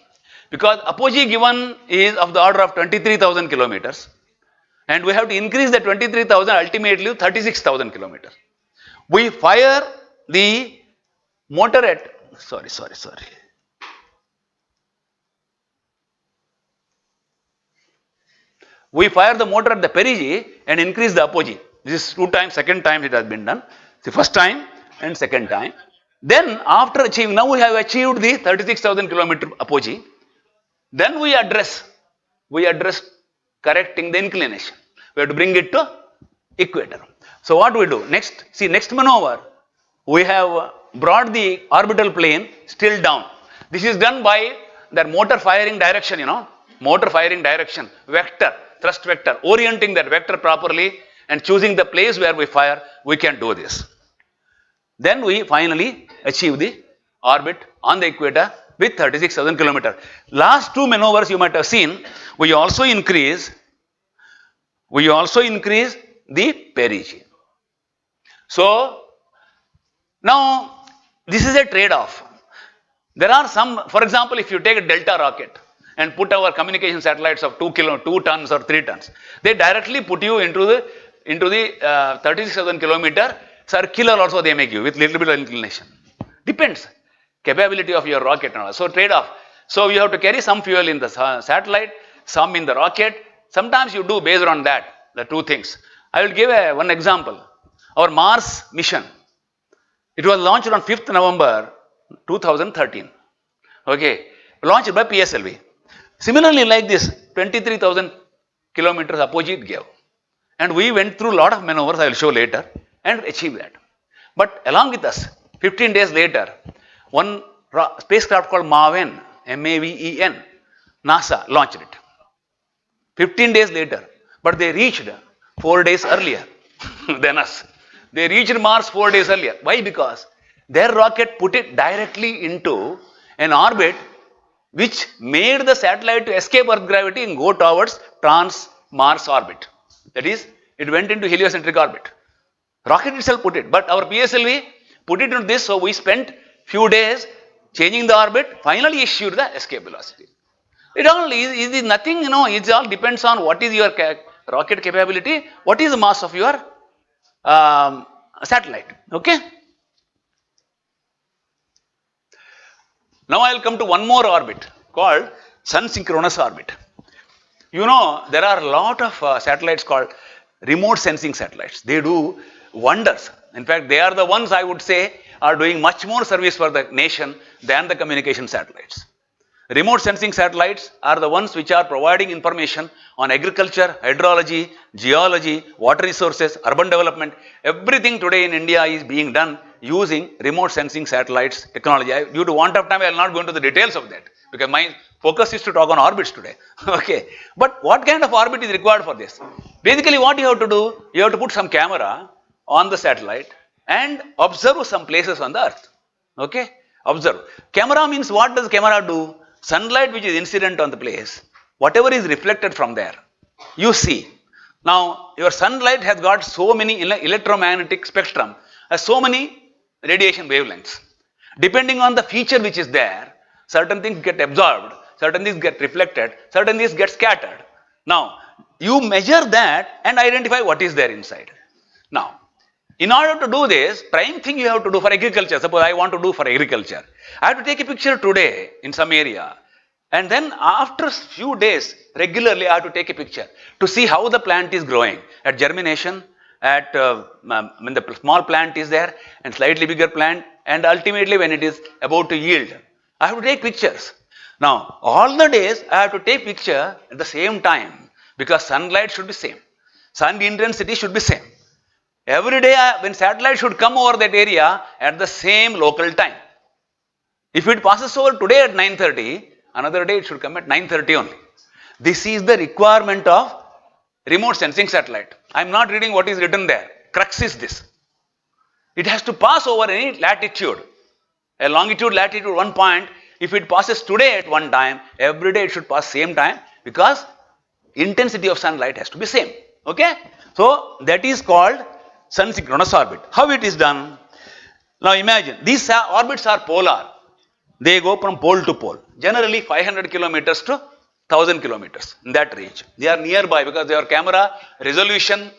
[SPEAKER 15] Because apogee given is of the order of 23,000 kilometers and we have to increase the 23,000 ultimately 36,000 kilometers. We fire the motor at, sorry. We fire the motor at the perigee and increase the apogee. This is 2 times, second time it has been done. The first time and second time. Then after achieving, now we have achieved the 36,000 kilometer apogee. Then we address correcting the inclination. We have to bring it to equator. So what do we do? Next, see next maneuver, we have brought the orbital plane still down. This is done by that motor firing direction, you know, motor firing direction, vector, thrust vector, orienting that vector properly and choosing the place where we fire, we can do this. Then we finally achieve the orbit on the equator with 36,000 kilometers. Last 2 maneuvers you might have seen, we also increase the perigee. So, now this is a trade-off. There are some, for example, if you take a Delta rocket and put our communication satellites of 2 tons or 3 tons, they directly put you into the 36,000 kilometer circular also they make you with little bit of inclination. Depends. Capability of your rocket and all. So trade-off. So you have to carry some fuel in the satellite, some in the rocket. Sometimes you do based on that, the 2 things. I will give one example. Our Mars mission. It was launched on 5th November 2013. Okay. Launched by PSLV. Similarly like this, 23,000 kilometers apogee it gave. And we went through a lot of maneuvers, I will show later, and achieved that. But along with us, 15 days later, one spacecraft called MAVEN, M-A-V-E-N, NASA launched it. 15 days later, but they reached 4 days earlier than us. They reached Mars 4 days earlier. Why? Because their rocket put it directly into an orbit which made the satellite to escape Earth gravity and go towards trans-Mars orbit. That is, it went into heliocentric orbit. Rocket itself put it, but our PSLV put it into this, so we spent few days changing the orbit, finally issued the escape velocity. It all is nothing, it all depends on what is your rocket capability, what is the mass of your satellite. Okay. Now I will come to one more orbit called sun synchronous orbit. There are a lot of satellites called remote sensing satellites. They do wonders. In fact, they are the ones, I would say, are doing much more service for the nation than the communication satellites. Remote sensing satellites are the ones which are providing information on agriculture, hydrology, geology, water resources, urban development. Everything today in India is being done using remote sensing satellites technology. Due to want of time, I will not go into the details of that because my focus is to talk on orbits today. Okay. But what kind of orbit is required for this? Basically, what you have to do, you have to put some camera on the satellite and observe some places on the earth. Okay. Observe. Camera means, what does camera do? Sunlight which is incident on the place, whatever is reflected from there, you see. Now, your sunlight has got so many electromagnetic spectrum, has so many radiation wavelengths. Depending on the feature which is there, certain things get absorbed, certain things get reflected, certain things get scattered. Now, you measure that and identify what is there inside. Now, in order to do this, prime thing you have to do for agriculture, suppose I want to do for agriculture, I have to take a picture today in some area, and then after few days, regularly I have to take a picture to see how the plant is growing at germination, at when the small plant is there and slightly bigger plant, and ultimately when it is about to yield. I have to take pictures. Now, all the days I have to take picture at the same time because sunlight should be same, sun intensity should be same. Every day when satellite should come over that area at the same local time. If it passes over today at 9:30, another day it should come at 9:30 only. This is the requirement of remote sensing satellite. I am not reading what is written there. Crux is this. It has to pass over any latitude. A longitude, latitude, one point. If it passes today at one time, every day it should pass same time because intensity of sunlight has to be same. Okay? So that is called sun synchronous orbit. How it is done? Now imagine, these orbits are polar. They go from pole to pole. Generally 500 kilometers to 1000 kilometers in that range. They are nearby because your camera resolution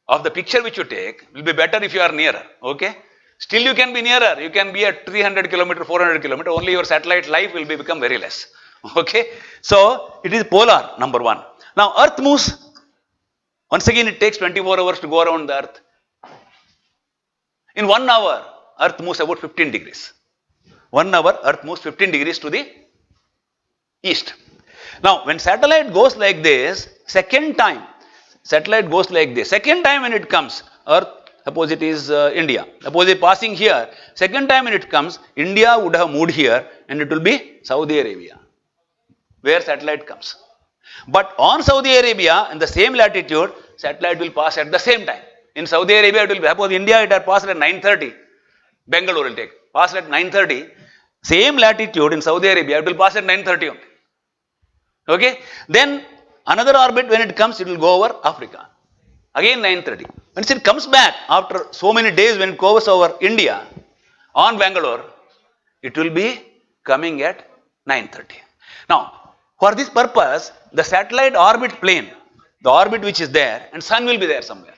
[SPEAKER 15] of the picture which you take will be better if you are nearer. Okay? Still you can be nearer. You can be at 300 kilometer, 400 kilometer. Only your satellite life will become very less. Okay? So it is polar, number one. Now Earth moves. Once again it takes 24 hours to go around the Earth. In 1 hour, Earth moves about 15 degrees. 1 hour, Earth moves 15 degrees to the east. Now, when satellite goes like this, second time when it comes, Earth, suppose it is India, suppose it is passing here, second time when it comes, India would have moved here and it will be Saudi Arabia, where satellite comes. But on Saudi Arabia, in the same latitude, satellite will pass at the same time. In Saudi Arabia, it will be, suppose India, it has passed at 9:30. Bangalore will take, passed at 9:30. Same latitude in Saudi Arabia, it will pass at 9:30 only. Okay? Then another orbit, when it comes, it will go over Africa. Again 9:30. When it comes back after so many days, when it goes over India on Bangalore, it will be coming at 9:30. Now, for this purpose, the satellite orbit plane, the orbit which is there, and sun will be there somewhere.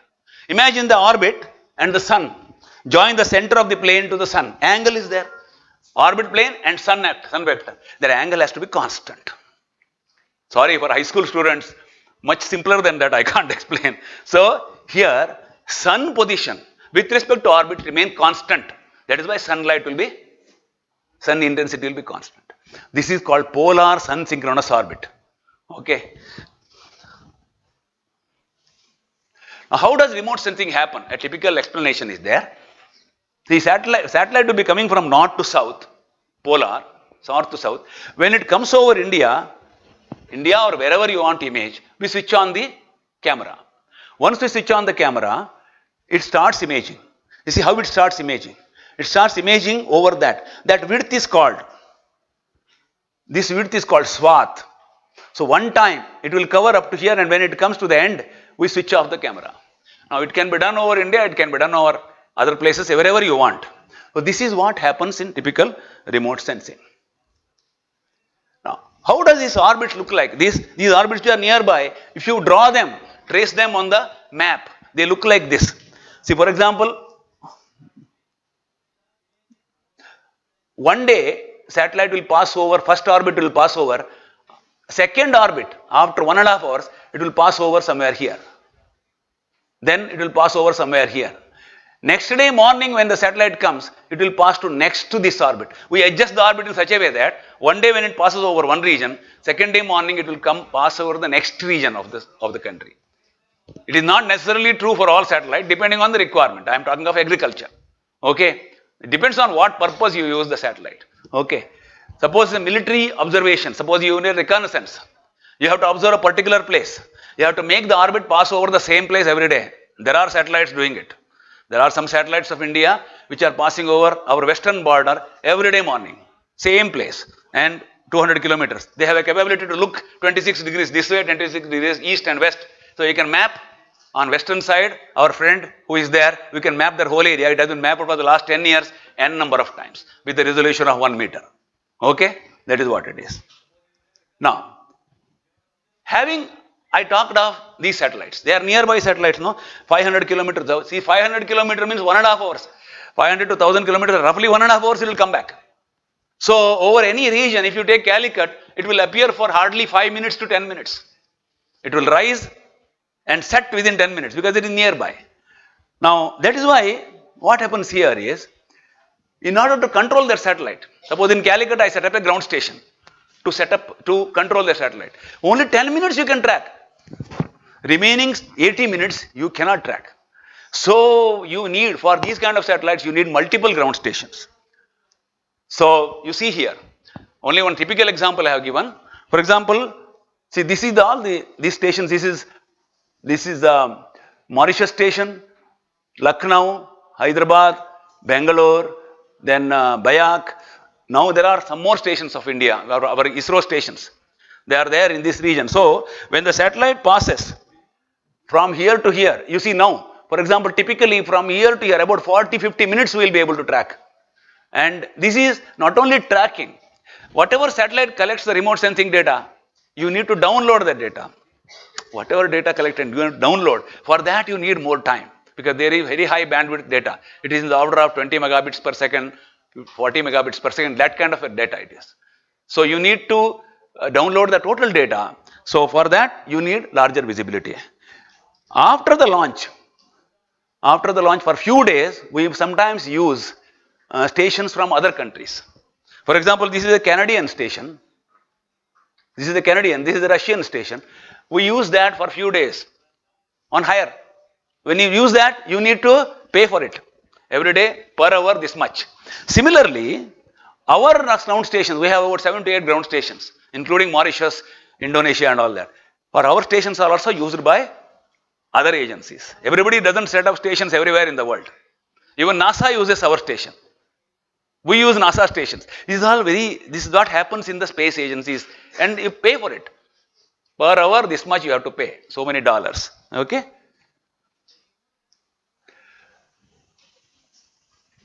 [SPEAKER 15] Imagine the orbit and the sun join the center of the plane to the sun. Angle is there. Orbit plane and sun vector. Their angle has to be constant. Sorry for high school students, much simpler than that I can't explain. So here sun position with respect to orbit remain constant. That is why sun intensity will be constant. This is called polar sun synchronous orbit. Okay. Now, how does remote sensing happen? A typical explanation is there. The satellite will be coming from north to south, polar, north to south. When it comes over India or wherever you want image, we switch on the camera. Once we switch on the camera, it starts imaging. You see how it starts imaging? It starts imaging over that. That width is called, this width is called swath. So one time it will cover up to here, and when it comes to the end, we switch off the camera. Now it can be done over India, it can be done over other places, wherever you want. So this is what happens in typical remote sensing. Now, how does these orbits look like? These orbits which are nearby, if you draw them, trace them on the map, they look like this. See, for example, one day satellite will pass over, first orbit will pass over, second orbit after 1.5 hours, it will pass over somewhere here. Then it will pass over somewhere here. Next day morning when the satellite comes, it will pass to next to this orbit. We adjust the orbit in such a way that one day when it passes over one region, second day morning it will pass over the next region of the country. It is not necessarily true for all satellites, depending on the requirement. I am talking of agriculture. Okay. It depends on what purpose you use the satellite. Okay. Suppose a military observation, suppose you need reconnaissance. You have to observe a particular place. You have to make the orbit pass over the same place every day. There are satellites doing it. There are some satellites of India which are passing over our western border every day morning. Same place and 200 kilometers. They have a capability to look 26 degrees this way, 26 degrees east and west. So you can map on western side, our friend who is there, we can map their whole area. It has been mapped for the last 10 years n number of times with the resolution of 1 meter. Okay, that is what it is. Now, I talked of these satellites. They are nearby satellites, no? 500 kilometers. See, 500 kilometers means 1.5 hours. 500 to 1000 kilometers, roughly 1.5 hours it will come back. So, over any region, if you take Calicut, it will appear for hardly 5 minutes to 10 minutes. It will rise and set within 10 minutes because it is nearby. Now, that is why what happens here is, in order to control their satellite, suppose in Calicut I set up a ground station to control the satellite. Only 10 minutes you can track. Remaining 80 minutes you cannot track. So you need, for these kind of satellites, you need multiple ground stations. So you see here, only one typical example I have given. For example, see, this is these stations. This is the Mauritius station, Lucknow, Hyderabad, Bangalore, then Bayak. Now there are some more stations of India, our ISRO stations. They are there in this region. So when the satellite passes from here to here, you see now, for example, typically from here to here, about 40-50 minutes we will be able to track. And this is not only tracking. Whatever satellite collects the remote sensing data, you need to download that data. Whatever data collected, you have to download. For that you need more time because there is very high bandwidth data. It is in the order of 20 megabits per second, 40 megabits per second, that kind of a data it is. So you need to download the total data. So for that you need larger visibility. After the launch for few days, we sometimes use stations from other countries. For example, this is a Canadian station. This is the Russian station. We use that for few days on hire. When you use that, you need to pay for it. Every day, per hour, this much. Similarly, our ground stations, we have about 7 to 8 ground stations, including Mauritius, Indonesia and all that. For our stations are also used by other agencies. Everybody doesn't set up stations everywhere in the world. Even NASA uses our station. We use NASA stations. This is what happens in the space agencies and you pay for it. Per hour, this much you have to pay, so many dollars. Okay?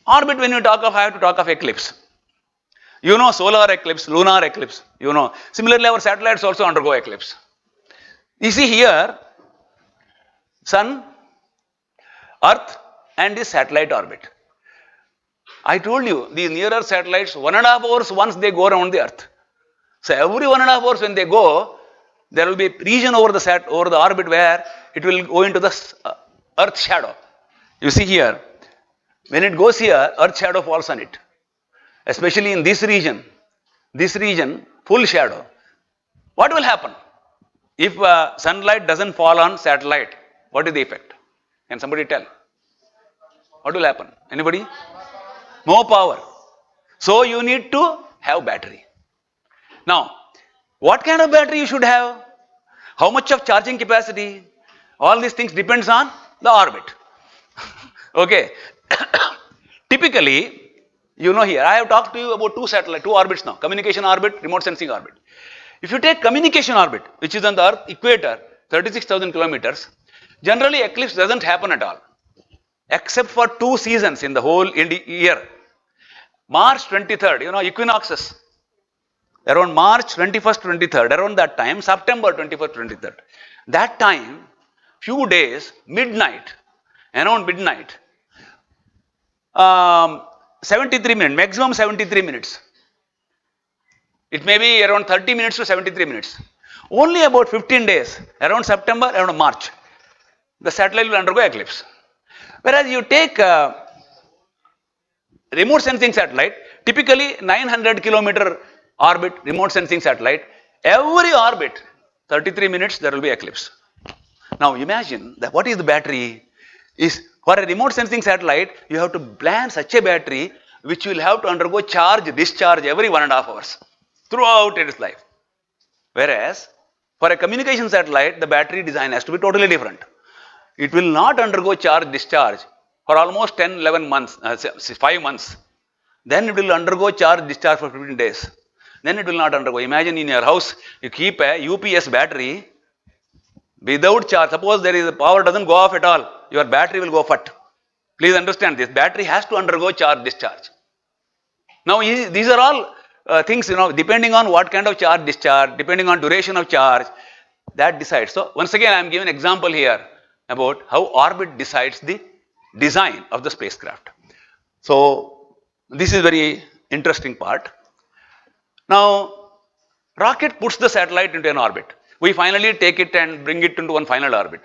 [SPEAKER 15] Orbit, when you talk of, I have to talk of eclipse. You know solar eclipse, lunar eclipse, you know. Similarly, our satellites also undergo eclipse. You see here, Sun, Earth and this satellite orbit. I told you, these nearer satellites, 1.5 hours once they go around the Earth. So every 1.5 hours when they go, there will be a region over the orbit where it will go into the Earth shadow. You see here, when it goes here, Earth shadow falls on it. Especially in this region, full shadow. What will happen? If sunlight doesn't fall on satellite, what is the effect? Can somebody tell? What will happen? Anybody? No power. So you need to have battery. Now, what kind of battery you should have? How much of charging capacity? All these things depends on the orbit. Okay. Typically, you know here, I have talked to you about two orbits now. Communication orbit, remote sensing orbit. If you take communication orbit, which is on the Earth equator, 36,000 kilometers, generally eclipse doesn't happen at all. Except for 2 seasons in the whole year. March 23rd, you know, equinoxes. Around March 21st, 23rd, around that time, September 21st, 23rd. That time, few days, midnight, around midnight, 73 minutes, maximum 73 minutes. It may be around 30 minutes to 73 minutes. Only about 15 days, around September, around March, the satellite will undergo eclipse. Whereas you take remote sensing satellite, typically 900 kilometer orbit remote sensing satellite, every orbit, 33 minutes, there will be eclipse. Now imagine that what is the battery? Is for a remote sensing satellite, you have to plan such a battery which will have to undergo charge, discharge every 1.5 hours throughout its life. Whereas for a communication satellite, the battery design has to be totally different. It will not undergo charge, discharge for almost 10, 11 months, 5 months. Then it will undergo charge, discharge for 15 days. Then it will not undergo. Imagine in your house, you keep a UPS battery without charge. Suppose there is a power doesn't go off at all, your battery will go fat. Please understand this. Battery has to undergo charge, discharge. Now these are all things, you know, depending on what kind of charge, discharge, depending on duration of charge, that decides. So once again, I am giving an example here about how orbit decides the design of the spacecraft. So this is very interesting part. Now, rocket puts the satellite into an orbit. We finally take it and bring it into one final orbit.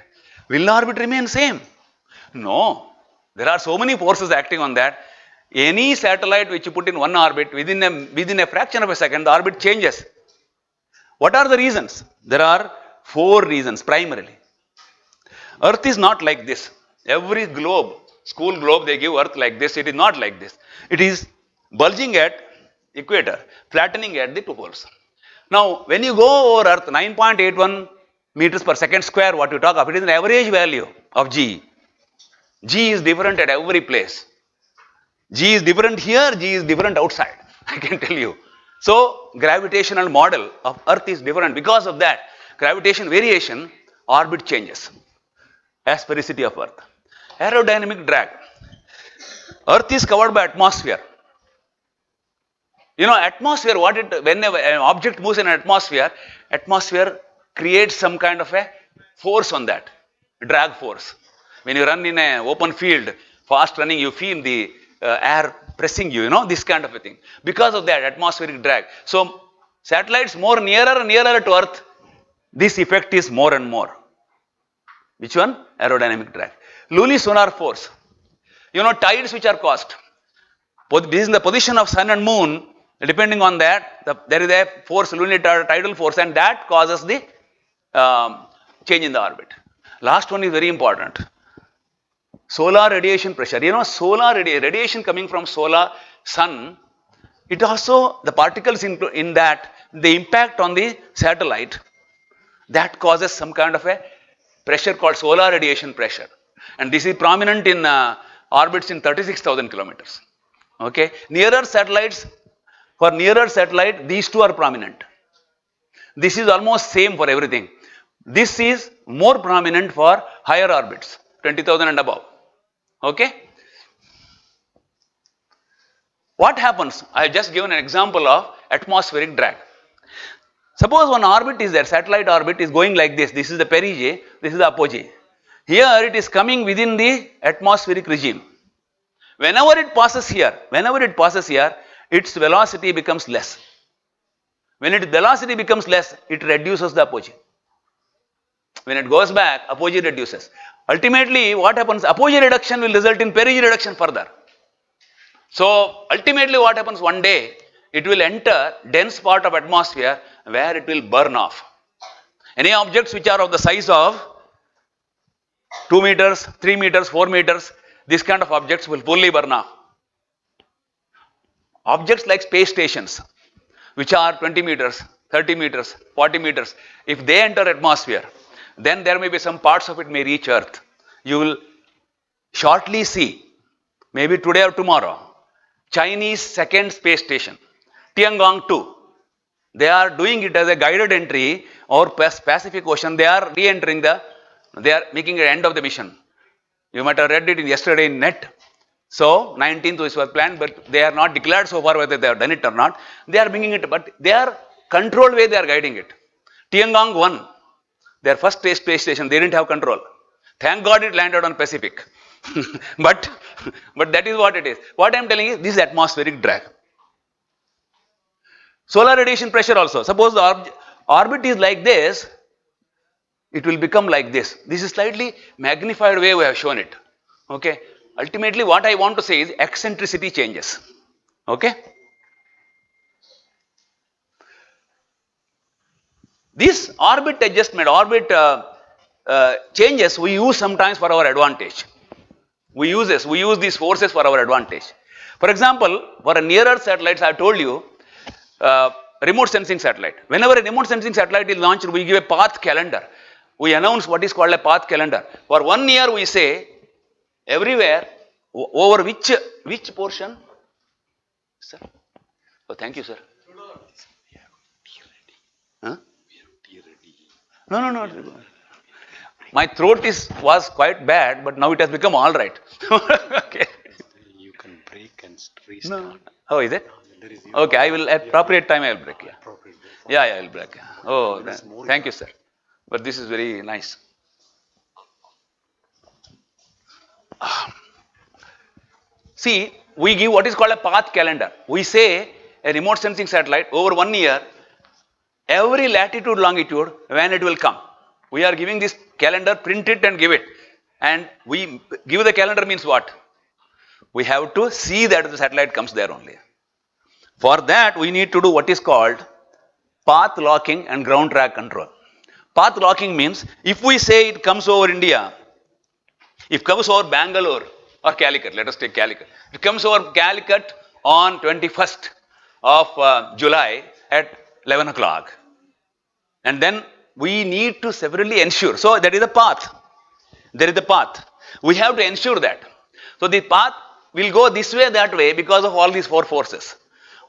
[SPEAKER 15] Will the orbit remain same? No. There are so many forces acting on that. Any satellite which you put in one orbit, within a fraction of a second, the orbit changes. What are the reasons? There are 4 reasons primarily. Earth is not like this. Every globe, school globe, they give Earth like this. It is not like this. It is bulging at equator, flattening at the 2 poles. Now, when you go over Earth, 9.81 meters per second square, what you talk of, it is an average value of G. G is different at every place. G is different here, G is different outside, I can tell you. So, gravitational model of Earth is different. Because of that, gravitation variation, orbit changes. Asphericity of Earth. Aerodynamic drag. Earth is covered by atmosphere. You know, atmosphere, whenever an object moves in an atmosphere creates some kind of a force on that, drag force. When you run in an open field, fast running, you feel the air pressing you, you know, this kind of a thing. Because of that, atmospheric drag. So, satellites more nearer and nearer to Earth, this effect is more and more. Which one? Aerodynamic drag. Lully sonar force. You know, tides which are caused. This is the position of sun and moon. Depending on that, there is a force, lunar tidal force, and that causes the change in the orbit. Last one is very important. Solar radiation pressure. You know, solar radiation coming from solar sun, it also, the particles in that, the impact on the satellite, that causes some kind of a pressure called solar radiation pressure. And this is prominent in orbits in 36,000 kilometers. Okay. Nearer satellites, for nearer satellite, these two are prominent. This is almost same for everything. This is more prominent for higher orbits, 20,000 and above. Okay. What happens? I have just given an example of atmospheric drag. Suppose one orbit is there, satellite orbit is going like this. This is the perigee, this is the apogee. Here it is coming within the atmospheric regime. Whenever it passes here, its velocity becomes less. When its velocity becomes less, it reduces the apogee. When it goes back, apogee reduces. Ultimately, what happens? Apogee reduction will result in perigee reduction further. So, ultimately what happens one day, it will enter dense part of atmosphere where it will burn off. Any objects which are of the size of 2 meters, 3 meters, 4 meters, this kind of objects will fully burn off. Objects like space stations, which are 20 meters, 30 meters, 40 meters, if they enter atmosphere, then there may be some parts of it may reach Earth. You will shortly see, maybe today or tomorrow, Chinese second space station, Tiangong 2. They are doing it as a guided entry over Pacific Ocean. They are re-entering they are making an end of the mission. You might have read it yesterday in net. So 19th was planned, but they are not declared so far whether they have done it or not. They are bringing it, but they are controlled way they are guiding it. Tiangong 1, their first space station, they didn't have control. Thank God it landed on Pacific. but that is what it is. What I am telling you, this is atmospheric drag. Solar radiation pressure also. Suppose the orbit is like this, it will become like this. This is slightly magnified way we have shown it. Okay. Ultimately, what I want to say is eccentricity changes. Okay. This orbit adjustment, changes we use sometimes for our advantage. We use these forces for our advantage. For example, for a near Earth satellites, I have told you, remote sensing satellite. Whenever a remote sensing satellite is launched, we give a path calendar. We announce what is called a path calendar. For 1 year, we say everywhere over which portion, sir? Oh, thank you, sir. Huh? No. My throat was quite bad, but now it has become all right. Okay.
[SPEAKER 14] You can break and restart.
[SPEAKER 15] No. Oh, is it? Okay, I will at appropriate time I will break. Yeah, I will break. Oh, thank you, sir. But this is very nice. See, we give what is called a path calendar. We say a remote sensing satellite over 1 year, every latitude, longitude, when it will come. We are giving this calendar, print it and give it. And we give the calendar means what? We have to see that the satellite comes there only. For that, we need to do what is called path locking and ground track control. Path locking means if we say it comes over India, if it comes over Bangalore or Calicut, let us take Calicut. It comes over Calicut on 21st of July at 11 o'clock. And then we need to severally ensure. So that is the path. There is the path. We have to ensure that. So the path will go this way, that way because of all these 4 forces.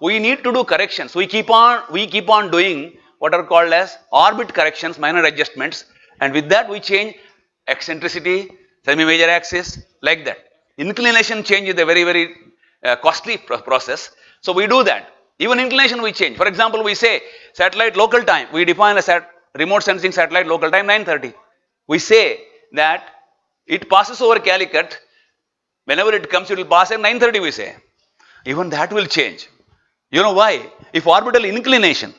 [SPEAKER 15] We need to do corrections. We keep on doing what are called as orbit corrections, minor adjustments, and with that we change eccentricity, semi-major axis, like that. Inclination change is a very, very costly process. So we do that. Even inclination we change. For example, we say satellite local time. We define a remote sensing satellite local time 9:30. We say that it passes over Calicut. Whenever it comes, it will pass at 9:30. We say. Even that will change. You know why? If orbital inclination,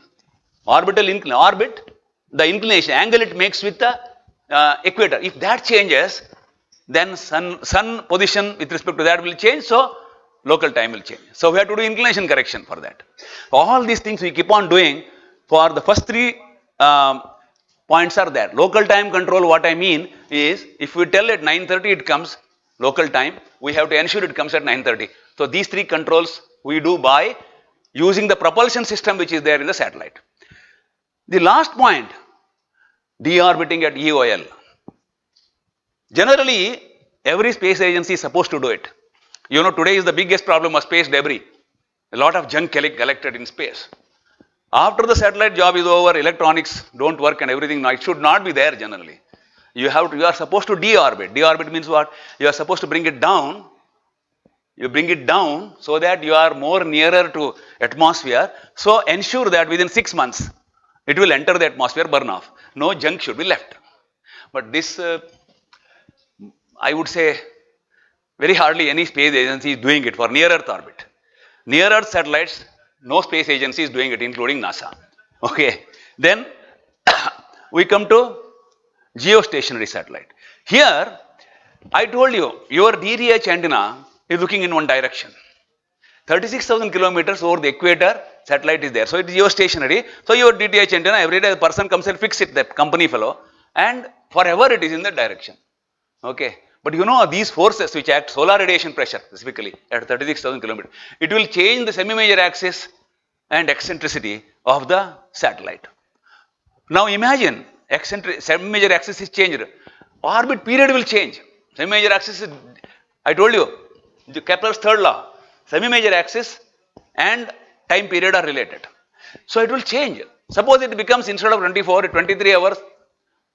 [SPEAKER 15] the inclination, angle it makes with the equator, if that changes, then sun position with respect to that will change, so local time will change. So we have to do inclination correction for that. All these things we keep on doing. For the first 3 points are there. Local time control, what I mean is, if we tell at 9:30 it comes, local time, we have to ensure it comes at 9:30. So these 3 controls we do by using the propulsion system which is there in the satellite. The last point, deorbiting at EOL. Generally, every space agency is supposed to do it. You know, today is the biggest problem of space debris. A lot of junk collected in space. After the satellite job is over, electronics don't work and everything, it should not be there generally. You are supposed to deorbit. Deorbit means what? You are supposed to bring it down. You bring it down so that you are more nearer to atmosphere. So ensure that within 6 months, it will enter the atmosphere, burn off. No junk should be left. But this, I would say, very hardly any space agency is doing it for near Earth orbit. Near Earth satellites, no space agency is doing it, including NASA. Okay. Then we come to geostationary satellite. Here, I told you, your DTH antenna is looking in one direction. 36,000 kilometers over the equator, satellite is there. So it is geostationary. So your DTH antenna, every day the person comes and fixes it, that company fellow, and forever it is in that direction. Okay. But you know these forces which act, solar radiation pressure specifically at 36,000 kilometers, it will change the semi-major axis and eccentricity of the satellite. Now imagine semi-major axis is changed. Orbit period will change. Semi-major axis is, I told you, Kepler's third law. Semi-major axis and time period are related. So it will change. Suppose it becomes instead of 24, 23 hours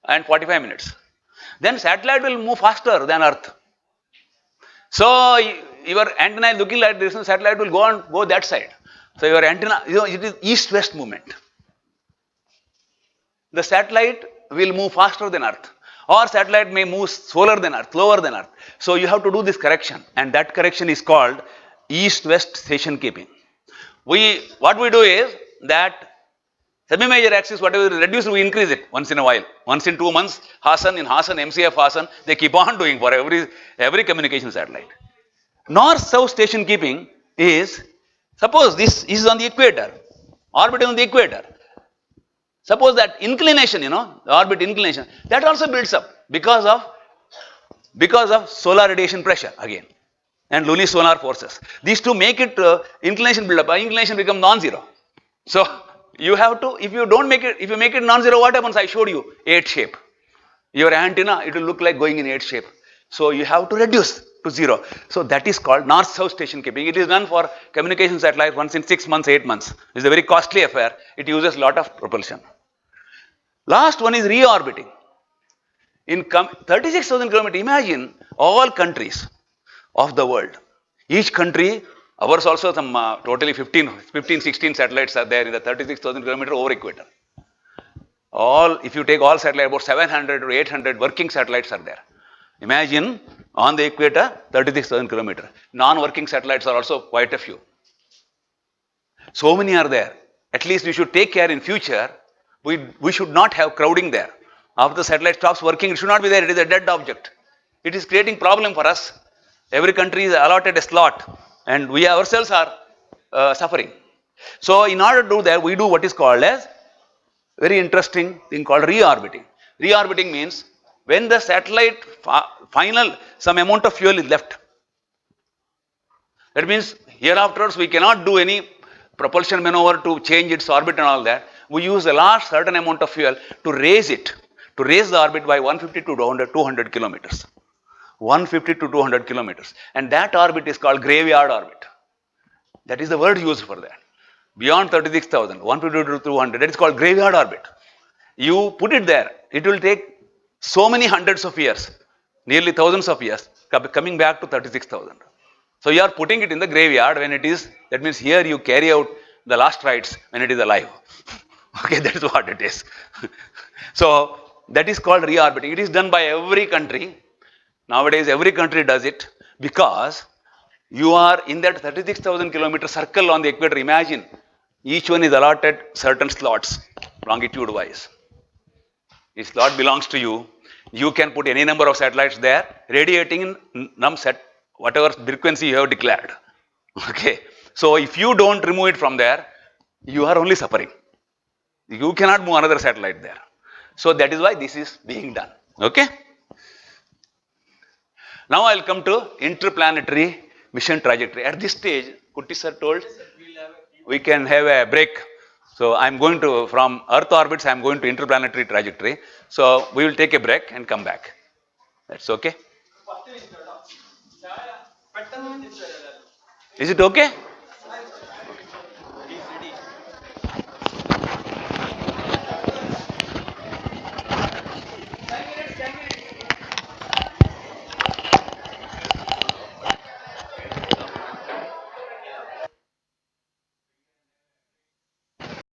[SPEAKER 15] and 45 minutes. Then satellite will move faster than Earth. So your antenna is looking like this, and satellite will go that side. So your antenna, it is east-west movement. The satellite will move faster than Earth, or satellite may move slower than Earth, slower than Earth. So you have to do this correction, and that correction is called east-west station keeping. What we do is that semi-major axis, whatever is reduced, we increase it once in a while. Once in 2 months, MCF Hasan, they keep on doing for every communication satellite. North-south station keeping is, suppose this is on the equator, orbiting on the equator. Suppose that inclination, the orbit inclination, that also builds up because of solar radiation pressure again, and lunisolar forces. These two make it inclination build up. Inclination becomes non-zero. So you have to, if you make it non-zero, what happens? I showed you 8 shape. Your antenna, it will look like going in 8 shape. So you have to reduce to 0. So that is called north-south station keeping. It is done for communication satellites once in 6 months, 8 months. It's a very costly affair. It uses a lot of propulsion. Last one is reorbiting. In 36,000 kilometers, imagine all countries of the world. Each country, ours also some totally 15, 16 satellites are there in the 36,000 kilometers over equator. If you take all satellites, about 700 or 800 working satellites are there. Imagine on the equator, 36,000 kilometers. Non-working satellites are also quite a few. So many are there. At least we should take care in future. We should not have crowding there. After the satellite stops working, it should not be there. It is a dead object. It is creating problem for us. Every country is allotted a slot, and we ourselves are suffering. So in order to do that, we do what is called as very interesting thing called reorbiting. Reorbiting means when the satellite some amount of fuel is left. That means hereafter we cannot do any propulsion maneuver to change its orbit and all that. We use the last certain amount of fuel to raise it, to raise the orbit by 150 to 200 kilometers. 150 to 200 kilometers. And that orbit is called graveyard orbit. That is the word used for that. Beyond 36,000, 150 to 200, that is called graveyard orbit. You put it there, it will take so many hundreds of years, nearly thousands of years, coming back to 36,000. So you are putting it in the graveyard when it is, that means here you carry out the last rites when it is alive. Okay, that is what it is. So that is called reorbiting. It is done by every country. Nowadays every country does it because you are in that 36,000 kilometer circle on the equator. Imagine each one is allotted certain slots longitude wise. Each slot belongs to you. You can put any number of satellites there radiating in whatever frequency you have declared. Okay. So if you don't remove it from there, you are only suffering. You cannot move another satellite there. So that is why this is being done. Okay. Now I will come to interplanetary mission trajectory. At this stage, Kutty sir told we can have a break. So I am going to, from Earth orbits, I am going to interplanetary trajectory. So we will take a break and come back. That's okay. Is it okay?